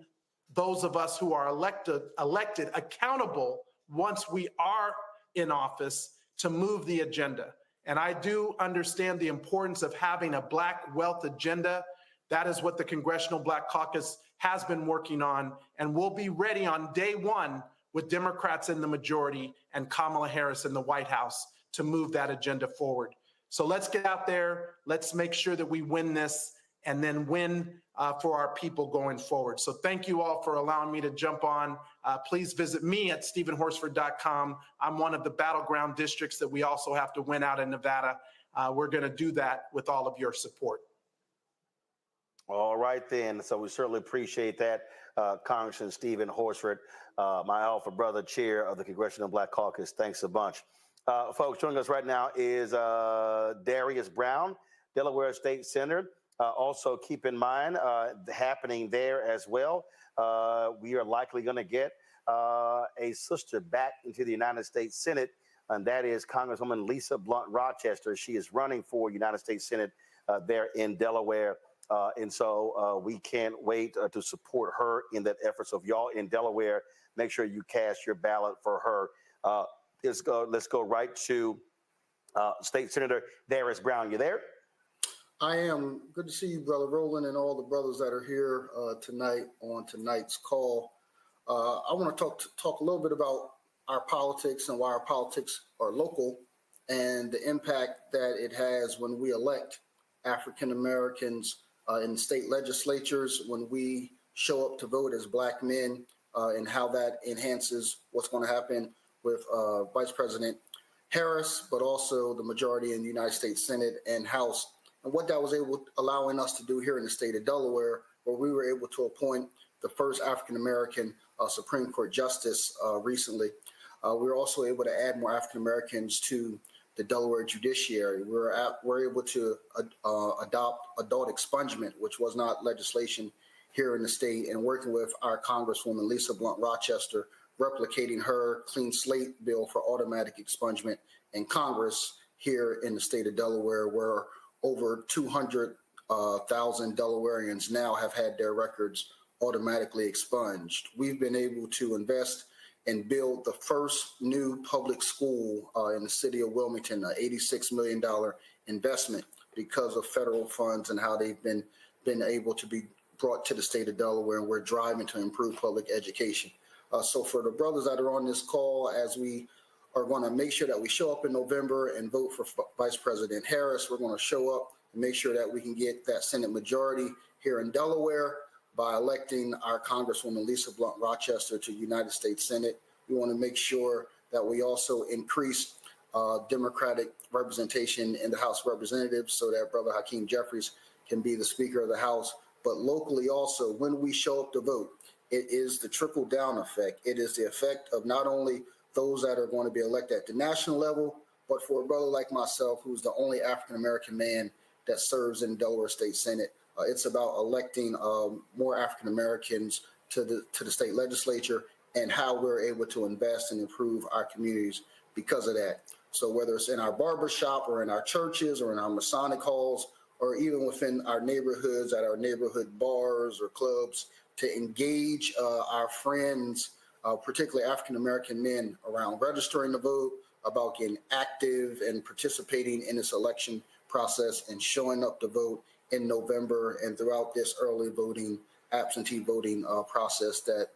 those of us who are elected accountable once we are in office to move the agenda. And I do understand the importance of having a Black wealth agenda. That is what the Congressional Black Caucus has been working on, and we'll be ready on day one with Democrats in the majority and Kamala Harris in the White House to move that agenda forward. So let's get out there. Let's make sure that we win this and then win for our people going forward. So thank you all for allowing me to jump on. Please visit me at StephenHorsford.com. I'm one of the battleground districts that we also have to win out in Nevada. We're going to do that with all of your support. All right, then. So we certainly appreciate that, Congressman Stephen Horsford, my alpha brother, chair of the Congressional Black Caucus. Thanks a bunch. Folks, joining us right now is Darius Brown, Delaware State Senator. Also, keep in mind, happening there as well, we are likely going to get a sister back into the United States Senate, and that is Congresswoman Lisa Blunt Rochester. She is running for United States Senate there in Delaware. And so we can't wait to support her in that effort. So if y'all in Delaware, make sure you cast your ballot for her. Let's go right to State Senator Darius Brown. You there? I am. Good to see you, Brother Roland, and all the brothers that are here tonight on tonight's call. I want to talk a little bit about our politics and why our politics are local and the impact that it has when we elect African Americans in state legislatures, when we show up to vote as Black men, and how that enhances what's going to happen with Vice President Harris, but also the majority in the United States Senate and House. And what that was allowing us to do here in the state of Delaware, where we were able to appoint the first African-American Supreme Court justice recently. We were also able to add more African-Americans to the Delaware Judiciary. We're able to adopt adult expungement, which was not legislation here in the state, and working with our Congresswoman Lisa Blunt Rochester, replicating her clean slate bill for automatic expungement in Congress here in the state of Delaware, where over 200,000 Delawareans now have had their records automatically expunged. We've been able to invest and build the first new public school in the city of Wilmington, an $86 million investment because of federal funds and how they've been able to be brought to the state of Delaware, and we're driving to improve public education. So for the brothers that are on this call, as we are going to make sure that we show up in November and vote for Vice President Harris, we're going to show up and make sure that we can get that Senate majority here in Delaware by electing our Congresswoman Lisa Blunt Rochester to United States Senate. We want to make sure that we also increase Democratic representation in the House of Representatives so that Brother Hakeem Jeffries can be the Speaker of the House. But locally also, when we show up to vote, it is the trickle-down effect. It is the effect of not only those that are going to be elected at the national level, but for a brother like myself, who's the only African-American man that serves in the Delaware State Senate. It's about electing more African-Americans to the state legislature and how we're able to invest and improve our communities because of that. So whether it's in our barbershop or in our churches or in our Masonic halls, or even within our neighborhoods, at our neighborhood bars or clubs, to engage our friends, particularly African-American men, around registering to vote, about getting active and participating in this election process and showing up to vote in November and throughout this early voting, absentee voting process that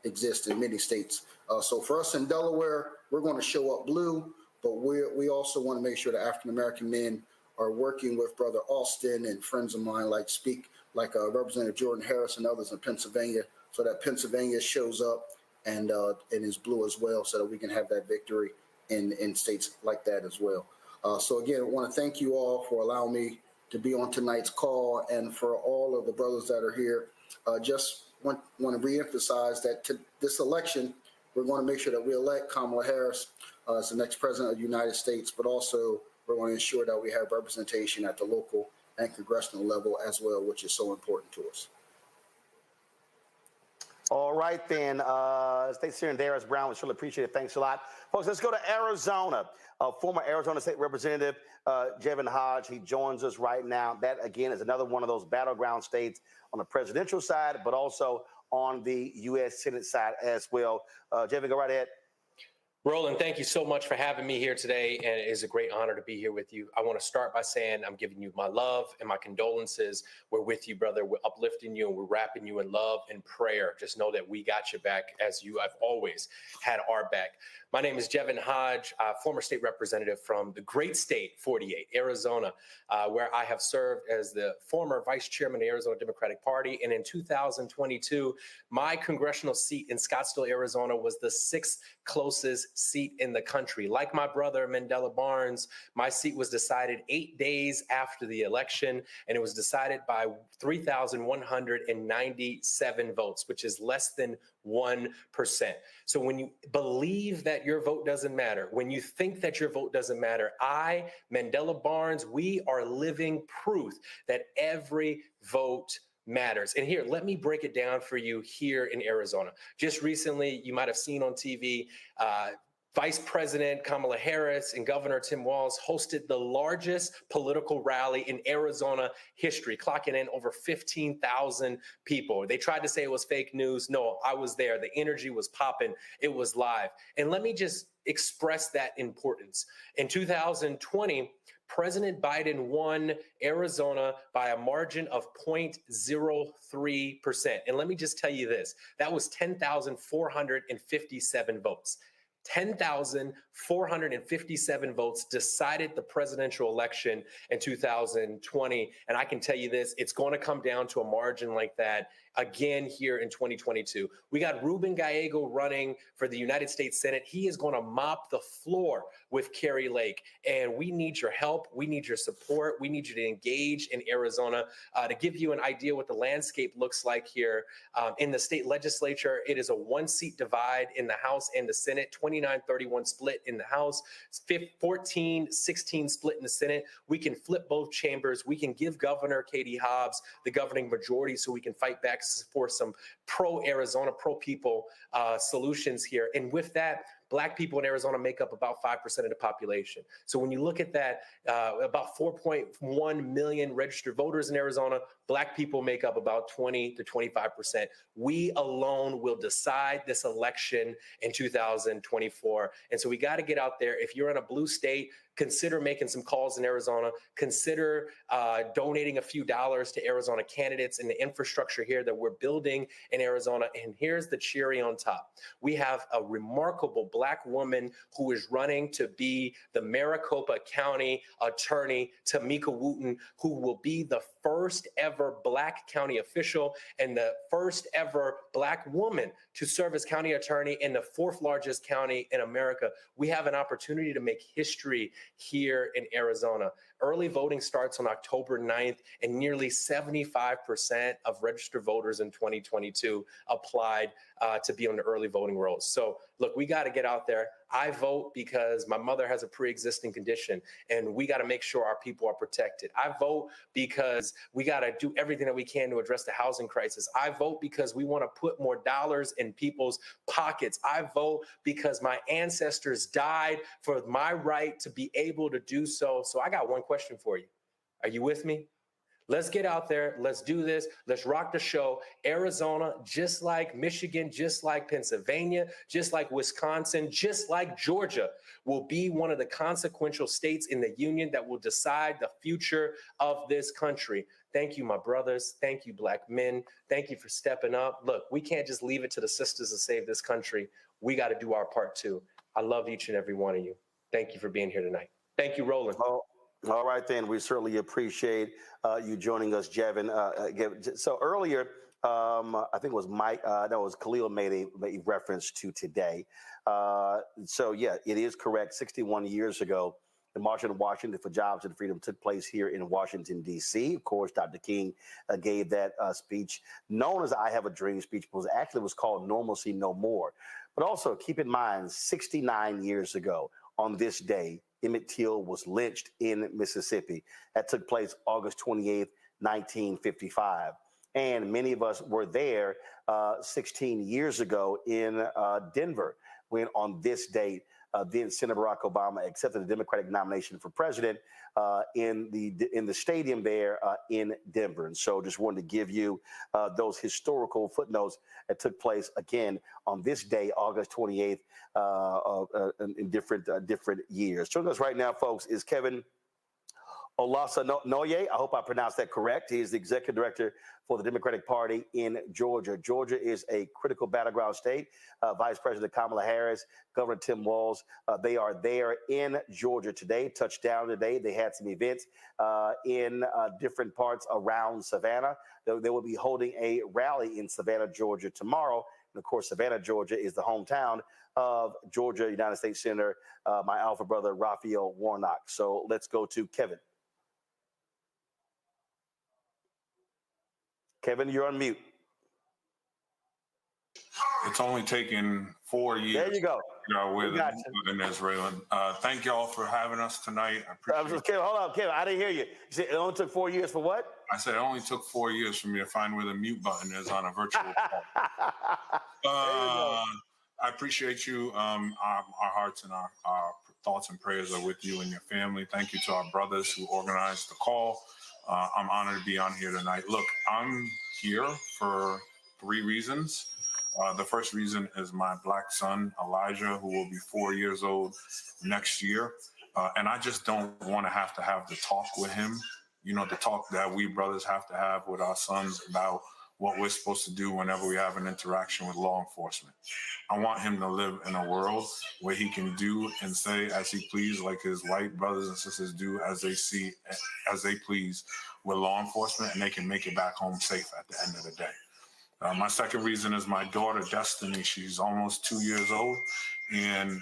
exists in many states. So for us in Delaware, we're going to show up blue, but we also want to make sure that African-American men are working with Brother Austin and friends of mine like Representative Jordan Harris and others in Pennsylvania, so that Pennsylvania shows up and is blue as well, so that we can have that victory in states like that as well. So again, I want to thank you all for allowing me to be on tonight's call, and for all of the brothers that are here. Just want to reemphasize that to this election, we're going to make sure that we elect Kamala Harris as the next president of the United States, but also we're going to ensure that we have representation at the local and congressional level as well, which is so important to us. All right, then. State Senator Darius Brown, we surely appreciate it. Thanks a lot. Folks, let's go to Arizona. Former Arizona State Representative Jevin Hodge, he joins us right now. That, again, is another one of those battleground states on the presidential side, but also on the U.S. Senate side as well. Jevin, go right ahead. Roland, thank you so much for having me here today, and it is a great honor to be here with you. I want to start by saying I'm giving you my love and my condolences. We're with you, brother. We're uplifting you, and we're wrapping you in love and prayer. Just know that we got your back, as you have always had our back. My name is Jevin Hodge, former state representative from the great state 48, Arizona, where I have served as the former vice chairman of the Arizona Democratic Party. And in 2022, my congressional seat in Scottsdale, Arizona was the 6th closest seat in the country. Like my brother, Mandela Barnes, my seat was decided 8 days after the election, and it was decided by 3,197 votes, which is less than 1%. So when you believe that your vote doesn't matter, when you think that your vote doesn't matter, I, Mandela Barnes, we are living proof that every vote matters. And here, let me break it down for you here in Arizona. Just recently, you might have seen on TV, Vice President Kamala Harris and Governor Tim Walz hosted the largest political rally in Arizona history, clocking in over 15,000 people. They tried to say it was fake news. No, I was there. The energy was popping. It was live. And let me just express that importance. In 2020, President Biden won Arizona by a margin of 0.03%. And let me just tell you this, that was 10,457 votes. 10,457 votes decided the presidential election in 2020. And I can tell you this, it's going to come down to a margin like that again here in 2022. We got Ruben Gallego running for the United States Senate. He is going to mop the floor with Kari Lake. And we need your help. We need your support. We need you to engage in Arizona. To give you an idea what the landscape looks like here, in the state legislature, it is a 1-seat divide in the House and the Senate, 29-31 split in the House, 14-16 split in the Senate. We can flip both chambers. We can give Governor Katie Hobbs the governing majority so we can fight back for some pro-Arizona, pro-people solutions here. And with that, Black people in Arizona make up about 5% of the population. So when you look at that, about 4.1 million registered voters in Arizona, Black people make up about 20 to 25%. We alone will decide this election in 2024. And so we got to get out there. If you're in a blue state, consider making some calls in Arizona. Consider donating a few dollars to Arizona candidates and the infrastructure here that we're building in Arizona. And here's the cherry on top. We have a remarkable Black woman who is running to be the Maricopa County Attorney, Tamika Wooten, who will be the first ever Black county official and the first ever Black woman to serve as county attorney in the 4th largest county in America. We have an opportunity to make history here in Arizona. Early voting starts on October 9th, and nearly 75% of registered voters in 2022 applied to be on the early voting rolls. So look, we got to get out there. I vote because my mother has a pre-existing condition, and we got to make sure our people are protected. I vote because we got to do everything that we can to address the housing crisis. I vote because we want to put more dollars in people's pockets. I vote because my ancestors died for my right to be able to do so. So I got one question for you. Are you with me? Let's get out there. Let's do this. Let's rock the show. Arizona, just like Michigan, just like Pennsylvania, just like Wisconsin, just like Georgia, will be one of the consequential states in the union that will decide the future of this country. Thank you, my brothers. Thank you, Black men. Thank you for stepping up. Look, we can't just leave it to the sisters to save this country. We got to do our part too. I love each and every one of you. Thank you for being here tonight. Thank you, Roland. All right, then. We certainly appreciate you joining us, Jevin. So earlier, I think it was Mike, no, it was Khalil made a reference to today. So, yeah, it is correct. 61 years ago, the March on Washington for Jobs and Freedom took place here in Washington, D.C. Of course, Dr. King gave that speech known as I Have a Dream speech, but actually was called Normalcy No More. But also keep in mind, 69 years ago on this day, Emmett Till was lynched in Mississippi. That took place August 28th, 1955. And many of us were there 16 years ago in Denver, when on this date, then Senator Barack Obama accepted the Democratic nomination for president in the stadium there in Denver. And so just wanted to give you those historical footnotes that took place again on this day, August 28th, in different years. Joining us right now, folks, is Kevin Olasanoye. I hope I pronounced that correct. He is the executive director for the Democratic Party in Georgia. Georgia is a critical battleground state. Vice President Kamala Harris, Governor Tim Walz, they are there in Georgia today, touched down today. They had some events in different parts around Savannah. They will be holding a rally in Savannah, Georgia tomorrow. And of course, Savannah, Georgia is the hometown of Georgia United States Senator, my alpha brother, Raphael Warnock. So let's go to Kevin. Kevin, you're on mute. It's only taken 4 years. There you go. In Israel. Thank y'all for having us tonight. I appreciate it. Kevin, hold on, Kevin. I didn't hear you. You said it only took 4 years for what? I said it only took 4 years for me to find where the mute button is on a virtual call. I appreciate you. Our hearts and our thoughts and prayers are with you and your family. Thank you to our brothers who organized the call. I'm honored to be on here tonight. Look, I'm here for 3 reasons. The first reason is my Black son, Elijah, who will be 4 years old next year. And I just don't want to have the talk with him, you know, the talk that we brothers have to have with our sons about what we're supposed to do whenever we have an interaction with law enforcement. I want him to live in a world where he can do and say as he please, like his white brothers and sisters do as they please with law enforcement, and they can make it back home safe at the end of the day. My second reason is my daughter, Destiny. She's almost 2 years old. And,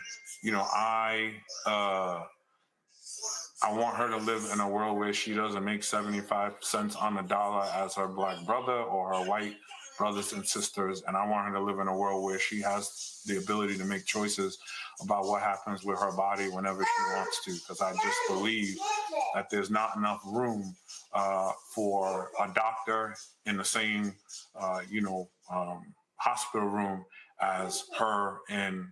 I want her to live in a world where she doesn't make 75 cents on the dollar as her black brother or her white brothers and sisters. And I want her to live in a world where she has the ability to make choices about what happens with her body whenever she wants to. Because I just believe that there's not enough room for a doctor in the same, hospital room as her and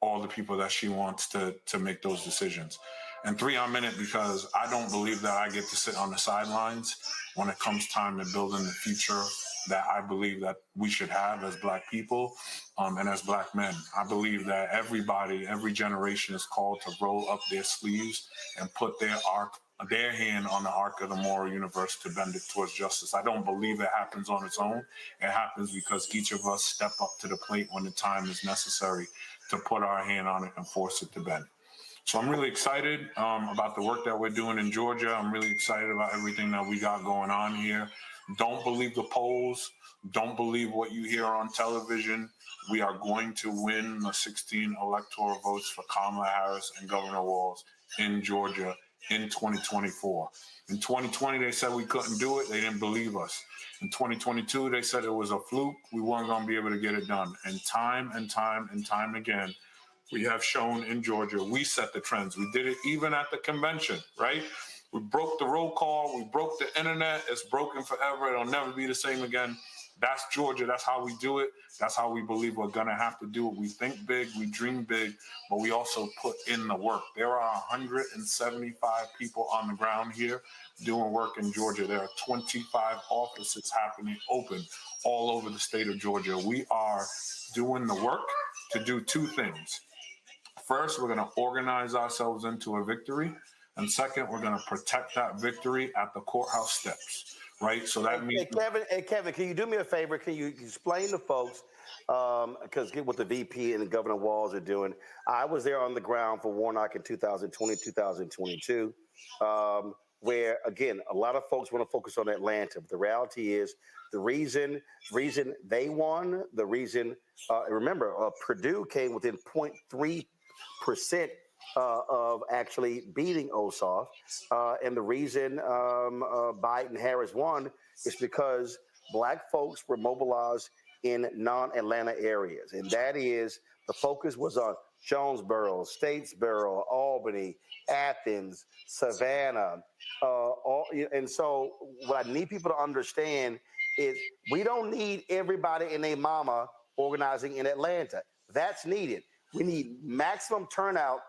all the people that she wants to make those decisions. And three, I'm in it because I don't believe that I get to sit on the sidelines when it comes time to building the future that I believe that we should have as Black people and as Black men. I believe that everybody, every generation is called to roll up their sleeves and put their hand on the arc of the moral universe to bend it towards justice. I don't believe it happens on its own. It happens because each of us step up to the plate when the time is necessary to put our hand on it and force it to bend. So I'm really excited about the work that we're doing in Georgia. I'm really excited about everything that we got going on here. Don't believe the polls. Don't believe what you hear on television. We are going to win the 16 electoral votes for Kamala Harris and Governor Walz in Georgia in 2024. In 2020, they said we couldn't do it. They didn't believe us. In 2022, they said it was a fluke. We weren't going to be able to get it done. And time again, we have shown in Georgia, we set the trends. We did it even at the convention, right? We broke the roll call. We broke the internet. It's broken forever. It'll never be the same again. That's Georgia. That's how we do it. That's how we believe we're going to have to do it. We think big. We dream big. But we also put in the work. There are 175 people on the ground here doing work in Georgia. There are 25 offices happening open all over the state of Georgia. We are doing the work to do two things. First, we're going to organize ourselves into a victory. And second, we're going to protect that victory at the courthouse steps, right? So that means... Hey, Kevin, can you do me a favor? Can you explain to folks, because get what the VP and the Governor Walz are doing. I was there on the ground for Warnock in 2020, 2022, where, again, a lot of folks want to focus on Atlanta. But the reality is the reason they won, the reason, remember, Purdue came within 0.3% of actually beating Ossoff. And the reason Biden-Harris won is because Black folks were mobilized in non-Atlanta areas. And that is, the focus was on Jonesboro, Statesboro, Albany, Athens, Savannah. And so what I need people to understand is we don't need everybody and their mama organizing in Atlanta. That's needed. We need maximum turnout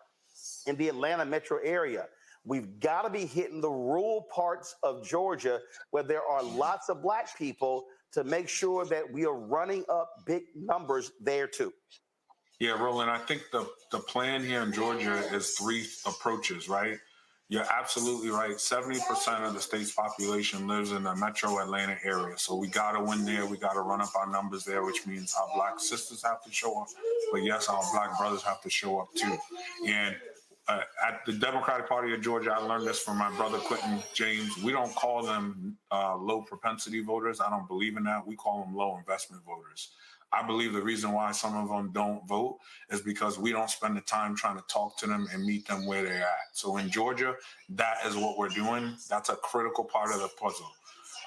in the Atlanta metro area. We've got to be hitting the rural parts of Georgia where there are lots of Black people to make sure that we are running up big numbers there too. Yeah, Roland, I think the plan here in Georgia is three approaches, right? You're absolutely right. 70% of the state's population lives in the metro Atlanta area. So we got to win there. We got to run up our numbers there, which means our Black sisters have to show up. But yes, our Black brothers have to show up too. And at the Democratic Party of Georgia, I learned this from my brother, Quentin James. We don't call them low propensity voters. I don't believe in that. We call them low investment voters. I believe the reason why some of them don't vote is because we don't spend the time trying to talk to them and meet them where they're at. So in Georgia, that is what we're doing. That's a critical part of the puzzle.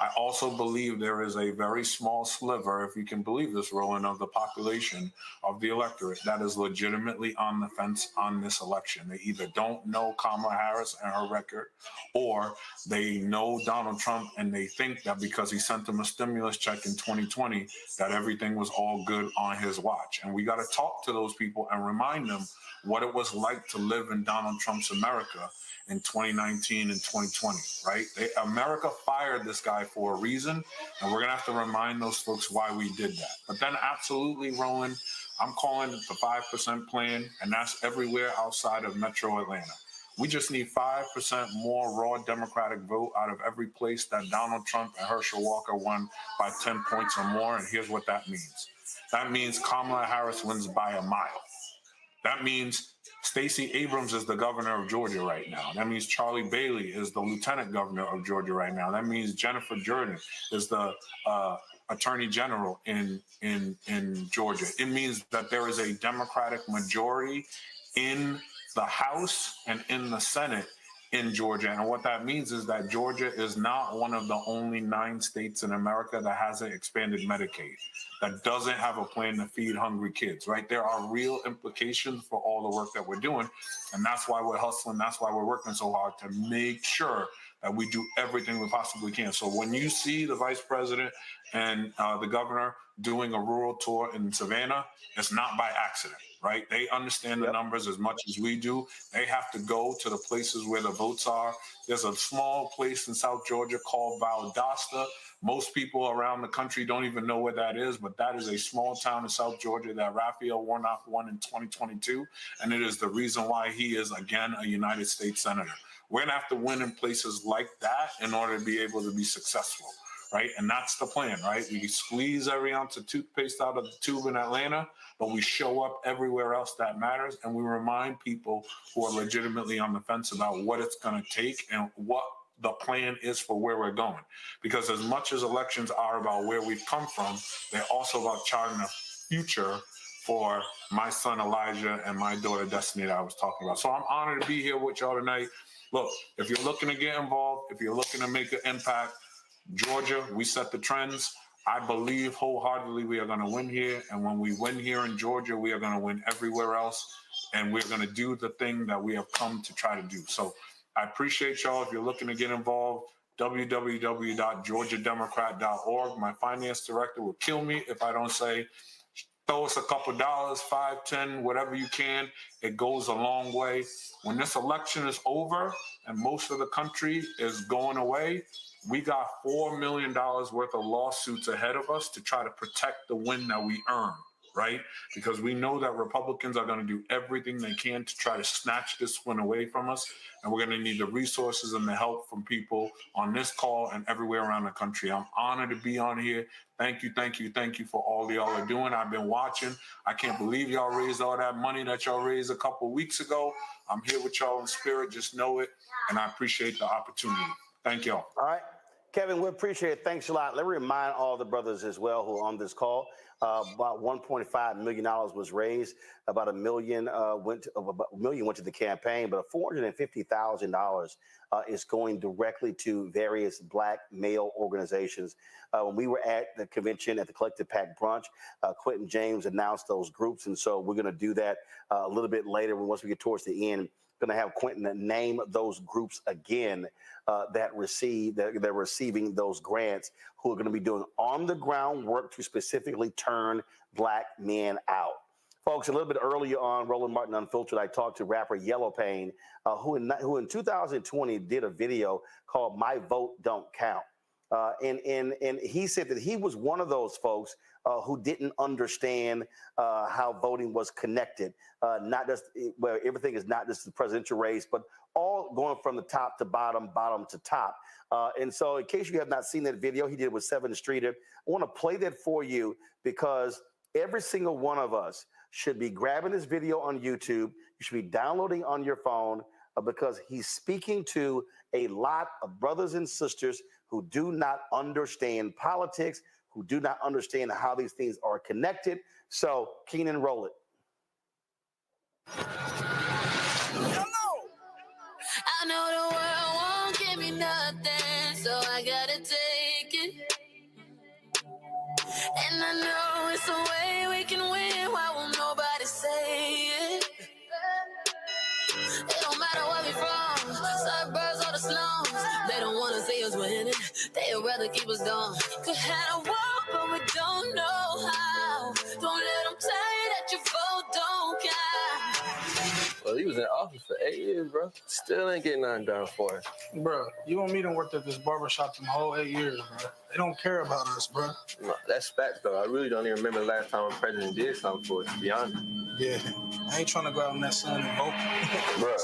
I also believe there is a very small sliver, if you can believe this, Roland, of the population of the electorate that is legitimately on the fence on this election. They either don't know Kamala Harris and her record, or they know Donald Trump and they think that because he sent them a stimulus check in 2020, that everything was all good on his watch. And we got to talk to those people and remind them what it was like to live in Donald Trump's America in 2019 and 2020, right? America fired this guy for a reason, and we're gonna have to remind those folks why we did that. But then absolutely, Roland, I'm calling it the 5% plan, and that's everywhere outside of Metro Atlanta. We just need 5% more raw Democratic vote out of every place that Donald Trump and Herschel Walker won by 10 points or more. And here's what that means. That means Kamala Harris wins by a mile. That means Stacey Abrams is the governor of Georgia right now. That means Charlie Bailey is the lieutenant governor of Georgia right now. That means Jennifer Jordan is the attorney general in Georgia. It means that there is a Democratic majority in the House and in the Senate in Georgia. And what that means is that Georgia is not one of the only 9 states in America that hasn't expanded Medicaid, that doesn't have a plan to feed hungry kids, right? There are real implications for all the work that we're doing. And that's why we're hustling. That's why we're working so hard to make sure that we do everything we possibly can. So when you see the vice president and the governor doing a rural tour in Savannah, it's not by accident, right? They understand the numbers as much as we do. They have to go to the places where the votes are. There's a small place in South Georgia called Valdosta. Most people around the country don't even know where that is, but that is a small town in South Georgia that Raphael Warnock won in 2022, and it is the reason why he is, again, a United States Senator. We're going to have to win in places like that in order to be able to be successful, right? And that's the plan, right? We squeeze every ounce of toothpaste out of the tube in Atlanta, but we show up everywhere else that matters, and we remind people who are legitimately on the fence about what it's going to take and what the plan is for where we're going. Because as much as elections are about where we've come from, they're also about charting a future for my son Elijah and my daughter Destiny that I was talking about. So I'm honored to be here with y'all tonight. Look, if you're looking to get involved, if you're looking to make an impact, Georgia, we set the trends. I believe wholeheartedly we are going to win here. And when we win here in Georgia, we are going to win everywhere else. And we're going to do the thing that we have come to try to do. So I appreciate y'all. If you're looking to get involved, www.georgiademocrat.org. My finance director will kill me if I don't say, throw us a couple dollars, 5, 10, whatever you can. It goes a long way. When this election is over and most of the country is going away, we got $4 million worth of lawsuits ahead of us to try to protect the win that we earned, right? Because we know that Republicans are going to do everything they can to try to snatch this win away from us. And we're going to need the resources and the help from people on this call and everywhere around the country. I'm honored to be on here. Thank you, thank you, thank you for all y'all are doing. I've been watching. I can't believe y'all raised all that money that y'all raised a couple of weeks ago. I'm here with y'all in spirit. Just know it. And I appreciate the opportunity. Thank y'all. All right. Kevin, we appreciate it. Thanks a lot. Let me remind all the brothers as well who are on this call. About $1.5 million was raised. About $1 million went to the campaign, but $450,000 is going directly to various Black male organizations. When we were at the convention at the Collective PAC brunch, Quentin James announced those groups, and so we're going to do that a little bit later. Once we get towards the end, going to have Quentin name those groups again that they're receiving those grants, who are going to be doing on the ground work to specifically turn Black men out. Folks, a little bit earlier on Roland Martin Unfiltered, I talked to rapper Yellow Pain, who in 2020 did a video called "My Vote Don't Count," and he said that he was one of those folks who didn't understand how voting was connected, not just where everything is not just the presidential race, but all going from the top to bottom, bottom to top. And so in case you have not seen that video, he did it with 7th Streeter. I want to play that for you because every single one of us should be grabbing this video on YouTube. You should be downloading on your phone because he's speaking to a lot of brothers and sisters who do not understand politics, who do not understand how these things are connected. So, Keenan, roll it. I know the world won't give me nothing, so I gotta take it. And I know it's a way we can win. Why won't nobody say it? It don't matter where we from, suburbs or the slums. They don't wanna see us winning. They'd rather keep us down. Could have a walk, but we don't know how. Don't let them tell you that your vote don't count. Well, he was in office for 8 years, bro. Still ain't getting nothing done for us. Bro, you and me done worked at this barbershop them whole 8 years, bro. They don't care about us, bro. No, that's facts, though. I really don't even remember the last time a president did something for us, to be honest. Yeah, I ain't trying to go out in that sun and vote. Bro,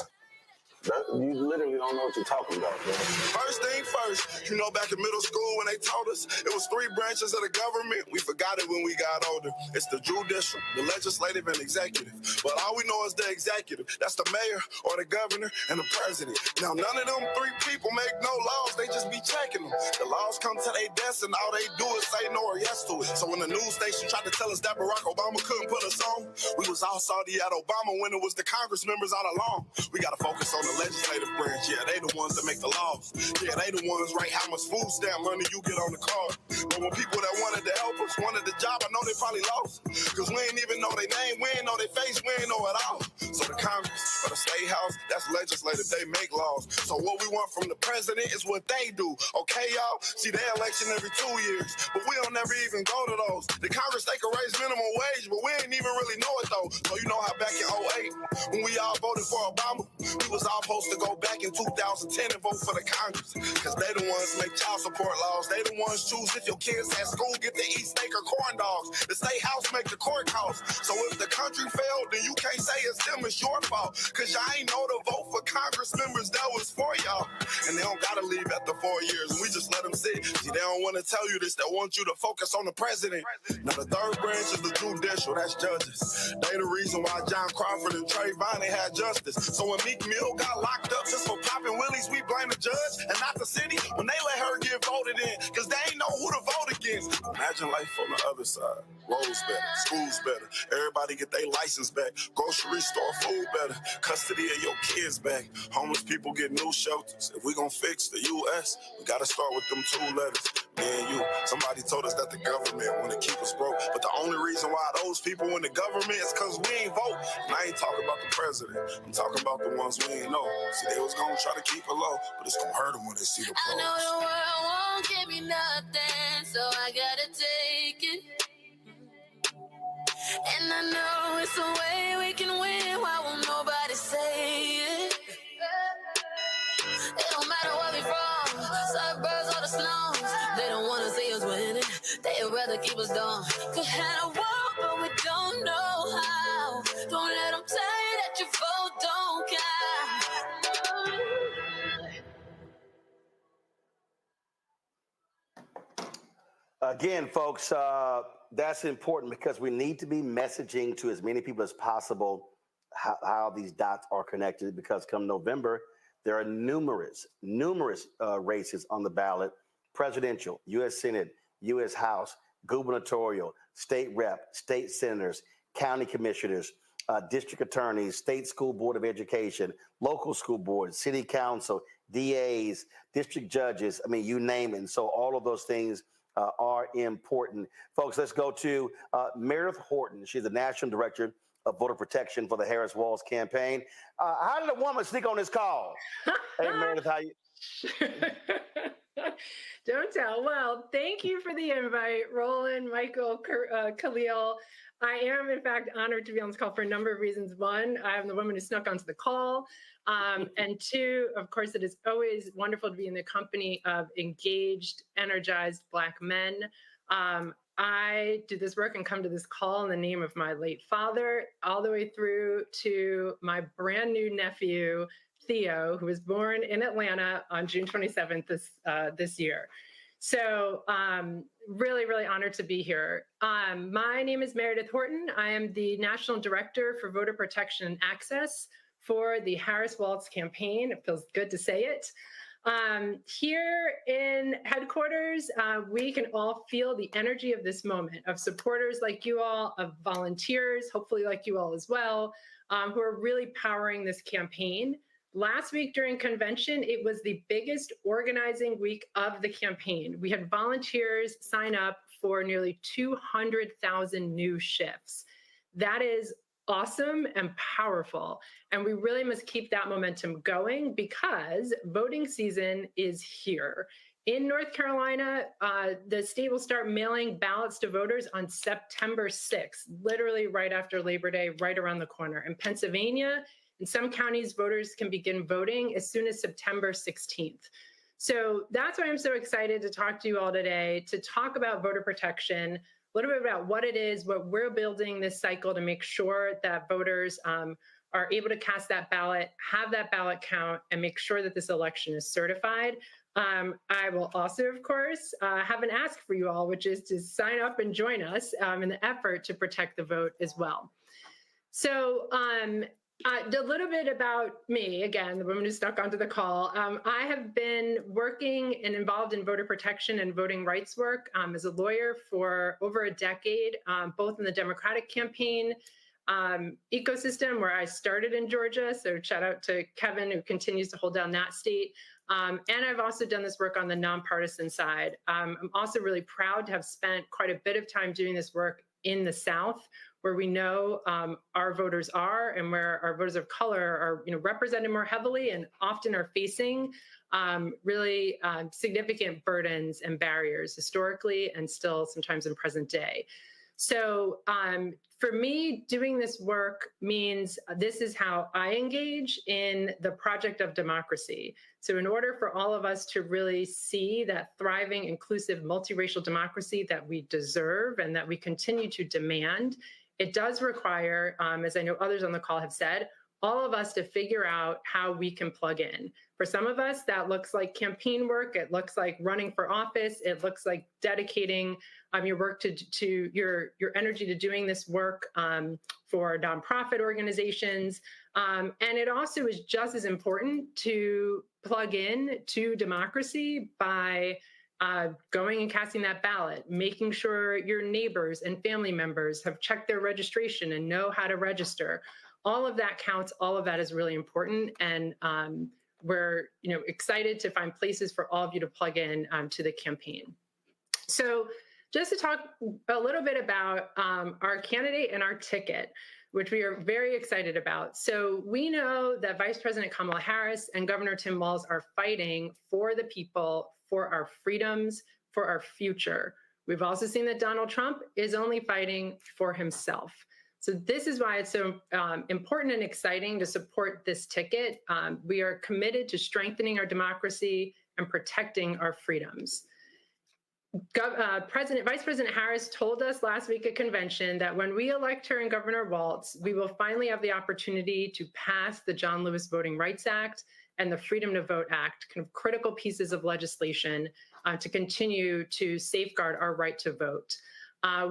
You literally don't know what you're talking about, man. First thing first, back in middle school when they taught us it was 3 branches of the government. We forgot it when we got older. It's the judicial, the legislative, and executive. But all we know is the executive. That's the mayor or the governor and the president. Now, none of them 3 people make no laws. They just be checking them. The laws come to their desk and all they do is say no or yes to it. So when the news station tried to tell us that Barack Obama couldn't put us on, we was all salty at Obama when it was the Congress members all along. We got to focus on the legislative branch. Yeah, they the ones that make the laws. Yeah, they the ones write how much food stamp money you get on the card. But when people that wanted to help us wanted the job, I know they probably lost. Because we ain't even know their name, we ain't know their face, we ain't know it all. So the Congress or the State House, that's legislative, they make laws. So what we want from the president is what they do. Okay, y'all? See, they election every 2 years, but we don't never even go to those. The Congress, they can raise minimum wage, but we ain't even really know it though. So you know how back in 08, when we all voted for Obama, we was all supposed to go back in 2010 and vote for the Congress. Because they the ones make child support laws. They the ones choose if your kids at school get to eat steak or corn dogs. The State House make the court costs. So if the country failed, then you can't say it's them, it's your fault. Because y'all ain't know to vote for Congress members that was for y'all. And they don't got to leave after 4 years. And we just let them sit. See, they don't want to tell you this. They want you to focus on the president. Now, the 3rd branch is the judicial. That's judges. They the reason why John Crawford and Trayvon had justice. So when Meek Mill got locked up just for popping willies, we blame the judge and not the city when they let her get voted in because they ain't know who to vote against. Imagine life on the other side. Roads better, schools better, everybody get their license back, grocery store food better, custody of your kids back, homeless people get new shelters. If we gonna fix the U.S., we gotta start with them 2 letters. Me and you, somebody told us that the government wanna keep us broke, but the only reason why those people in the government is because we ain't vote. And I ain't talking about the president, I'm talking about the ones we ain't know. See, they was gonna try to keep it low, but it's gonna hurt them when they see the pros. I know the world won't give me nothing, so I gotta take it. And I know it's a way we can win. Why won't nobody say it? It don't matter where we from, suburbs or the slums. They don't want to see us winning. They'd rather keep us down. Could have a walk, but we don't know how. Don't let them tell you that your vote don't count. Again, folks, that's important because we need to be messaging to as many people as possible how these dots are connected, because come November, there are numerous races on the ballot: presidential, U.S. Senate, U.S. House, gubernatorial, state rep, state senators, county commissioners, district attorneys, state school board of education, local school boards, city council, DAs, district judges. I mean, you name it. And so all of those things are important. Folks, let's go to Meredith Horton. She's the National Director of Voter Protection for the Harris-Walz campaign. How did a woman sneak on this call? Hey, Meredith, how you? Don't tell. Well, thank you for the invite, Roland, Michael, Khalil. I am, in fact, honored to be on this call for a number of reasons. One, I am the woman who snuck onto the call. And 2, of course, it is always wonderful to be in the company of engaged, energized Black men. I do this work and come to this call in the name of my late father, all the way through to my brand new nephew, Theo, who was born in Atlanta on June 27th this year. So really, really honored to be here. My name is Meredith Horton. I am the National Director for Voter Protection and Access for the Harris-Walz campaign. It feels good to say it. Here in headquarters, we can all feel the energy of this moment, of supporters like you all, of volunteers, hopefully like you all as well, who are really powering this campaign. Last week during convention, it was the biggest organizing week of the campaign. We had volunteers sign up for nearly 200,000 new shifts. That is awesome and powerful. And we really must keep that momentum going because voting season is here. In North Carolina, the state will start mailing ballots to voters on September 6th, literally right after Labor Day, right around the corner. In Pennsylvania, in some counties, voters can begin voting as soon as September 16th. So that's why I'm so excited to talk to you all today, to talk about voter protection, a little bit about what it is, what we're building this cycle to make sure that voters are able to cast that ballot, have that ballot count, and make sure that this election is certified. I will also, of course, have an ask for you all, which is to sign up and join us in the effort to protect the vote as well. So a little bit about me, again, the woman who snuck onto the call. I have been working and involved in voter protection and voting rights work as a lawyer for over a decade, both in the Democratic campaign ecosystem, where I started in Georgia. So shout out to Kevin, who continues to hold down that state. And I've also done this work on the nonpartisan side. I'm also really proud to have spent quite a bit of time doing this work in the South, where we know our voters are and where our voters of color are represented more heavily and often are facing really significant burdens and barriers historically and still sometimes in present day. So for me, doing this work means this is how I engage in the project of democracy. So in order for all of us to really see that thriving, inclusive, multiracial democracy that we deserve and that we continue to demand, it does require, as I know others on the call have said, all of us to figure out how we can plug in. For some of us, that looks like campaign work. It looks like running for office. It looks like dedicating your work to your energy to doing this work for nonprofit organizations. And it also is just as important to plug in to democracy by going and casting that ballot, making sure your neighbors and family members have checked their registration and know how to register. All of that counts. All of that is really important. And we're excited to find places for all of you to plug in to the campaign. So just to talk a little bit about our candidate and our ticket, which we are very excited about. So we know that Vice President Kamala Harris and Governor Tim Walz are fighting for the people, for our freedoms, for our future. We've also seen that Donald Trump is only fighting for himself. So this is why it's so important and exciting to support this ticket. We are committed to strengthening our democracy and protecting our freedoms. Vice President Harris told us last week at convention that when we elect her and Governor Walz, we will finally have the opportunity to pass the John Lewis Voting Rights Act and the Freedom to Vote Act, kind of critical pieces of legislation to continue to safeguard our right to vote.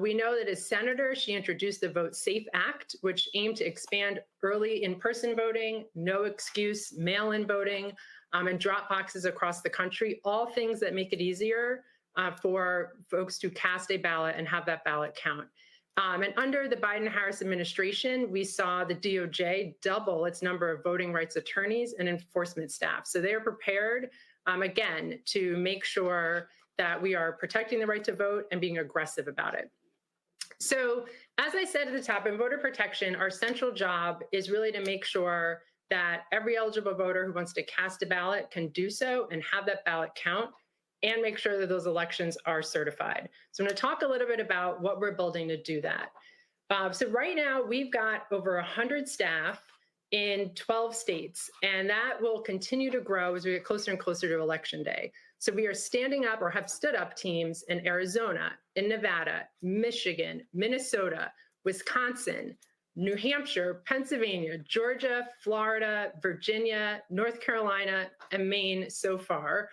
We know that as senator, she introduced the Vote Safe Act, which aimed to expand early in-person voting, no excuse, mail-in voting, and drop boxes across the country, all things that make it easier for folks to cast a ballot and have that ballot count. And under the Biden-Harris administration, we saw the DOJ double its number of voting rights attorneys and enforcement staff. So they are prepared, again, to make sure that we are protecting the right to vote and being aggressive about it. So as I said at the top, in voter protection, our central job is really to make sure that every eligible voter who wants to cast a ballot can do so and have that ballot count and make sure that those elections are certified. So I'm going to talk a little bit about what we're building to do that. So right now, we've got over 100 staff in 12 states, and that will continue to grow as we get closer and closer to Election Day. So we are standing up or have stood up teams in Arizona, in Nevada, Michigan, Minnesota, Wisconsin, New Hampshire, Pennsylvania, Georgia, Florida, Virginia, North Carolina, and Maine so far.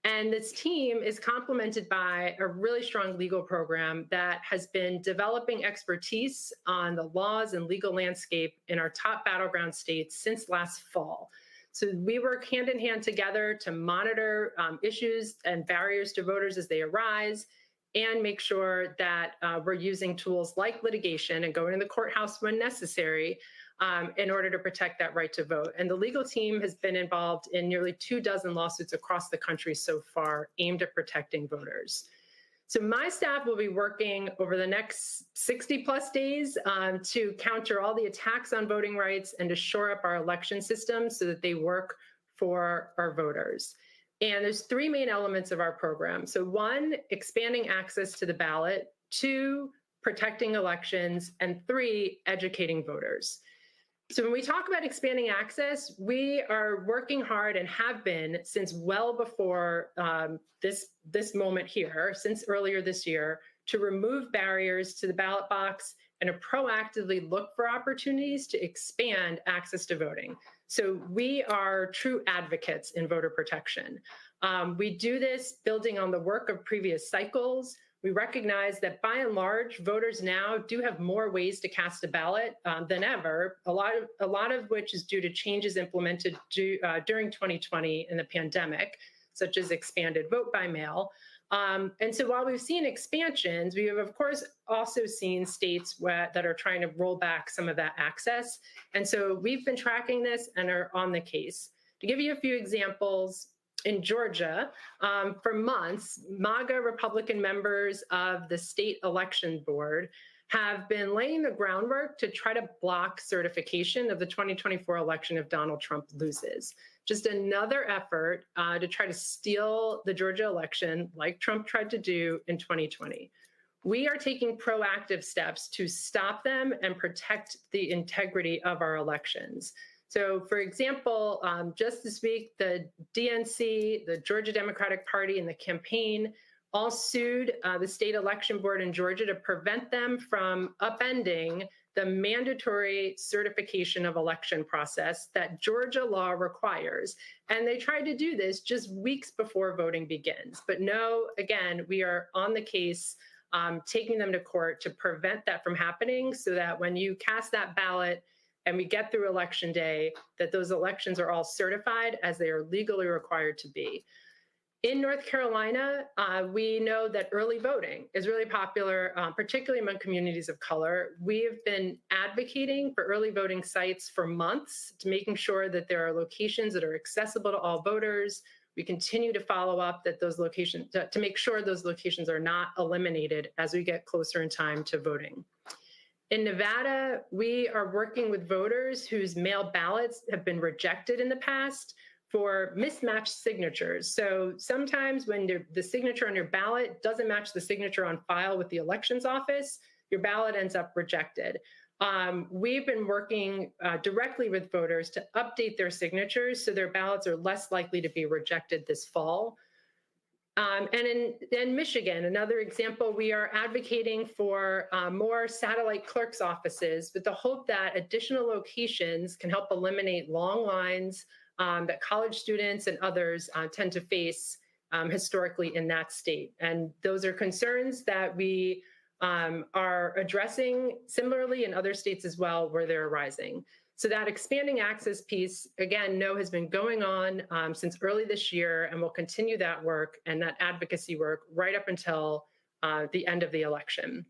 And this team is complemented by a really strong legal program that has been developing expertise on the laws and legal landscape in our top battleground states since last fall. So we work hand in hand together to monitor issues and barriers to voters as they arise and make sure that we're using tools like litigation and going to the courthouse when necessary in order to protect that right to vote. And the legal team has been involved in nearly 24 lawsuits across the country so far aimed at protecting voters. So my staff will be working over the next 60 plus days to counter all the attacks on voting rights and to shore up our election system so that they work for our voters. And there's three main elements of our program. So one, expanding access to the ballot, two, protecting elections, and three, educating voters. So when we talk about expanding access, we are working hard and have been since well before this moment here, since earlier this year, to remove barriers to the ballot box and to proactively look for opportunities to expand access to voting. So we are true advocates in voter protection. We do this building on the work of previous cycles. We recognize that by and large, voters now do have more ways to cast a ballot than ever, a lot of which is due to changes implemented during 2020 in the pandemic, such as expanded vote by mail. And so while we've seen expansions, we have, of course, also seen states that are trying to roll back some of that access. And so we've been tracking this and are on the case. To give you a few examples, in Georgia, for months, MAGA Republican members of the state election board have been laying the groundwork to try to block certification of the 2024 election if Donald Trump loses. Just another effort to try to steal the Georgia election like Trump tried to do in 2020. We are taking proactive steps to stop them and protect the integrity of our elections. So, for example, just this week, the DNC, the Georgia Democratic Party, and the campaign all sued the state election board in Georgia to prevent them from upending the mandatory certification of election process that Georgia law requires. And they tried to do this just weeks before voting begins. But no, again, we are on the case, taking them to court to prevent that from happening so that when you cast that ballot and we get through election day, that those elections are all certified as they are legally required to be. In North Carolina, we know that early voting is really popular, particularly among communities of color. We have been advocating for early voting sites for months to making sure that there are locations that are accessible to all voters. We continue to follow up that those locations, to make sure those locations are not eliminated as we get closer in time to voting. In Nevada, we are working with voters whose mail ballots have been rejected in the past for mismatched signatures. So sometimes when the signature on your ballot doesn't match the signature on file with the elections office, your ballot ends up rejected. We've been working directly with voters to update their signatures so their ballots are less likely to be rejected this fall. And in Michigan, another example, we are advocating for more satellite clerk's offices with the hope that additional locations can help eliminate long lines that college students and others tend to face historically in that state. And those are concerns that we are addressing similarly in other states as well where they're arising. So that expanding access piece, again, has been going on since early this year, and we'll continue that work and that advocacy work right up until the end of the election.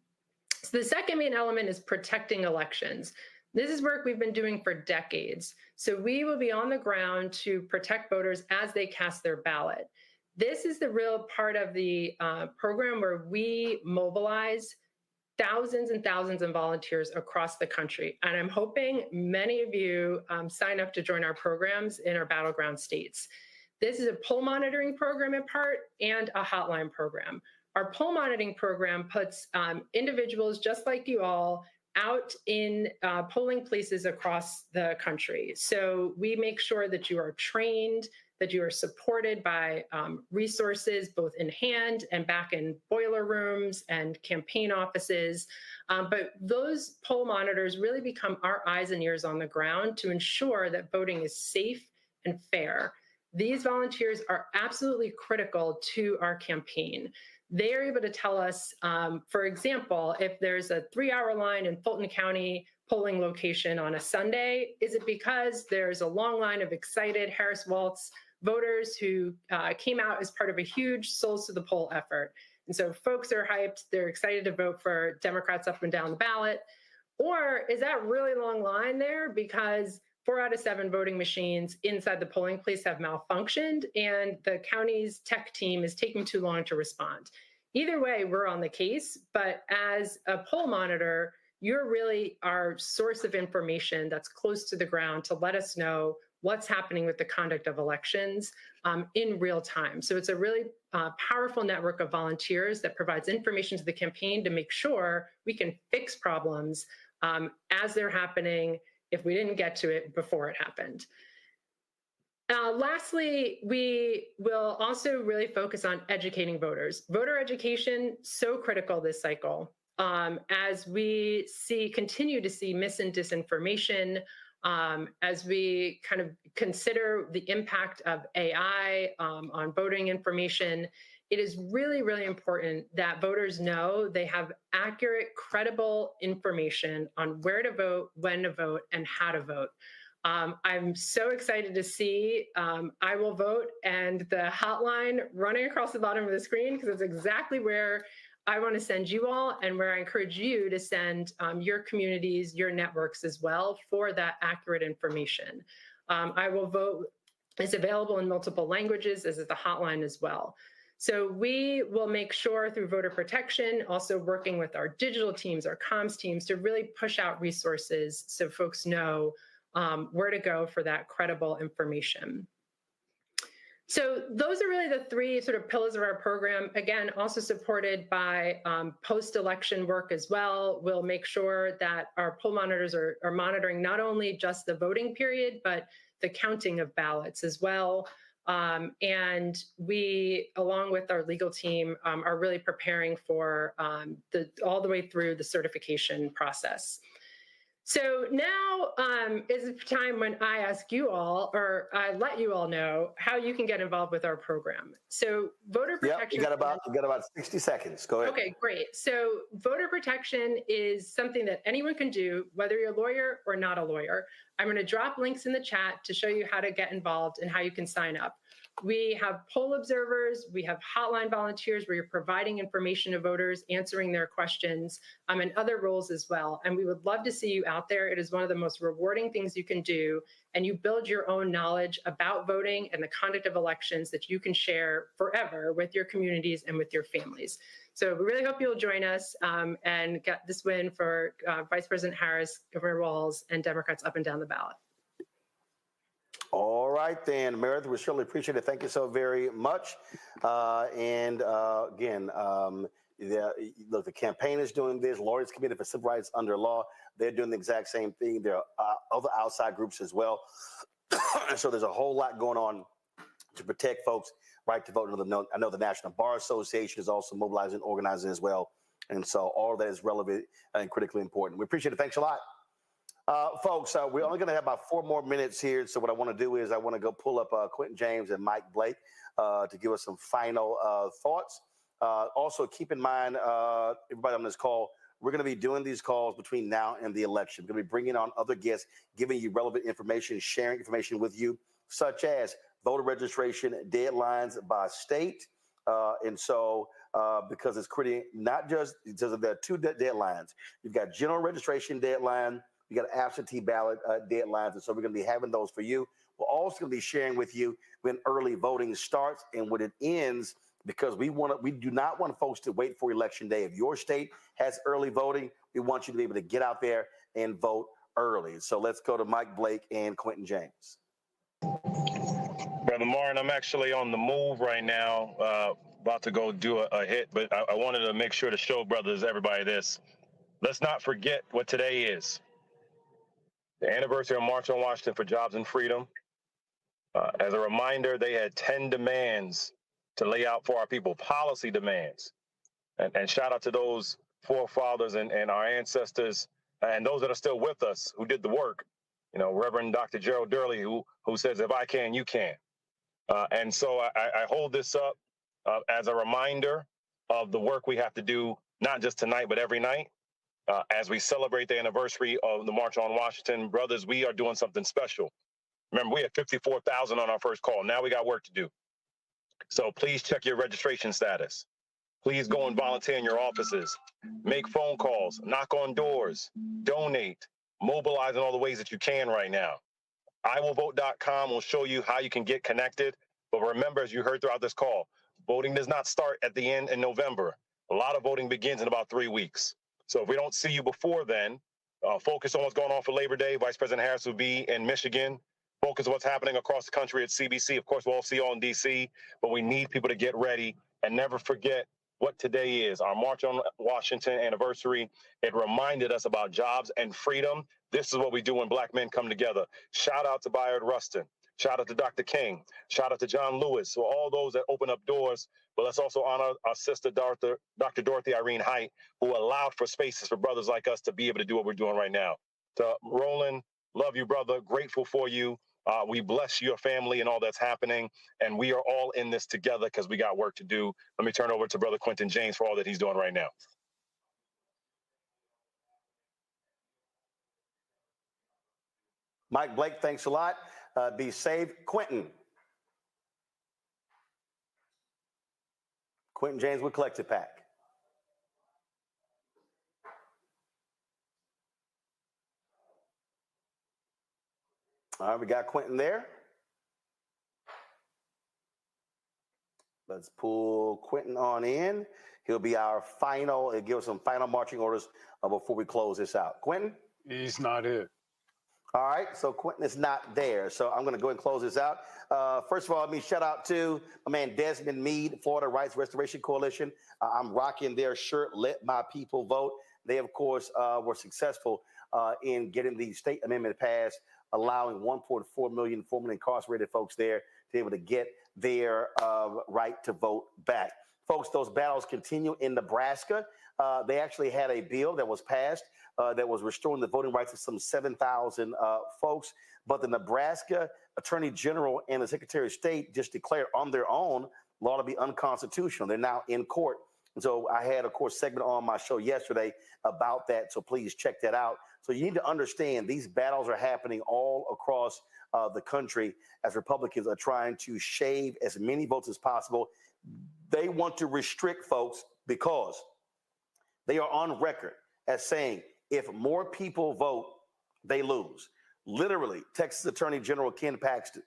So the second main element is protecting elections. This is work we've been doing for decades. So we will be on the ground to protect voters as they cast their ballot. This is the real part of the program where we mobilize thousands and thousands of volunteers across the country. And I'm hoping many of you sign up to join our programs in our battleground states. This is a poll monitoring program in part and a hotline program. Our poll monitoring program puts individuals just like you all out in polling places across the country. So we make sure that you are trained, that you are supported by resources both in hand and back in boiler rooms and campaign offices. But those poll monitors really become our eyes and ears on the ground to ensure that voting is safe and fair. These volunteers are absolutely critical to our campaign. They are able to tell us, for example, if there's a 3-hour line in Fulton County polling location on a Sunday, is it because there's a long line of excited Harris Waltz voters who came out as part of a huge Souls to the Poll effort? And so folks are hyped, they're excited to vote for Democrats up and down the ballot. Or is that really long line there because 4 out of 7 voting machines inside the polling place have malfunctioned and the county's tech team is taking too long to respond? Either way, we're on the case, but as a poll monitor, you're really our source of information that's close to the ground to let us know what's happening with the conduct of elections in real time. So it's a really powerful network of volunteers that provides information to the campaign to make sure we can fix problems as they're happening if we didn't get to it before it happened. Lastly, we will also really focus on educating voters. Voter education, so critical this cycle. as we continue to see mis and disinformation, as we kind of consider the impact of AI on voting information, it is really, really important that voters know they have accurate, credible information on where to vote, when to vote, and how to vote. I'm so excited to see I Will Vote and the hotline running across the bottom of the screen, because it's exactly where I want to send you all, and where I encourage you to send your communities, your networks as well, for that accurate information. I Will Vote is available in multiple languages, as is the hotline as well. So we will make sure through voter protection, also working with our digital teams, our comms teams, to really push out resources so folks know where to go for that credible information. So those are really the three sort of pillars of our program. Again, also supported by post-election work as well. We'll make sure that our poll monitors are monitoring not only just the voting period, but the counting of ballots as well. And we, along with our legal team, are really preparing for all the way through the certification process. So now is the time when I ask you all, or I let you all know how you can get involved with our program. So voter protection. Yep, you got about 60 seconds. Go ahead. Okay, great. So voter protection is something that anyone can do, whether you're a lawyer or not a lawyer. I'm going to drop links in the chat to show you how to get involved and how you can sign up. We have poll observers, we have hotline volunteers where you're providing information to voters, answering their questions, and other roles as well. And we would love to see you out there. It is one of the most rewarding things you can do. And you build your own knowledge about voting and the conduct of elections that you can share forever with your communities and with your families. So we really hope you'll join us and get this win for Vice President Harris, Governor Walz, and Democrats up and down the ballot. All right, then, Meredith, we surely appreciate it. Thank you so very much. Again, look, the campaign is doing this. Lawyers Committee for Civil Rights Under Law, they're doing the exact same thing. There are other outside groups as well. So there's a whole lot going on to protect folks' right to vote. I know the National Bar Association is also mobilizing, organizing as well. And so all of that is relevant and critically important. We appreciate it. Thanks a lot. Folks, we're only going to have about 4 more minutes here. So what I want to do is I want to go pull up Quentin James and Mike Blake to give us some final thoughts. Also, keep in mind, everybody on this call, we're going to be doing these calls between now and the election. We're going to be bringing on other guests, giving you relevant information, sharing information with you, such as voter registration deadlines by state. And so because it's creating not just because there are 2 deadlines. You've got general registration deadline. You got absentee ballot deadlines, and so we're going to be having those for you. We're also going to be sharing with you when early voting starts and when it ends, because we do not want folks to wait for Election Day. If your state has early voting, we want you to be able to get out there and vote early. So let's go to Mike Blake and Quentin James. Brother Martin, I'm actually on the move right now, about to go do a hit, but I wanted to make sure to show everybody this. Let's not forget what today is. The anniversary of March on Washington for Jobs and Freedom. As a reminder, they had 10 demands to lay out for our people, policy demands. And shout out to those forefathers and our ancestors and those that are still with us who did the work. You know, Reverend Dr. Gerald Durley, who says, if I can, you can. And so I hold this up as a reminder of the work we have to do, not just tonight, but every night. As we celebrate the anniversary of the March on Washington, brothers, we are doing something special. Remember, we had 54,000 on our first call. Now we got work to do. So please check your registration status. Please go and volunteer in your offices. Make phone calls, knock on doors, donate, mobilize in all the ways that you can right now. IWillVote.com will show you how you can get connected. But remember, as you heard throughout this call, voting does not start at the end in November. A lot of voting begins in about 3 weeks. So if we don't see you before then, focus on what's going on for Labor Day. Vice President Harris will be in Michigan. Focus on what's happening across the country at CBC. Of course, we'll all see you all in D.C., but we need people to get ready and never forget what today is, our March on Washington anniversary. It reminded us about jobs and freedom. This is what we do when Black men come together. Shout out to Bayard Rustin. Shout out to Dr. King. Shout out to John Lewis. So all those that open up doors But let's also honor our sister, Dr. Dorothy Irene Height, who allowed for spaces for brothers like us to be able to do what we're doing right now. To Roland, love you, brother. Grateful for you. We bless your family and all that's happening. And we are all in this together because we got work to do. Let me turn over to Brother Quentin James for all that he's doing right now. Mike Blake, thanks a lot. Be safe. Quentin. Quentin James with Collective Pack. All right, we got Quentin there. Let's pull Quentin on in. He'll be our final, he'll give us some final marching orders before we close this out. Quentin? He's not here. All right, so Quentin is not there. So I'm going to go ahead and close this out. First of all, let me shout out to my man Desmond Meade, Florida Rights Restoration Coalition. I'm rocking their shirt, Let My People Vote. They, of course, were successful in getting the state amendment passed, allowing 1.4 million formerly incarcerated folks there to be able to get their right to vote back. Folks, those battles continue in Nebraska. They actually had a bill that was passed that was restoring the voting rights of some 7,000 folks. But the Nebraska Attorney General and the Secretary of State just declared on their own law to be unconstitutional. They're now in court. And so I had, of course, segment on my show yesterday about that. So please check that out. So you need to understand these battles are happening all across the country as Republicans are trying to shave as many votes as possible. They want to restrict folks because they are on record as saying if more people vote, they lose. Literally, Texas Attorney General Ken Paxton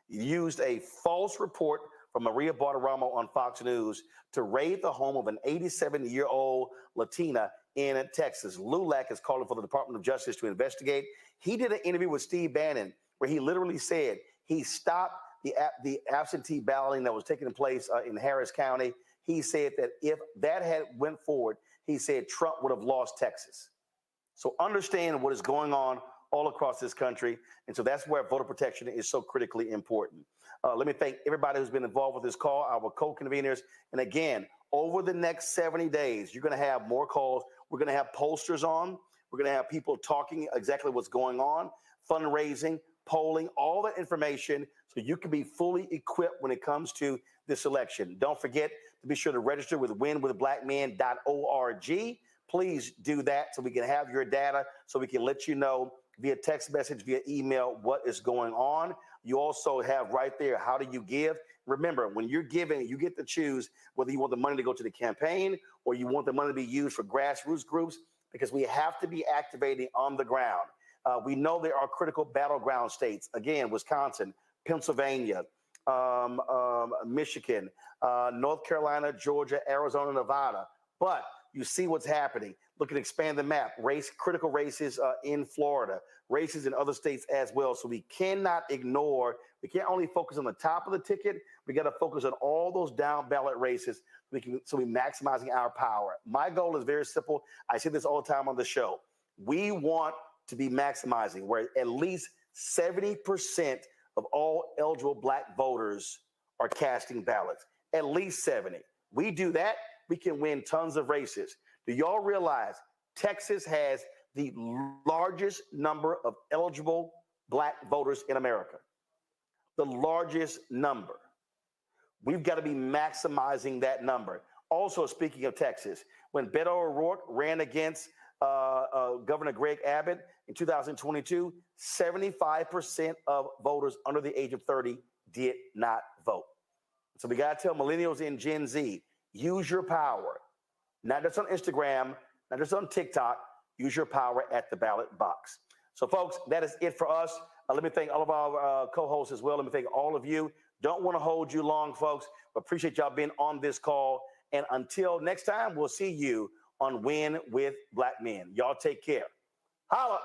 used a false report from Maria Bartiromo on Fox News to raid the home of an 87-year-old Latina in Texas. LULAC is calling for the Department of Justice to investigate. He did an interview with Steve Bannon where he literally said he stopped the absentee balloting that was taking place in Harris County. He said that if that had went forward, he said Trump would have lost Texas. So understand what is going on all across this country. And so that's where voter protection is so critically important. Let me thank everybody who's been involved with this call, our co-conveners. And again, over the next 70 days, you're going to have more calls. We're going to have pollsters on. We're going to have people talking exactly what's going on, fundraising, polling, all that information so you can be fully equipped when it comes to this election. Don't forget to be sure to register with winwithblackmen.org. Please do that so we can have your data so we can let you know via text message, via email, what is going on. You also have right there, how do you give? Remember, when you're giving, you get to choose whether you want the money to go to the campaign or you want the money to be used for grassroots groups, because we have to be activating on the ground. We know there are critical battleground states. Again, Wisconsin, Pennsylvania, Michigan, North Carolina, Georgia, Arizona, Nevada. But you see what's happening. Look at expand the map. Critical races in Florida, races in other states as well. So we cannot ignore. We can't only focus on the top of the ticket. We got to focus on all those down ballot races. So we're maximizing our power. My goal is very simple. I say this all the time on the show. We want to be maximizing where at least 70% of all eligible black voters are casting ballots. At least 70. We do that, we can win tons of races. Do y'all realize Texas has the largest number of eligible black voters in America? The largest number. We've got to be maximizing that number. Also, speaking of Texas, when Beto O'Rourke ran against Governor Greg Abbott in 2022, 75% of voters under the age of 30 did not vote. So we got to tell millennials and Gen Z, use your power. Not just on Instagram, not just on TikTok, use your power at the ballot box. So folks, that is it for us. Let me thank all of our co-hosts as well. Let me thank all of you. Don't want to hold you long, folks. Appreciate y'all being on this call. And until next time, we'll see you on Win with Black Men. Y'all take care. Holla.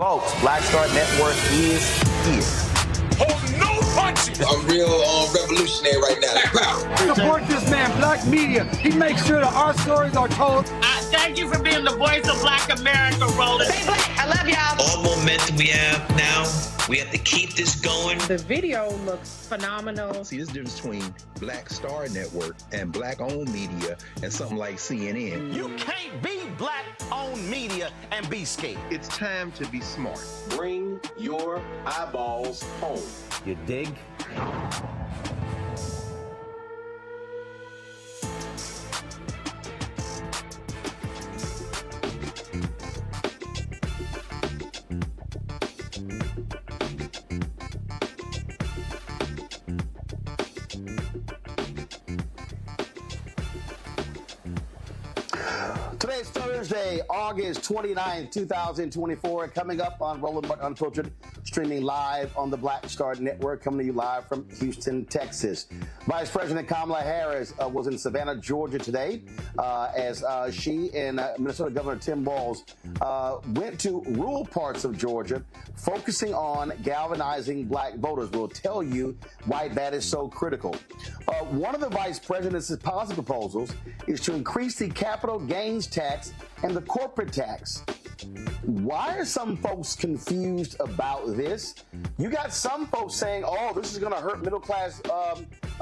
Folks, Black Star Network is here. Hold no punches. I'm real revolutionary right now. Support this man, Black Media. He makes sure that our stories are told. Thank you for being the voice of Black America, Roland. Stay black. I love y'all. All momentum we have now, we have to keep this going. The video looks phenomenal. See, there's a difference between Black Star Network and Black-owned media and something like CNN. You can't be Black-owned media and be scared. It's time to be smart. Bring your eyeballs home. You dig? Today's Thursday, August 29, 2024. Coming up on Roland Martin Unfiltered, streaming live on the Black Star Network, coming to you live from Houston, Texas. Vice President Kamala Harris was in Savannah, Georgia today as she and Minnesota Governor Tim Walz went to rural parts of Georgia, focusing on galvanizing Black voters. We'll tell you why that is so critical. One of the vice president's policy proposals is to increase the capital gains tax and the corporate tax. Why are some folks confused about this? You got some folks saying, oh, this is going to hurt middle-class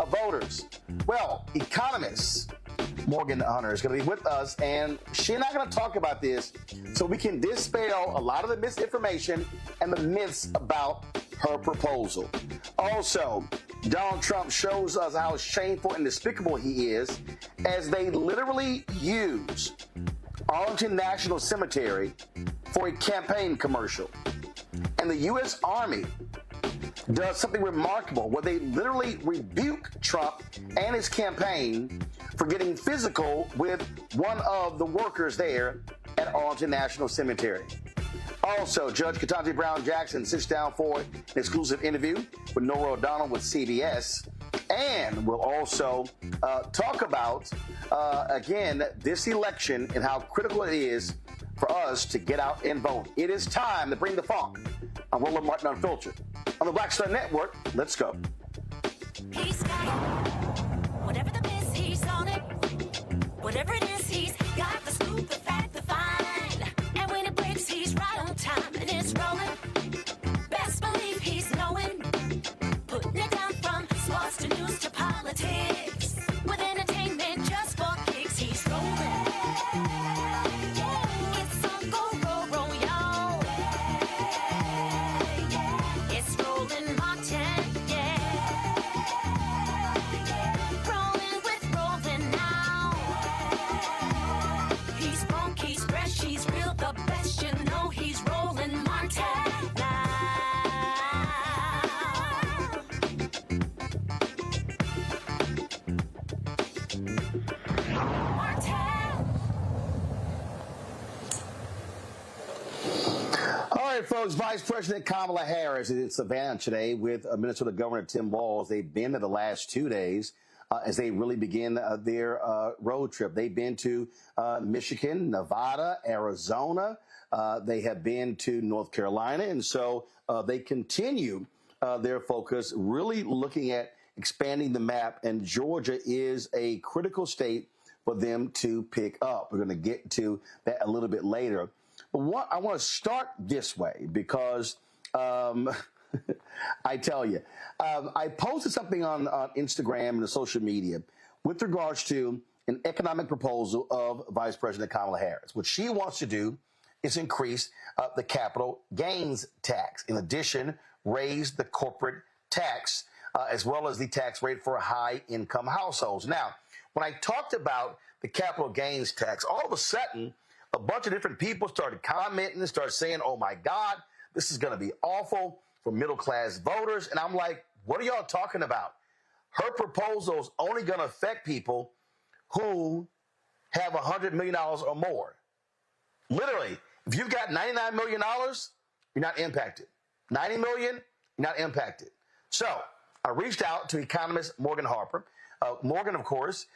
voters. Well, economist Morgan Hunter is going to be with us, and she's not going to talk about this so we can dispel a lot of the misinformation and the myths about her proposal. Also, Donald Trump shows us how shameful and despicable he is as they literally use Arlington National Cemetery for a campaign commercial. And the U.S. Army does something remarkable where they literally rebuke Trump and his campaign for getting physical with one of the workers there at Arlington National Cemetery. Also, Judge Ketanji Brown Jackson sits down for an exclusive interview with Norah O'Donnell with CBS. And we'll also talk about, again, this election and how critical it is for us to get out and vote. It is time to bring the funk on Roland Martin Unfiltered. On the Black Star Network, let's go. He's got it. Whatever the miss, he's on it. Whatever it is, he's got the scoop, the fact, the find. And when it breaks, he's right on time and it's rolling. Best believe he's knowing. Putting it down from sports to news to politics. With entertainment just for kicks, he's rolling. It's on go, roll, y'all. It's Roland Martin, yeah. Rolling with Roland now. He's funk, he's fresh, he's real, the best, you know he's Roland Martin now. All right, folks, Vice President Kamala Harris is in Savannah today with Minnesota Governor Tim Walz. They've been there the last 2 days as they really begin their road trip. They've been to Michigan, Nevada, Arizona. They have been to North Carolina. And so they continue their focus, really looking at expanding the map. And Georgia is a critical state for them to pick up. We're going to get to that a little bit later. But I want to start this way because I tell you, I posted something on Instagram and the social media with regards to an economic proposal of Vice President Kamala Harris. What she wants to do is increase the capital gains tax. In addition, raise the corporate tax as well as the tax rate for high-income households. Now, when I talked about the capital gains tax, all of a sudden, a bunch of different people started commenting and started saying, oh, my God, this is going to be awful for middle-class voters. And I'm like, what are y'all talking about? Her proposal is only going to affect people who have $100 million or more. Literally, if you've got $99 million, you're not impacted. $90 million, you're not impacted. So I reached out to economist Morgan Harper. Morgan, of course,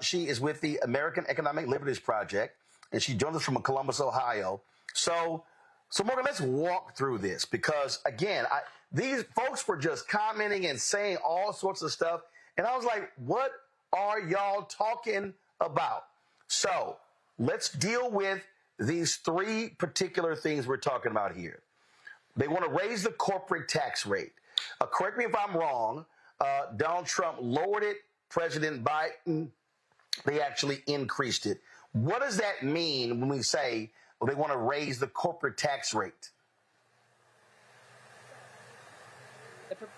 she is with the American Economic Liberties Project, and she joins us from Columbus, Ohio. So So, Morgan, let's walk through this because, again, these folks were just commenting and saying all sorts of stuff. And I was like, what are y'all talking about? So let's deal with these three particular things we're talking about here. They want to raise the corporate tax rate. Correct me if I'm wrong. Donald Trump lowered it. President Biden, they actually increased it. What does that mean when we say they want to raise the corporate tax rate?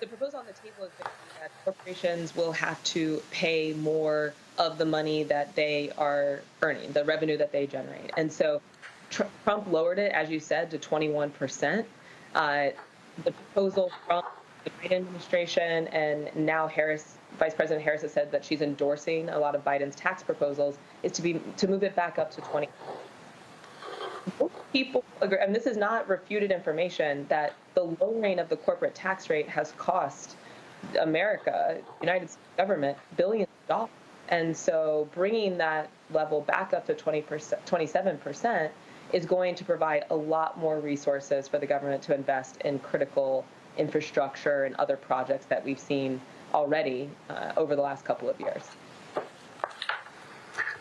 The proposal on the table is that corporations will have to pay more of the money that they are earning, the revenue that they generate. And so Trump lowered it, as you said, to 21%. The proposal from the Biden administration and now Vice President Harris has said that she's endorsing a lot of Biden's tax proposals is to move it back up to 20%. Most people agree, and this is not refuted information, that the lowering of the corporate tax rate has cost America, United States government, billions of dollars. And so bringing that level back up to 27% is going to provide a lot more resources for the government to invest in critical infrastructure and other projects that we've seen already over the last couple of years.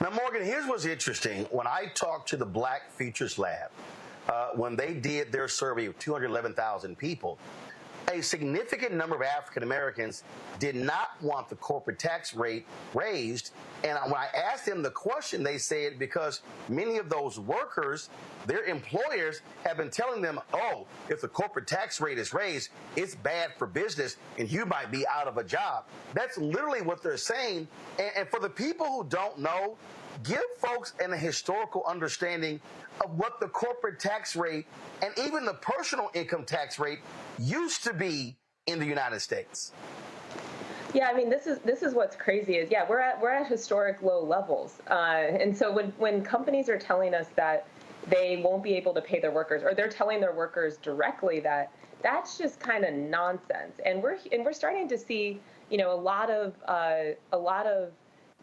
Now, Morgan, here's what's interesting. When I talked to the Black Futures Lab, when they did their survey of 211,000 people, a significant number of African Americans did not want the corporate tax rate raised. And when I asked them the question, they said because many of those workers, their employers have been telling them, oh, if the corporate tax rate is raised, it's bad for business and you might be out of a job. That's literally what they're saying. And for the people who don't know, give folks an historical understanding of what the corporate tax rate and even the personal income tax rate used to be in the United States. Yeah, I mean, this is what's crazy is, yeah, we're at historic low levels. And so when companies are telling us that they won't be able to pay their workers, or they're telling their workers directly that, that's just kind of nonsense. And we're starting to see, a lot of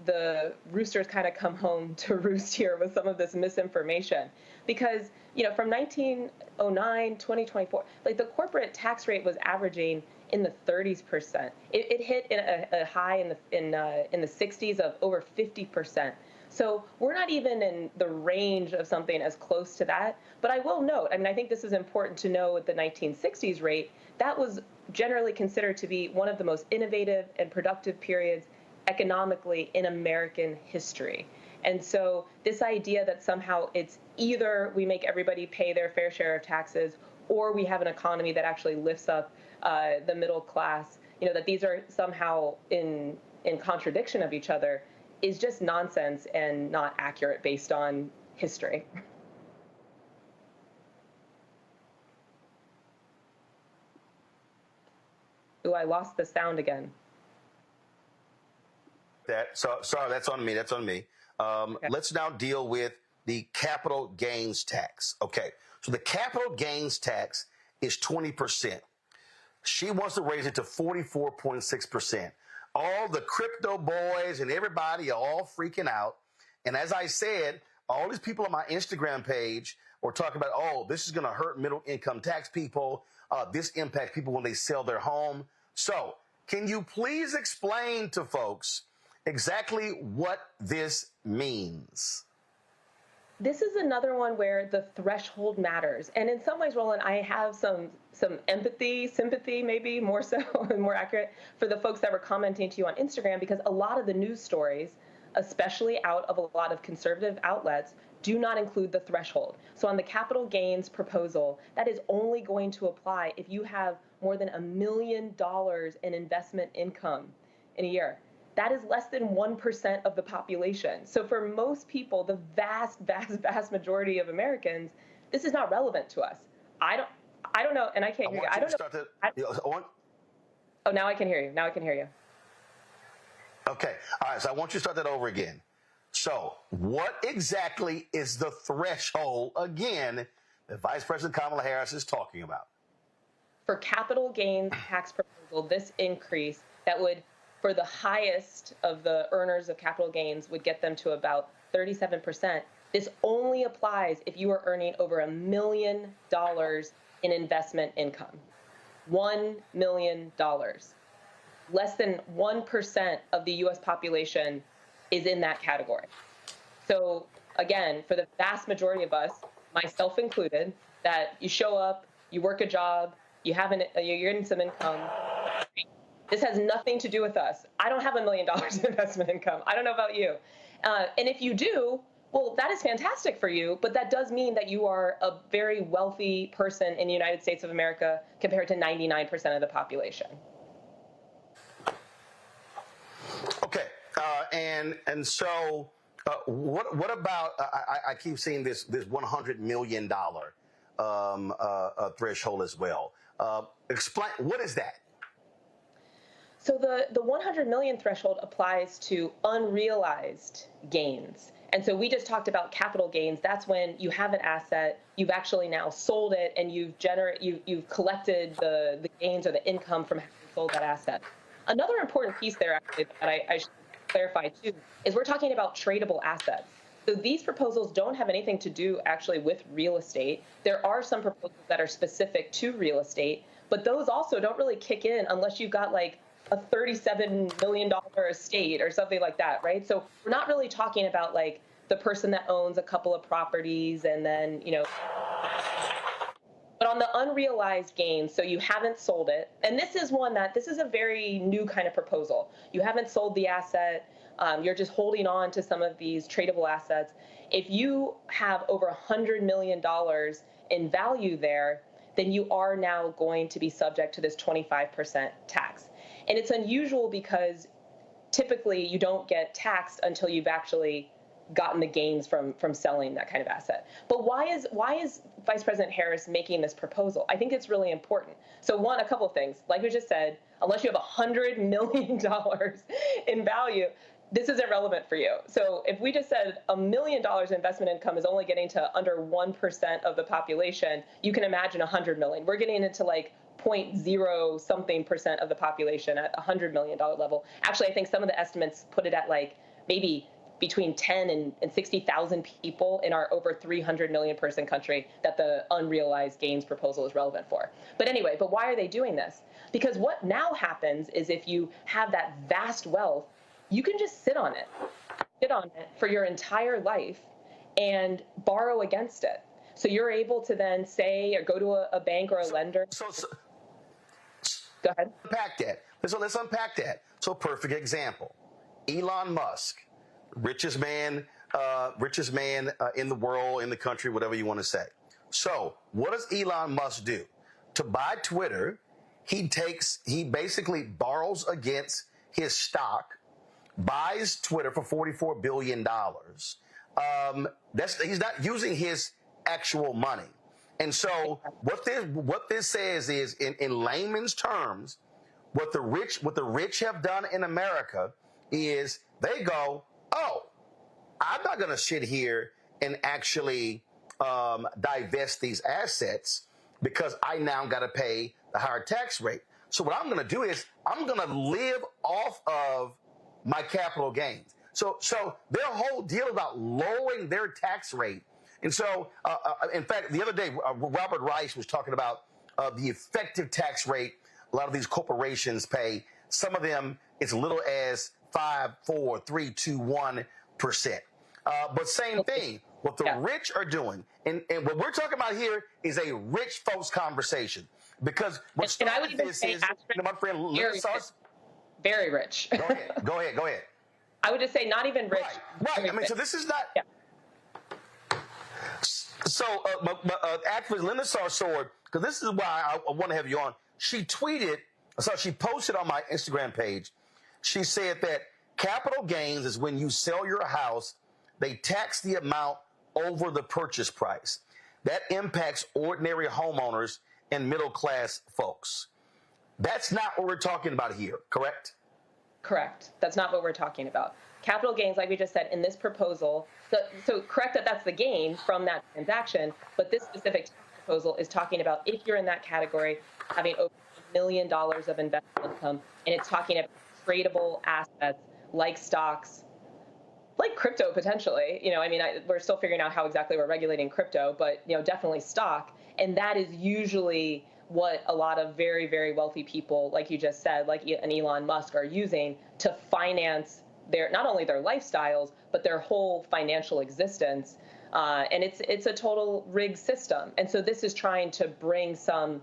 the roosters kind of come home to roost here with some of this misinformation. Because, from 1909, 2024, like the corporate tax rate was averaging in the 30%. It hit a high in the 60s of over 50%. So we're not even in the range of something as close to that. But I will note, I think this is important to know with the 1960s rate, that was generally considered to be one of the most innovative and productive periods economically in American history. And so this idea that somehow it's either we make everybody pay their fair share of taxes or we have an economy that actually lifts up the middle class, that these are somehow in contradiction of each other is just nonsense and not accurate based on history. Ooh, I lost the sound again. Sorry, that's on me. Okay. Let's now deal with the capital gains tax. Okay, so the capital gains tax is 20%. She wants to raise it to 44.6%. All the crypto boys and everybody are all freaking out. And as I said, all these people on my Instagram page were talking about, oh, this is going to hurt middle income tax people. This impacts people when they sell their home. So can you please explain to folks exactly what this means? This is another one where the threshold matters. And in some ways, Roland, I have some empathy, sympathy, maybe more so, more accurate, for the folks that were commenting to you on Instagram, because a lot of the news stories, especially out of a lot of conservative outlets, do not include the threshold. So on the capital gains proposal, that is only going to apply if you have more than $1 million in investment income in a year. That is less than 1% of the population. So for most people, the vast majority of Americans, this is not relevant to us. I don't know, and I can't hear you. I don't know. Oh, now I can hear you. Okay. All right. So I want you to start that over again. So what exactly is the threshold, again, that Vice President Kamala Harris is talking about? For capital gains tax proposal, this increase that would, for the highest of the earners of capital gains, would get them to about 37%. This only applies if you are earning over $1 million in investment income. $1 million. Less than 1% of the US population is in that category. So again, for the vast majority of us, myself included, that you show up, you work a job, you're getting some income. This has nothing to do with us. I don't have $1 million in investment income. I don't know about you. And if you do, well, that is fantastic for you, but that does mean that you are a very wealthy person in the United States of America compared to 99% of the population. Okay, and so what about? I keep seeing this $100 million threshold as well. Explain, what is that? So the 100 million threshold applies to unrealized gains. And so we just talked about capital gains. That's when you have an asset, you've actually now sold it, and you've collected the gains or the income from having sold that asset. Another important piece there, actually, that I should clarify too, is we're talking about tradable assets. So these proposals don't have anything to do actually with real estate. There are some proposals that are specific to real estate, but those also don't really kick in unless you've got like a $37 million estate or something like that, right? So we're not really talking about like the person that owns a couple of properties and then, but on the unrealized gains, so you haven't sold it, and this is a very new kind of proposal. You haven't sold the asset, you're just holding on to some of these tradable assets. If you have over $100 million in value there, then you are now going to be subject to this 25% tax. And it's unusual because typically you don't get taxed until you've actually gotten the gains from selling that kind of asset. But why is Vice President Harris making this proposal? I think it's really important. So a couple of things. Like we just said, unless you have $100 million in value, this is irrelevant for you. So if we just said $1 million in investment income is only getting to under 1% of the population, you can imagine 100 million. We're getting into like 0.0 something percent of the population at $100 million level. Actually, I think some of the estimates put it at like maybe between 10 and 60,000 people in our over 300 million person country that the unrealized gains proposal is relevant for. But anyway, why are they doing this? Because what now happens is if you have that vast wealth, you can just sit on it for your entire life and borrow against it. So you're able to then say or go to a bank or a lender. Go ahead. Unpack that. So let's unpack that. So perfect example. Elon Musk, richest man in the world, in the country, whatever you want to say. So what does Elon Musk do? To buy Twitter, he basically borrows against his stock, buys Twitter for $44 billion. He's not using his actual money. And so what this says is, in layman's terms, what the rich have done in America is they go, oh, I'm not going to sit here and actually divest these assets because I now got to pay the higher tax rate. So what I'm going to do is I'm going to live off of my capital gains. So their whole deal about lowering their tax rate. And so, in fact, the other day, Robert Rice was talking about the effective tax rate a lot of these corporations pay. Some of them, it's little as 5, 4, 3, 2, 1%. But same thing, what the rich are doing, and what we're talking about here is a rich folks conversation. Because what started this is, my friend Linda Sauce. Very rich. Go ahead. I would just say not even rich. Right. I mean, so this is not. Yeah. So, actress Linda Sarsour, because this is why I want to have you on. She posted on my Instagram page. She said that capital gains is when you sell your house, they tax the amount over the purchase price. That impacts ordinary homeowners and middle-class folks. That's not what we're talking about here, correct? Correct. That's not what we're talking about. Capital gains, like we just said, in this proposal, so correct that that's the gain from that transaction, but this specific proposal is talking about if you're in that category, having over $1 million of investment income, and it's talking about tradable assets like stocks, like crypto potentially. I mean, we're still figuring out how exactly we're regulating crypto, but definitely stock. And that is usually what a lot of very, very wealthy people, like you just said, like an Elon Musk, are using to finance not only their lifestyles, but their whole financial existence. And it's a total rigged system. And so this is trying to bring some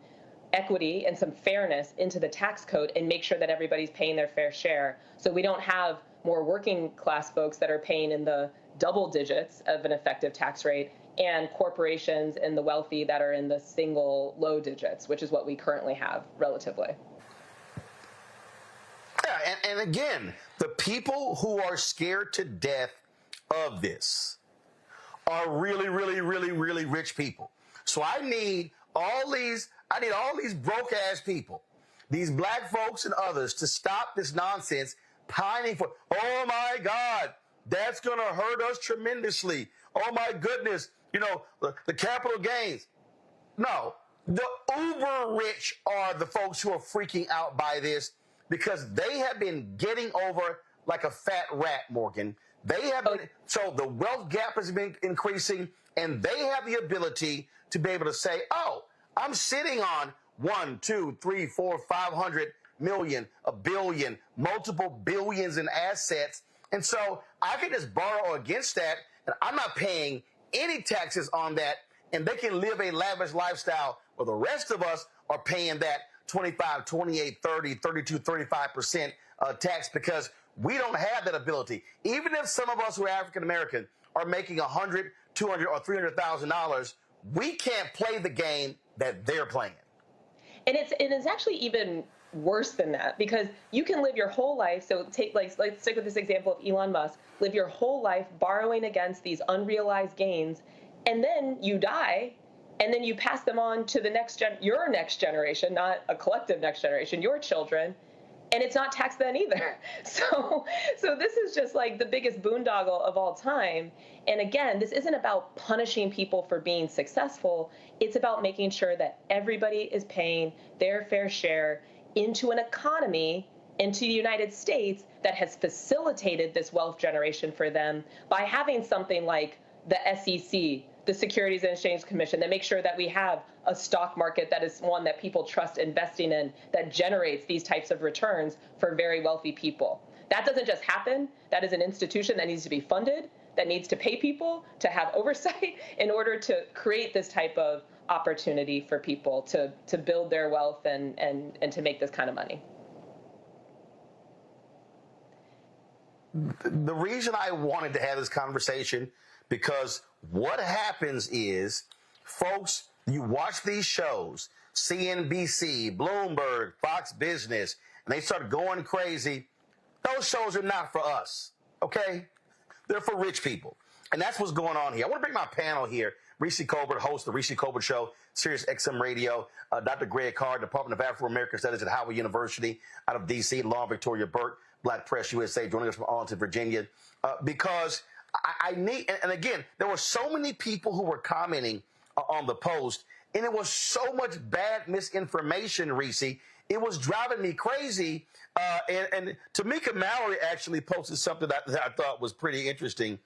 equity and some fairness into the tax code and make sure that everybody's paying their fair share. So we don't have more working class folks that are paying in the double digits of an effective tax rate, and corporations and the wealthy that are in the single low digits, which is what we currently have relatively. Yeah, and again, the people who are scared to death of this are really, really, really, really rich people. So I need all these broke ass people, these black folks and others, to stop this nonsense pining for, oh my God, that's going to hurt us tremendously. Oh my goodness, the capital gains. No, the uber rich are the folks who are freaking out by this, because they have been getting over like a fat rat, Morgan. They have been, so the wealth gap has been increasing, and they have the ability to be able to say, oh, I'm sitting on 1, 2, 3, 4, 500 million, a billion, multiple billions in assets. And so I can just borrow against that, and I'm not paying any taxes on that, and they can live a lavish lifestyle, where the rest of us are paying that 25, 28, 30, 32, 35% tax, because we don't have that ability. Even if some of us who are African American are making $100, $200, or $300,000, we can't play the game that they're playing. And it's actually even worse than that, because you can live your whole life. So let's stick with this example of Elon Musk. Live your whole life borrowing against these unrealized gains, and then you die, and then you pass them on to your next generation, not a collective next generation, your children, and it's not taxed then either. So this is just like the biggest boondoggle of all time. And again, this isn't about punishing people for being successful. It's about making sure that everybody is paying their fair share into an economy, into the United States, that has facilitated this wealth generation for them by having something like the SEC, the Securities and Exchange Commission, that makes sure that we have a stock market that is one that people trust investing in, that generates these types of returns for very wealthy people. That doesn't just happen. That is an institution that needs to be funded, that needs to pay people to have oversight in order to create this type of opportunity for people to build their wealth and to make this kind of money. The reason I wanted to have this conversation, because what happens is, folks, you watch these shows, CNBC, Bloomberg, Fox Business, and they start going crazy. Those shows are not for us, okay? They're for rich people. And that's what's going on here. I want to bring my panel here. Reese Colbert, host of the Reese Colbert Show, Sirius XM Radio. Dr. Greg Carr, Department of Afro-American Studies at Howard University out of D.C. Lauren Victoria Burke, Black Press USA, joining us from Arlington, Virginia. Because I need, and again, there were so many people who were commenting on the post, and it was so much bad misinformation, Reese. It was driving me crazy. And Tamika Mallory actually posted something that I thought was pretty interesting.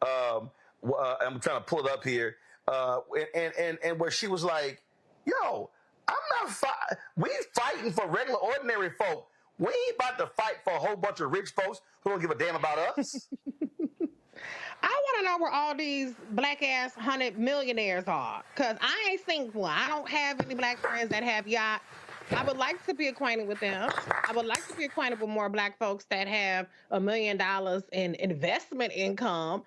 I'm trying to pull it up here. And where she was like, yo, I'm not we fighting for regular, ordinary folk. We ain't about to fight for a whole bunch of rich folks who don't give a damn about us. I want to know where all these black-ass 100 millionaires are, because I ain't single. I don't have any black friends that have yachts. I would like to be acquainted with them. I would like to be acquainted with more black folks that have $1 million in investment income.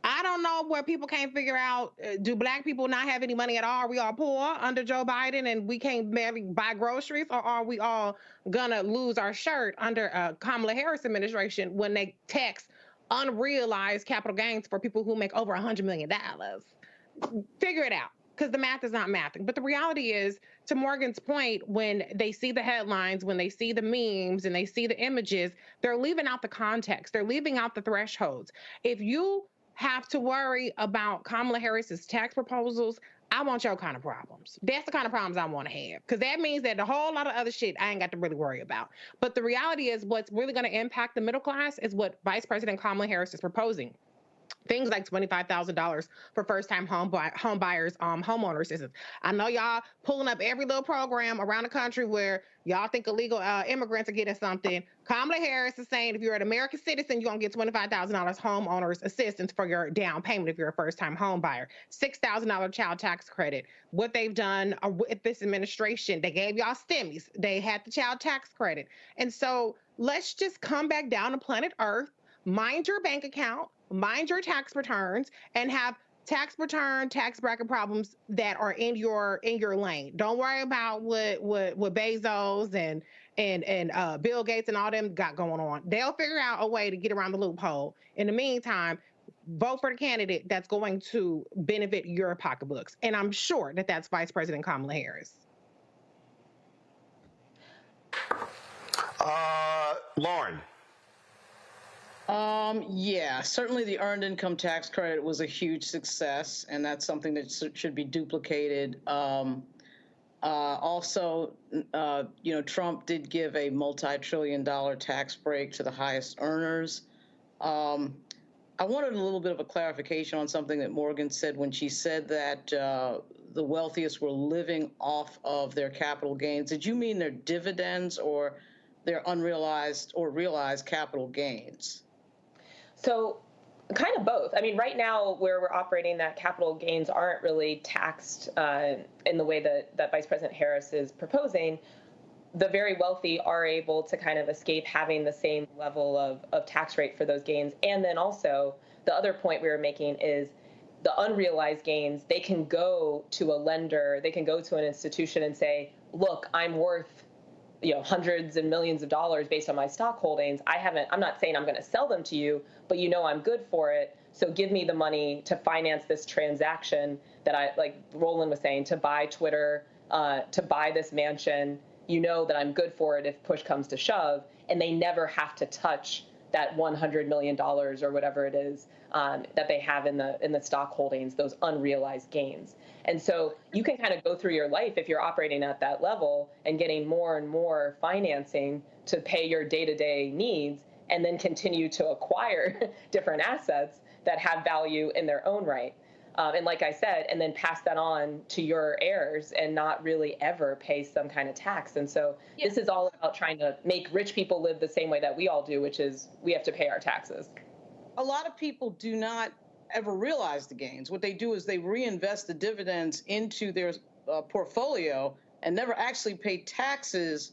I don't know where people can't figure out, do black people not have any money at all? Are we all poor under Joe Biden and we can't barely buy groceries? Or are we all gonna lose our shirt under Kamala Harris administration when they tax unrealized capital gains for people who make over $100 million? Figure it out, because the math is not mathing. But the reality is, to Morgan's point, when they see the headlines, when they see the memes and they see the images, they're leaving out the context. They're leaving out the thresholds. If you have to worry about Kamala Harris's tax proposals, I want your kind of problems. That's the kind of problems I want to have, because that means that a whole lot of other shit I ain't got to really worry about. But the reality is, what's really going to impact the middle class is what Vice President Kamala Harris is proposing. Things like $25,000 for first-time home buyers, homeowner assistance. I know y'all pulling up every little program around the country where y'all think illegal immigrants are getting something. Kamala Harris is saying if you're an American citizen, you're gonna get $25,000 homeowners assistance for your down payment if you're a first-time home buyer. $6,000 child tax credit. What they've done with this administration, they gave y'all stimmies. They had the child tax credit, and so let's just come back down to planet Earth. Mind your bank account, mind your tax returns, and have tax return, tax bracket problems that are in your lane. Don't worry about what Bezos and Bill Gates and all them got going on. They'll figure out a way to get around the loophole. In the meantime, vote for the candidate that's going to benefit your pocketbooks. And I'm sure that that's Vice President Kamala Harris. Lauren. Yeah, certainly the earned income tax credit was a huge success, and that's something that should be duplicated. Also, Trump did give a multi-trillion-dollar tax break to the highest earners. I wanted a little bit of a clarification on something that Morgan said when she said that the wealthiest were living off of their capital gains. Did you mean their dividends or their unrealized or realized capital gains? So kind of both. I mean, right now where we're operating, that capital gains aren't really taxed in the way that Vice President Harris is proposing. The very wealthy are able to kind of escape having the same level of tax rate for those gains. And then also the other point we were making is the unrealized gains, they can go to a lender, they can go to an institution and say, look, I'm worth hundreds and millions of dollars based on my stock holdings. I'm not saying I'm going to sell them to you, but I'm good for it. So give me the money to finance this transaction that like Roland was saying, to buy Twitter, to buy this mansion. That I'm good for it if push comes to shove, and they never have to touch that $100 million or whatever it is that they have in the stock holdings, those unrealized gains. And so you can kind of go through your life if you're operating at that level and getting more and more financing to pay your day-to-day needs, and then continue to acquire different assets that have value in their own right. And like I said, and then pass that on to your heirs and not really ever pay some kind of tax. And so this is all about trying to make rich people live the same way that we all do, which is we have to pay our taxes. A lot of people do not ever realize the gains. What they do is they reinvest the dividends into their portfolio and never actually pay taxes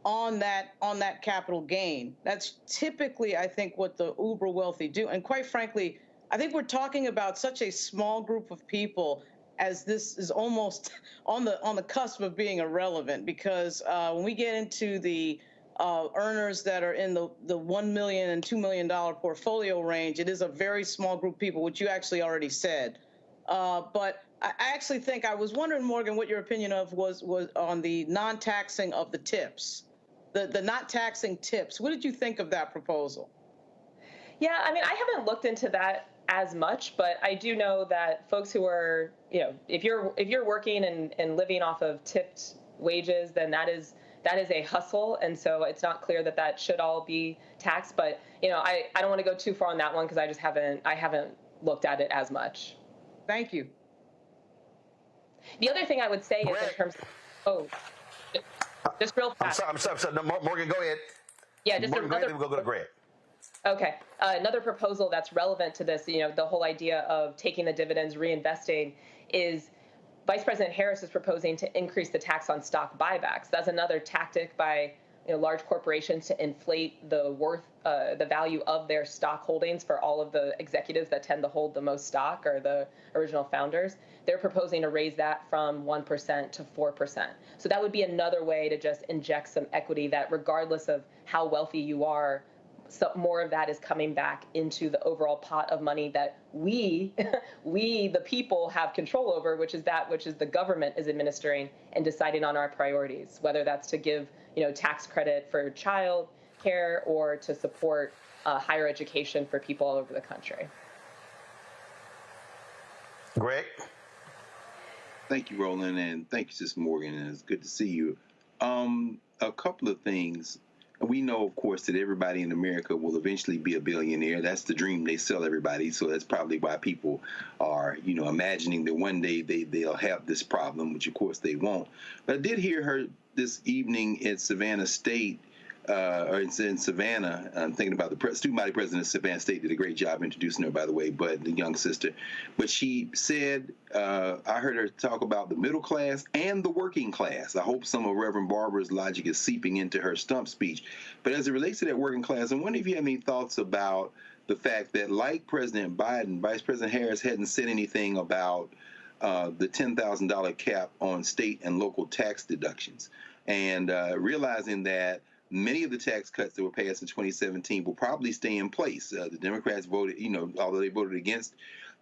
on that capital gain. That's typically, I think, what the uber wealthy do. And quite frankly, I think we're talking about such a small group of people, as this is almost on the cusp of being irrelevant, because when we get into the earners that are in the $1 million and $2 million portfolio range, it is a very small group of people, which you actually already said. But I actually think, I was wondering, Morgan, what your opinion was on the non-taxing of the tips, the not taxing tips. What did you think of that proposal? Yeah, I mean, I haven't looked into that as much, but I do know that folks who are, if you're working and living off of tipped wages, then that is a hustle, and so it's not clear that should all be taxed. But I don't want to go too far on that one because I haven't looked at it as much. Thank you. The other thing I would say is in terms of, just real fast. I'm sorry. No, Morgan, go ahead. Yeah, just Morgan, another. Then we'll go to Greg. Okay. Another proposal that's relevant to this, the whole idea of taking the dividends, reinvesting, is Vice President Harris is proposing to increase the tax on stock buybacks. That's another tactic by large corporations to inflate the worth, the value of their stock holdings for all of the executives that tend to hold the most stock, or the original founders. They're proposing to raise that from 1% to 4%. So that would be another way to just inject some equity that, regardless of how wealthy you are, so more of that is coming back into the overall pot of money that we the people have control over, which is the government is administering and deciding on our priorities, whether that's to give tax credit for child care or to support higher education for people all over the country. Greg? Thank you, Roland, and thank you, Sis Morgan, and it's good to see you. A couple of things. We know, of course, that everybody in America will eventually be a billionaire. That's the dream they sell everybody. So that's probably why people are, imagining that one day they'll have this problem, which of course they won't. But I did hear her this evening at Savannah State, or it's in Savannah. I'm thinking about the student body president of Savannah State did a great job introducing her, by the way, but the young sister. But she said, I heard her talk about the middle class and the working class. I hope some of Reverend Barbara's logic is seeping into her stump speech. But as it relates to that working class, I wonder if you have any thoughts about the fact that, like President Biden, Vice President Harris hadn't said anything about the $10,000 cap on state and local tax deductions. And realizing that many of the tax cuts that were passed in 2017 will probably stay in place. The Democrats voted, although they voted against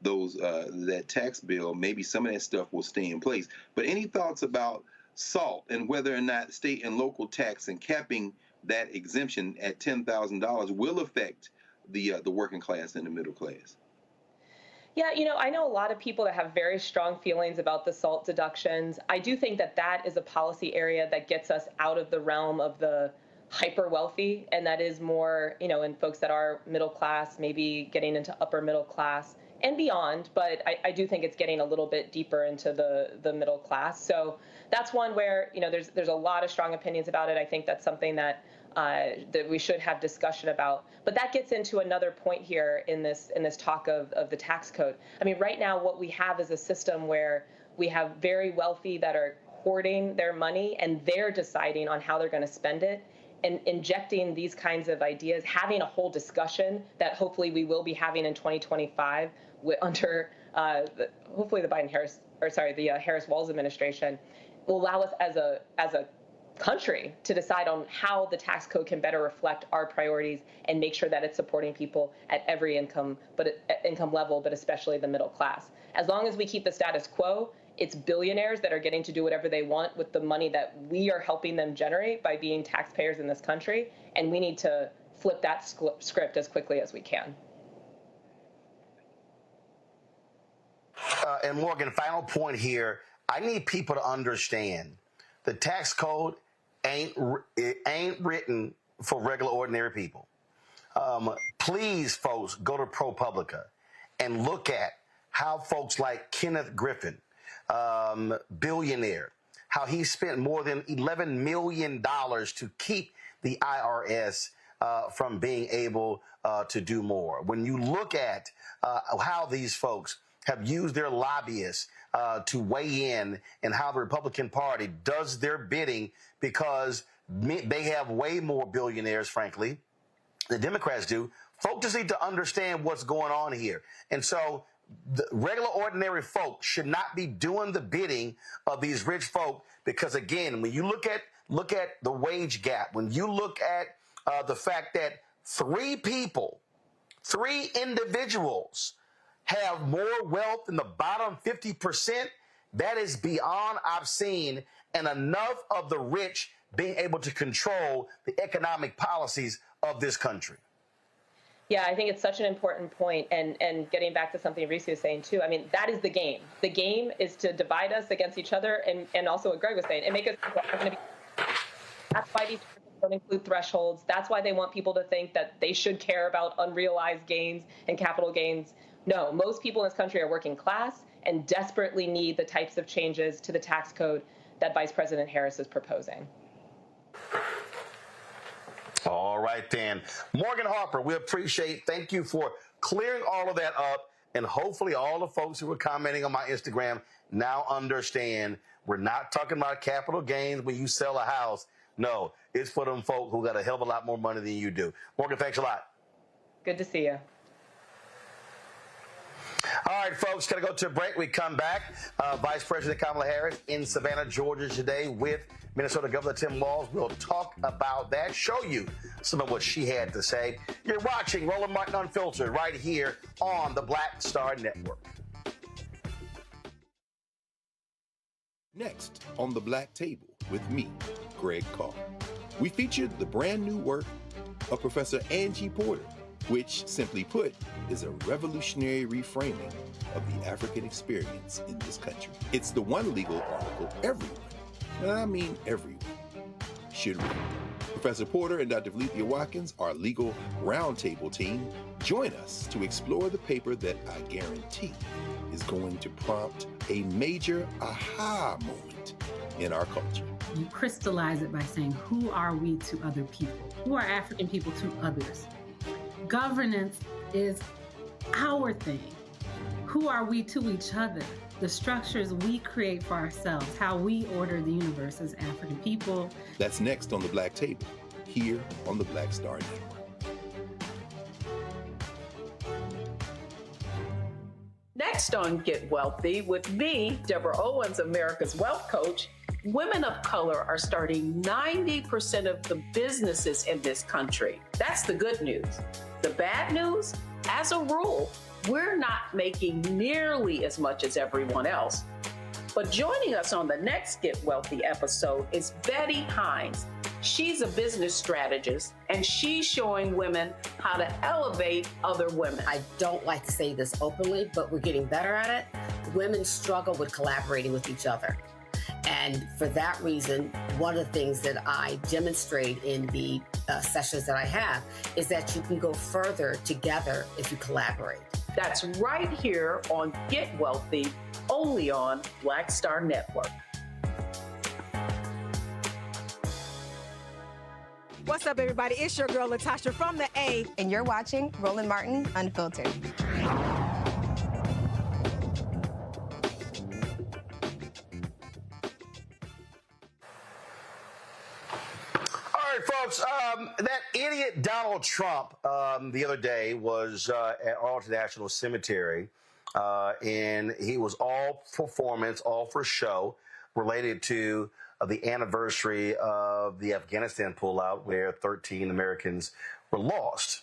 that tax bill, maybe some of that stuff will stay in place. But any thoughts about SALT and whether or not state and local tax and capping that exemption at $10,000 will affect the working class and the middle class? Yeah, I know a lot of people that have very strong feelings about the SALT deductions. I do think that is a policy area that gets us out of the realm of the hyper wealthy, and that is more, in folks that are middle class, maybe getting into upper middle class and beyond. But I do think it's getting a little bit deeper into the middle class. So that's one where, there's a lot of strong opinions about it. I think that's something that we should have discussion about. But that gets into another point here in this talk of the tax code. I mean, right now what we have is a system where we have very wealthy that are hoarding their money, and they're deciding on how they're going to spend it. And injecting these kinds of ideas, having a whole discussion that hopefully we will be having in 2025 under hopefully the Harris-Walz administration, will allow us as a country to decide on how the tax code can better reflect our priorities and make sure that it's supporting people at every income level, but especially the middle class. As long as we keep the status quo, it's billionaires that are getting to do whatever they want with the money that we are helping them generate by being taxpayers in this country, and we need to flip that script as quickly as we can. And Morgan, final point here. I need people to understand the tax code ain't written for regular, ordinary people. Please, folks, go to ProPublica and look at how folks like Kenneth Griffin, billionaire, how he spent more than $11 million to keep the IRS from being able to do more. When you look at how these folks have used their lobbyists to weigh in and how the Republican Party does their bidding, because they have way more billionaires, frankly, the Democrats do. Folks just need to understand what's going on here. And so the regular, ordinary folk should not be doing the bidding of these rich folk, because, again, when you look at the wage gap, when you look at the fact that three individuals have more wealth than the bottom 50%, that is beyond I've seen, and enough of the rich being able to control the economic policies of this country. Yeah, I think it's such an important point. And getting back to something Reese was saying, too, I mean, that is the game. The game is to divide us against each other, and also what Greg was saying, and make us going to be. That's why these don't include thresholds. That's why they want people to think that they should care about unrealized gains and capital gains. No, most people in this country are working class and desperately need the types of changes to the tax code that Vice President Harris is proposing. All right, then. Morgan Harper, we appreciate. Thank you for clearing all of that up. And hopefully all the folks who were commenting on my Instagram now understand we're not talking about capital gains when you sell a house. No, it's for them folk who got a hell of a lot more money than you do. Morgan, thanks a lot. Good to see you. All right, folks, going to go to a break. We come back. Vice President Kamala Harris in Savannah, Georgia today with Minnesota Governor Tim Walz. We'll talk about that, show you some of what she had to say. You're watching Roland Martin Unfiltered right here on the Black Star Network. Next on The Black Table with me, Greg Carr, we featured the brand new work of Professor Angie Porter, which, simply put, is a revolutionary reframing of the African experience in this country. It's the one legal article everyone, and I mean everyone, should read. Professor Porter and Dr. Valencia Watkins, our legal roundtable team, join us to explore the paper that I guarantee is going to prompt a major aha moment in our culture. You crystallize it by saying, who are we to other people? Who are African people to others? Governance is our thing. Who are we to each other? The structures we create for ourselves, how we order the universe as African people. That's next on the Black Table, here on the Black Star Network. Next on Get Wealthy, with me, Deborah Owens, America's Wealth Coach, women of color are starting 90% of the businesses in this country. That's the good news. The bad news, as a rule, we're not making nearly as much as everyone else. But joining us on the next Get Wealthy episode is Betty Hines. She's a business strategist, and she's showing women how to elevate other women. I don't like to say this openly, but we're getting better at it. Women struggle with collaborating with each other. And for that reason, one of the things that I demonstrate in the sessions that I have is that you can go further together if you collaborate. That's right here on Get Wealthy, only on Black Star Network. What's up, everybody? It's your girl, Latasha from the A. And you're watching Roland Martin Unfiltered. All right, folks, that idiot Donald Trump the other day was at Arlington National Cemetery, and he was all performance, all for show, related to the anniversary of the Afghanistan pullout, where 13 Americans were lost,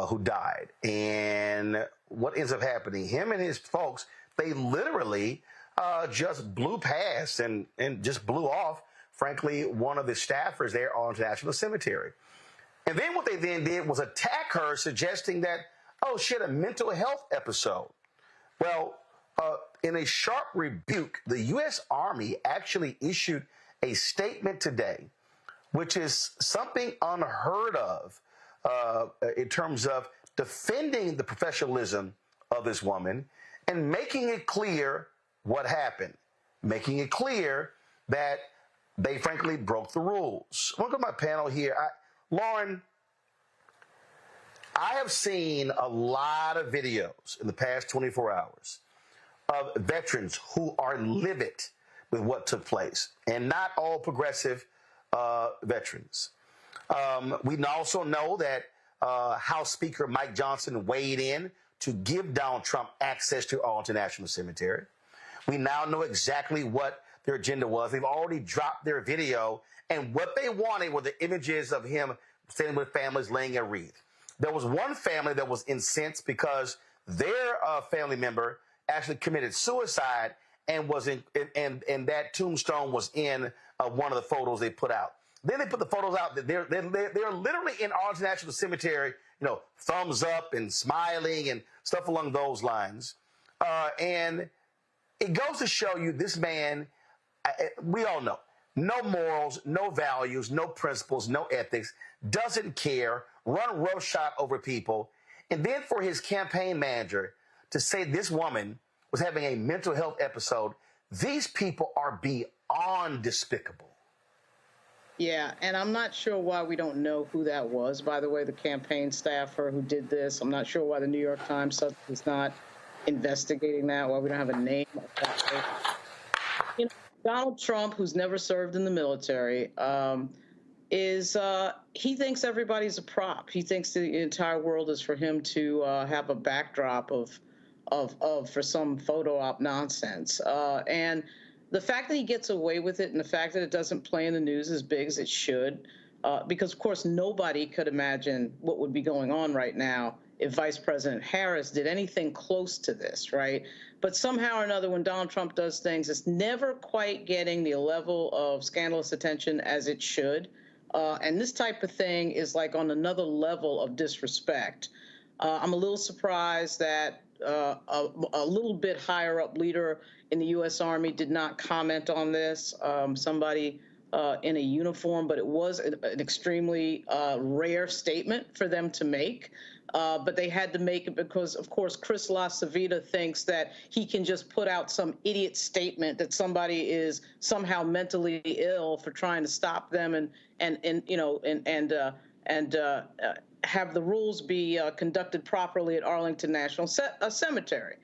who died. And what ends up happening, him and his folks, they literally just blew past and just blew off, frankly, one of the staffers there on National Cemetery. And then what they then did was attack her, suggesting that, oh, she had a mental health episode. Well, in a sharp rebuke, the U.S. Army actually issued a statement today, which is something unheard of in terms of defending the professionalism of this woman and making it clear what happened, making it clear that they frankly broke the rules. Look at my panel here. Lauren, I have seen a lot of videos in the past 24 hours of veterans who are livid with what took place, and not all progressive veterans. We also know that House Speaker Mike Johnson weighed in to give Donald Trump access to Arlington National Cemetery. We now know exactly what their agenda was. They've already dropped their video, and what they wanted were the images of him standing with families laying a wreath. There was one family that was incensed because their family member actually committed suicide and was in, and that tombstone was in one of the photos they put out. Then they put the photos out that they're literally in Arlington National Cemetery, thumbs up and smiling and stuff along those lines. And it goes to show you this man, we all know, no morals, no values, no principles, no ethics, doesn't care, run roughshod over people. And then for his campaign manager to say this woman was having a mental health episode, these people are beyond despicable. Yeah, and I'm not sure why we don't know who that was, by the way, the campaign staffer who did this. I'm not sure why the New York Times is not investigating that, why we don't have a name of that person. Donald Trump, who's never served in the military, he thinks everybody's a prop. He thinks the entire world is for him to have a backdrop for some photo op nonsense. And the fact that he gets away with it and the fact that it doesn't play in the news as big as it should, because, of course, nobody could imagine what would be going on right now if Vice President Harris did anything close to this, right? But somehow or another, when Donald Trump does things, it's never quite getting the level of scandalous attention as it should. And this type of thing is like on another level of disrespect. I'm a little surprised that a little bit higher up leader in the U.S. Army did not comment on this. Somebody in a uniform, but it was an extremely rare statement for them to make. But they had to make it because, of course, Chris LaCivita thinks that he can just put out some idiot statement that somebody is somehow mentally ill for trying to stop them and have the rules be conducted properly at Arlington National Cemetery.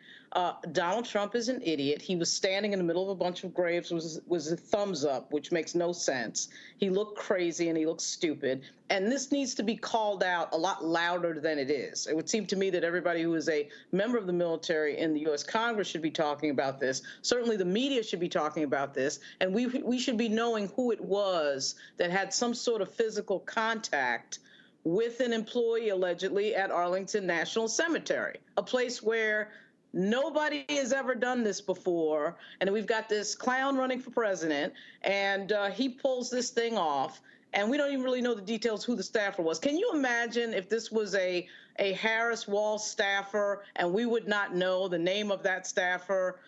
Donald Trump is an idiot. He was standing in the middle of a bunch of graves was a thumbs up, which makes no sense. He looked crazy and he looked stupid. And this needs to be called out a lot louder than it is. It would seem to me that everybody who is a member of the military in the U.S. Congress should be talking about this. Certainly the media should be talking about this. And we should be knowing who it was that had some sort of physical contact with an employee allegedly at Arlington National Cemetery, a place where nobody has ever done this before. And we've got this clown running for president, and he pulls this thing off. And we don't even really know the details who the staffer was. Can you imagine if this was a Harris Wall staffer and we would not know the name of that staffer,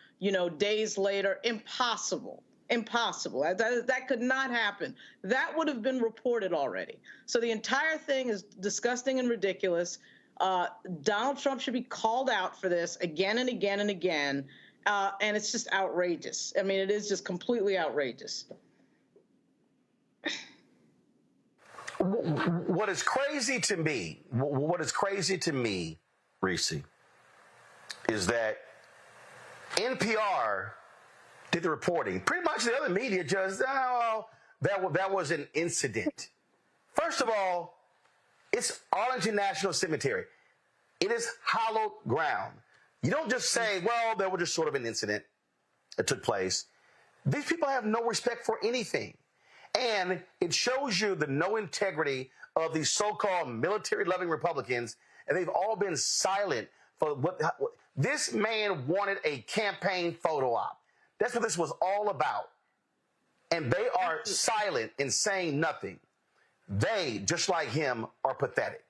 days later? Impossible. Impossible. That could not happen. That would have been reported already. So the entire thing is disgusting and ridiculous. Donald Trump should be called out for this again and again and again. And it's just outrageous. I mean, it is just completely outrageous. What is crazy to me, Reese, is that NPR did the reporting. Pretty much the other media just, that was an incident. First of all, it's Arlington National Cemetery. It is hallowed ground. You don't just say, well, there was just sort of an incident that took place. These people have no respect for anything. And it shows you the no integrity of these so-called military-loving Republicans, and they've all been silent for what this man wanted a campaign photo op. That's what this was all about. And they are silent and saying nothing. They, just like him, are pathetic.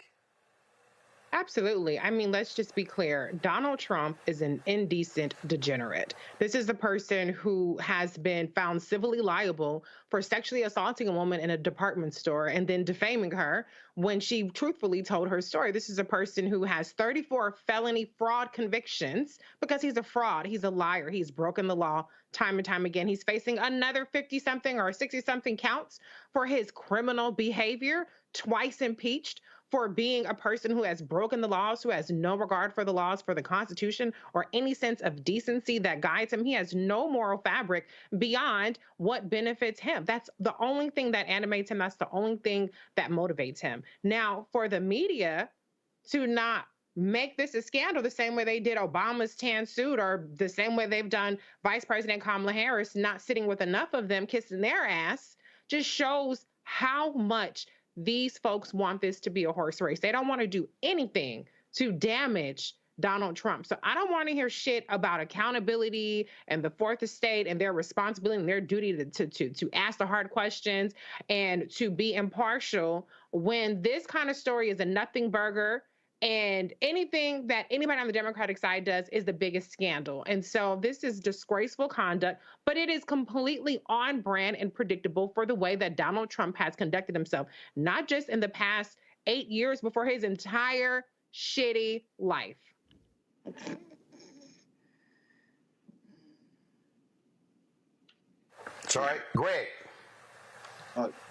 Absolutely. I mean, let's just be clear. Donald Trump is an indecent degenerate. This is the person who has been found civilly liable for sexually assaulting a woman in a department store and then defaming her when she truthfully told her story. This is a person who has 34 felony fraud convictions because he's a fraud. He's a liar. He's broken the law time and time again. He's facing another 50-something or 60-something counts for his criminal behavior, twice impeached for being a person who has broken the laws, who has no regard for the laws, for the Constitution, or any sense of decency that guides him. He has no moral fabric beyond what benefits him. That's the only thing that animates him. That's the only thing that motivates him. Now, for the media to not make this a scandal the same way they did Obama's tan suit, or the same way they've done Vice President Kamala Harris, not sitting with enough of them kissing their ass, just shows how much these folks want this to be a horse race. They don't want to do anything to damage Donald Trump. So I don't want to hear shit about accountability and the fourth estate and their responsibility and their duty to ask the hard questions and to be impartial when this kind of story is a nothing burger. And anything that anybody on the Democratic side does is the biggest scandal. And so this is disgraceful conduct, but it is completely on brand and predictable for the way that Donald Trump has conducted himself, not just in the past 8 years, but for his entire shitty life. It's all right. Greg.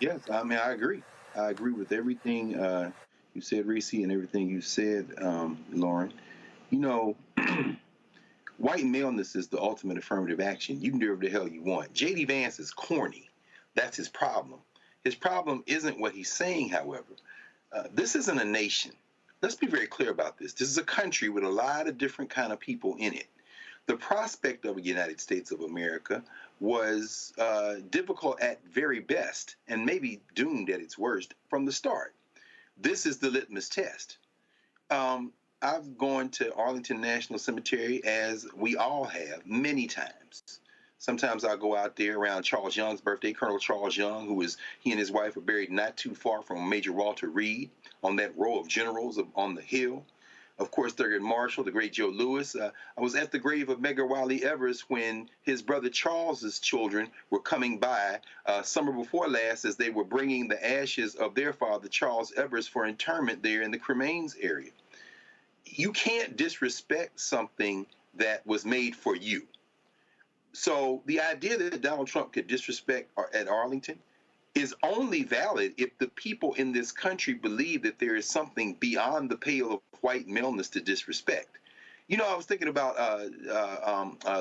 Yes, I mean, I agree. I agree with everything you said, Reese, and everything you said, Lauren. White maleness is the ultimate affirmative action. You can do whatever the hell you want. J.D. Vance is corny. That's his problem. His problem isn't what he's saying, however. This isn't a nation. Let's be very clear about this. This is a country with a lot of different kind of people in it. The prospect of a United States of America was difficult at very best and maybe doomed at its worst from the start. This is the litmus test. I've gone to Arlington National Cemetery, as we all have, many times. Sometimes I'll go out there around Charles Young's birthday. Colonel Charles Young, he and his wife are buried not too far from Major Walter Reed on that row of generals on the hill. of course, Thurgood Marshall, the great Joe Louis. I was at the grave of Medgar Wiley Evers when his brother Charles's children were coming by summer before last as they were bringing the ashes of their father, Charles Evers, for interment there in the cremains area. You can't disrespect something that was made for you. So the idea that Donald Trump could disrespect at Arlington is only valid if the people in this country believe that there is something beyond the pale of white maleness to disrespect. You know, I was thinking about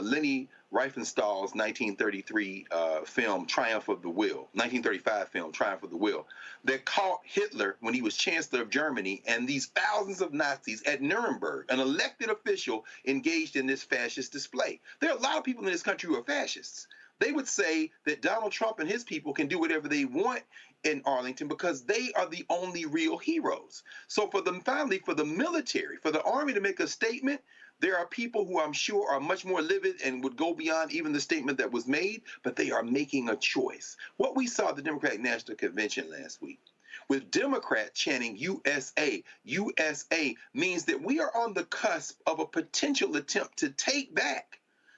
Leni Riefenstahl's 1933 film, Triumph of the Will, 1935 film, Triumph of the Will, that caught Hitler when he was Chancellor of Germany and these thousands of Nazis at Nuremberg, an elected official engaged in this fascist display. There are a lot of people in this country who are fascists. They would say that Donald Trump and his people can do whatever they want in Arlington because they are the only real heroes. So for them, finally, for the military, for the Army to make a statement, there are people who I'm sure are much more livid and would go beyond even the statement that was made, but they are making a choice. What we saw at the Democratic National Convention last week, with Democrats chanting USA, USA, means that we are on the cusp of a potential attempt to take back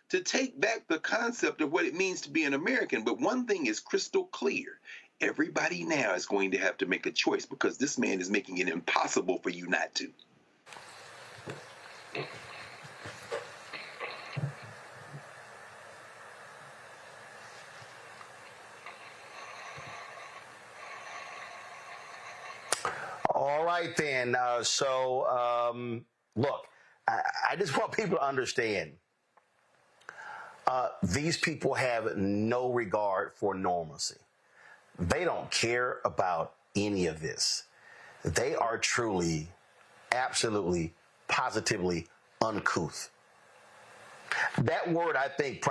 the concept of what it means to be an American. But one thing is crystal clear. Everybody now is going to have to make a choice because this man is making it impossible for you not to. All right, then. Look, I just want people to understand. These people have no regard for normalcy. They don't care about any of this. They are truly, absolutely, positively uncouth. That word, I think,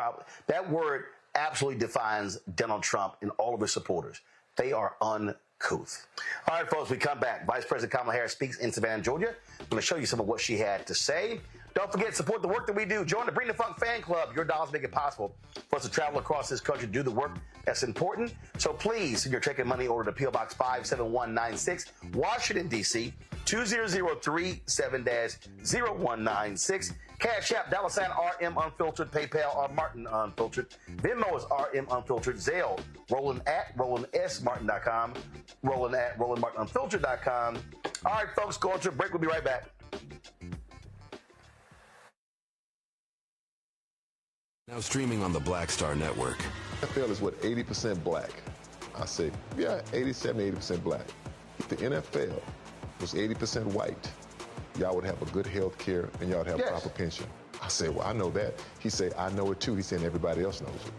that word absolutely defines Donald Trump and all of his supporters. They are uncouth. All right, folks, we come back. Vice President Kamala Harris speaks in Savannah, Georgia. I'm going to show you some of what she had to say. Don't forget, support the work that we do. Join the Bring the Funk fan club. Your dollars make it possible for us to travel across this country to do the work that's important. So please send your check and money order to P.O. Box 57196, Washington, D.C., 20037-0196. Cash App, $RM Unfiltered, PayPal, R Martin Unfiltered. Venmo is RM Unfiltered. Zelle, Roland at RolandSMartin.com. Roland at RolandMartinUnfiltered.com. All right, folks, going to a break. We'll be right back. Now streaming on the Black Star Network. NFL is what, 80% black? I say, yeah, 80% black. If the NFL was 80% white, y'all would have a good health care and y'all would have proper pension. I say, well, I know that. He say, I know it too. He's saying everybody else knows it.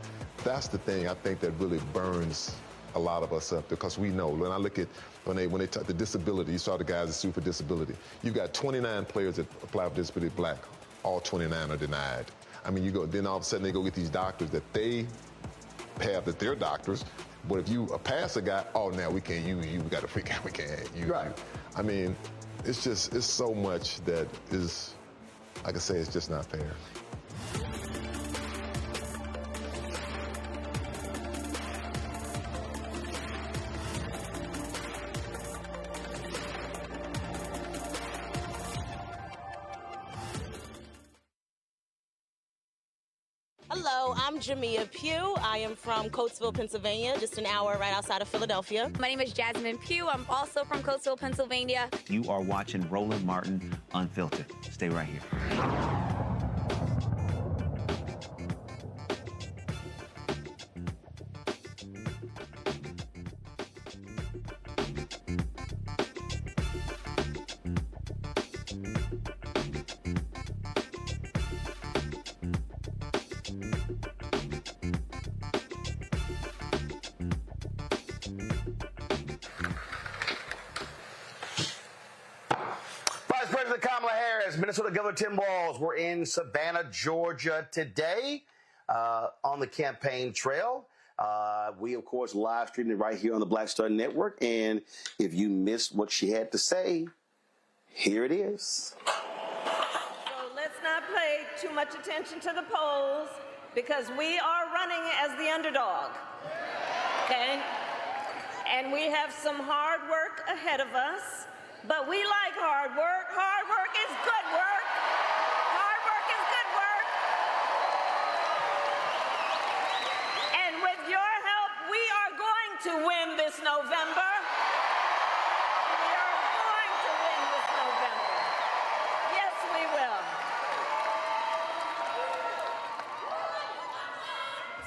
That's the thing I think that really burns a lot of us up because we know. When I look at, when they talk the disability, you saw the guys that sue for disability. You've got 29 players that apply for disability black. All 29 are denied. I mean, you go, then all of a sudden they go get these doctors that they have that they're doctors. But if you pass a guy, oh, now we can't use you. We got to freak out. We can't use you. I mean, it's so much that is, like I say, it's just not fair. Hello, I'm Jamia Pugh. I am from Coatesville, Pennsylvania, just an hour right outside of Philadelphia. My name is Jasmine Pugh. I'm also from Coatesville, Pennsylvania. You are watching Roland Martin Unfiltered. Stay right here. President Kamala Harris, Minnesota Governor Tim Walz were in Savannah, Georgia today on the campaign trail. We, of course, live streamed it right here on the Black Star Network. And if you missed what she had to say, here it is. So let's not pay too much attention to the polls because we are running as the underdog. Okay? And we have some hard work ahead of us. But we like hard work. Hard work is good work. Hard work is good work. And with your help, we are going to win this November. We are going to win this November. Yes, we will.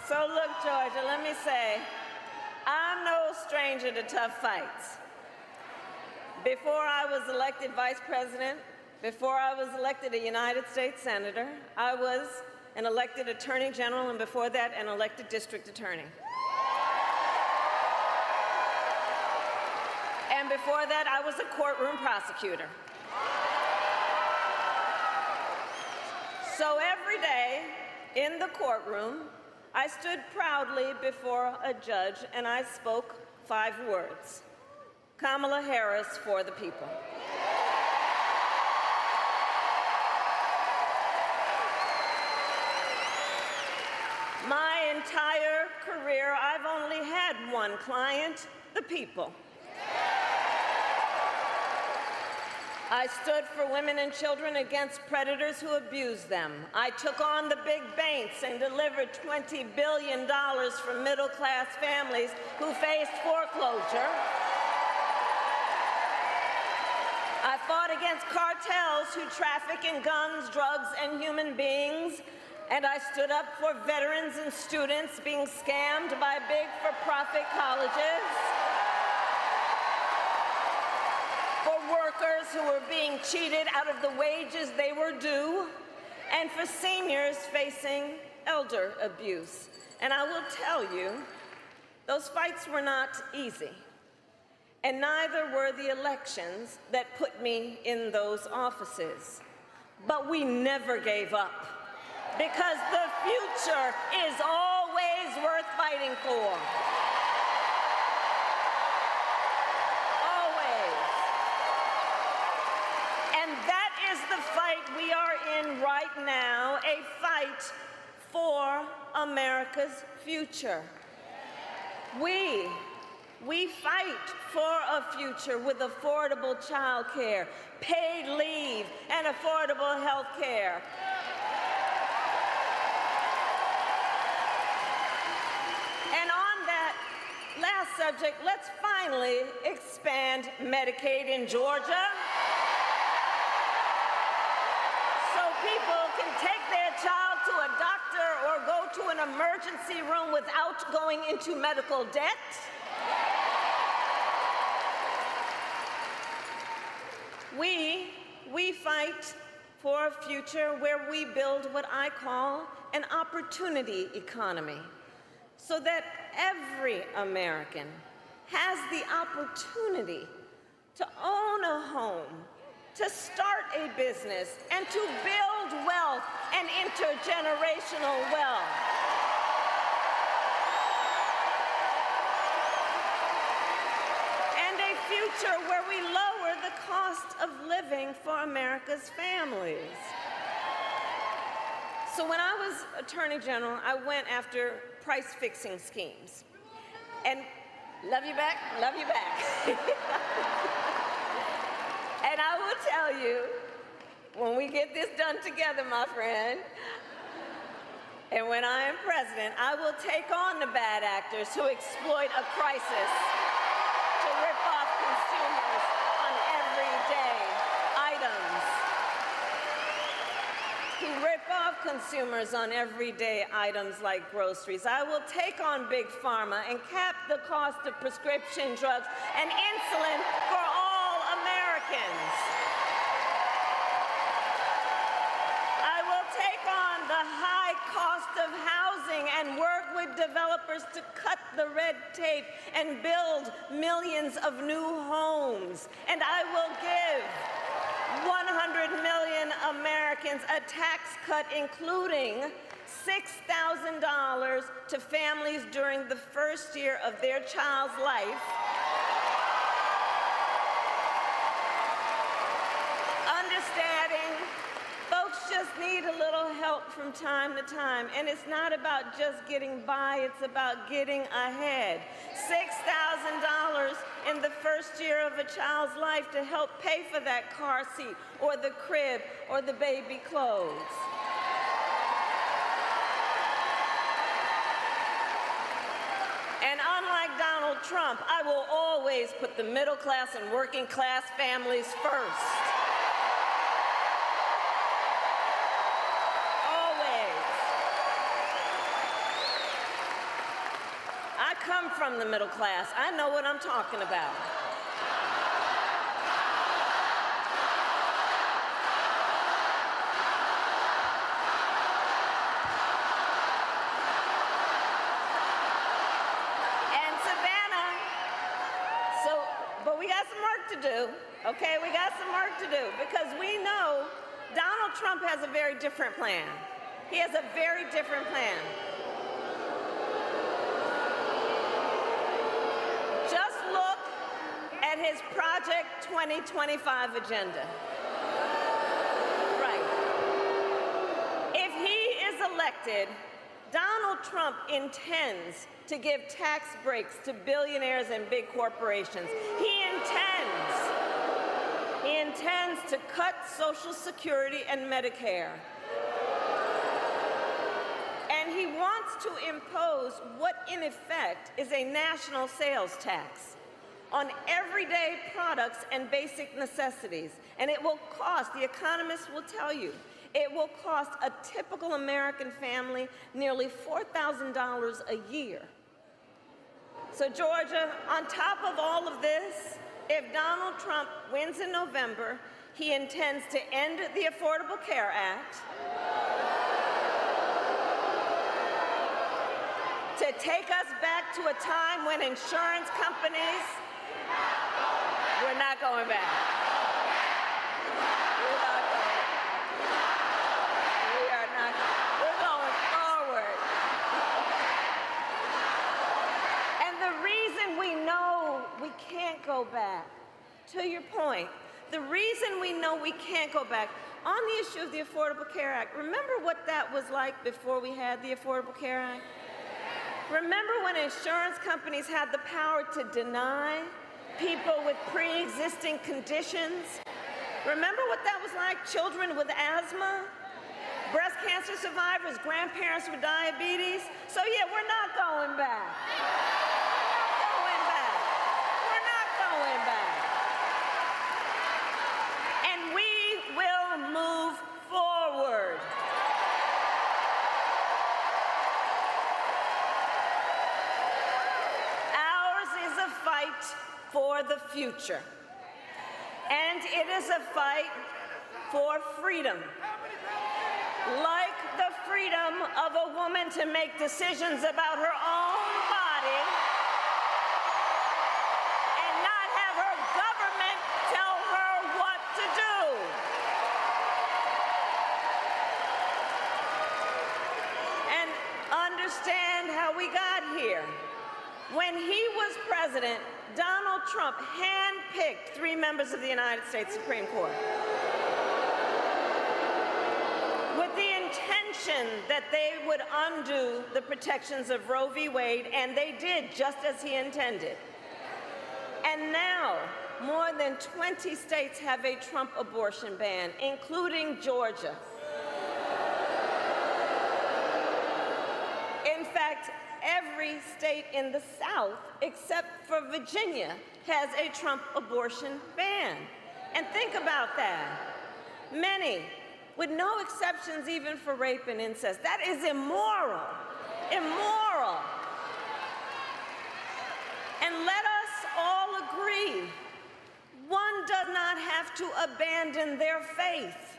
So look, Georgia, let me say, I'm no stranger to tough fights. Before I was elected vice president, before I was elected a United States senator, I was an elected attorney general, and before that, an elected district attorney. And before that, I was a courtroom prosecutor. So every day in the courtroom, I stood proudly before a judge and I spoke 5 words. Kamala Harris for the people. My entire career, I've only had one client, the people. I stood for women and children against predators who abused them. I took on the big banks and delivered $20 billion for middle-class families who faced foreclosure. I fought against cartels who traffic in guns, drugs, and human beings. And I stood up for veterans and students being scammed by big for-profit colleges. For workers who were being cheated out of the wages they were due. And for seniors facing elder abuse. And I will tell you, those fights were not easy. And neither were the elections that put me in those offices. But we never gave up, because the future is always worth fighting for. Always. And that is the fight we are in right now, a fight for America's future. We fight for a future with affordable child care, paid leave, and affordable health care. And on that last subject, let's finally expand Medicaid in Georgia so people can take their child to a doctor or go to an emergency room without going into medical debt. We fight for a future where we build what I call an opportunity economy, so that every American has the opportunity to own a home, to start a business, and to build wealth and intergenerational wealth. And a future where we lower the cost of living for America's families. So when I was Attorney General, I went after price-fixing schemes. And love you back, love you back. And I will tell you, when we get this done together, my friend, and when I am president, I will take on the bad actors who exploit a crisis to rip off consumers on everyday items. Who rip off consumers on everyday items like groceries. I will take on Big Pharma and cap the cost of prescription drugs and insulin for all Americans. I will take on the high cost of housing and work with developers to cut the red tape and build millions of new homes. And I will give 100 million Americans a tax cut, including $6,000 to families during the first year of their child's life. Understanding folks just need a little help from from time to time, and it's not about just getting by, it's about getting ahead. $6,000 in the first year of a child's life to help pay for that car seat or the crib or the baby clothes. And unlike Donald Trump, I will always put the middle class and working class families first. Always. I come from the middle class. I know what I'm talking about. Okay, we got some work to do because we know Donald Trump has a very different plan. He has a very different plan. Just look at his Project 2025 agenda. Right. If he is elected, Donald Trump intends to give tax breaks to billionaires and big corporations. He intends to cut Social Security and Medicare. And he wants to impose what, in effect, is a national sales tax on everyday products and basic necessities. And it will cost, the economists will tell you, it will cost a typical American family nearly $4,000 a year. So Georgia, on top of all of this, if Donald Trump wins in November, he intends to end the Affordable Care Act, to take us back to a time when insurance companies, we're not going back. We're not going. We are not. We're going forward. And the reason we know we can't go back, to your point, the reason we know we can't go back on the issue of the Affordable Care Act, remember what that was like before we had the Affordable Care Act? Remember when insurance companies had the power to deny people with pre-existing conditions? Remember what that was like? Children with asthma, breast cancer survivors, grandparents with diabetes. So yeah, we're not going back. We're not going back. And we will move forward. Ours is a fight for the future. And it is a fight for freedom. Like the freedom of a woman to make decisions about her own body and not have her government tell her what to do. And understand how we got here. When he was president, Donald Trump handpicked 3 members of the United States Supreme Court with the intention that they would undo the protections of Roe v. Wade, and they did just as he intended. And now, more than 20 states have a Trump abortion ban, including Georgia. In fact, every state in the South, except for Virginia, has a Trump abortion ban. And think about that. Many, with no exceptions even for rape and incest. That is immoral. Immoral. And let us all agree, one does not have to abandon their faith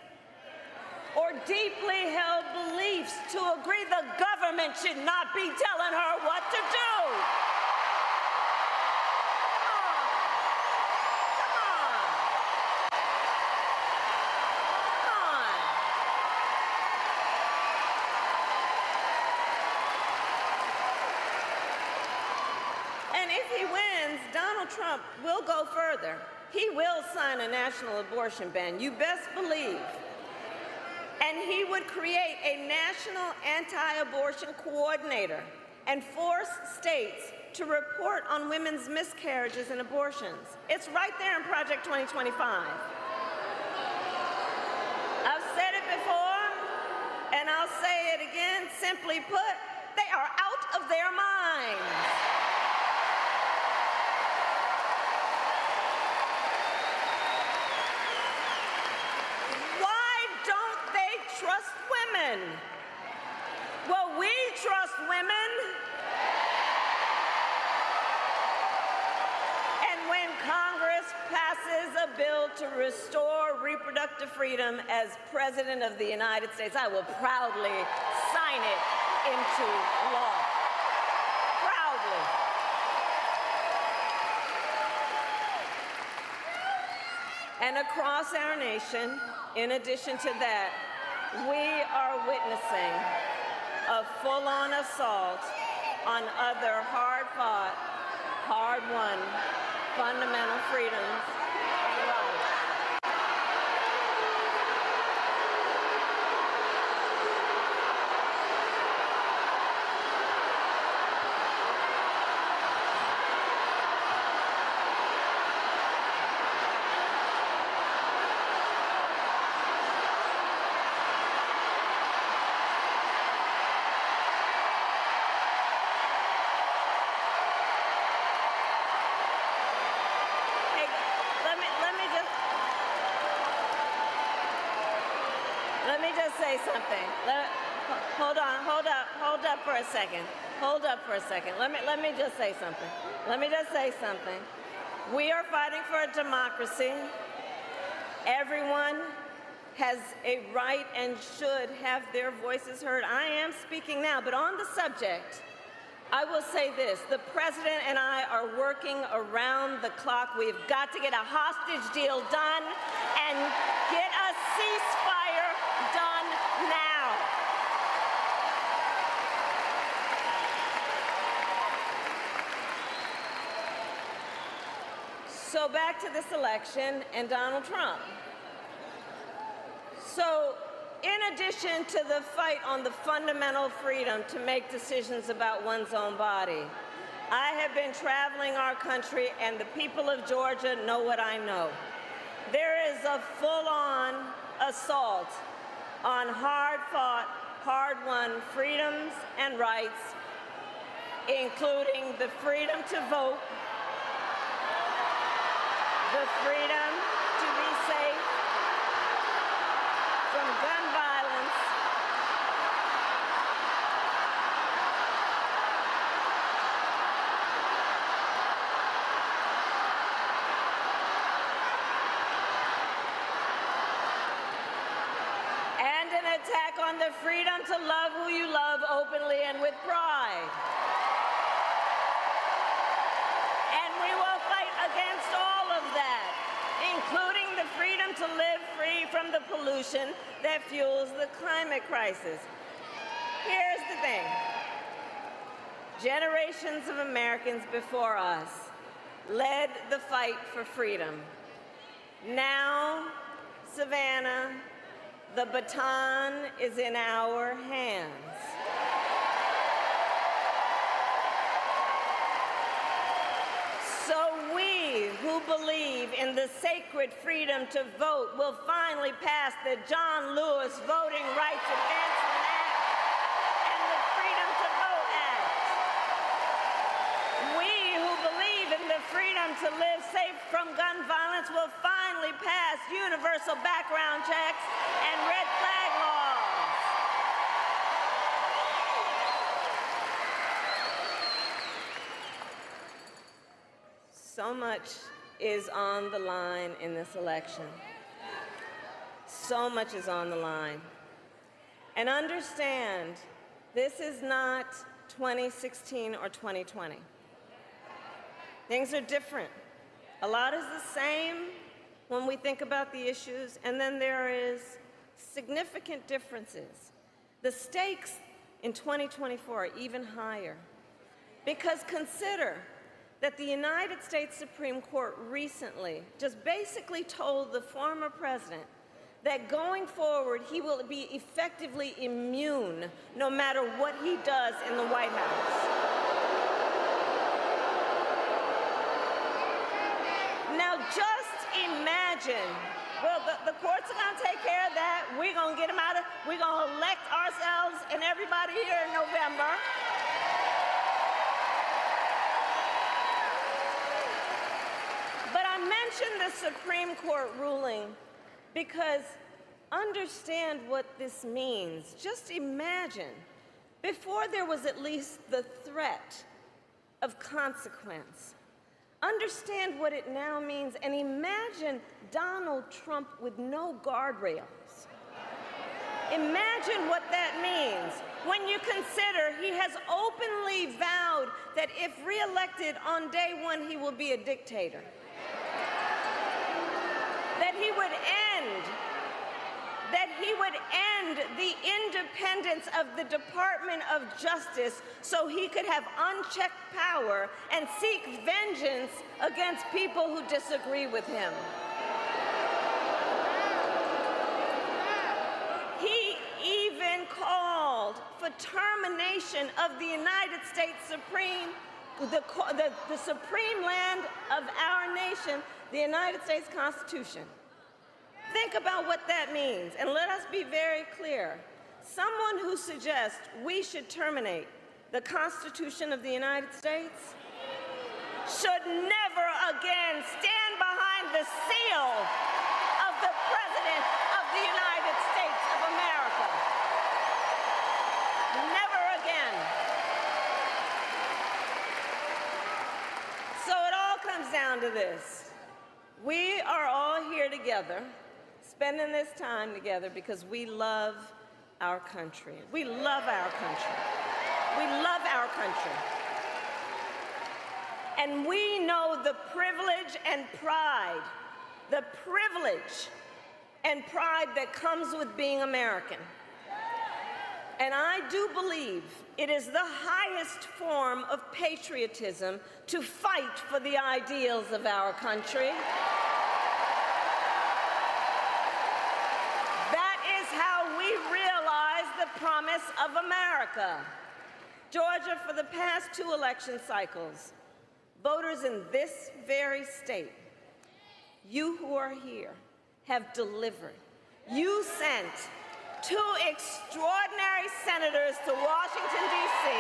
or deeply held beliefs to agree the government should not be telling her what to do. Come on. And if he wins, Donald Trump will go further. He will sign a national abortion ban, you best believe. And he would create a national anti-abortion coordinator and force states to report on women's miscarriages and abortions. It's right there in Project 2025. I've said it before, and I'll say it again. Simply put, they are out of their minds. Why don't they trust women? Well, we trust women. And when Congress passes a bill to restore reproductive freedom as President of the United States, I will proudly sign it into law. Proudly. And across our nation, in addition to that, we are witnessing a full-on assault on other hard-fought, hard-won fundamental freedoms and rights. Let me just say something. Hold up for a second. Hold up for a second. Let me just say something. Let me just say something. We are fighting for a democracy. Everyone has a right and should have their voices heard. I am speaking now, but on the subject, I will say this. The president and I are working around the clock. We've got to get a hostage deal done and get a ceasefire done now. So back to this election and Donald Trump. So in addition to the fight on the fundamental freedom to make decisions about one's own body, I have been traveling our country, and the people of Georgia know what I know. There is a full-on assault on hard-fought, hard-won freedoms and rights, including the freedom to vote, the freedom to be safe from gun violence, and an attack on the freedom to love who you love openly and with pride. And we will fight against all of that, including the freedom to live free from the pollution that fuels the climate crisis. Here's the thing. Generations of Americans before us led the fight for freedom. Now, Savannah, the baton is in our hands. So we who believe in the sacred freedom to vote will finally pass the John Lewis Voting Rights Advancement Act and the Freedom to Vote Act. We who believe in the freedom to live safe from gun violence will finally pass universal background checks and red flag laws. So much is on the line in this election. So much is on the line. And understand, this is not 2016 or 2020. Things are different. A lot is the same when we think about the issues, and then there is significant differences. The stakes in 2024 are even higher, because consider that the United States Supreme Court recently just basically told the former president that going forward, he will be effectively immune no matter what he does in the White House. Now, just imagine, well, the courts are going to take care of that. We're going to get him out of, we're going to elect ourselves and everybody here in November. But I mentioned the Supreme Court ruling because understand what this means. Just imagine, before there was at least the threat of consequence, understand what it now means, and imagine Donald Trump with no guardrails. Imagine what that means when you consider he has openly vowed that if reelected on day one, he will be a dictator. That he would end the independence of the Department of Justice so he could have unchecked power and seek vengeance against people who disagree with him. He even called for termination of the United States Supreme, the supreme land of our nation, the United States Constitution. Think about what that means, and let us be very clear. Someone who suggests we should terminate the Constitution of the United States should never again stand behind the seal of the President of the United States of America. Never again. So it all comes down to this. We are all here together, spending this time together because we love our country. We love our country. We love our country. And we know the privilege and pride that comes with being American. And I do believe it is the highest form of patriotism to fight for the ideals of our country. Promise of America. Georgia, for the past 2 election cycles, voters in this very state, you who are here, have delivered. You sent 2 extraordinary senators to Washington, D.C.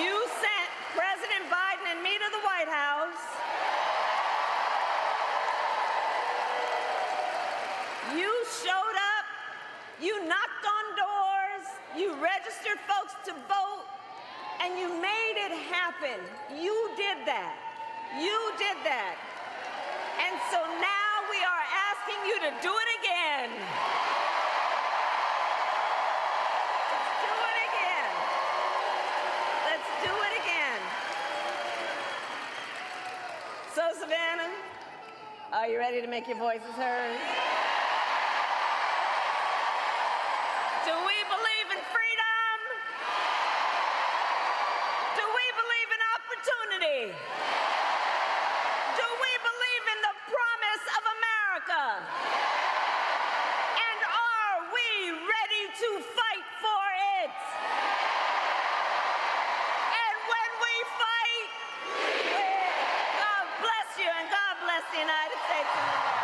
You sent President Biden and me to the White House. You showed up, you knocked on doors, you registered folks to vote, and you made it happen. You did that. You did that. And so now we are asking you to do it again. Let's do it again. Let's do it again. So, Savannah, are you ready to make your voices heard? Do we believe in freedom? Do we believe in opportunity? Do we believe in the promise of America? And are we ready to fight for it? And when we fight, God bless you and God bless the United States of America.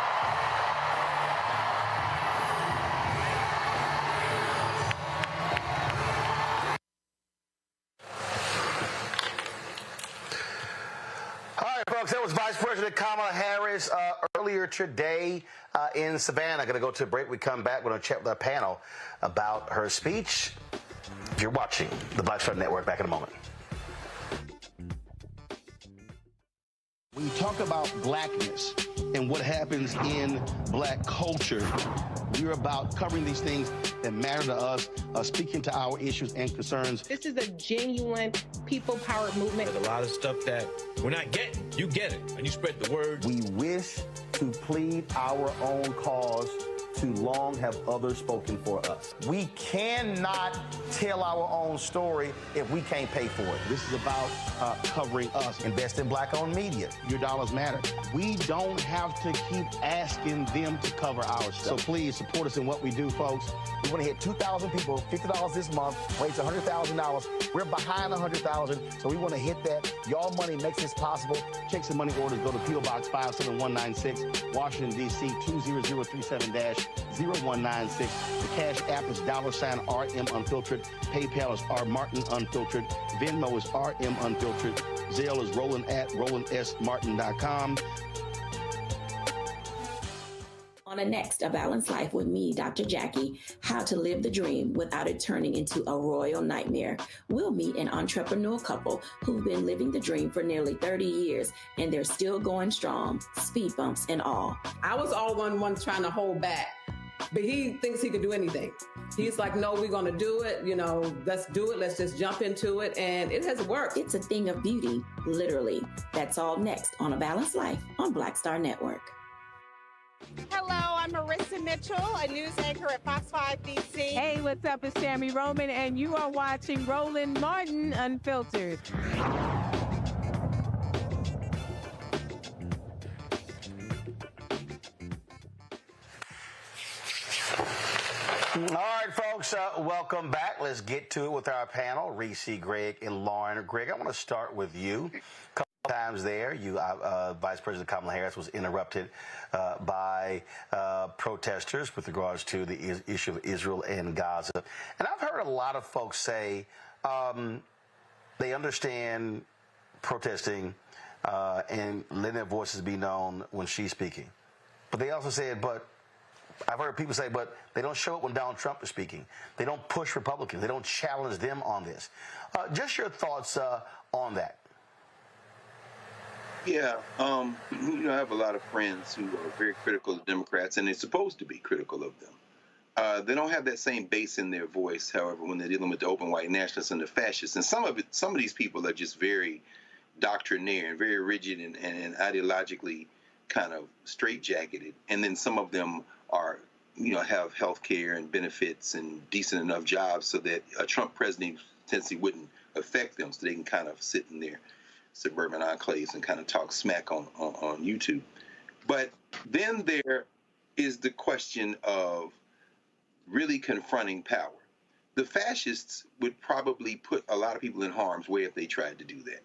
Folks, that was Vice President Kamala Harris earlier today in Savannah. Going to go to a break. We come back. We're going to chat with our panel about her speech. If you're watching the Black Star Network, back in a moment. When you talk about blackness and what happens in black culture, we're about covering these things that matter to us, speaking to our issues and concerns. This is a genuine people-powered movement. There's a lot of stuff that we're not getting. You get it, and you spread the word. We wish to plead our own cause too long have others spoken for us. We cannot tell our own story if we can't pay for it. This is about covering us. Invest in black-owned media. Your dollars matter. We don't have to keep asking them to cover our stuff. So please support us in what we do, folks. We want to hit 2,000 people, $50 this month, raise $100,000. We're behind $100,000, so we want to hit that. Y'all money makes this possible. Check some money orders. Go to P.O. Box 57196, Washington, D.C. 20037-0196. The Cash App is $RM Unfiltered. PayPal is R Martin Unfiltered. Venmo is RM Unfiltered. Zelle is Roland at RolandSMartin.com. On the next A Balanced Life with me, Dr. Jackie, how to live the dream without it turning into a royal nightmare. We'll meet an entrepreneur couple who've been living the dream for nearly 30 years, and they're still going strong, speed bumps and all. I was all one trying to hold back, but he thinks he can do anything. He's like, no, we're going to do it. You know, let's do it. Let's just jump into it. And it has worked. It's a thing of beauty, literally. That's all next on A Balanced Life on Black Star Network. Hello, I'm Marissa Mitchell, a news anchor at Fox 5 DC. Hey, what's up? It's Sammy Roman, and you are watching Roland Martin Unfiltered. All right, folks, welcome back. Let's get to it with our panel, Reese, Greg, and Lauren. Greg, I want to start with you. Times there, Vice President Kamala Harris was interrupted by protesters with regards to the issue of Israel and Gaza. And I've heard a lot of folks say they understand protesting and letting their voices be known when she's speaking. But they also said, but I've heard people say, but they don't show up when Donald Trump is speaking. They don't push Republicans. They don't challenge them on this. Just your thoughts on that. Yeah, I have a lot of friends who are very critical of Democrats, and they're supposed to be critical of them. They don't have that same bass in their voice, however, when they're dealing with the open white nationalists and the fascists. And some of these people are just very doctrinaire and very rigid and ideologically kind of straitjacketed. And then some of them are, have health care and benefits and decent enough jobs so that a Trump presidency wouldn't affect them, so they can kind of sit in their suburban enclaves and kind of talk smack on YouTube. But then there is the question of really confronting power. The fascists would probably put a lot of people in harm's way if they tried to do that.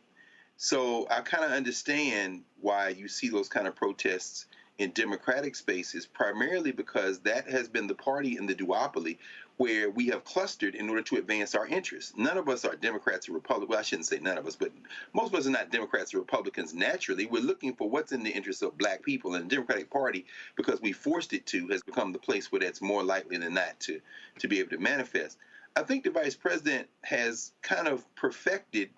So I kind of understand why you see those kind of protests in Democratic spaces, primarily because that has been the party in the duopoly where we have clustered in order to advance our interests. None of us are Democrats or Republicans. Well, I shouldn't say none of us, but most of us are not Democrats or Republicans naturally. We're looking for what's in the interest of black people, and the Democratic Party, because we forced it to, has become the place where that's more likely than not to be able to manifest. I think the vice president has kind of perfected,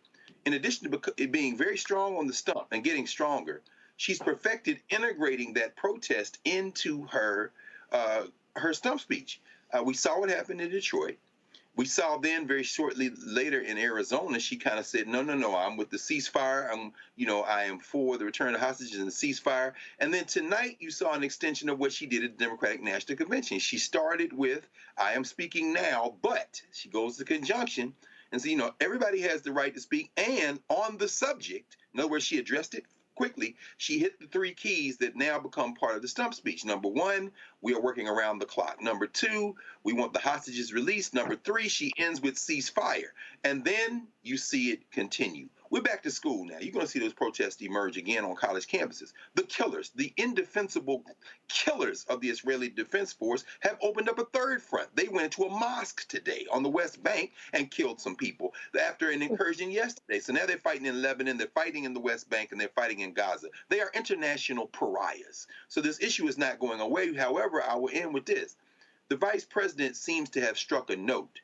in addition to being very strong on the stump and getting stronger, she's perfected integrating that protest into her stump speech. We saw what happened in Detroit. We saw then very shortly later in Arizona, she kind of said, no, I'm with the ceasefire. I am for the return of hostages and the ceasefire. And then tonight you saw an extension of what she did at the Democratic National Convention. She started with, I am speaking now, but she goes to conjunction and says, everybody has the right to speak. And on the subject, in other words, she addressed it quickly, she hit the three keys that now become part of the stump speech. Number one, we are working around the clock. Number two, we want the hostages released. Number three, she ends with ceasefire. And then you see it continue. We're back to school now. You're going to see those protests emerge again on college campuses. The killers, the indefensible killers of the Israeli Defense Force have opened up a third front. They went into a mosque today on the West Bank and killed some people after an incursion yesterday. So now they're fighting in Lebanon, they're fighting in the West Bank, and they're fighting in Gaza. They are international pariahs. So this issue is not going away. However, I will end with this. The vice president seems to have struck a note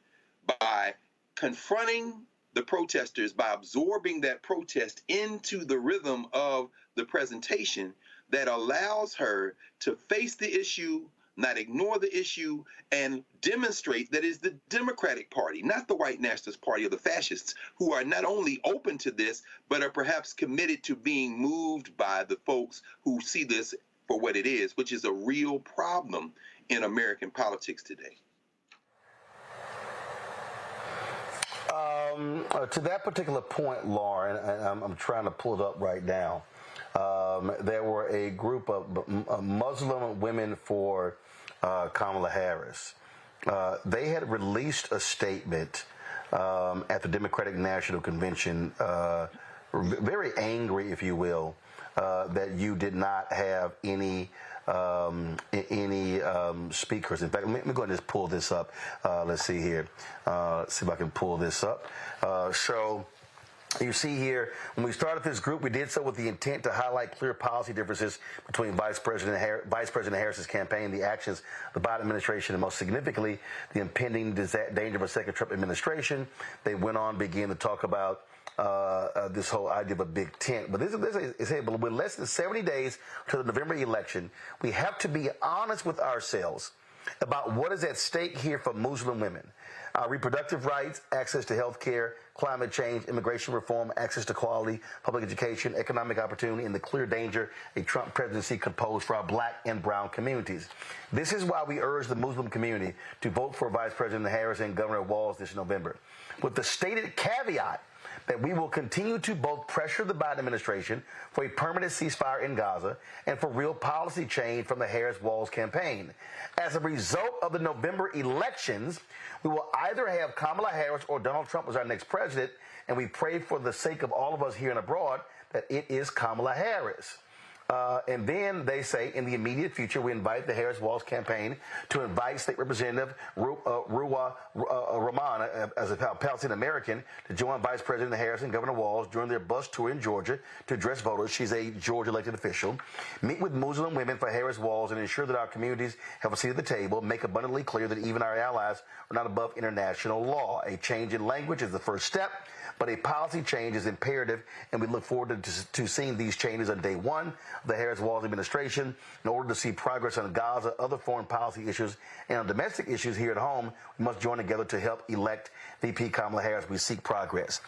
by confronting the protesters, by absorbing that protest into the rhythm of the presentation that allows her to face the issue, not ignore the issue, and demonstrate that it's the Democratic Party, not the white nationalist party of the fascists, who are not only open to this, but are perhaps committed to being moved by the folks who see this for what it is, which is a real problem in American politics today. To that particular point, Lauren, I'm trying to pull it up right now. There were a group of Muslim women for Kamala Harris. They had released a statement at the Democratic National Convention, very angry, if you will, that you did not have any speakers. In fact, let me go ahead and just pull this up. Let's see here. Let's see if I can pull this up. So you see here, when we started this group, we did so with the intent to highlight clear policy differences between Vice President Harris's campaign, the actions of the Biden administration, and most significantly, the impending danger of a second Trump administration. They went on, began to talk about this whole idea of a big tent. But this is with less than 70 days to the November election, we have to be honest with ourselves about what is at stake here for Muslim women. Reproductive rights, access to health care, climate change, immigration reform, access to quality, public education, economic opportunity, and the clear danger a Trump presidency could pose for our black and brown communities. This is why we urge the Muslim community to vote for Vice President Harris and Governor Walz this November, with the stated caveat that we will continue to both pressure the Biden administration for a permanent ceasefire in Gaza and for real policy change from the Harris-Walz campaign. As a result of the November elections, we will either have Kamala Harris or Donald Trump as our next president, and we pray for the sake of all of us here and abroad that it is Kamala Harris. And then they say, in the immediate future, we invite the Harris-Walz campaign to invite State Representative Ruwa Rahman, as a Palestinian American, to join Vice President Harris and Governor Walz during their bus tour in Georgia to address voters. She's a Georgia elected official. Meet with Muslim women for Harris-Walz and ensure that our communities have a seat at the table. Make abundantly clear that even our allies are not above international law. A change in language is the first step, but a policy change is imperative, and we look forward to seeing these changes on day one of the Harris-Walz administration. In order to see progress on Gaza, other foreign policy issues, and on domestic issues here at home, we must join together to help elect VP Kamala Harris. We seek progress.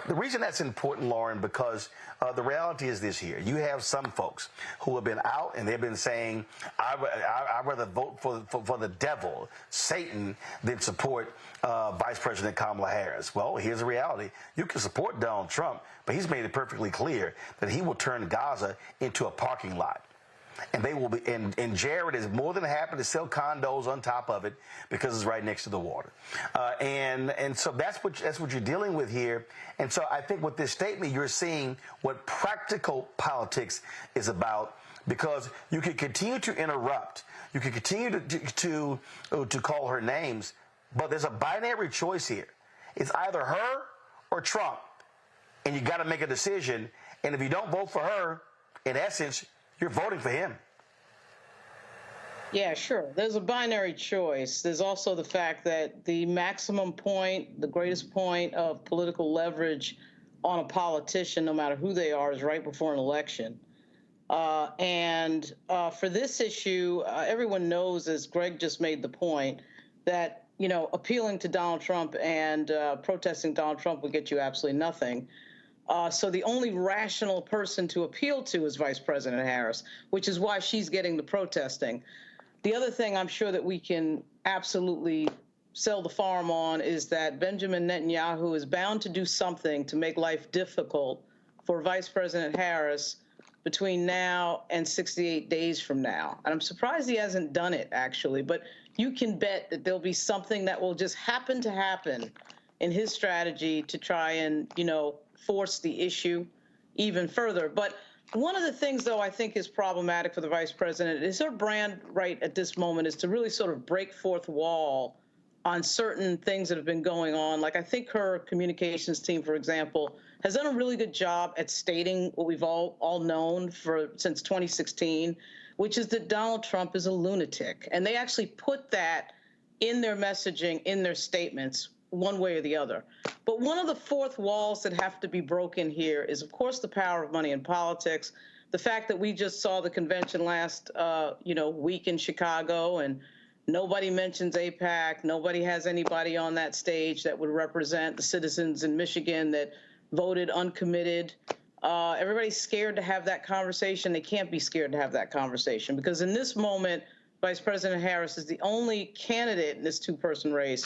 The reason that's important, Lauren, because the reality is this here. You have some folks who have been out and they've been saying, I'd rather vote for the devil, Satan, than support Vice President Kamala Harris. Well, here's the reality. You can support Donald Trump, but he's made it perfectly clear that he will turn Gaza into a parking lot. And they will be, and Jared is more than happy to sell condos on top of it because it's right next to the water. And so that's what you're dealing with here. And so I think with this statement, you're seeing what practical politics is about, because you can continue to interrupt. You can continue to call her names, but there's a binary choice here. It's either her or Trump, and you got to make a decision. And if you don't vote for her, in essence, you're voting for him. Yeah, sure. There's a binary choice. There's also the fact that the maximum point, the greatest point of political leverage on a politician, no matter who they are, is right before an election. And for this issue, everyone knows, as Greg just made the point, that appealing to Donald Trump and protesting Donald Trump will get you absolutely nothing. So the only rational person to appeal to is Vice President Harris, which is why she's getting the protesting. The other thing I'm sure that we can absolutely sell the farm on is that Benjamin Netanyahu is bound to do something to make life difficult for Vice President Harris between now and 68 days from now. And I'm surprised he hasn't done it, actually, but you can bet that there'll be something that will just happen to happen in his strategy to try and, force the issue even further. But one of the things, though, I think is problematic for the vice president is her brand right at this moment is to really sort of break fourth wall on certain things that have been going on. Like, I think her communications team, for example, has done a really good job at stating what we've all known since 2016, which is that Donald Trump is a lunatic. And they actually put that in their messaging, in their statements, one way or the other. But one of the fourth walls that have to be broken here is, of course, the power of money in politics. The fact that we just saw the convention last, week in Chicago, and nobody mentions AIPAC. Nobody has anybody on that stage that would represent the citizens in Michigan that voted uncommitted Everybody's scared to have that conversation. They can't be scared to have that conversation because in this moment, Vice President Harris is the only candidate in this two-person race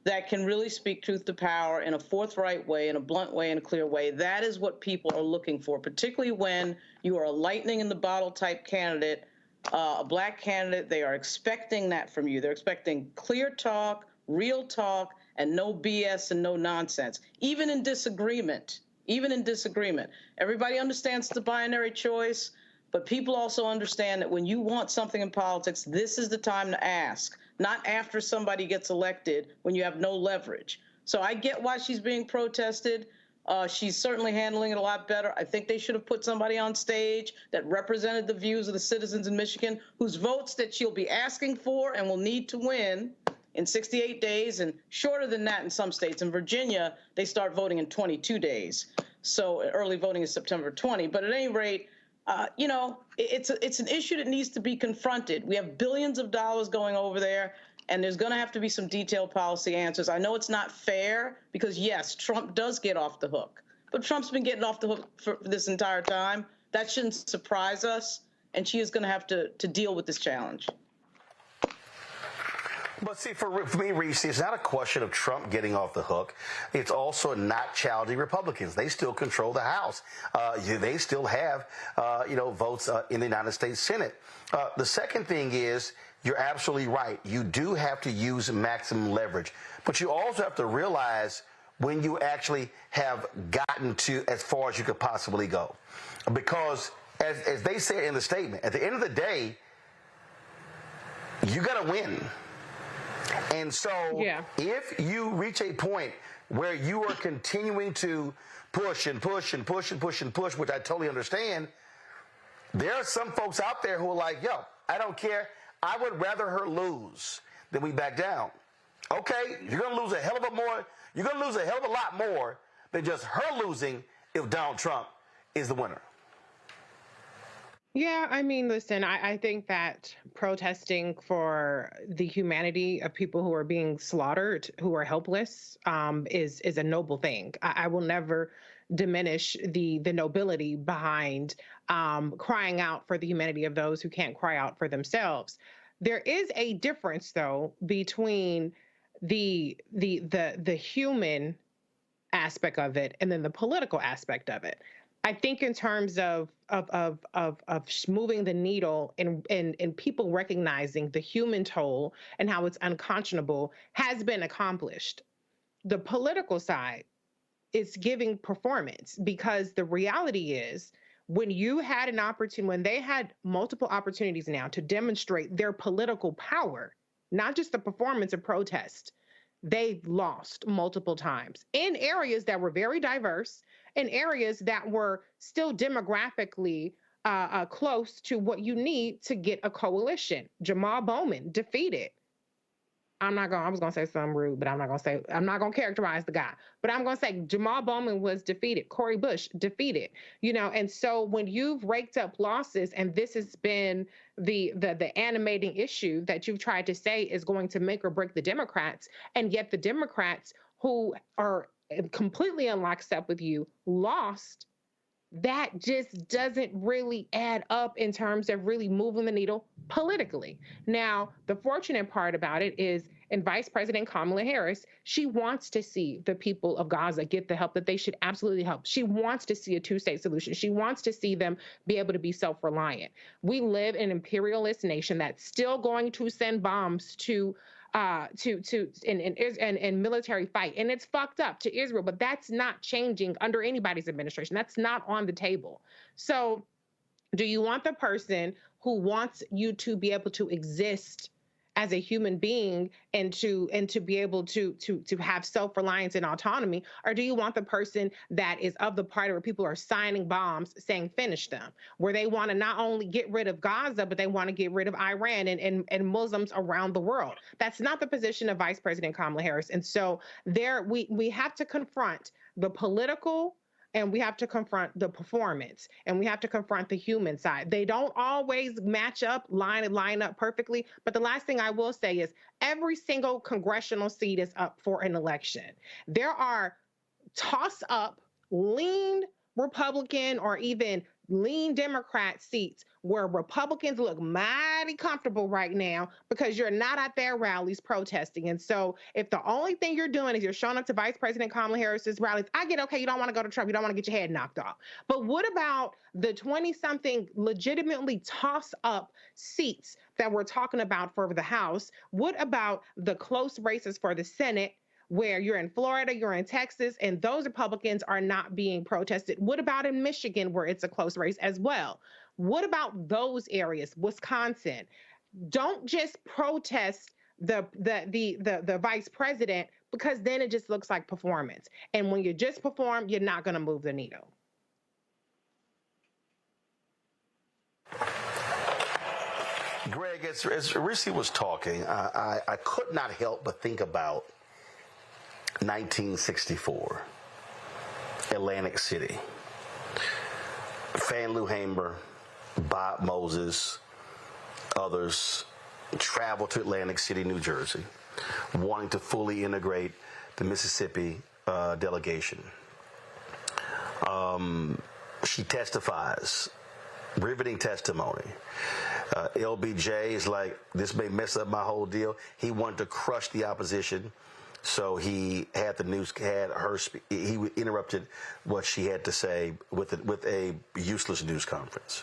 that can really speak truth to power in a forthright way, in a blunt way, in a clear way. That is what people are looking for, particularly when you are a lightning in the bottle type candidate, a black candidate. They are expecting that from you. They're expecting clear talk, real talk, and no BS and no nonsense, even in disagreement. Even in disagreement. Everybody understands the binary choice, but people also understand that when you want something in politics, this is the time to ask, not after somebody gets elected when you have no leverage. So I get why she's being protested. She's certainly handling it a lot better. I think they should have put somebody on stage that represented the views of the citizens in Michigan, whose votes that she'll be asking for and will need to win in 68 days, and shorter than that in some states. In Virginia, they start voting in 22 days. So early voting is September 20. But at any rate, you know, it's an issue that needs to be confronted. We have billions of dollars going over there, and there's going to have to be some detailed policy answers. I know it's not fair because, yes, Trump does get off the hook. But Trump's been getting off the hook for this entire time. That shouldn't surprise us, and she is going to have to deal with this challenge. But see, for me, Reese, it's not a question of Trump getting off the hook. It's also not challenging Republicans. They still control the House. They still have, votes in the United States Senate. The second thing is, you're absolutely right. You do have to use maximum leverage. But you also have to realize when you actually have gotten to as far as you could possibly go. Because, as they said in the statement, at the end of the day, you got to win. And so if you reach a point where you are continuing to push and push and push and push and push, which I totally understand, there are some folks out there who are like, yo, I don't care. I would rather her lose than we back down. Okay, you're going to lose a hell of a lot more than just her losing if Donald Trump is the winner. Yeah, I mean, listen, I think that protesting for the humanity of people who are being slaughtered, who are helpless, is a noble thing. I will never diminish the nobility behind crying out for the humanity of those who can't cry out for themselves. There is a difference, though, between the human aspect of it and then the political aspect of it. I think in terms of moving the needle and people recognizing the human toll and how it's unconscionable has been accomplished. The political side is giving performance because the reality is when you had an opportunity, when they had multiple opportunities now to demonstrate their political power, not just the performance of protest, they lost multiple times in areas that were very diverse, in areas that were still demographically close to what you need to get a coalition. Jamal Bowman defeated. I was going to say something rude, but I'm not going to characterize the guy. But I'm going to say Jamal Bowman was defeated. Cori Bush defeated. And so when you've raked up losses, and this has been the animating issue that you've tried to say is going to make or break the Democrats, and yet the Democrats who are completely in lockstep with you lost, that just doesn't really add up in terms of really moving the needle politically. Now, the fortunate part about it is, in Vice President Kamala Harris, she wants to see the people of Gaza get the help that they should absolutely help. She wants to see a two-state solution. She wants to see them be able to be self-reliant. We live in an imperialist nation that's still going to send bombs to military fight. And it's fucked up to Israel, but that's not changing under anybody's administration. That's not on the table. So do you want the person who wants you to be able to exist as a human being and to be able to have self-reliance and autonomy? Or do you want the person that is of the party where people are signing bombs saying finish them, where they want to not only get rid of Gaza, but they want to get rid of Iran and Muslims around the world? That's not the position of Vice President Kamala Harris. And so we have to confront the political, and we have to confront the performance, and we have to confront the human side. They don't always match up, line up perfectly. But the last thing I will say is every single congressional seat is up for an election. There are toss-up, lean Republican or even lean Democrat seats where Republicans look mighty comfortable right now because you're not at their rallies protesting. And so if the only thing you're doing is you're showing up to Vice President Kamala Harris's rallies, I get, okay, you don't want to go to Trump, you don't want to get your head knocked off. But what about the 20-something legitimately toss-up seats that we're talking about for the House? What about the close races for the Senate, where you're in Florida, you're in Texas, and those Republicans are not being protested? What about in Michigan, where it's a close race as well? What about those areas? Wisconsin. Don't just protest the vice president, because then it just looks like performance. And when you just perform, you're not going to move the needle. Greg, as Rissy was talking, I could not help but think about 1964, Atlantic City. Fannie Hamer, Bob Moses, others traveled to Atlantic City, New Jersey, wanting to fully integrate the Mississippi delegation. She testifies, riveting testimony. LBJ is like, this may mess up my whole deal. He wanted to crush the opposition. So he had he interrupted what she had to say with a useless news conference.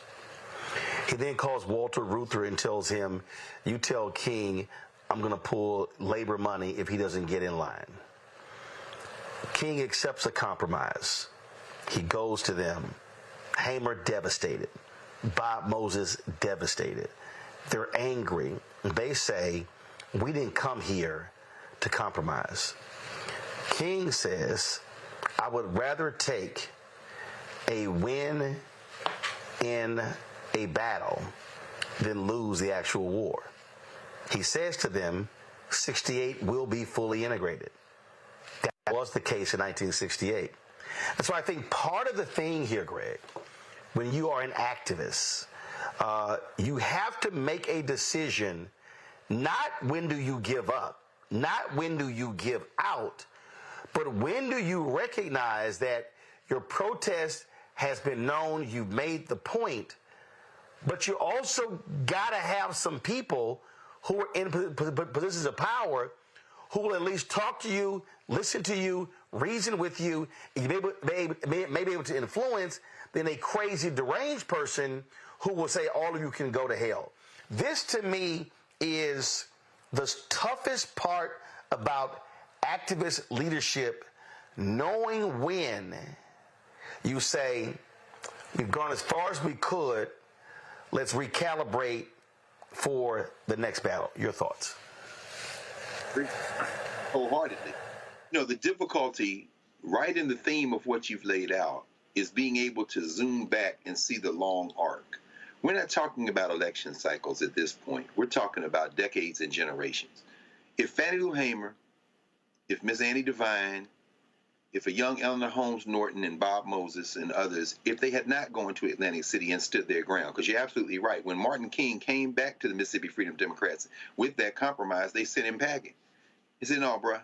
He then calls Walter Reuther and tells him, you tell King I'm going to pull labor money if he doesn't get in line. King accepts a compromise. He goes to them. Hamer devastated. Bob Moses devastated. They're angry. They say, we didn't come here to compromise. King says, I would rather take a win in a battle than lose the actual war. He says to them, 68 will be fully integrated. That was the case in 1968. And so I think part of the thing here, Greg, when you are an activist, you have to make a decision, not when do you give up, not when do you give out, but when do you recognize that your protest has been known, you've made the point, but you also got to have some people who are in positions of power who will at least talk to you, listen to you, reason with you, and you may be able to influence than a crazy, deranged person who will say all of you can go to hell. This, to me, is the toughest part about activist leadership, knowing when you say, we've gone as far as we could, let's recalibrate for the next battle. Your thoughts? Wholeheartedly. You know, the difficulty, right in the theme of what you've laid out, is being able to zoom back and see the long arc. We're not talking about election cycles at this point. We're talking about decades and generations. If Fannie Lou Hamer, if Miss Annie Devine, if a young Eleanor Holmes Norton and Bob Moses and others, if they had not gone to Atlantic City and stood their ground, because you're absolutely right, when Martin King came back to the Mississippi Freedom Democrats with that compromise, they sent him packing. He said, no, bruh,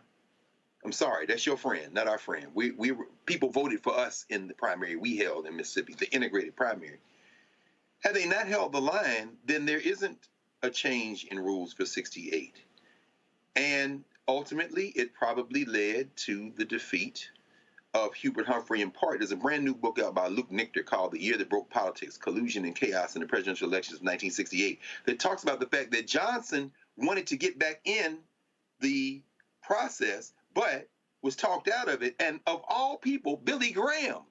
I'm sorry, that's your friend, not our friend. People voted for us in the primary we held in Mississippi, the integrated primary. Had they not held the line, then there isn't a change in rules for 68. And ultimately, it probably led to the defeat of Hubert Humphrey in part. There's a brand new book out by Luke Nichter called The Year That Broke Politics, Collusion and Chaos in the Presidential Elections of 1968 that talks about the fact that Johnson wanted to get back in the process, but was talked out of it. And of all people, Billy Graham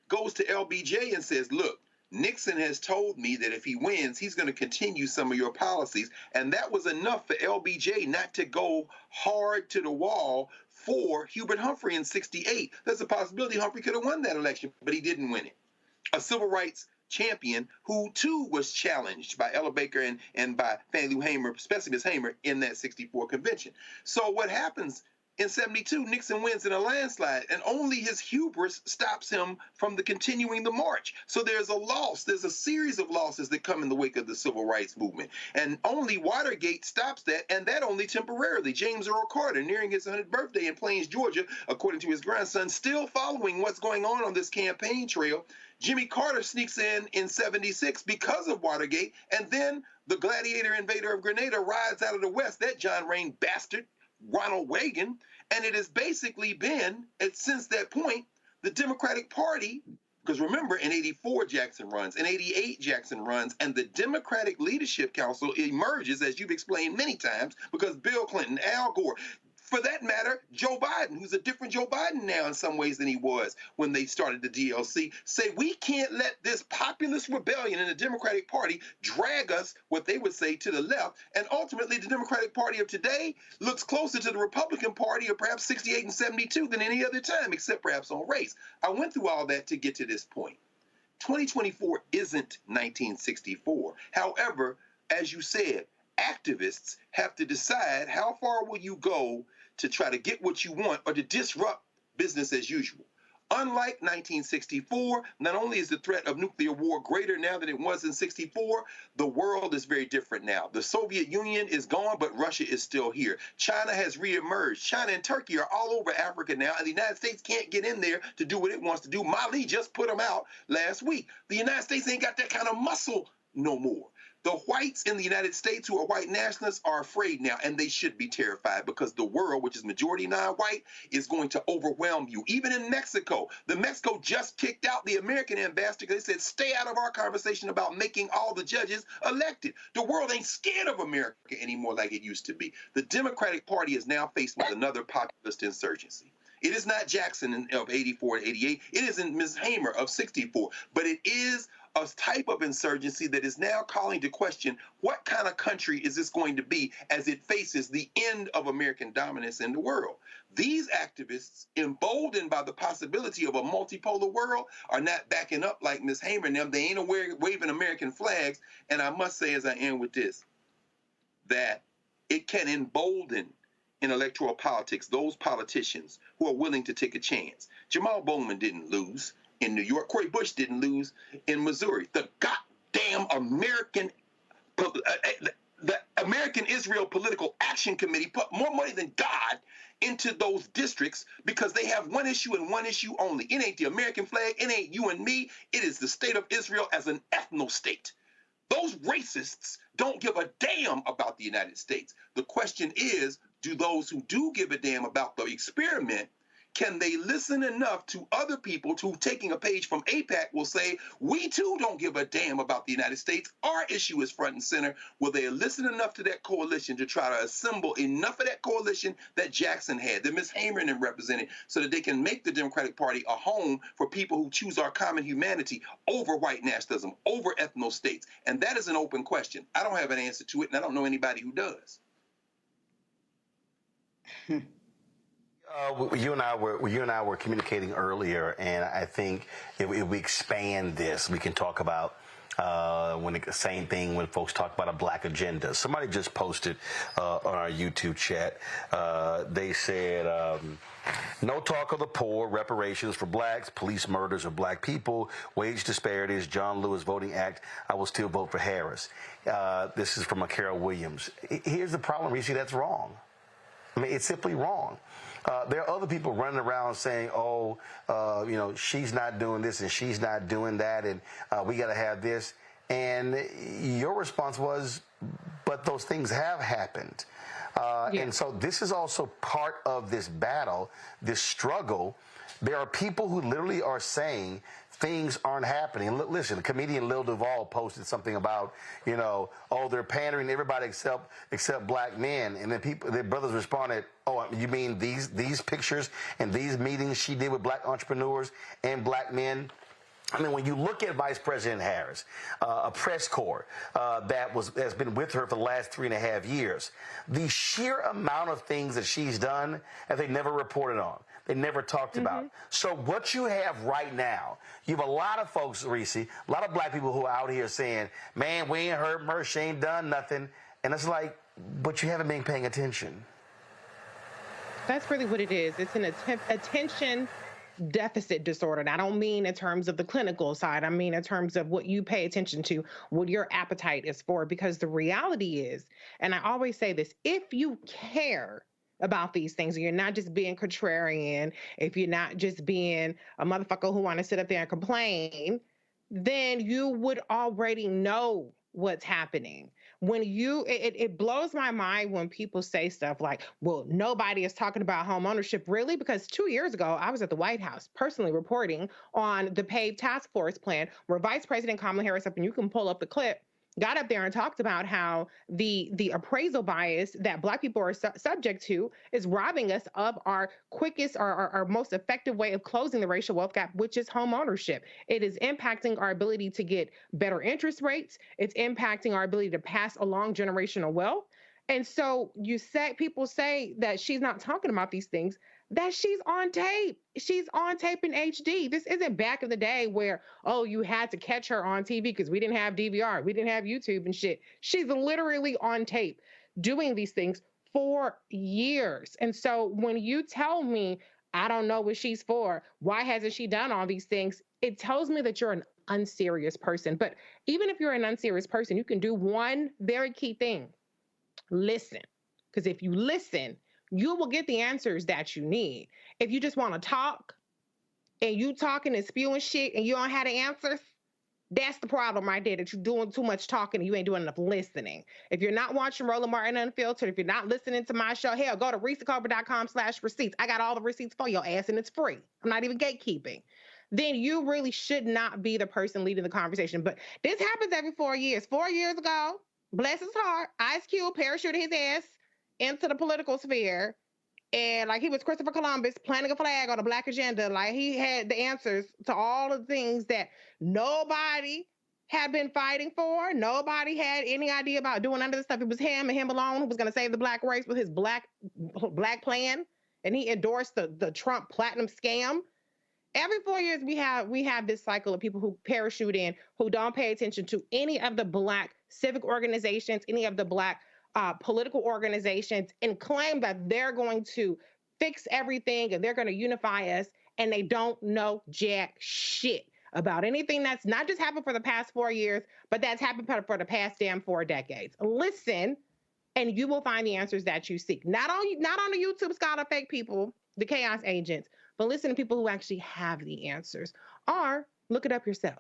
goes to LBJ and says, look, Nixon has told me that if he wins, he's going to continue some of your policies. And that was enough for LBJ not to go hard to the wall for Hubert Humphrey in 68. There's a possibility Humphrey could have won that election, but he didn't win it. A civil rights champion who, too, was challenged by Ella Baker and by Fannie Lou Hamer, especially Miss Hamer, in that 64 convention. So what happens in 72, Nixon wins in a landslide, and only his hubris stops him from continuing the march. So there's a loss. There's a series of losses that come in the wake of the civil rights movement. And only Watergate stops that, and that only temporarily. James Earl Carter, nearing his 100th birthday in Plains, Georgia, according to his grandson, still following what's going on this campaign trail. Jimmy Carter sneaks in 76 because of Watergate, and then the gladiator invader of Grenada rides out of the West, that John Wayne bastard, Ronald Reagan, and it has basically been, since that point, the Democratic Party, because remember, in 84, Jackson runs, in 88, Jackson runs, and the Democratic Leadership Council emerges, as you've explained many times, because Bill Clinton, Al Gore, for that matter, Joe Biden, who's a different Joe Biden now in some ways than he was when they started the DLC, say we can't let this populist rebellion in the Democratic Party drag us, what they would say, to the left. And ultimately, the Democratic Party of today looks closer to the Republican Party of perhaps 68 and 72 than any other time, except perhaps on race. I went through all that to get to this point. 2024 isn't 1964. However, as you said, activists have to decide how far will you go to try to get what you want or to disrupt business as usual. Unlike 1964, not only is the threat of nuclear war greater now than it was in 64, the world is very different now. The Soviet Union is gone, but Russia is still here. China has reemerged. China and Turkey are all over Africa now, and the United States can't get in there to do what it wants to do. Mali just put them out last week. The United States ain't got that kind of muscle no more. The whites in the United States who are white nationalists are afraid now, and they should be terrified because the world, which is majority non-white, is going to overwhelm you. Even in Mexico, Mexico just kicked out the American ambassador because they said, stay out of our conversation about making all the judges elected. The world ain't scared of America anymore like it used to be. The Democratic Party is now faced with another populist insurgency. It is not Jackson of 84 and 88. It isn't Ms. Hamer of 64, but it is a type of insurgency that is now calling to question what kind of country is this going to be as it faces the end of American dominance in the world. These activists, emboldened by the possibility of a multipolar world, are not backing up like Ms. Hamer and them. They ain't waving American flags. And I must say, as I end with this, that it can embolden in electoral politics those politicians who are willing to take a chance. Jamal Bowman didn't lose in New York. Cori Bush didn't lose in Missouri. The goddamn the American Israel Political Action Committee put more money than God into those districts because they have one issue and one issue only. It ain't the American flag. It ain't you and me. It is the state of Israel as an ethno-state. Those racists don't give a damn about the United States. The question is, do those who do give a damn about the experiment, can they listen enough to other people to, taking a page from AIPAC, will say, we too don't give a damn about the United States. Our issue is front and center. Will they listen enough to that coalition to try to assemble enough of that coalition that Jackson had, that Ms. Hamer and them represented, so that they can make the Democratic Party a home for people who choose our common humanity over white nationalism, over ethno-states? And that is an open question. I don't have an answer to it, and I don't know anybody who does. You and I were communicating earlier, and I think if we expand this, we can talk about same thing when folks talk about a black agenda. Somebody just posted on our YouTube chat. They said, no talk of the poor, reparations for blacks, police murders of black people, wage disparities, John Lewis Voting Act. I will still vote for Harris. This is from Carol Williams. Here's the problem, Reese, that's wrong. I mean, it's simply wrong. There are other people running around saying, she's not doing this and she's not doing that, and we got to have this. And your response was, but those things have happened. And so this is also part of this battle, this struggle. There are people who literally are saying things aren't happening. Listen, the comedian Lil Duval posted something about, they're pandering to everybody except black men. And then their brothers responded, oh, you mean these pictures and these meetings she did with black entrepreneurs and black men? I mean, when you look at Vice President Harris, a press corps has been with her for the last 3.5 years, the sheer amount of things that she's done that they never reported on, they never talked about. So what you have right now, you have a lot of folks, Reese, a lot of black people who are out here saying, man, we ain't heard her, she ain't done nothing. And it's like, but you haven't been paying attention. That's really what it is. It's an attention deficit disorder. And I don't mean in terms of the clinical side. I mean in terms of what you pay attention to, what your appetite is for. Because the reality is, and I always say this, if you care about these things, and you're not just being contrarian, if you're not just being a motherfucker who want to sit up there and complain, then you would already know what's happening. When it blows my mind when people say stuff like, well, nobody is talking about home ownership. Really? Because 2 years ago, I was at the White House personally reporting on the PAVE task force plan where Vice President Kamala Harris, and you can pull up the clip, got up there and talked about how the appraisal bias that Black people are subject to is robbing us of our quickest, our most effective way of closing the racial wealth gap, which is home ownership. It is impacting our ability to get better interest rates. It's impacting our ability to pass along generational wealth. And so people say that she's not talking about these things, that she's on tape. She's on tape in HD. This isn't back in the day where, oh, you had to catch her on TV because we didn't have DVR, we didn't have YouTube and shit. She's literally on tape doing these things for years. And so when you tell me, I don't know what she's for, why hasn't she done all these things? It tells me that you're an unserious person. But even if you're an unserious person, you can do one very key thing. Listen. Because if you listen, you will get the answers that you need. If you just want to talk and you talking and spewing shit and you don't have the answers, that's the problem right there, that you're doing too much talking and you ain't doing enough listening. If you're not watching Roland Martin Unfiltered, if you're not listening to my show, hell, go to ReeseCover.com/receipts. I got all the receipts for your ass and it's free. I'm not even gatekeeping. Then you really should not be the person leading the conversation. But this happens every 4 years. 4 years ago, bless his heart, Ice Cube parachuted his ass into the political sphere, and like he was Christopher Columbus planting a flag on a Black agenda. Like he had the answers to all the things that nobody had been fighting for. Nobody had any idea about doing none of this stuff. It was him and him alone who was going to save the Black race with his black plan, and he endorsed the Trump platinum scam. Every 4 years, we have this cycle of people who parachute in, who don't pay attention to any of the Black civic organizations, any of the Black political organizations, and claim that they're going to fix everything and they're going to unify us, and they don't know jack shit about anything that's not just happened for the past 4 years, but that's happened for the past damn 4 decades. Listen, and you will find the answers that you seek. Not on the YouTube scholar fake people, the chaos agents, but listen to people who actually have the answers, or look it up yourself.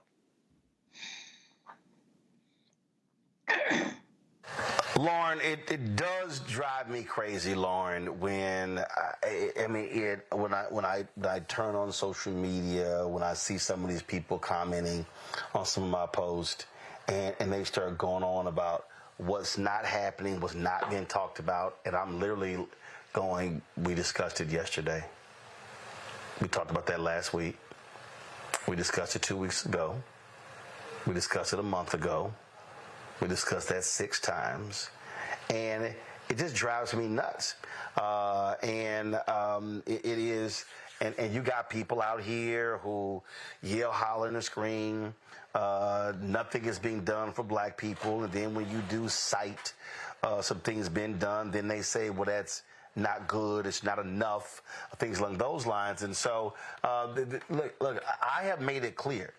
Lauren, it does drive me crazy, Lauren, when I turn on social media, when I see some of these people commenting on some of my posts, and they start going on about what's not happening, what's not being talked about, and I'm literally going, we discussed it yesterday. We talked about that last week. We discussed it 2 weeks ago. We discussed it a month ago. We discussed that 6 times, and it just drives me nuts. It is, and you got people out here who yell, holler, and scream. Nothing is being done for Black people, and then when you do cite some things being done, then they say, well, that's not good, it's not enough, things along those lines. And so, look, I have made it clear.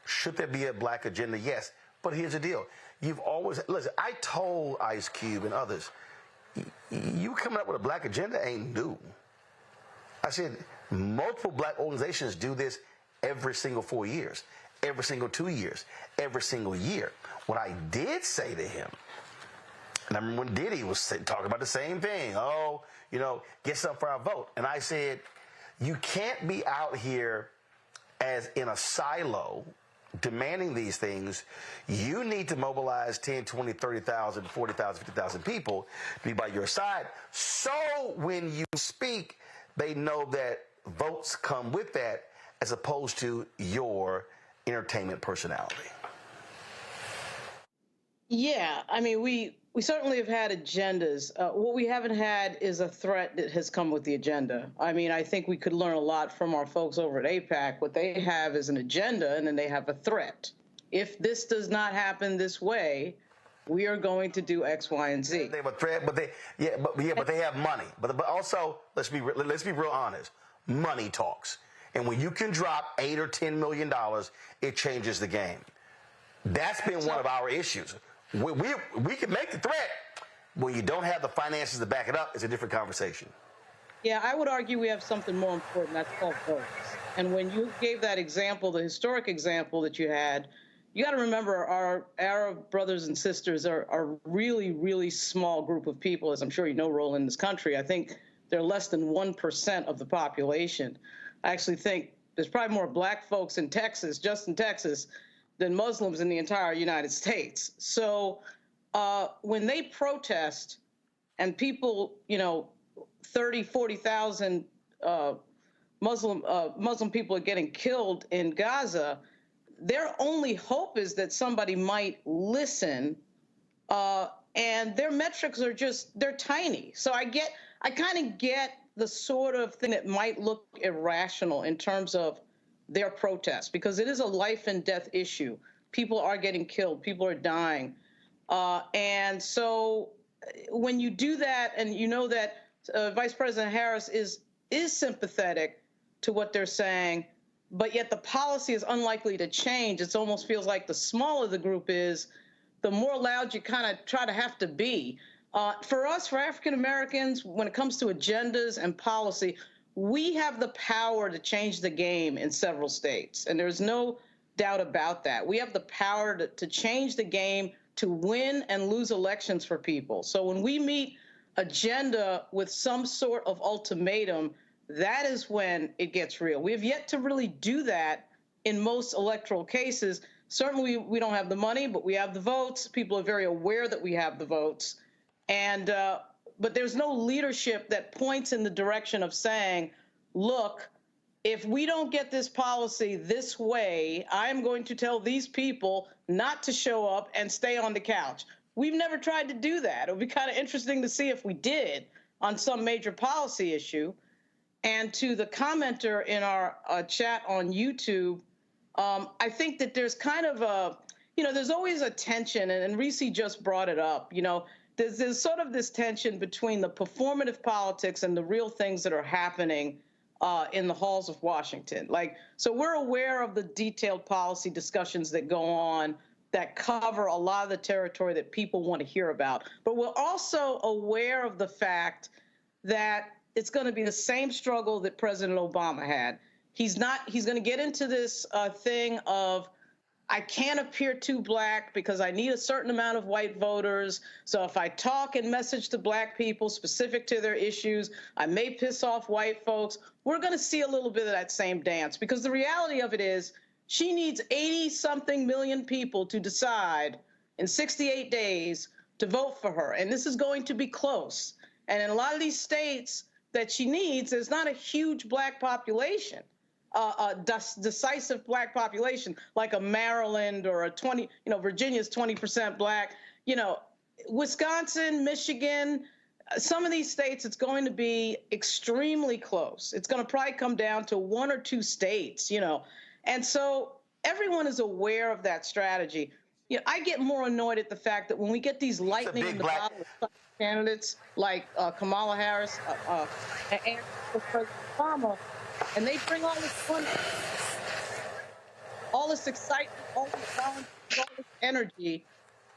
Should there be a Black agenda? Yes. But here's the deal. You've always, listen, I told Ice Cube and others, you coming up with a Black agenda ain't new. I said, multiple Black organizations do this every single 4 years, every single 2 years, every single year. What I did say to him, and I remember when Diddy was talking about the same thing, get something for our vote. And I said, you can't be out here as in a silo demanding these things. You need to mobilize 10, 20, 30,000, 40,000, 50,000 people to be by your side. So when you speak, they know that votes come with that, as opposed to your entertainment personality. Yeah, I mean, we certainly have had agendas. What we haven't had is a threat that has come with the agenda. I mean, I think we could learn a lot from our folks over at AIPAC. What they have is an agenda, and then they have a threat. If this does not happen this way, we are going to do X, Y, and Z. They have a threat, but they have money. But also, let's be real honest. Money talks, and when you can drop $8 or $10 million, it changes the game. That's been one of our issues. We can make the threat. When you don't have the finances to back it up, it's a different conversation. Yeah, I would argue we have something more important. That's called votes. And when you gave that example, the historic example that you had, you got to remember our Arab brothers and sisters are really, really small group of people, as I'm sure you know, Roland, in this country. I think they're less than 1% of the population. I actually think there's probably more black folks in Texas, just in Texas, than Muslims in the entire United States. So when they protest and people, 30, 40,000 Muslim people are getting killed in Gaza, their only hope is that somebody might listen, and their metrics are they're tiny. So I kind of get the sort of thing that might look irrational in terms of their protest, because it is a life and death issue. People are getting killed, people are dying. And so when you do that, and you know that Vice President Harris is sympathetic to what they're saying, but yet the policy is unlikely to change. It almost feels like the smaller the group is, the more loud you kind of try to have to be. For us, for African Americans, when it comes to agendas and policy, we have the power to change the game in several states, and there's no doubt about that. We have the power to change the game, to win and lose elections for people. So when we meet agenda with some sort of ultimatum, that is when it gets real. We have yet to really do that in most electoral cases. Certainly we don't have the money, but we have the votes. People are very aware that we have the votes. And but there's no leadership that points in the direction of saying, look, if we don't get this policy this way, I'm going to tell these people not to show up and stay on the couch. We've never tried to do that. It would be kind of interesting to see if we did on some major policy issue. And to the commenter in our chat on YouTube, I think that there's kind of a, there's always a tension, and Reese just brought it up, there's sort of this tension between the performative politics and the real things that are happening in the halls of Washington. So we're aware of the detailed policy discussions that go on that cover a lot of the territory that people want to hear about. But we're also aware of the fact that it's going to be the same struggle that President Obama had. He's going to get into this thing of, I can't appear too black because I need a certain amount of white voters. So if I talk and message to black people specific to their issues, I may piss off white folks. We're going to see a little bit of that same dance, because the reality of it is she needs 80-something million people to decide in 68 days to vote for her. And this is going to be close. And in a lot of these states that she needs, there's not a huge black population. Decisive black population, like a Maryland or a Virginia's 20% black, Wisconsin, Michigan, some of these states, it's going to be extremely close. It's going to probably come down to one or two states, and so everyone is aware of that strategy. I get more annoyed at the fact that when we get these lightning in the bottle candidates like Kamala Harris and President Obama, and they bring all this fun, all this excitement, all this violence, all this energy.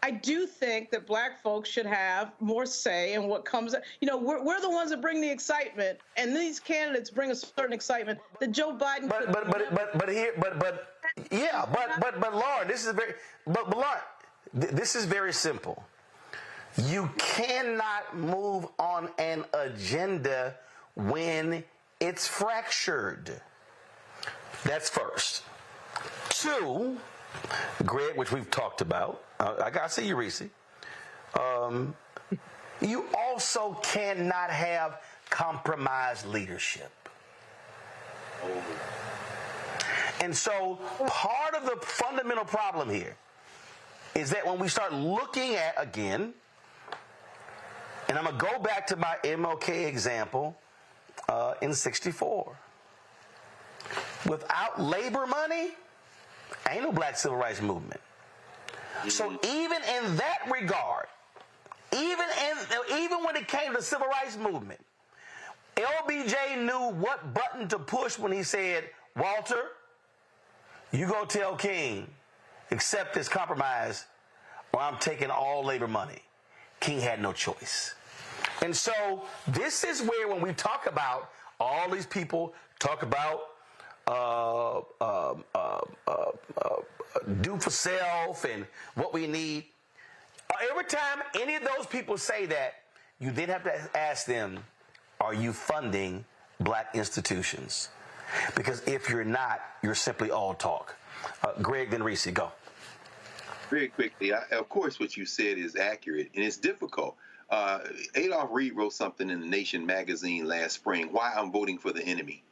I do think that black folks should have more say in what comes. We're the ones that bring the excitement, and these candidates bring a certain excitement that Joe Biden. But Lauren, this is very simple. You cannot move on an agenda when it's fractured. That's first. Two, Greg, which we've talked about. I gotta see you, Reese. You also cannot have compromised leadership. And so part of the fundamental problem here is that when we start looking at, again, and I'm going to go back to my MLK example in 64. Without labor money, ain't no black civil rights movement. So even in that regard, even when it came to the civil rights movement, LBJ knew what button to push when he said, Walter, you go tell King, accept this compromise, or I'm taking all labor money. King had no choice. And so this is where, when we talk about all these people talk about do for self and what we need, every time any of those people say that, you then have to ask them, are you funding black institutions? Because if you're not, you're simply all talk. Greg, then Reese, go. Very quickly, of course, what you said is accurate, and it's difficult. Adolph Reed wrote something in the Nation magazine last spring, Why I'm Voting for the Enemy.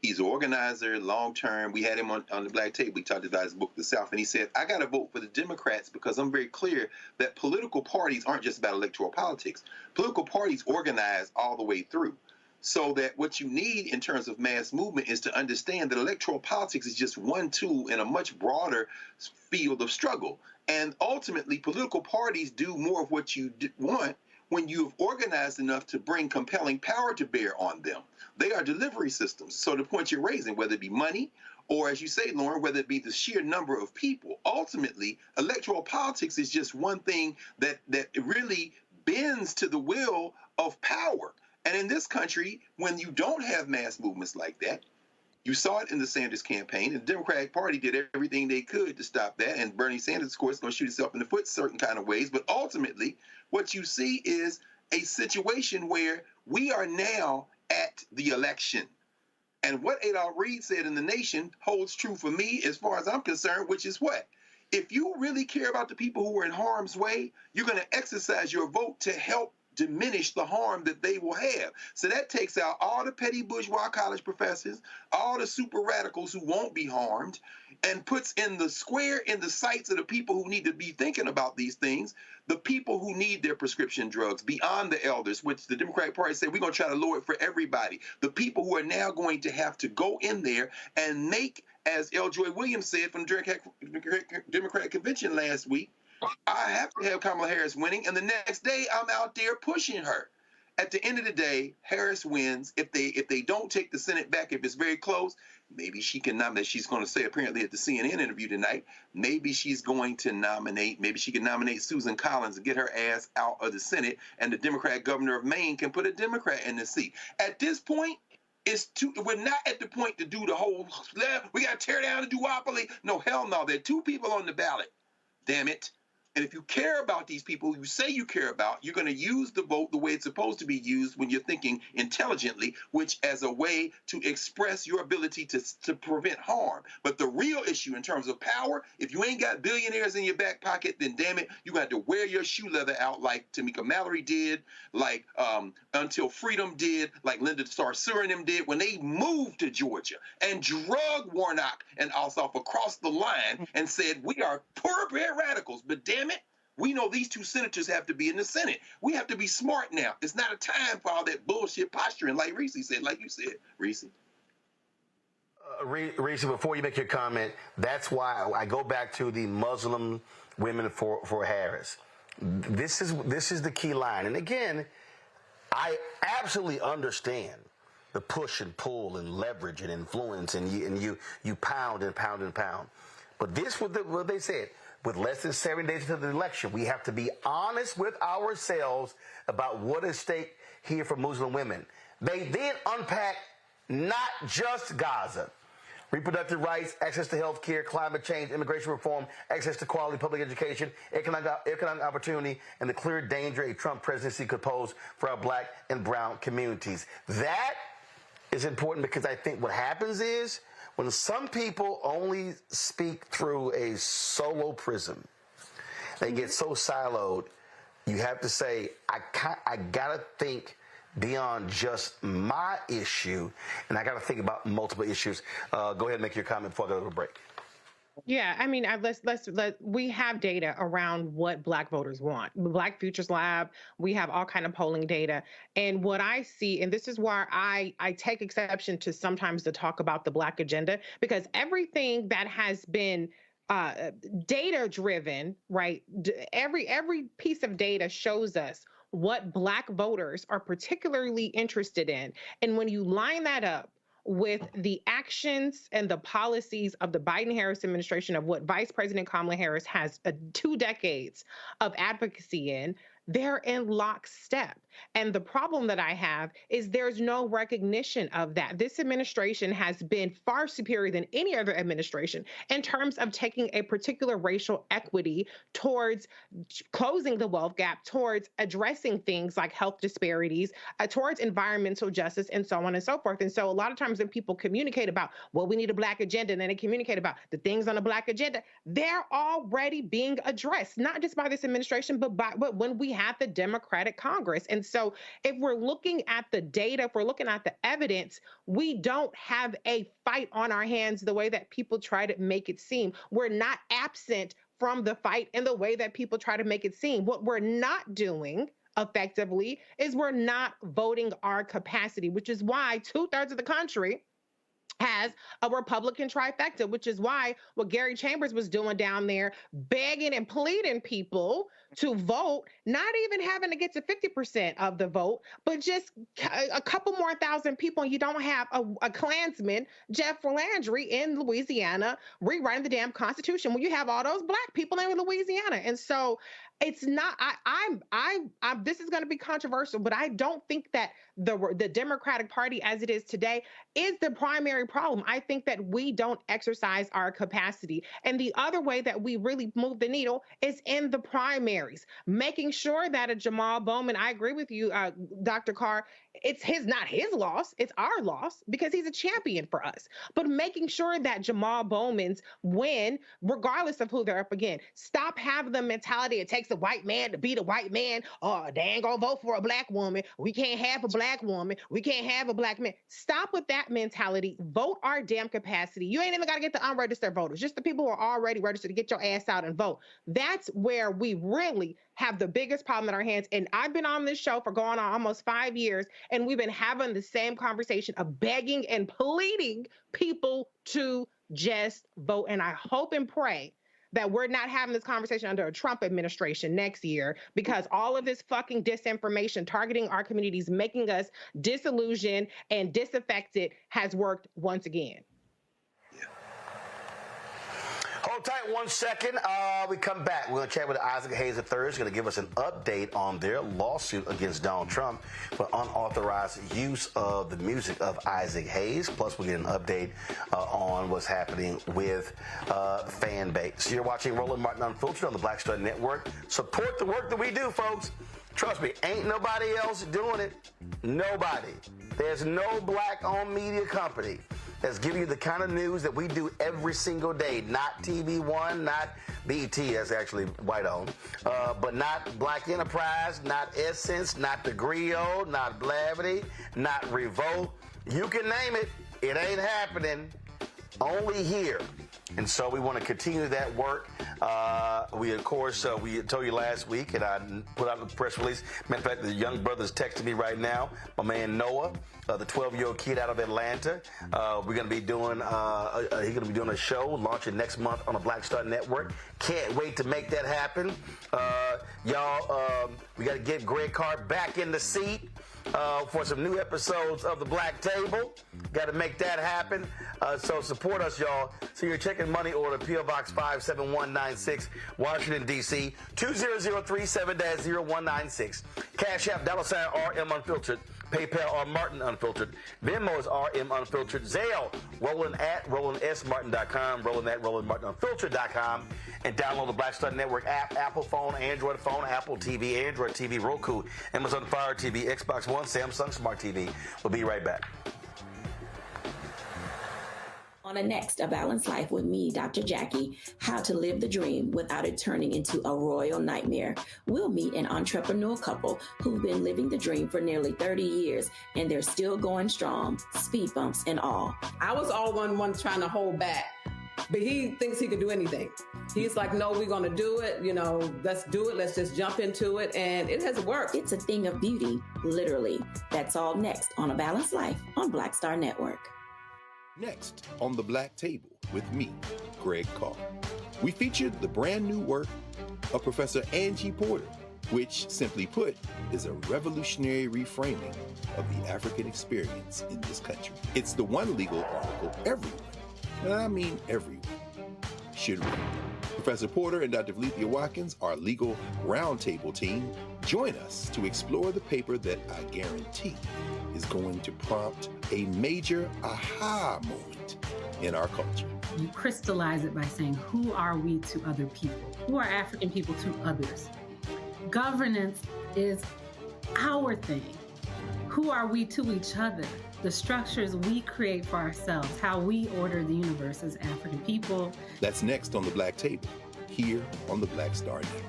He's an organizer, long-term. We had him on the Black Tape. We talked about his book, The South, and he said, I got to vote for the Democrats because I'm very clear that political parties aren't just about electoral politics. Political parties organize all the way through. So that what you need in terms of mass movement is to understand that electoral politics is just one tool in a much broader field of struggle. And ultimately, political parties do more of what you want when you've organized enough to bring compelling power to bear on them. They are delivery systems. So the point you're raising, whether it be money or, as you say, Lauren, whether it be the sheer number of people, ultimately, electoral politics is just one thing that really bends to the will of power. And in this country, when you don't have mass movements like that, you saw it in the Sanders campaign, and the Democratic Party did everything they could to stop that, and Bernie Sanders, of course, is going to shoot himself in the foot certain kind of ways, but ultimately, what you see is a situation where we are now at the election. And what Adolph Reed said in The Nation holds true for me as far as I'm concerned, which is what? If you really care about the people who are in harm's way, you're going to exercise your vote to help diminish the harm that they will have. So that takes out all the petty bourgeois college professors, all the super radicals who won't be harmed, and puts in the square in the sights of the people who need to be thinking about these things, the people who need their prescription drugs beyond the elders, which the Democratic Party said we're going to try to lower it for everybody. The people who are now going to have to go in there and make, as L. Joy Williams said from the Democratic Convention last week, I have to have Kamala Harris winning, and the next day I'm out there pushing her. At the end of the day, Harris wins. If they don't take the Senate back, if it's very close, maybe she can nominate. She's going to say apparently at the CNN interview tonight, maybe she's going to nominate, maybe she can nominate Susan Collins and get her ass out of the Senate, and the Democrat governor of Maine can put a Democrat in the seat. At this point, we're not at the point to do the whole, we got to tear down the duopoly. No, hell no. There are two people on the ballot. Damn it. And if you care about these people you say you care about, you're going to use the vote the way it's supposed to be used when you're thinking intelligently, which as a way to express your ability to prevent harm. But the real issue in terms of power, if you ain't got billionaires in your back pocket, then damn it, you got to wear your shoe leather out like Tamika Mallory did, like Until Freedom did, like Linda Sarsour did when they moved to Georgia and drug Warnock and Ossoff across the line and said, we are purebred radicals, but damn it, we know these two senators have to be in the Senate. We have to be smart now. It's not a time for all that bullshit posturing, like Reese said, like you said, Reese. Reese, before you make your comment, that's why I go back to the Muslim women for Harris. This is the key line. And again, I absolutely understand the push and pull and leverage and influence, and you pound and pound and pound. But this was what they said. With less than 7 days to the election, we have to be honest with ourselves about what is at stake here for Muslim women. They then unpack not just Gaza. Reproductive rights, access to health care, climate change, immigration reform, access to quality public education, economic opportunity, and the clear danger a Trump presidency could pose for our black and brown communities. That is important because I think what happens is when some people only speak through a solo prism, they get so siloed, you have to say, I got to think beyond just my issue, and I got to think about multiple issues. Go ahead and make your comment before I go to a break. Yeah, I mean, we have data around what Black voters want. Black Futures Lab, we have all kind of polling data. And what I see, and this is why I take exception to sometimes the talk about the Black agenda, because everything that has been data driven, right? Every piece of data shows us what Black voters are particularly interested in. And when you line that up with the actions and the policies of the Biden-Harris administration, of what Vice President Kamala Harris has 2 decades of advocacy in, they're in lockstep. And the problem that I have is there's no recognition of that. This administration has been far superior than any other administration in terms of taking a particular racial equity towards closing the wealth gap, towards addressing things like health disparities, towards environmental justice, and so on and so forth. And so a lot of times when people communicate about, well, we need a Black agenda, and then they communicate about the things on the Black agenda, they're already being addressed, not just by this administration, but when we have the Democratic Congress. And so if we're looking at the data, if we're looking at the evidence, we don't have a fight on our hands the way that people try to make it seem. We're not absent from the fight in the way that people try to make it seem. What we're not doing effectively is we're not voting our capacity, which is why 2/3 of the country has a Republican trifecta, which is why what Gary Chambers was doing down there, begging and pleading people to vote, not even having to get to 50% of the vote, but just a couple more thousand people, and you don't have a Klansman, Jeff Landry, in Louisiana rewriting the damn Constitution when you have all those Black people in Louisiana. And so it's not, this is going to be controversial, but I don't think that the Democratic Party as it is today is the primary problem. I think that we don't exercise our capacity. And the other way that we really move the needle is in the primaries, making sure that a Jamal Bowman, I agree with you, Dr. Carr, it's not his loss, it's our loss because he's a champion for us. But making sure that Jamal Bowman's win, regardless of who they're up against. Stop having the mentality it takes a white man to beat a white man. Oh, they ain't gonna vote for a Black woman. We can't have a Black woman. We can't have a Black man. Stop with that mentality. Vote our damn capacity. You ain't even got to get the unregistered voters, just the people who are already registered to get your ass out and vote. That's where we really have the biggest problem in our hands. And I've been on this show for going on almost 5 years, and we've been having the same conversation of begging and pleading people to just vote. And I hope and pray that we're not having this conversation under a Trump administration next year, because all of this fucking disinformation targeting our communities, making us disillusioned and disaffected, has worked once again. Hold tight 1 second. We come back. We're going to chat with Isaac Hayes III. He's going to give us an update on their lawsuit against Donald Trump for unauthorized use of the music of Isaac Hayes. Plus, we'll get an update on what's happening with fan base. You're watching Roland Martin Unfiltered on the Black Star Network. Support the work that we do, folks. Trust me, ain't nobody else doing it. Nobody. There's no Black-owned media company that's giving you the kind of news that we do every single day. Not TV One, not BET, that's actually white-owned, but not Black Enterprise, not Essence, not The Griot, not Blavity, not Revolt. You can name it. It ain't happening. Only here. And so we want to continue that work. We, of course, we told you last week, and I put out a press release. Matter of fact, the young brother's texting me right now. My man Noah, the 12-year-old kid out of Atlanta. We're going to be doing, he's going to be doing a show launching next month on the Black Star Network. Can't wait to make that happen. Y'all, we got to get Greg Carr back in the seat for some new episodes of The Black Table. Got to make that happen. So support us, y'all. So you're checking money order, P.O. Box 57196, Washington, D.C., 20037-0196. Cash App, $RM Unfiltered. PayPal, R Martin Unfiltered. Venmo is RM Unfiltered. Zelle, Roland at RolandSMartin.com, Roland at RolandMartinUnfiltered.com. And download the Black Star Network app, Apple phone, Android phone, Apple TV, Android TV, Roku, Amazon Fire TV, Xbox One, Samsung Smart TV. We'll be right back. On the next A Balanced Life with me, Dr. Jackie, how to live the dream without it turning into a royal nightmare. We'll meet an entrepreneur couple who've been living the dream for nearly 30 years, and they're still going strong, speed bumps and all. I was all one trying to hold back, but he thinks he can do anything. He's like, no, we're going to do it. You know, let's do it. Let's just jump into it. And it has worked. It's a thing of beauty, literally. That's all next on A Balanced Life on Black Star Network. Next on The Black Table with me, Greg Carr. We featured the brand new work of Professor Angie Porter, which, simply put, is a revolutionary reframing of the African experience in this country. It's the one legal article everyone, and I mean everyone, should read. Professor Porter and Dr. Valencia Watkins, our legal roundtable team, join us to explore the paper that I guarantee is going to prompt a major aha moment in our culture. You crystallize it by saying, who are we to other people? Who are African people to others? Governance is our thing. Who are we to each other? The structures we create for ourselves, how we order the universe as African people. That's next on The Black Table, here on the Black Star Network.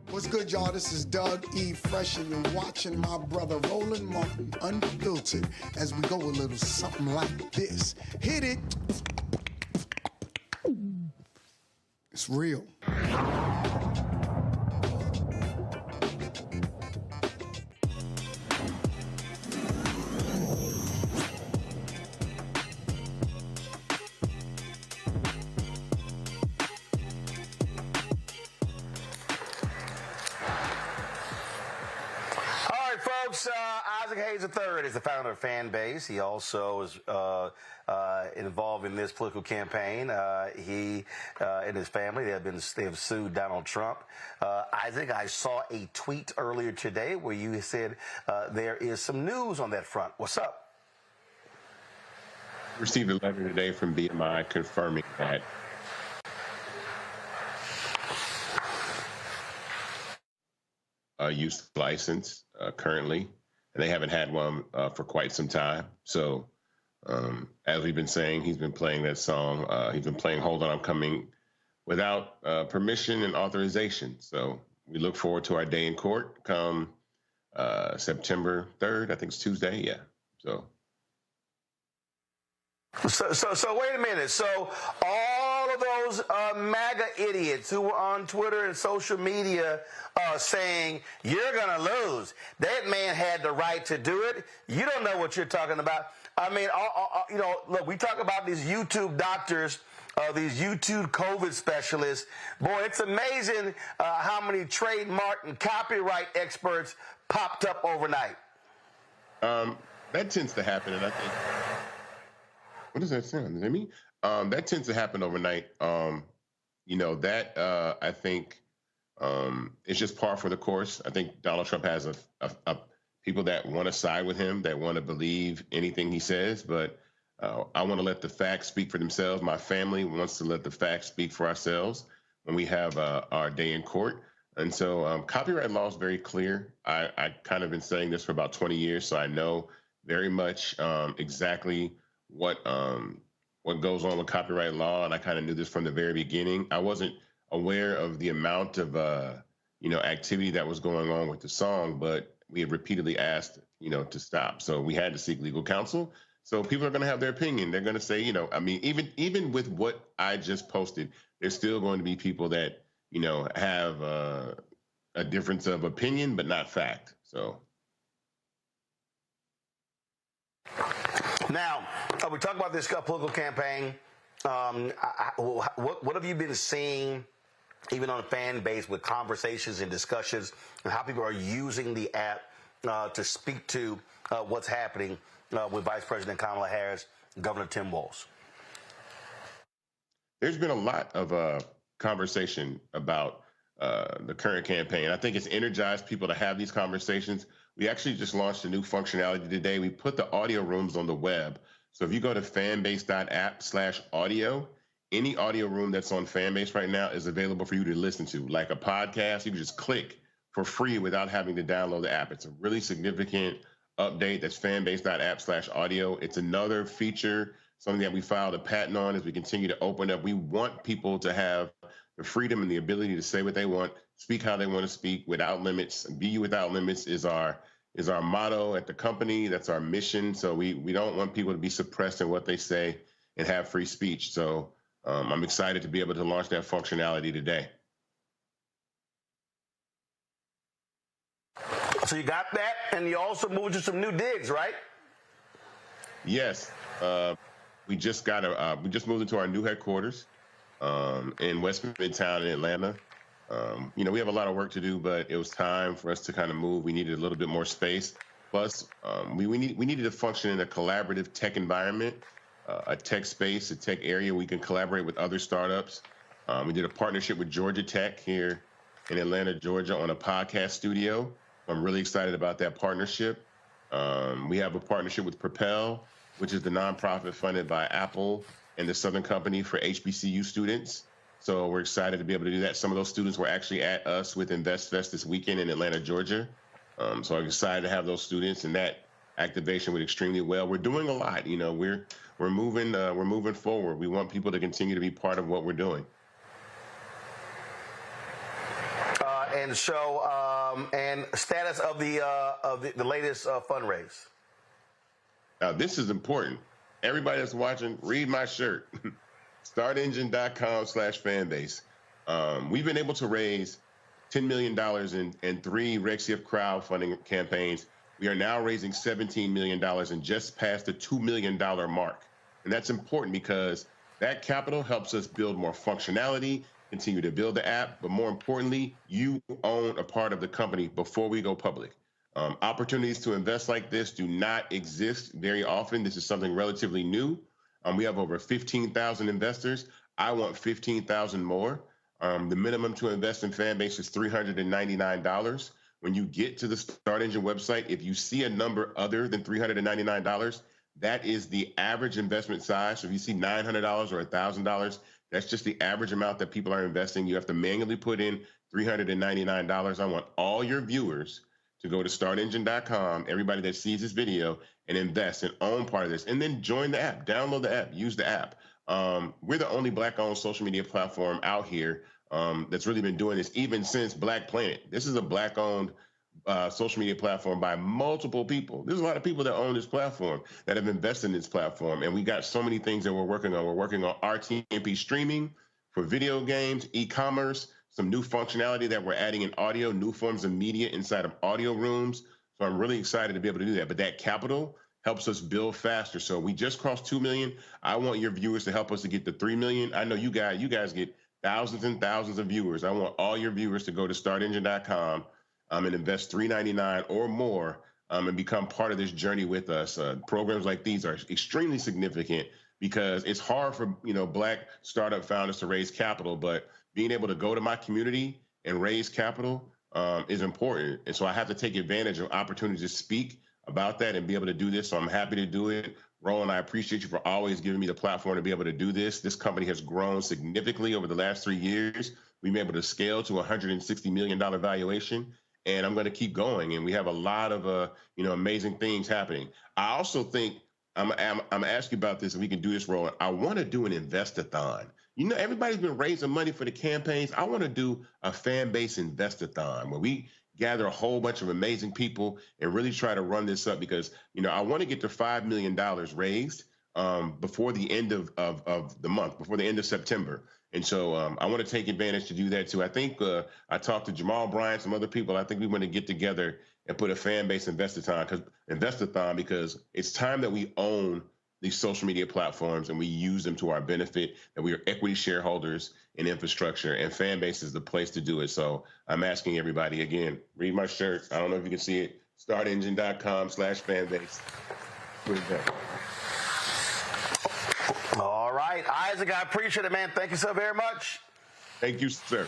What's good, y'all? This is Doug E. Fresh, and you're watching my brother Roland Martin Unfiltered as we go a little something like this. Hit it. It's real. Isaac Hayes III is the founder of Fanbase. He also is involved in this political campaign. He and his family, they have sued Donald Trump. Isaac, I saw a tweet earlier today where you said there is some news on that front. What's up? I received a letter today from BMI confirming that use license currently, and they haven't had one for quite some time. So as we've been saying, he's been playing that song. He's been playing Hold On, I'm Coming without permission and authorization. So we look forward to our day in court come September 3rd. I think it's Tuesday. Yeah. So wait a minute. So all of those MAGA idiots who were on Twitter and social media saying, you're going to lose. That man had the right to do it. You don't know what you're talking about. I mean, look, we talk about these YouTube doctors, these YouTube COVID specialists. Boy, it's amazing how many trademark and copyright experts popped up overnight. That tends to happen, and I think... What does that sound? Is that me? That tends to happen overnight. I think it's just par for the course. I think Donald Trump has a people that want to side with him, that want to believe anything he says. But I want to let the facts speak for themselves. My family wants to let the facts speak for ourselves when we have our day in court. And so copyright law is very clear. I kind of been saying this for about 20 years, so I know very much exactly what goes on with copyright law, and I kind of knew this from the very beginning. I wasn't aware of the amount of activity that was going on with the song, but we had repeatedly asked to stop. So we had to seek legal counsel. So people are going to have their opinion. They're going to say, even with what I just posted, there's still going to be people that have a difference of opinion, but not fact. So. Now, we talk about this political campaign. What have you been seeing, even on fan base, with conversations and discussions, and how people are using the app to speak to what's happening with Vice President Kamala Harris, Governor Tim Walz? There's been a lot of conversation about the current campaign. I think it's energized people to have these conversations. We actually just launched a new functionality today. We put the audio rooms on the web. So if you go to fanbase.app/audio, any audio room that's on Fanbase right now is available for you to listen to. Like a podcast, you can just click for free without having to download the app. It's a really significant update. That's fanbase.app/audio. It's another feature, something that we filed a patent on as we continue to open up. We want people to have the freedom and the ability to say what they want, speak how they want to speak without limits. Be without limits is our motto at the company. That's our mission. So we don't want people to be suppressed in what they say and have free speech. So I'm excited to be able to launch that functionality today. So you got that, and you also moved to some new digs, right? Yes. we just moved into our new headquarters in West Midtown in Atlanta. We have a lot of work to do, but it was time for us to kind of move. We needed a little bit more space. Plus, we needed to function in a collaborative tech environment, a tech space, a tech area we can collaborate with other startups. We did a partnership with Georgia Tech here in Atlanta, Georgia, on a podcast studio. I'm really excited about that partnership. We have a partnership with Propel, which is the nonprofit funded by Apple and the Southern Company for HBCU students. So we're excited to be able to do that. Some of those students were actually at us with InvestFest this weekend in Atlanta, Georgia. So I'm excited to have those students, and that activation went extremely well. We're doing a lot. We're moving forward. We want people to continue to be part of what we're doing. And status of the latest fundraise. Now, this is important. Everybody that's watching, read my shirt. StartEngine.com/fanbase. We've been able to raise $10 million in 3 RegCF crowdfunding campaigns. We are now raising $17 million and just passed the $2 million mark. And that's important because that capital helps us build more functionality, continue to build the app, but more importantly, you own a part of the company before we go public. Opportunities to invest like this do not exist very often. This is something relatively new. We have over 15,000 investors. I want 15,000 more. The minimum to invest in Fanbase is $399. When you get to the Start Engine website, if you see a number other than $399, that is the average investment size. So if you see $900 or $1,000, that's just the average amount that people are investing. You have to manually put in $399. I want all your viewers to go to startengine.com, everybody that sees this video, and invest and own part of this. And then join the app, download the app, use the app. We're the only Black-owned social media platform out here that's really been doing this even since Black Planet. This is a Black-owned social media platform by multiple people. There's a lot of people that own this platform that have invested in this platform. And we got so many things that we're working on. We're working on RTMP streaming for video games, e-commerce, some new functionality that we're adding in audio, new forms of media inside of audio rooms. So I'm really excited to be able to do that. But that capital helps us build faster. So we just crossed 2 million. I want your viewers to help us to get to 3 million. I know you guys get thousands and thousands of viewers. I want all your viewers to go to startengine.com and invest $399 or more and become part of this journey with us. Programs like these are extremely significant because it's hard for Black startup founders to raise capital, but being able to go to my community and raise capital is important. And so I have to take advantage of opportunities to speak about that and be able to do this. So I'm happy to do it. Roland, I appreciate you for always giving me the platform to be able to do this. This company has grown significantly over the last 3 years. We've been able to scale to a $160 million valuation, and I'm going to keep going. And we have a lot of amazing things happening. I also think I'm asking about this, and we can do this, Roland. I want to do an investathon. Everybody's been raising money for the campaigns. I want to do a fan base investathon where we gather a whole bunch of amazing people and really try to run this up because, I want to get to $5 million raised before the end of the month, before the end of September. And so I want to take advantage to do that too. I think I talked to Jamal Bryant, some other people. I think we want to get together and put a fan base investathon because it's time that we own these social media platforms and we use them to our benefit, that we are equity shareholders in infrastructure, and Fanbase is the place to do it. So I'm asking everybody again, read my shirt. I don't know if you can see it, startengine.com/fanbase. All right, Isaac, I appreciate it, man. Thank you so very much. Thank you, sir.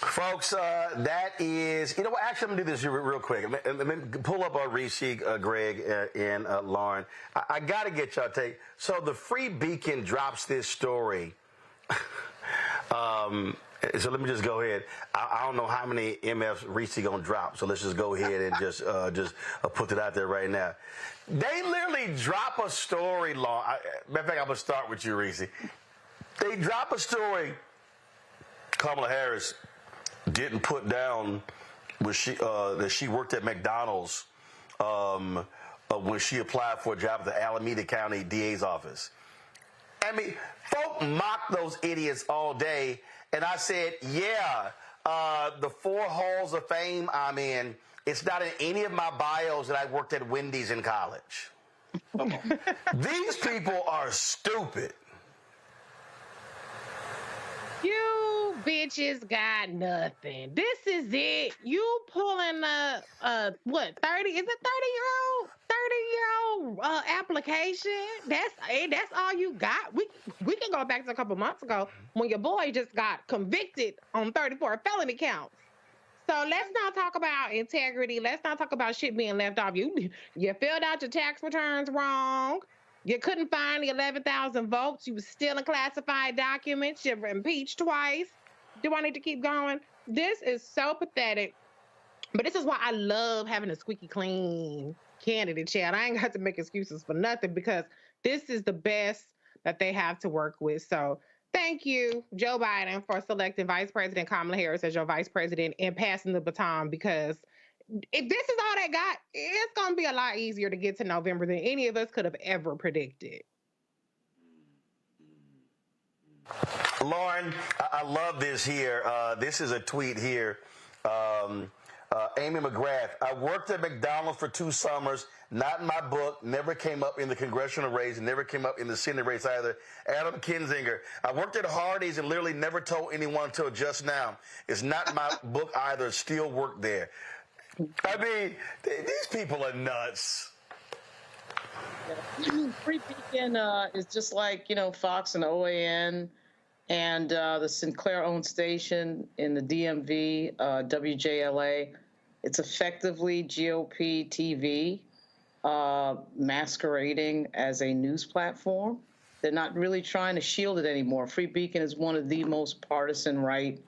Folks, that is, what, actually, I'm going to do this real quick. Let me pull up Reese, Greg, and Lauren. I got to get y'all take. So the Free Beacon drops this story. So let me just go ahead. I don't know how many MFs Reese going to drop, so let's just go ahead and just put it out there right now. They literally drop a story, Matter of fact, I'm going to start with you, Reese. They drop a story, Kamala Harris didn't put down that she worked at McDonald's when she applied for a job at the Alameda County DA's office. I mean, folk mock those idiots all day, and I said, the 4 halls of fame I'm in, it's not in any of my bios that I worked at Wendy's in college. Come on. These people are stupid. You bitches got nothing. This is it. You pulling what, 30? Is it 30-year-old application? That's all you got. We can go back to a couple months ago when your boy just got convicted on 34 felony counts. So let's not talk about integrity. Let's not talk about shit being left off. You filled out your tax returns wrong. You couldn't find the 11,000 votes. You was stealing classified documents. You were impeached twice. Do I need to keep going? This is so pathetic. But this is why I love having a squeaky clean candidate, Chad. I ain't got to make excuses for nothing because this is the best that they have to work with. So thank you, Joe Biden, for selecting Vice President Kamala Harris as your vice president and passing the baton, because if this is all they got, it's going to be a lot easier to get to November than any of us could have ever predicted. Lauren, I love this here. This is a tweet here. Amy McGrath, I worked at McDonald's for 2 summers. Not in my book. Never came up in the congressional race. Never came up in the Senate race either. Adam Kinzinger, I worked at Hardee's and literally never told anyone until just now. It's not in my book either. Still work there. I mean, these people are nuts. Free Beacon is just like, Fox and OAN and the Sinclair-owned station in the DMV, WJLA. It's effectively GOP TV masquerading as a news platform. They're not really trying to shield it anymore. Free Beacon is one of the most partisan right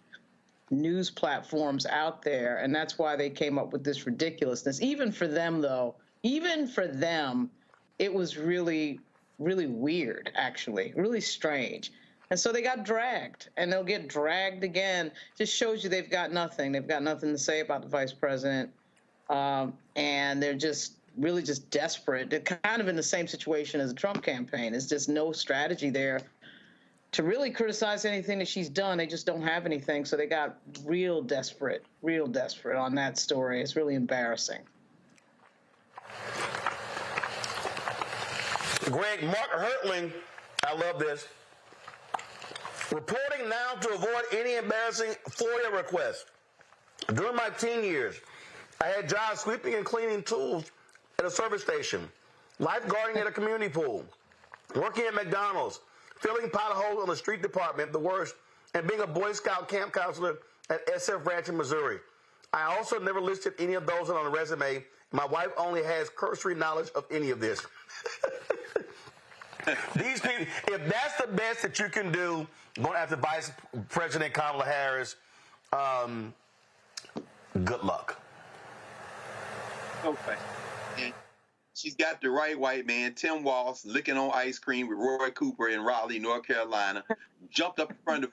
news platforms out there, and that's why they came up with this ridiculousness. Even for them, though, it was really, really weird, actually, really strange. And so they got dragged, and they'll get dragged again. Just shows you they've got nothing. They've got nothing to say about the vice president, and they're just really just desperate. They're kind of in the same situation as the Trump campaign. There's just no strategy there to really criticize anything that she's done. They just don't have anything, so they got real desperate on that story. It's really embarrassing. Greg, Mark Hertling, I love this. Reporting now to avoid any embarrassing FOIA requests. During my teen years, I had jobs sweeping and cleaning tools at a service station, lifeguarding at a community pool, working at McDonald's, filling potholes on the street department, the worst, and being a Boy Scout camp counselor at SF Ranch in Missouri. I also never listed any of those on a resume. My wife only has cursory knowledge of any of this. These people, if that's the best that you can do, going after Vice President Kamala Harris, good luck. Okay. And she's got the right white man, Tim Walz, licking on ice cream with Roy Cooper in Raleigh, North Carolina, jumped up in front of